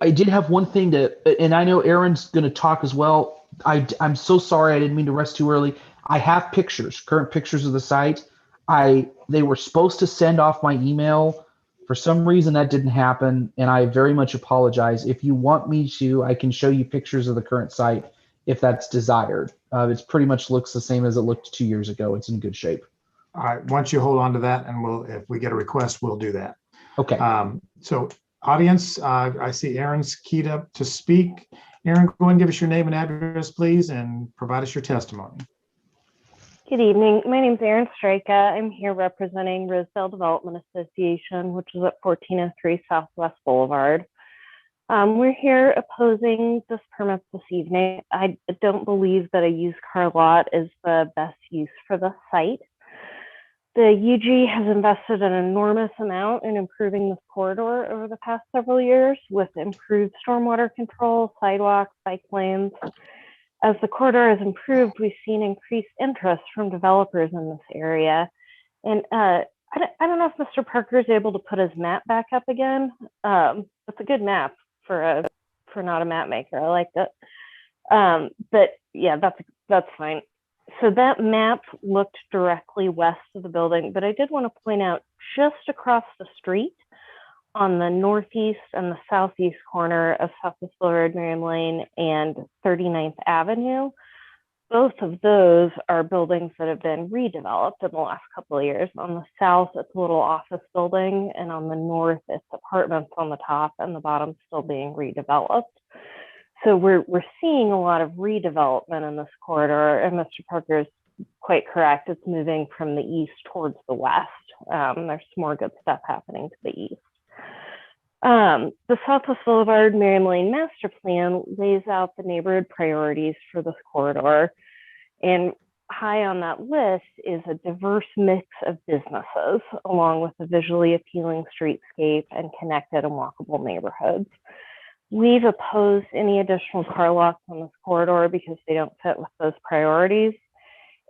J: I did have one thing and I know Aaron's going to talk as well. I'm so sorry. I didn't mean to rest too early. I have current pictures of the site. They were supposed to send off my email. For some reason that didn't happen, and I very much apologize. If you want me to, I can show you pictures of the current site if that's desired. It's pretty much looks the same as it looked 2 years ago. It's in good shape.
A: All right, why don't you hold on to that, and if we get a request, we'll do that.
J: Okay.
A: So audience, I see Aaron's keyed up to speak. Aaron, go ahead and give us your name and address, please, and provide us your testimony.
H: Good evening. My name is Erin Straka. I'm here representing Rosedale Development Association, which is at 1403 Southwest Boulevard. We're here opposing this permit this evening. I don't believe that a used car lot is the best use for the site. The UG has invested an enormous amount in improving this corridor over the past several years with improved stormwater control, sidewalks, bike lanes. As the corridor has improved, we've seen increased interest from developers in this area. And I don't know if Mr. Parker is able to put his map back up again. It's a good map for not a map maker. I liked it. But yeah, that's fine. So that map looked directly west of the building, but I did want to point out just across the street on the northeast and the southeast corner of Southwest Boulevard, Merriam Lane, and 39th Avenue, both of those are buildings that have been redeveloped in the last couple of years. On the south, it's a little office building, and on the north, it's apartments on the top and the bottom still being redeveloped. So we're seeing a lot of redevelopment in this corridor, and Mr. Parker is quite correct. It's moving from the east towards the west. There's some more good stuff happening to the east. The Southwest Boulevard Merriam Lane Master Plan lays out the neighborhood priorities for this corridor. And high on that list is a diverse mix of businesses, along with a visually appealing streetscape and connected and walkable neighborhoods. We've opposed any additional car lots on this corridor because they don't fit with those priorities.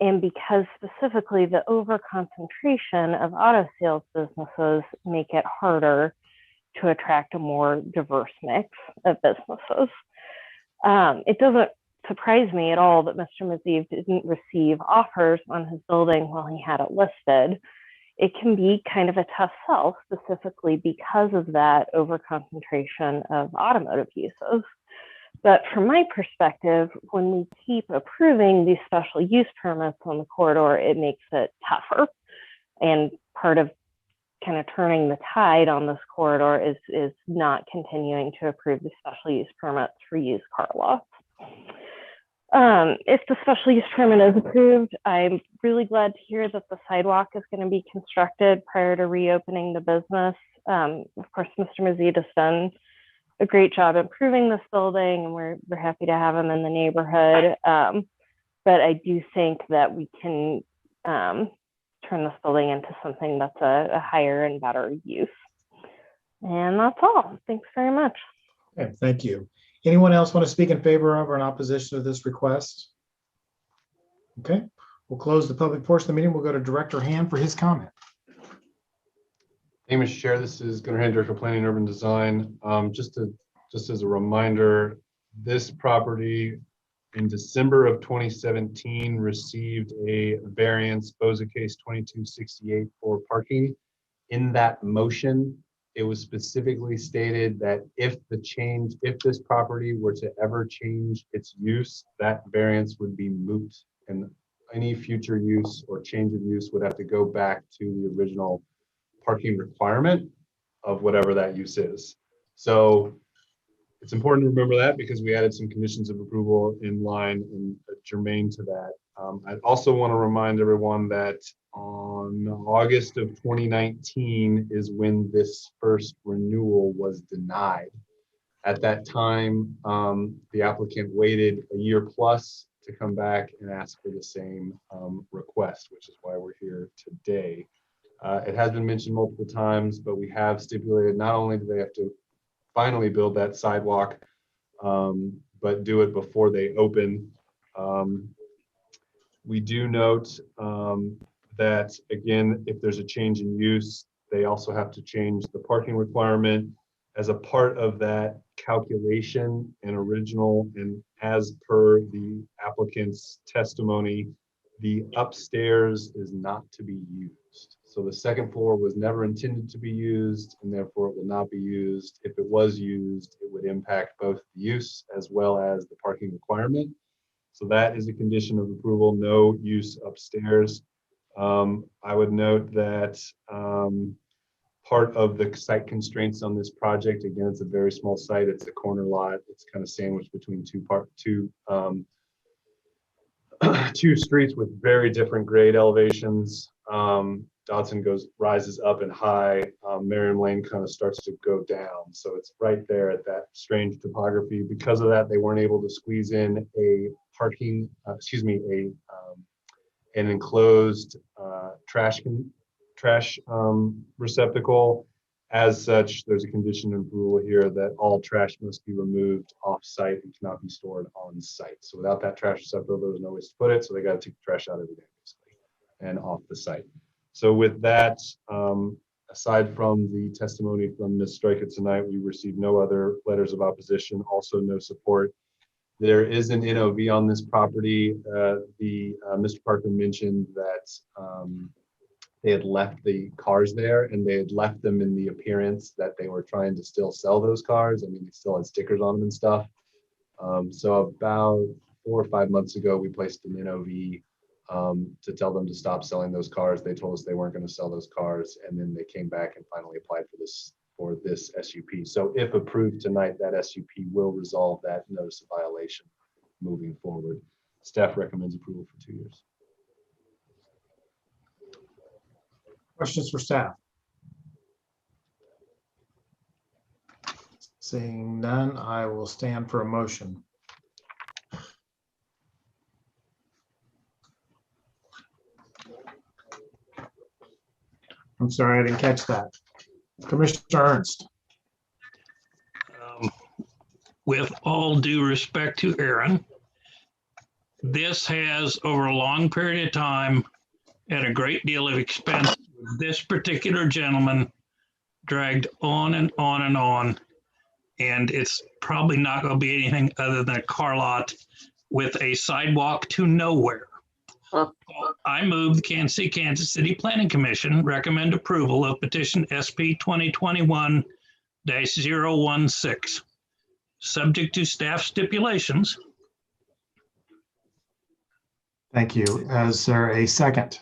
H: And because specifically the overconcentration of auto sales businesses make it harder to attract a more diverse mix of businesses. It doesn't surprise me at all that Mr. Mazeev didn't receive offers on his building while he had it listed. It can be kind of a tough sell, specifically because of that overconcentration of automotive uses. But from my perspective, when we keep approving these special use permits on the corridor, it makes it tougher. And part of kind of turning the tide on this corridor is not continuing to approve the special use permits for used car lots. If the special use permit is approved, I'm really glad to hear that the sidewalk is going to be constructed prior to reopening the business. Of course, Mr. Mazeev has done a great job improving this building, and we're happy to have him in the neighborhood. But I do think that we can turn this building into something that's a higher and better use. And that's all. Thanks very much.
A: Okay, thank you. Anyone else want to speak in favor of or in opposition to this request? Okay, we'll close the public portion of the meeting. We'll go to Director Hand for his comment.
F: Thank you, Mr. Chair. This is Gunnar Hand, Director of Planning and Urban Design. Just as a reminder, this property in December of 2017 received a variance, BOZA case 2268, for parking. In that motion, it was specifically stated that if this property were to ever change its use, that variance would be moot, and any future use or change of use would have to go back to the original parking requirement of whatever that use is. So it's important to remember that because we added some conditions of approval in line and germane to that. I also want to remind everyone that on August of 2019 is when this first renewal was denied. At that time, the applicant waited a year plus to come back and ask for the same request, which is why we're here today. It has been mentioned multiple times, but we have stipulated not only do they have to finally build that sidewalk, but do it before they open. We do note that, again, if there's a change in use, they also have to change the parking requirement. As a part of that calculation and original, and as per the applicant's testimony, the upstairs is not to be used. So the second floor was never intended to be used, and therefore it will not be used. If it was used, it would impact both the use as well as the parking requirement. So that is a condition of approval, no use upstairs. I would note that part of the site constraints on this project, again, it's a very small site. It's a corner lot. It's kind of sandwiched between two streets with very different grade elevations. Dodson rises up and high. Merriam Lane kind of starts to go down. So it's right there at that strange topography. Because of that, they weren't able to squeeze in a parking, an enclosed trash receptacle. As such, there's a condition of approval here that all trash must be removed off-site and cannot be stored on-site. So without that trash receptacle, there was no place to put it. So they got to take the trash out every day, basically, and off the site. So with that, aside from the testimony from Ms. Stryka tonight, we received no other letters of opposition, also no support. There is an NOV on this property. Mr. Parker mentioned that they had left the cars there, and they had left them in the appearance that they were trying to still sell those cars. I mean, they still had stickers on them and stuff. So about 4 or 5 months ago, we placed an NOV to tell them to stop selling those cars. They told us they weren't going to sell those cars, and then they came back and finally applied for this SUP. So if approved tonight, that SUP will resolve that notice of violation moving forward. Staff recommends approval for 2 years.
A: Questions for staff? Seeing none, I will stand for a motion. I'm sorry, I didn't catch that. Commissioner Ernst.
G: with all due respect to Aaron, this has over a long period of time at a great deal of expense. This particular gentleman dragged on and on and on. And it's probably not going to be anything other than a car lot with a sidewalk to nowhere. I move the Kansas City Planning Commission recommend approval of petition SP 2021-016, subject to staff stipulations.
A: Thank you. Is there a second?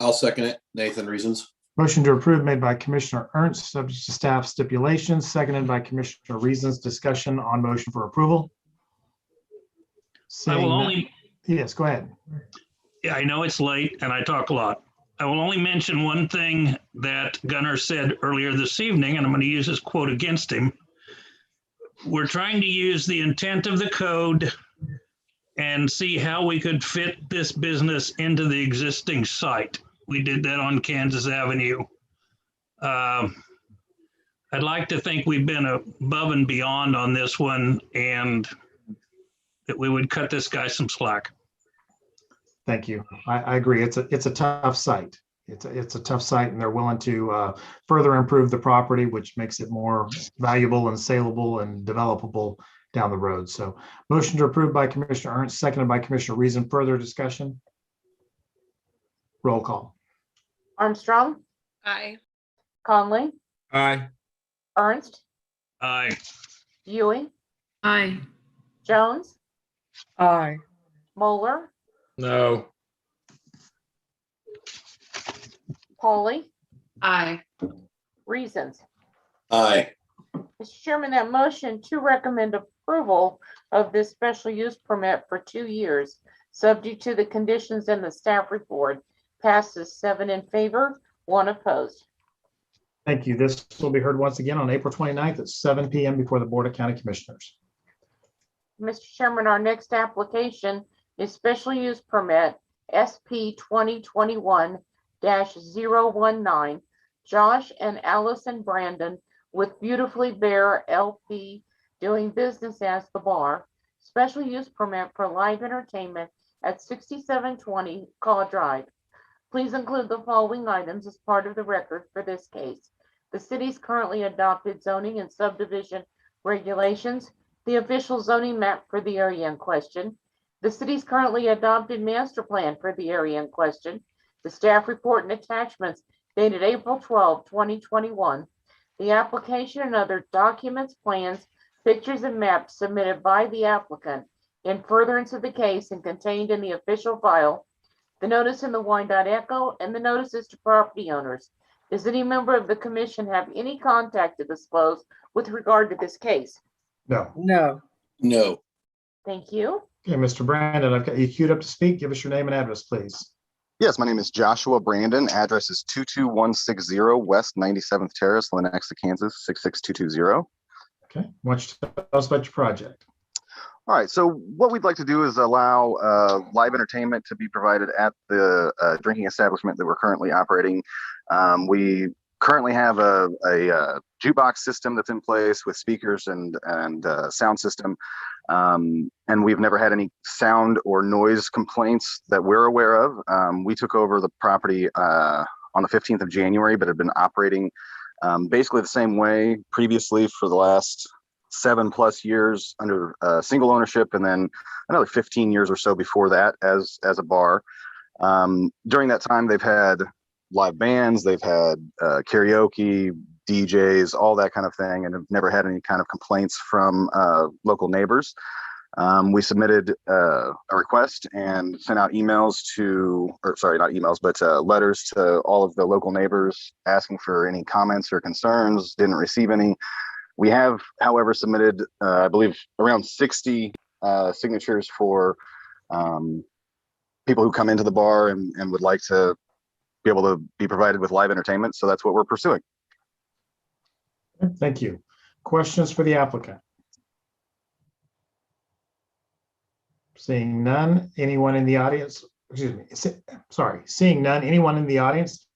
P: I'll second it. Nathan Reasons.
A: Motion to approve made by Commissioner Ernst, subject to staff stipulations, seconded by Commissioner Reasons. Discussion on motion for approval.
G: I will
A: Seeing none-
G: only,
A: Yes, go ahead.
G: yeah, I know it's late and I talk a lot. I will only mention one thing that Gunnar said earlier this evening, and I'm going to use his quote against him. We're trying to use the intent of the code and see how we could fit this business into the existing site. We did that on Kansas Avenue. I'd like to think we've been above and beyond on this one and that we would cut this guy some slack.
A: Thank you. I agree. It's a tough site. It's a tough site, and they're willing to further improve the property, which makes it more valuable and saleable and developable down the road. So motion to approve by Commissioner Ernst, seconded by Commissioner Reason. Further discussion? Roll call.
C: Armstrong,
L: Aye.
C: Conley,
K: Aye.
C: Ernst,
G: Aye.
C: Ewing,
L: Aye.
C: Jones,
D: Aye.
C: Moeller,
K: No.
C: Pauly,
L: Aye.
C: Reasons.
P: Aye.
C: Mr. Chairman, that motion to recommend approval of this special use permit for 2 years, subject to the conditions in the staff report, passes 7 in favor, 1 opposed.
A: Thank you. This will be heard once again on April 29th at 7 p.m. before the Board of County Commissioners.
C: Mr. Chairman, our next application is special use permit SP 2021-019, Josh and Allison Brandon with Beautifully Bear LP doing business as The Bar, special use permit for live entertainment at 6720 Caw Drive. Please include the following items as part of the record for this case: the city's currently adopted zoning and subdivision regulations, the official zoning map for the area in question, the city's currently adopted master plan for the area in question, the staff report and attachments dated April 12, 2021, the application and other documents, plans, pictures, and maps submitted by the applicant in furtherance of the case and contained in the official file, the notice in the Wyandotte Echo, and the notices to property owners. Does any member of the commission have any contact to disclose with regard to this case?
A: No.
D: No.
P: No.
C: Thank you.
A: Okay, Mr. Brandon, I've got you queued up to speak. Give us your name and address, please.
Q: Yes, my name is Joshua Brandon. Address is 22160 West 97th Terrace, Lenexa, Kansas, 66220.
A: Okay, why don't you tell us about your project?
Q: All right, so what we'd like to do is allow live entertainment to be provided at the drinking establishment that we're currently operating. We currently have a jukebox system that's in place with speakers and sound system. And we've never had any sound or noise complaints that we're aware of. We took over the property on the 15th of January, but have been operating basically the same way previously for the last 7+ years under single ownership, and then another 15 years or so before that as a bar. During that time, they've had live bands, they've had karaoke, DJs, all that kind of thing, and have never had any kind of complaints from local neighbors. We submitted a request and sent out emails letters to all of the local neighbors asking for any comments or concerns. Didn't receive any. We have, however, submitted, I believe, around 60 signatures for people who come into the bar and would like to be able to be provided with live entertainment. So that's what we're pursuing.
A: Thank you. Questions for the applicant? Seeing none, anyone in the audience, seeing none, anyone in the audience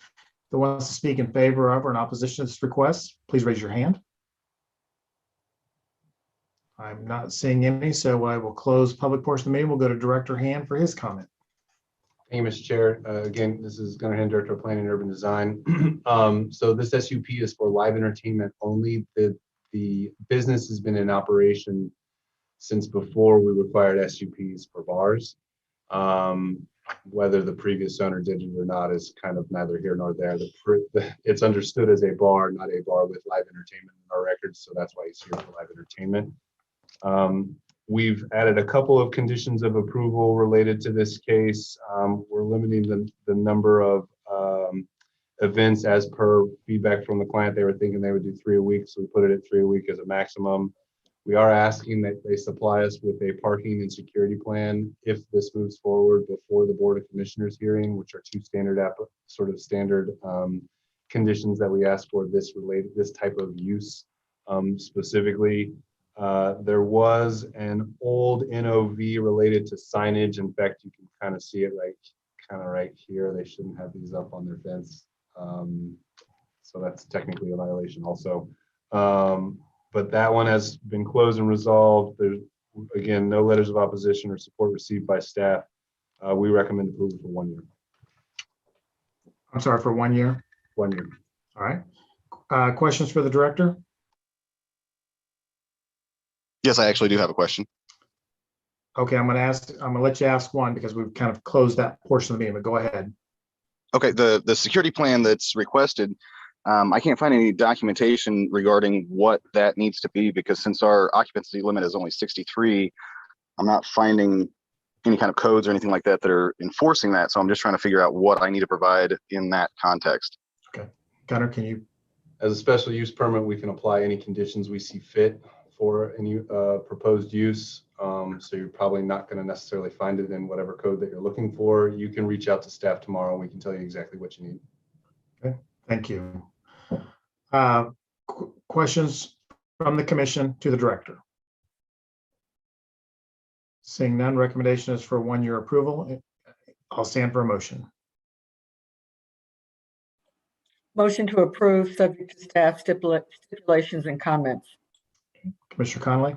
A: that wants to speak in favor of or in opposition to this request, please raise your hand. I'm not seeing any, so I will close public portion of the meeting. We'll go to Director Hand for his comment.
F: Thank you, Mr. Chair. Again, this is Gunnar Hand, Director of Planning and Urban Design. So this SUP is for live entertainment only. The business has been in operation since before we required SUPs for bars. Whether the previous owner did it or not is kind of neither here nor there. It's understood as a bar, not a bar with live entertainment in our records, so that's why he's here for live entertainment. We've added a couple of conditions of approval related to this case. We're limiting the number of events as per feedback from the client. They were thinking they would do 3 a week, so we put it at 3 a week as a maximum. We are asking that they supply us with a parking and security plan if this moves forward before the Board of Commissioners hearing, which are two standard conditions that we ask for this type of use specifically. There was an old NOV related to signage. In fact, you can kind of see it right here. They shouldn't have these up on their fence. So that's technically a violation also. But that one has been closed and resolved. There's, again, no letters of opposition or support received by staff. We recommend approval for 1 year.
A: I'm sorry, for 1 year?
F: 1 year.
A: All right. Questions for the director?
Q: Yes, I actually do have a question.
A: Okay, I'm gonna let you ask one because we've kind of closed that portion of the meeting, but go ahead.
Q: Okay, the security plan that's requested, I can't find any documentation regarding what that needs to be, because since our occupancy limit is only 63, I'm not finding any kind of codes or anything like that that are enforcing that. So I'm just trying to figure out what I need to provide in that context.
A: Okay, Gunnar, can you?
F: As a special use permit, we can apply any conditions we see fit for any proposed use. So you're probably not going to necessarily find it in whatever code that you're looking for. You can reach out to staff tomorrow and we can tell you exactly what you need.
A: Okay, thank you. Questions from the commission to the director? Seeing none, recommendation is for 1 year approval. I'll stand for a motion.
D: Motion to approve, subject to staff stipulations and comments.
A: Commissioner Conley?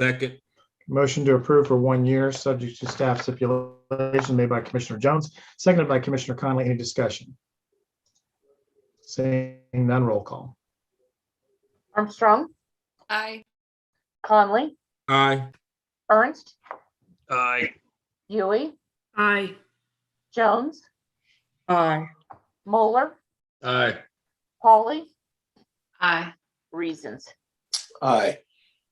K: Second.
A: Motion to approve for 1 year, subject to staff stipulation made by Commissioner Jones, seconded by Commissioner Conley. Any discussion? Seeing none, roll call.
C: Armstrong,
L: Aye.
C: Conley,
K: Aye.
C: Ernst,
G: Aye.
C: Huey,
L: Aye.
C: Jones,
D: Aye.
C: Moeller,
K: Aye.
C: Pauly,
L: Aye.
C: Reasons.
P: Aye.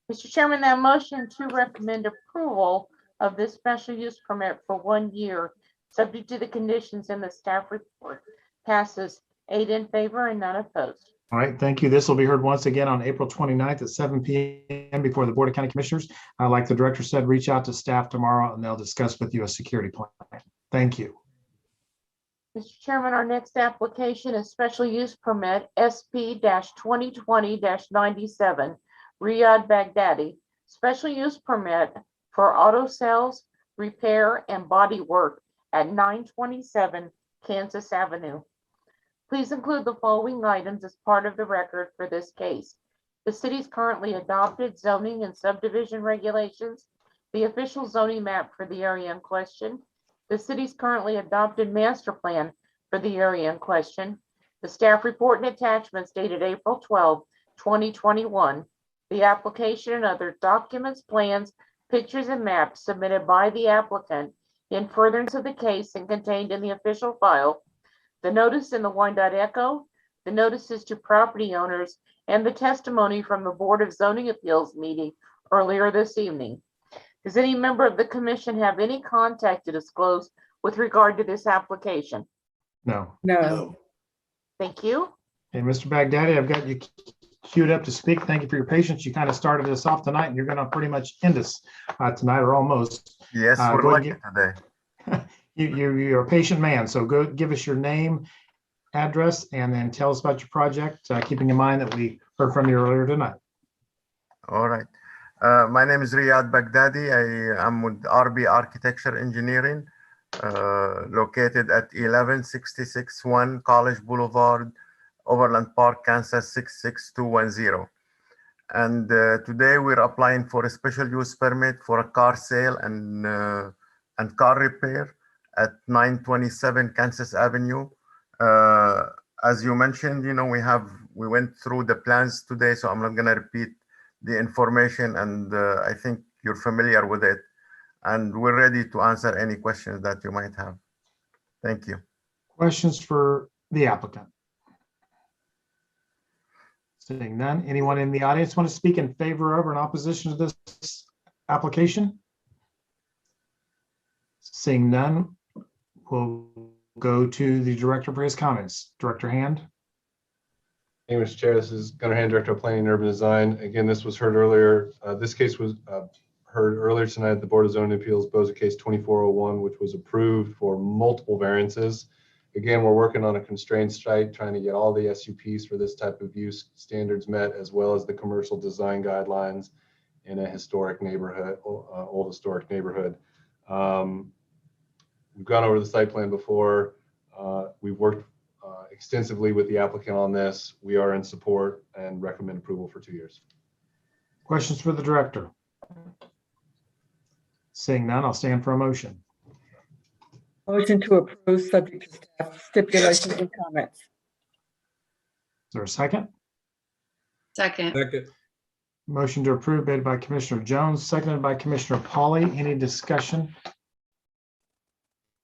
C: Mr. Chairman, that motion to recommend approval of this special use permit for 1 year, subject to the conditions in the staff report, passes 8 in favor and none opposed.
A: All right, thank you. This will be heard once again on April 29th at 7 p.m. before the Board of County Commissioners. Like the director said, reach out to staff tomorrow and they'll discuss with you a security plan. Thank you.
C: Mr. Chairman, our next application is special use permit SP-2020-97, Riyadh Baghdadi, special use permit for auto sales, repair, and body work at 927 Kansas Avenue. Please include the following items as part of the record for this case. The city's currently adopted zoning and subdivision regulations, the official zoning map for the area in question, the city's currently adopted master plan for the area in question, the staff report and attachments dated April 12, 2021, the application and other documents, plans, pictures, and maps submitted by the applicant in furtherance of the case and contained in the official file, the notice in the Wyandotte Echo, the notices to property owners, and the testimony from the Board of Zoning Appeals meeting earlier this evening. Does any member of the commission have any contact to disclose with regard to this application?
A: No.
D: No.
C: Thank you.
A: Hey, Mr. Baghdadi, I've got you queued up to speak. Thank you for your patience. You kind of started us off tonight and you're going to pretty much end us tonight, or almost.
R: Yes, we're
A: go
R: lucky
A: ahead
R: today.
A: You're a patient man, so go give us your name, address, and then tell us about your project, keeping in mind that we heard from you earlier tonight. All right.
R: My name is Riyadh Baghdadi. I am with RB Architecture Engineering, located at 11661 College Boulevard, Overland Park, Kansas 66210. And today we're applying for a special use permit for a car sale and car repair at 927 Kansas Avenue. As you mentioned, we went through the plans today, so I'm not gonna repeat the information, and I think you're familiar with it. And we're ready to answer any questions that you might have. Thank you.
A: Questions for the applicant? Seeing none, anyone in the audience want to speak in favor of or in opposition to this application? Seeing none, we'll go to the director for his comments. Director Hand.
F: Thank you, Mr. Chair. This is Gunnar Hand, Director of Planning and Urban Design. Again, this was heard earlier. This case was heard earlier tonight at the Board of Zoning Appeals, Boza case 2401, which was approved for multiple variances. Again, we're working on a constrained site, trying to get all the SUPs for this type of use standards met, as well as the commercial design guidelines in a historic neighborhood, old historic neighborhood. We've gone over the site plan before. We've worked extensively with the applicant on this. We are in support and recommend approval for 2 years.
A: Questions for the director? Seeing none, I'll stand for a motion.
D: Motion to approve subject to staff stipulations and comments.
A: Is there a second?
L: Second.
A: Motion to approve made by Commissioner Jones, seconded by Commissioner Pauly. Any discussion?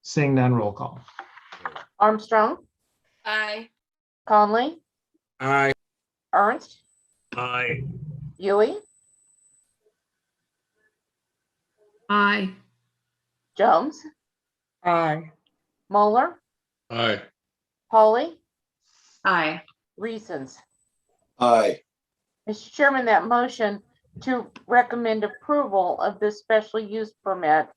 A: Seeing none, roll call.
C: Armstrong,
L: Aye.
C: Conley,
M: Aye.
C: Ernst,
G: Aye.
C: Yui,
L: Aye.
C: Jones,
D: Aye.
C: Moeller,
K: Aye.
C: Pauly,
L: Aye.
C: Reasons.
P: Aye.
C: Mr. Chairman, that motion to recommend approval of this special use permit,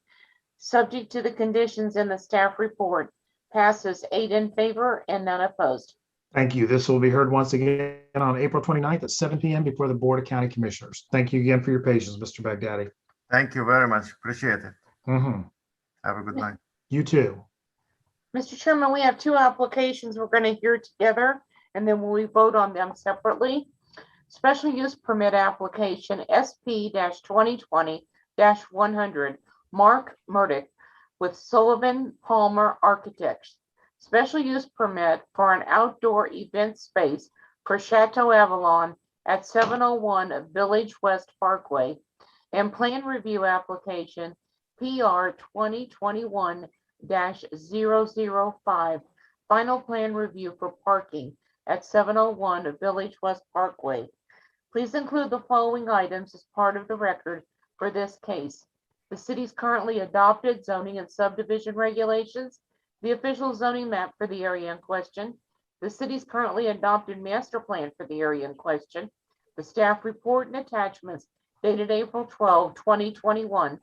C: subject to the conditions in the staff report, passes 8 in favor and none opposed.
A: Thank you. This will be heard once again on April 29th at 7 p.m. before the Board of County Commissioners. Thank you again for your patience, Mr. Baghdadi.
R: Thank you very much. Appreciate it.
A: Mhm.
R: Have a good night.
A: You too.
C: Mr. Chairman, we have 2 applications we're going to hear together, and then we vote on them separately. Special use permit application SP-2020-100, Mark Murdick with Sullivan Palmer Architects. Special use permit for an outdoor event space for Chateau Avalon at 701 Village West Parkway, and plan review application PR 2021-005, final plan review for parking at 701 Village West Parkway. Please include the following items as part of the record for this case: the city's currently adopted zoning and subdivision regulations, the official zoning map for the area in question, the city's currently adopted master plan for the area in question, the staff report and attachments dated April 12, 2021,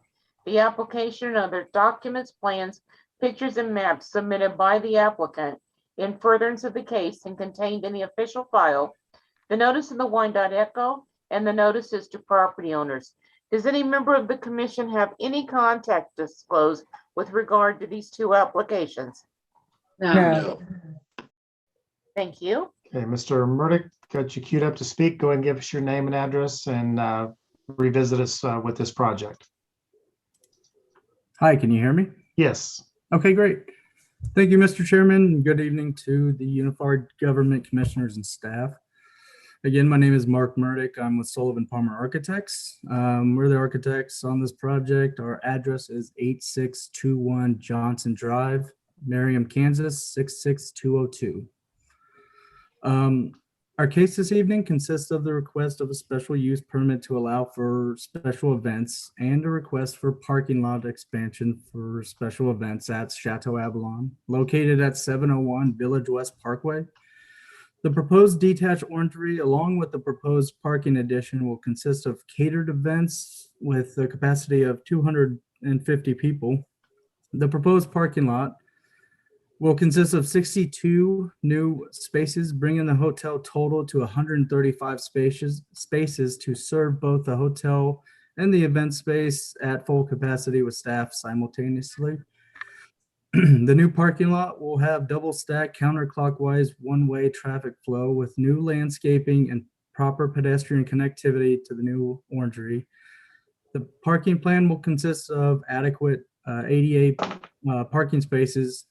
C: the application and other documents, plans, pictures, and maps submitted by the applicant in furtherance of the case and contained in the official file, the notice in the Wyandotte Echo, and the notices to property owners. Does any member of the commission have any contact to disclose with regard to these 2 applications?
L: No.
C: Thank you.
A: Okay, Mr. Murdick, got you queued up to speak. Go ahead and give us your name and address and revisit us with this project.
O: Hi, can you hear me?
A: Yes.
O: Okay, great. Thank you, Mr. Chairman. Good evening to the Unified Government Commissioners and staff. Again, my name is Mark Murdick. I'm with Sullivan Palmer Architects. We're the architects on this project. Our address is 8621 Johnson Drive, Merriam, Kansas, 66202. Our case this evening consists of the request of a special use permit to allow for special events and a request for parking lot expansion for special events at Chateau Avalon, located at 701 Village West Parkway. The proposed detached orangery, along with the proposed parking addition, will consist of catered events with a capacity of 250 people. The proposed parking lot will consist of 62 new spaces, bringing the hotel total to 135 spaces to serve both the hotel and the event space at full capacity with staff simultaneously. The new parking lot will have double stack counterclockwise one-way traffic flow with new landscaping and proper pedestrian connectivity to the new orangery. The parking plan will consist of adequate ADA parking spaces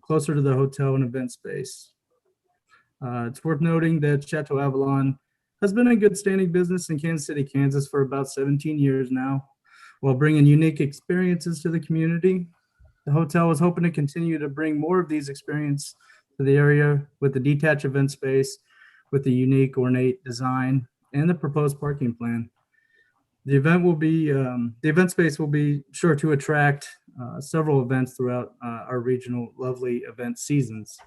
O: closer to the hotel and event space. It's worth noting that Chateau Avalon has been in good standing business in Kansas City, Kansas for about 17 years now, while bringing unique experiences to the community. The hotel is hoping to continue to bring more of these experiences to the area with the detached event space, with the unique ornate design and the proposed parking plan. The event space will be sure to attract several events throughout our regional lovely event seasons.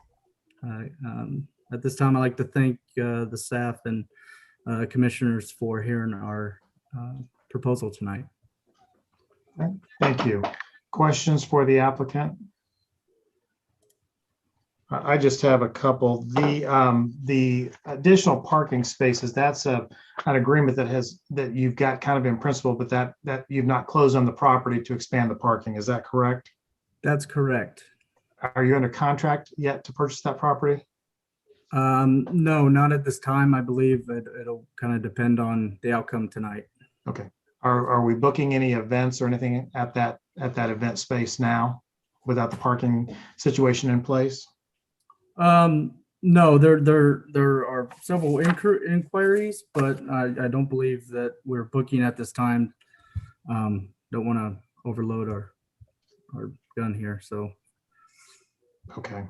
O: At this time, I'd like to thank the staff and commissioners for hearing our proposal tonight.
A: Thank you. Questions for the applicant? I just have a couple. The additional parking spaces, that's an agreement that you've got kind of in principle, but that you've not closed on the property to expand the parking. Is that correct?
O: That's correct.
A: Are you under contract yet to purchase that property?
O: No, not at this time. I believe it'll kind of depend on the outcome tonight.
A: Okay. Are we booking any events or anything at that event space now without the parking situation in place?
O: No, there are several inquiries, but I don't believe that we're booking at this time. Don't want to overload our gun here, so.
A: Okay.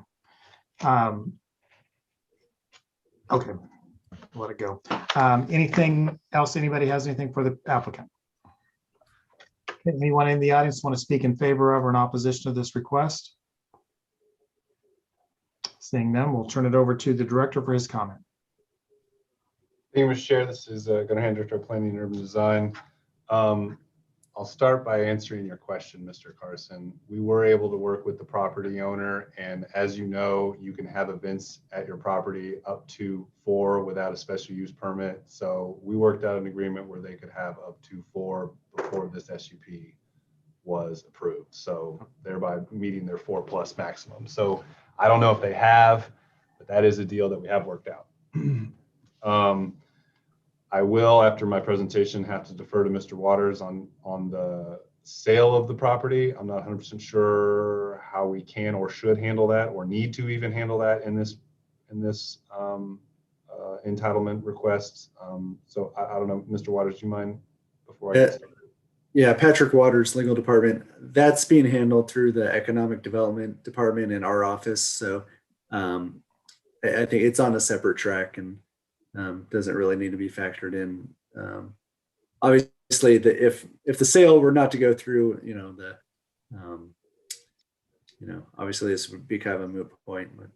A: Okay, let it go. Anything else? Anybody has anything for the applicant? Anyone in the audience want to speak in favor of or in opposition to this request? Seeing none, we'll turn it over to the director for his comment.
F: Thank you, Mr. Chair. This is Gunnar Hand, Director of Planning and Urban Design. I'll start by answering your question, Mr. Carson. We were able to work with the property owner, and as you know, you can have events at your property up to 4 without a special use permit. So we worked out an agreement where they could have up to 4 before this SUP was approved. So thereby meeting their 4+ maximum. So I don't know if they have, but that is a deal that we have worked out. I will, after my presentation, have to defer to Mr. Waters on the sale of the property. I'm not 100% sure how we can or should handle that or need to even handle that in this entitlement request. So I don't know, Mr. Waters, do you mind before I get started?
E: Yeah, Patrick Waters, Legal Department. That's being handled through the Economic Development Department in our office. So I think it's on a separate track and doesn't really need to be factored in. Obviously, if the sale were not to go through, obviously this would be kind of a moot point. But.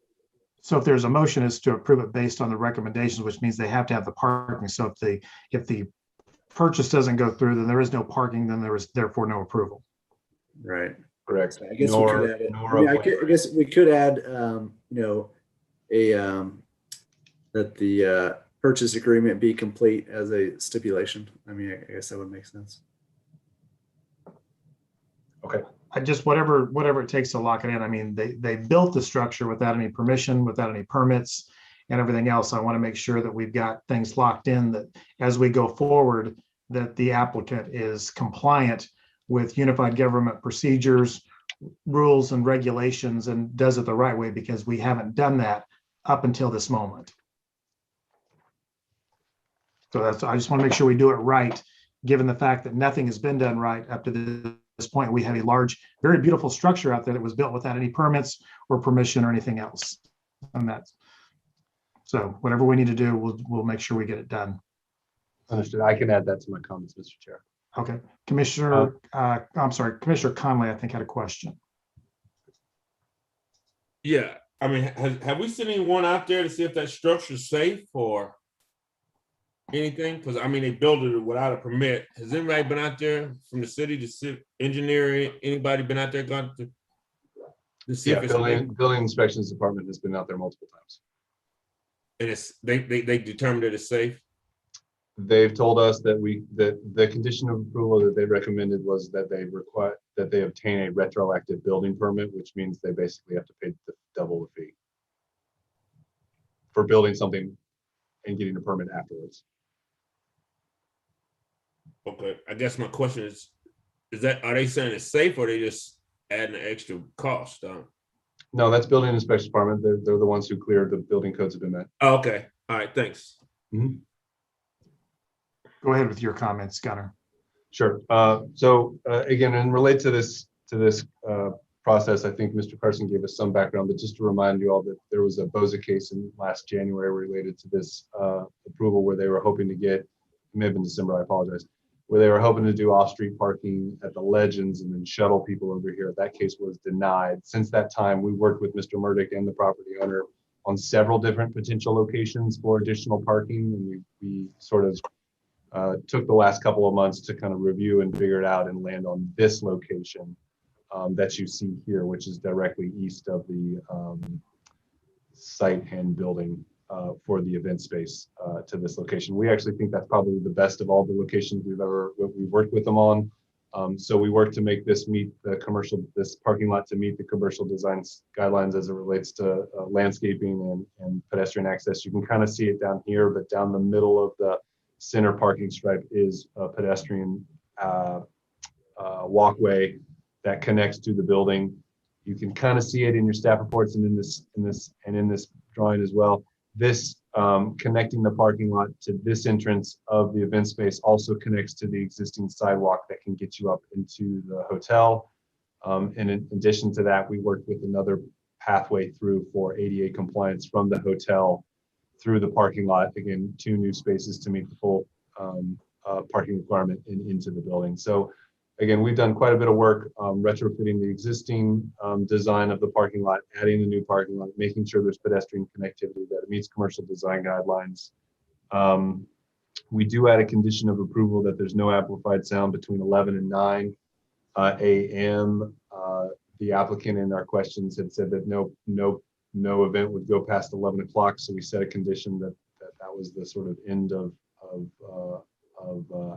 A: So if there's a motion is to approve it based on the recommendations, which means they have to have the parking. So if the purchase doesn't go through, then there is no parking, then there is therefore no approval.
E: Right.
F: Correct.
E: So I guess we could add it. I guess we could add, that the purchase agreement be complete as a stipulation. I mean, I guess that would make sense.
F: Okay.
A: I just, whatever it takes to lock it in. I mean, they built the structure without any permission, without any permits and everything else. I want to make sure that we've got things locked in, that as we go forward, that the applicant is compliant with unified government procedures, rules and regulations, and does it the right way, because we haven't done that up until this moment. So I just want to make sure we do it right, given the fact that nothing has been done right up to this point. We have a large, very beautiful structure out there that was built without any permits or permission or anything else. And that's, so whatever we need to do, we'll make sure we get it done.
F: Understood. I can add that to my comments, Mr. Chair.
A: Okay. Commissioner, I'm sorry, Commissioner Conley, I think had a question.
M: Yeah, I mean, have we seen anyone out there to see if that structure's safe or anything? Because I mean, they built it without a permit. Has anybody been out there from the city, the city engineer, anybody been out there gone to see if it's
F: building inspections department has been out there multiple times.
M: And it's they determined that it's safe.
F: They've told us that the condition of approval that they recommended was that they obtain a retroactive building permit, which means they basically have to pay double the fee for building something and getting a permit afterwards.
M: Okay, I guess my question is that, are they saying it's safe or they just adding an extra cost?
F: No, that's building inspection department. They're the ones who cleared the building codes have been met.
M: Oh, okay, all right, thanks.
A: Go ahead with your comments, Gunnar.
F: Sure. Again, and relate to this process, I think Mr. Carson gave us some background, but just to remind you all that there was a BOZA case in last January related to this approval where they were hoping to get, it may have been December, I apologize, where they were hoping to do off-street parking at the Legends and then shuttle people over here. That case was denied. Since that time, we worked with Mr. Murdock and the property owner on several different potential locations for additional parking, and we sort of took the last couple of months to kind of review and figure it out and land on this location that you see here, which is directly east of the site and building for the event space to this location. We actually think that's probably the best of all the locations we've worked with them on. So we worked to make this meet the this parking lot to meet the commercial design guidelines as it relates to landscaping and pedestrian access. You can kind of see it down here, but down the middle of the center parking stripe is a pedestrian walkway that connects to the building. You can kind of see it in your staff reports and in this drawing as well. This connecting the parking lot to this entrance of the event space also connects to the existing sidewalk that can get you up into the hotel. And in addition to that, we worked with another pathway through for ADA compliance from the hotel through the parking lot. Again, 2 new spaces to meet the full parking requirement and into the building. So again, we've done quite a bit of work retrofitting the existing design of the parking lot, adding the new parking lot, making sure there's pedestrian connectivity, that it meets commercial design guidelines. We do add a condition of approval that there's no amplified sound between 11 and 9 a.m. The applicant in our questions had said that no event would go past 11 o'clock. So we set a condition that was the sort of end of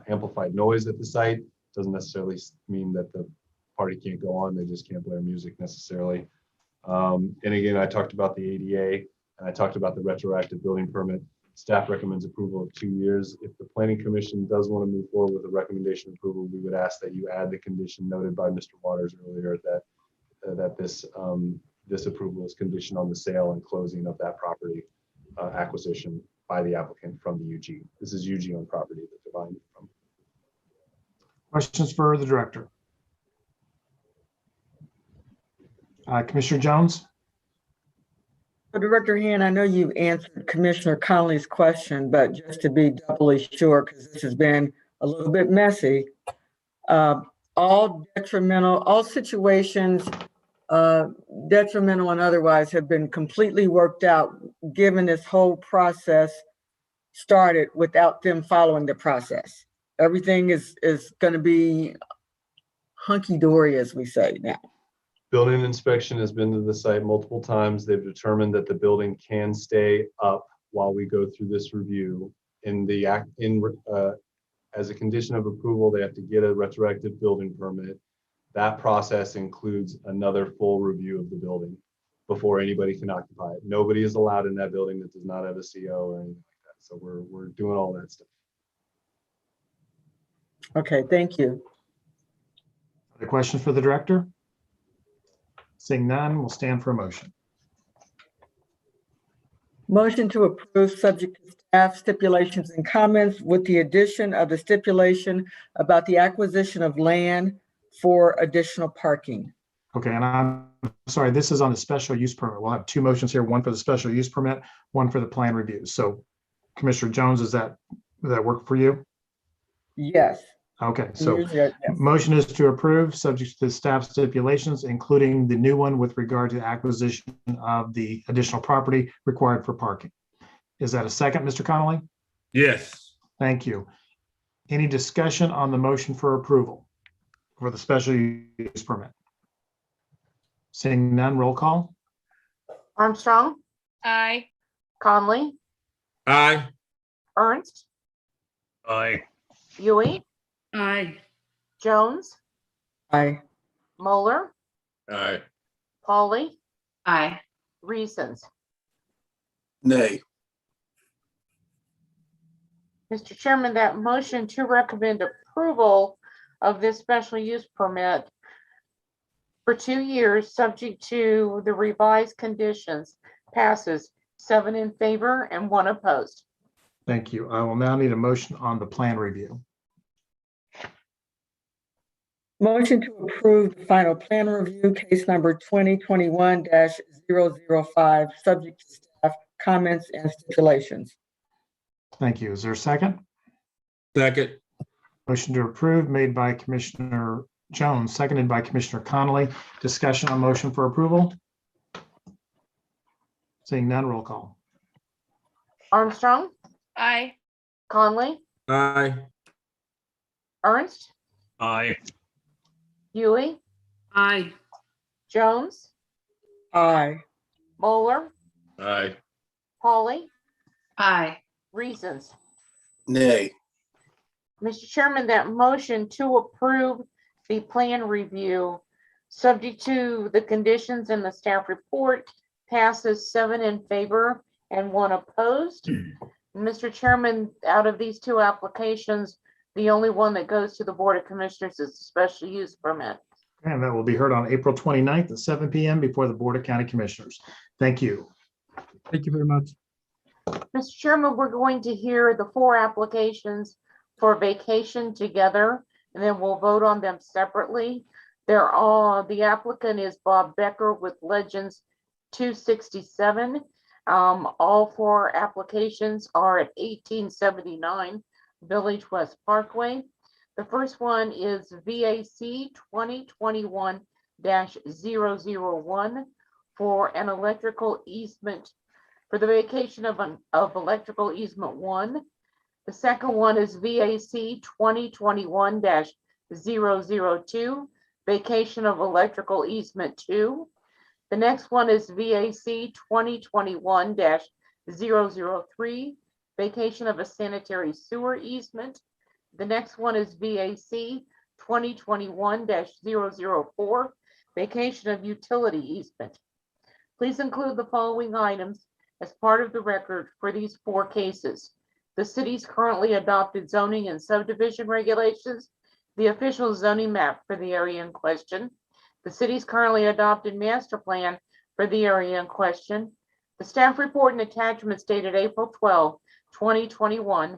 F: amplified noise at the site. Doesn't necessarily mean that the party can't go on. They just can't blare music necessarily. And again, I talked about the ADA and I talked about the retroactive building permit. Staff recommends approval of 2 years. If the Planning Commission does want to move forward with a recommendation approval, we would ask that you add the condition noted by Mr. Waters earlier that this approval is conditioned on the sale and closing of that property acquisition by the applicant from the UG. This is UG owned property that they're buying it from.
A: Questions for the director? Commissioner Jones?
D: Director Hand, I know you answered Commissioner Connolly's question, but just to be doubly sure, because this has been a little bit messy, all situations, detrimental and otherwise, have been completely worked out, given this whole process started without them following the process. Everything is going to be hunky-dory, as we say now.
F: Building inspection has been to the site multiple times. They've determined that the building can stay up while we go through this review. As a condition of approval, they have to get a retroactive building permit. That process includes another full review of the building before anybody can occupy it. Nobody is allowed in that building that does not have a CO or anything like that. So we're doing all that stuff.
D: Okay, thank you.
A: Other questions for the director? Seeing none, we'll stand for a motion.
D: Motion to approve subject to staff stipulations and comments with the addition of the stipulation about the acquisition of land for additional parking.
A: Okay, and I'm sorry, this is on the special use permit. We'll have 2 motions here, one for the special use permit, one for the plan review. So Commissioner Jones, does that work for you?
D: Yes.
A: Okay, so
D: Yes.
A: motion is to approve subject to the staff stipulations, including the new one with regard to acquisition of the additional property required for parking. Is that a second, Mr. Connolly?
M: Yes.
A: Thank you. Any discussion on the motion for approval for the special use permit? Seeing none, roll call.
C: Armstrong,
L: Aye.
C: Conley,
M: Aye.
C: Ernst,
G: Aye.
C: Huey,
L: Aye.
C: Jones,
D: Aye.
C: Moeller,
K: Aye.
C: Pauly,
L: Aye.
C: Reasons.
N: Nay.
C: Mr. Chairman, that motion to recommend approval of this special use permit for 2 years, subject to the revised conditions, passes 7 in favor and 1 opposed.
A: Thank you. I will now need a motion on the plan review.
D: Motion to approve the final plan review, case number 2021-005, subject to staff comments and stipulations.
A: Thank you. Is there a second?
M: Second.
A: Motion to approve made by Commissioner Jones, seconded by Commissioner Connolly. Discussion on motion for approval? Seeing none, roll call.
C: Armstrong,
L: Aye.
C: Conley,
M: Aye.
C: Ernst,
G: Aye.
C: Huey,
L: Aye.
C: Jones,
D: Aye.
C: Moeller,
K: Aye.
C: Polly,
L: Aye.
C: Reasons.
P: Nay.
C: Mr. Chairman, that motion to approve the plan review, subject to the conditions in the staff report, passes 7 in favor and 1 opposed. Mr. Chairman, out of these 2 applications, the only one that goes to the Board of Commissioners is the special use permit.
A: And that will be heard on April 29th at 7 p.m. before the Board of County Commissioners. Thank you.
O: Thank you very much.
C: Mr. Chairman, we're going to hear the 4 applications for vacation together, and then we'll vote on them separately. The applicant is Bob Becker with Legends 267. All 4 applications are at 1879 Village West Parkway. The first one is VAC 2021-001 for an electrical easement, for the vacation of electrical easement 1. The second one is VAC 2021-002, vacation of electrical easement 2. The next one is VAC 2021-003, vacation of a sanitary sewer easement. The next one is VAC 2021-004, vacation of utility easement. Please include the following items as part of the record for these 4 cases: the city's currently adopted zoning and subdivision regulations, the official zoning map for the area in question, the city's currently adopted master plan for the area in question, the staff report and attachments dated April 12, 2021,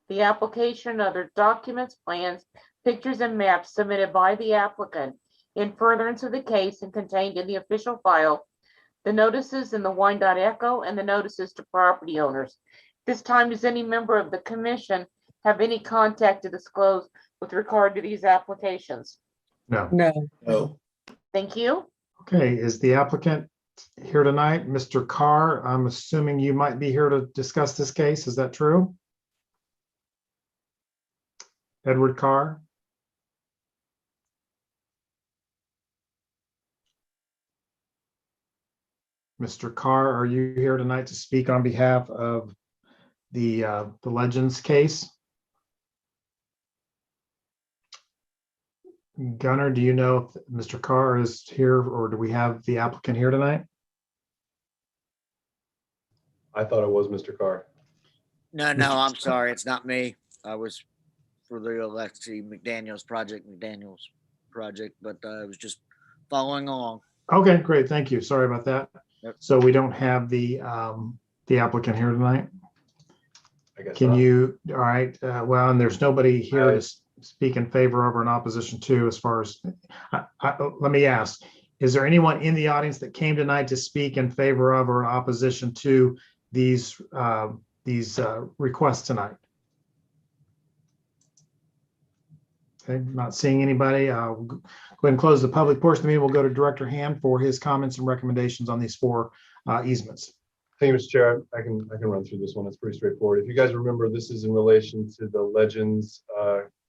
C: the application and other documents, plans, pictures, and maps submitted by the applicant in furtherance of the case and contained in the official file, the notices in the Wyandotte Echo, and the notices to property owners. This time, does any member of the commission have any contact to disclose with regard to these applications?
A: No.
D: No.
P: No.
C: Thank you.
A: Okay, is the applicant here tonight? Mr. Carr, I'm assuming you might be here to discuss this case. Is that true? Edward Carr? Mr. Carr, are you here tonight to speak on behalf of the Legends case? Gunnar, do you know if Mr. Carr is here, or do we have the applicant here tonight?
F: I thought it was Mr. Carr.
S: No, I'm sorry. It's not me. I was for the Alexi McDaniels project, but I was just following along.
A: Okay, great. Thank you. Sorry about that.
S: Yep.
A: So we don't have the applicant here tonight?
F: I guess
A: Can
F: not.
A: you, all right, well, and there's nobody here to speak in favor of or in opposition to, as far as, let me ask, is there anyone in the audience that came tonight to speak in favor of or in opposition to these requests tonight? Okay, not seeing anybody. I'll go ahead and close the public portion of the meeting. We'll go to Director Hand for his comments and recommendations on these 4 easements.
F: Thank you, Mr. Chair. I can run through this one. It's pretty straightforward. If you guys remember, this is in relation to the Legends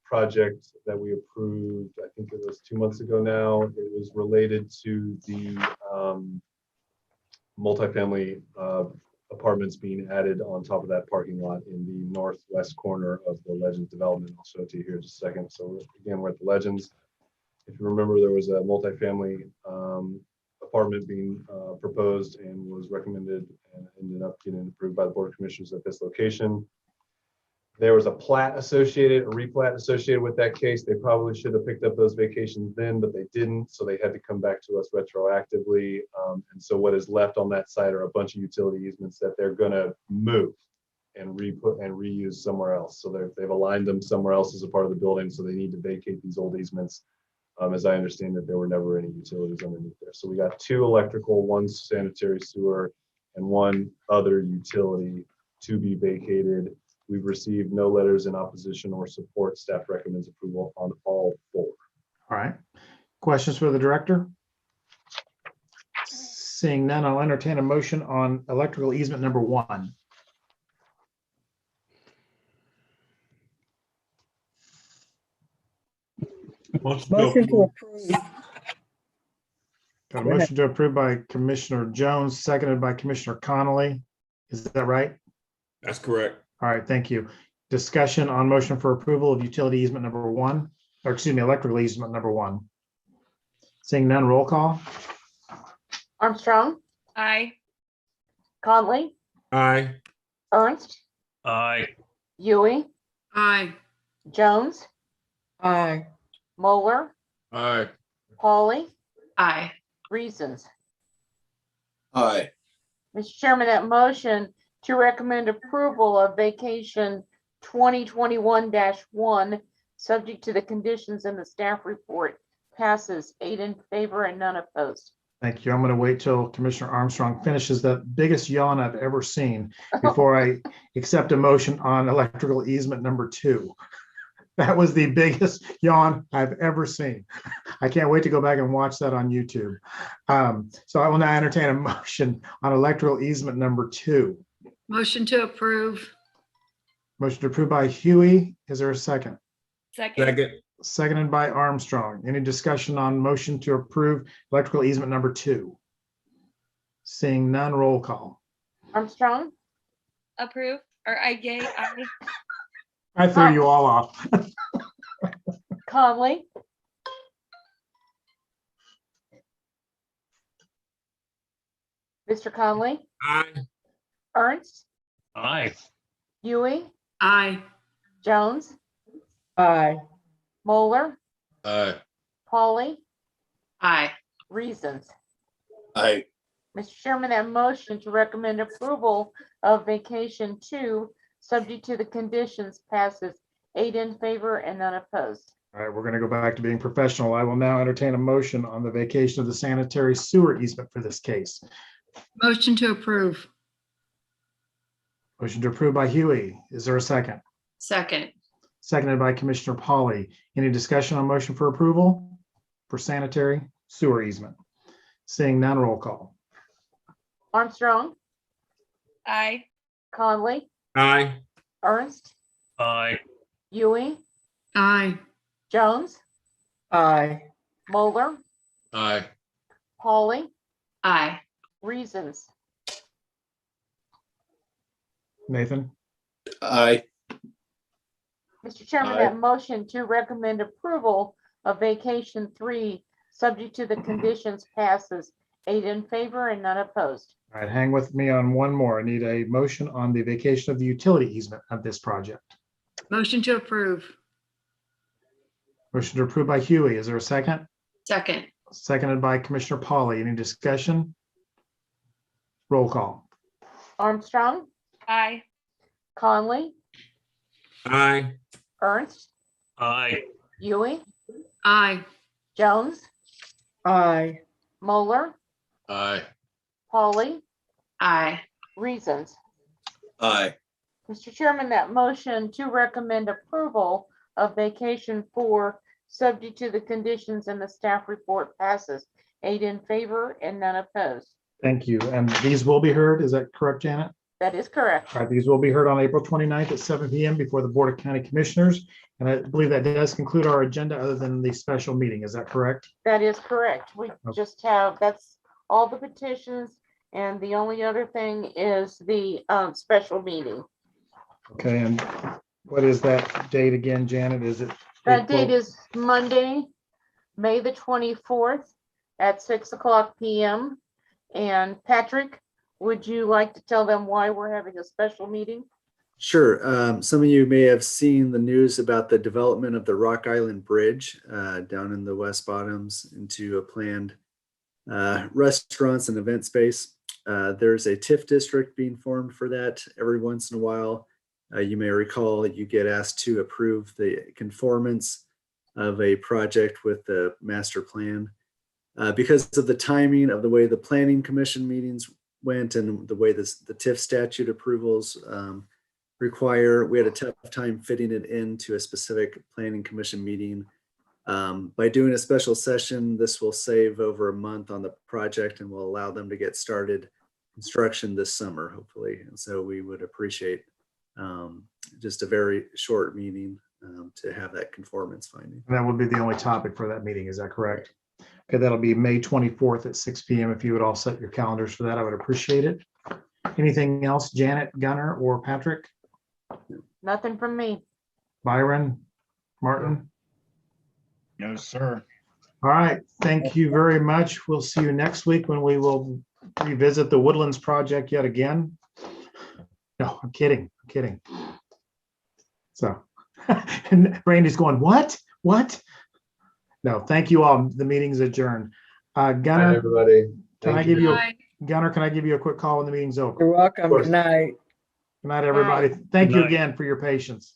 F: project that we approved. I think it was 2 months ago now. It was related to the multifamily apartments being added on top of that parking lot in the northwest corner of the Legends development. I'll show it to you here in just a second. So again, we're at the Legends. If you remember, there was a multifamily apartment being proposed and was recommended and ended up getting approved by the Board of Commissioners at this location. There was a plat associated, a replat associated with that case. They probably should have picked up those vacations then, but they didn't. So they had to come back to us retroactively. And so what is left on that site are a bunch of utility easements that they're gonna move and re-put and reuse somewhere else. So they've aligned them somewhere else as a part of the building. So they need to vacate these old easements. As I understand it, there were never any utilities underneath there. So we got 2 electrical, 1 sanitary sewer, and 1 other utility to be vacated. We've received no letters in opposition or support. Staff recommends approval on all 4.
A: All right. Questions for the director? Seeing none, I'll entertain a motion on electrical easement number 1.
D: Motion to approve.
A: Got a
D: Go ahead.
A: motion to approve by Commissioner Jones, seconded by Commissioner Connolly. Is that right?
M: That's correct.
A: All right, thank you. Discussion on motion for approval of utility easement number 1, or excuse me, electrical easement number 1. Seeing none, roll call.
C: Armstrong,
L: Aye.
C: Conley,
M: Aye.
C: Ernst,
G: Aye.
C: Ewing,
L: Aye.
C: Jones,
D: Aye.
C: Moeller,
K: Aye.
C: Pauly,
L: Aye.
C: Reasons.
P: Aye.
C: Mr. Chairman, that motion to recommend approval of vacation 2021-1, subject to the conditions in the staff report, passes 8 in favor and none opposed.
A: Thank you. I'm going to wait till Commissioner Armstrong finishes the biggest yawn I've ever seen before I accept a motion on electrical easement number 2. That was the biggest yawn I've ever seen. I can't wait to go back and watch that on YouTube. So I will now entertain a motion on electrical easement number 2.
L: Motion to approve.
A: Motion approved by Huey. Is there a second?
P: Second.
A: Seconded by Armstrong. Any discussion on motion to approve electrical easement number 2? Seeing none, roll call.
C: Armstrong,
L: Approve. Or I gay. Aye.
A: I threw you all off.
C: Conley, Mr. Conley,
M: Aye.
C: Ernst,
G: Aye.
C: Ewing,
L: Aye.
C: Jones,
D: Aye.
C: Moeller,
K: Aye.
C: Pauly,
L: Aye.
C: Reasons.
P: Aye.
C: Mr. Chairman, that motion to recommend approval of vacation 2, subject to the conditions, passes 8 in favor and none opposed.
A: All right, we're going to go back to being professional. I will now entertain a motion on the vacation of the sanitary sewer easement for this case.
L: Motion to approve.
A: Motion to approve by Huey. Is there a second?
L: Second.
A: Seconded by Commissioner Pauly. Any discussion on motion for approval for sanitary sewer easement? Seeing none, roll call.
C: Armstrong,
L: Aye.
C: Conley,
M: Aye.
C: Ernst,
G: Aye.
C: Ewing,
L: Aye.
C: Jones,
D: Aye.
C: Moeller,
K: Aye.
C: Pauly,
L: Aye.
C: Reasons.
A: Nathan?
P: Aye.
C: Mr. Chairman,
F: Aye.
C: that motion to recommend approval of vacation 3, subject to the conditions, passes 8 in favor and none opposed.
A: All right, hang with me on one more. I need a motion on the vacation of the utility easement of this project.
L: Motion to approve.
A: Motion to approve by Huey. Is there a second?
L: Second.
A: Seconded by Commissioner Pauly. Any discussion? Roll call.
C: Armstrong,
L: Aye.
C: Conley,
M: Aye.
C: Ernst,
G: Aye.
C: Ewing,
L: Aye.
C: Jones,
D: Aye.
C: Moeller,
K: Aye.
C: Pauly,
L: Aye.
C: Reasons.
P: Aye.
C: Mr. Chairman, that motion to recommend approval of vacation 4, subject to the conditions in the staff report, passes 8 in favor and none opposed.
A: Thank you. And these will be heard. Is that correct, Janet?
C: That is correct.
A: All right, these will be heard on April 29th at 7 p.m. before the Board of County Commissioners. And I believe that does conclude our agenda other than the special meeting. Is that correct?
C: That is correct. We
A: Okay.
C: just have, that's all the petitions. And the only other thing is the special meeting.
A: Okay, and what is that date again, Janet? Is it?
C: That date
A: April-
C: is Monday, May the 24th at 6:00 p.m. And Patrick, would you like to tell them why we're having a special meeting?
E: Sure. Some of you may have seen the news about the development of the Rock Island Bridge down in the West Bottoms into a planned restaurants and event space. There's a TIF district being formed for that every once in a while. You may recall you get asked to approve the conformance of a project with the master plan. Because of the timing of the way the planning commission meetings went and the way the TIF statute approvals require, we had a tough time fitting it into a specific planning commission meeting. By doing a special session, this will save over a month on the project and will allow them to get started construction this summer, hopefully. And so we would appreciate just a very short meeting to have that conformance finding.
A: And that would be the only topic for that meeting. Is that correct? Okay, that'll be May 24th at 6 p.m. If you would all set your calendars for that, I would appreciate it. Anything else, Janet, Gunnar, or Patrick?
C: Nothing from me.
A: Byron, Martin?
T: No, sir.
A: All right, thank you very much. We'll see you next week when we will revisit the Woodlands project yet again. No, I'm kidding. I'm kidding. So, and Randy's going, what? What? No, thank you all. The meeting's adjourned. Gunnar,
F: everybody.
A: Can I give you a quick call when the meeting's over?
D: You're welcome. Good night.
A: Good night, everybody. Thank you again for your patience.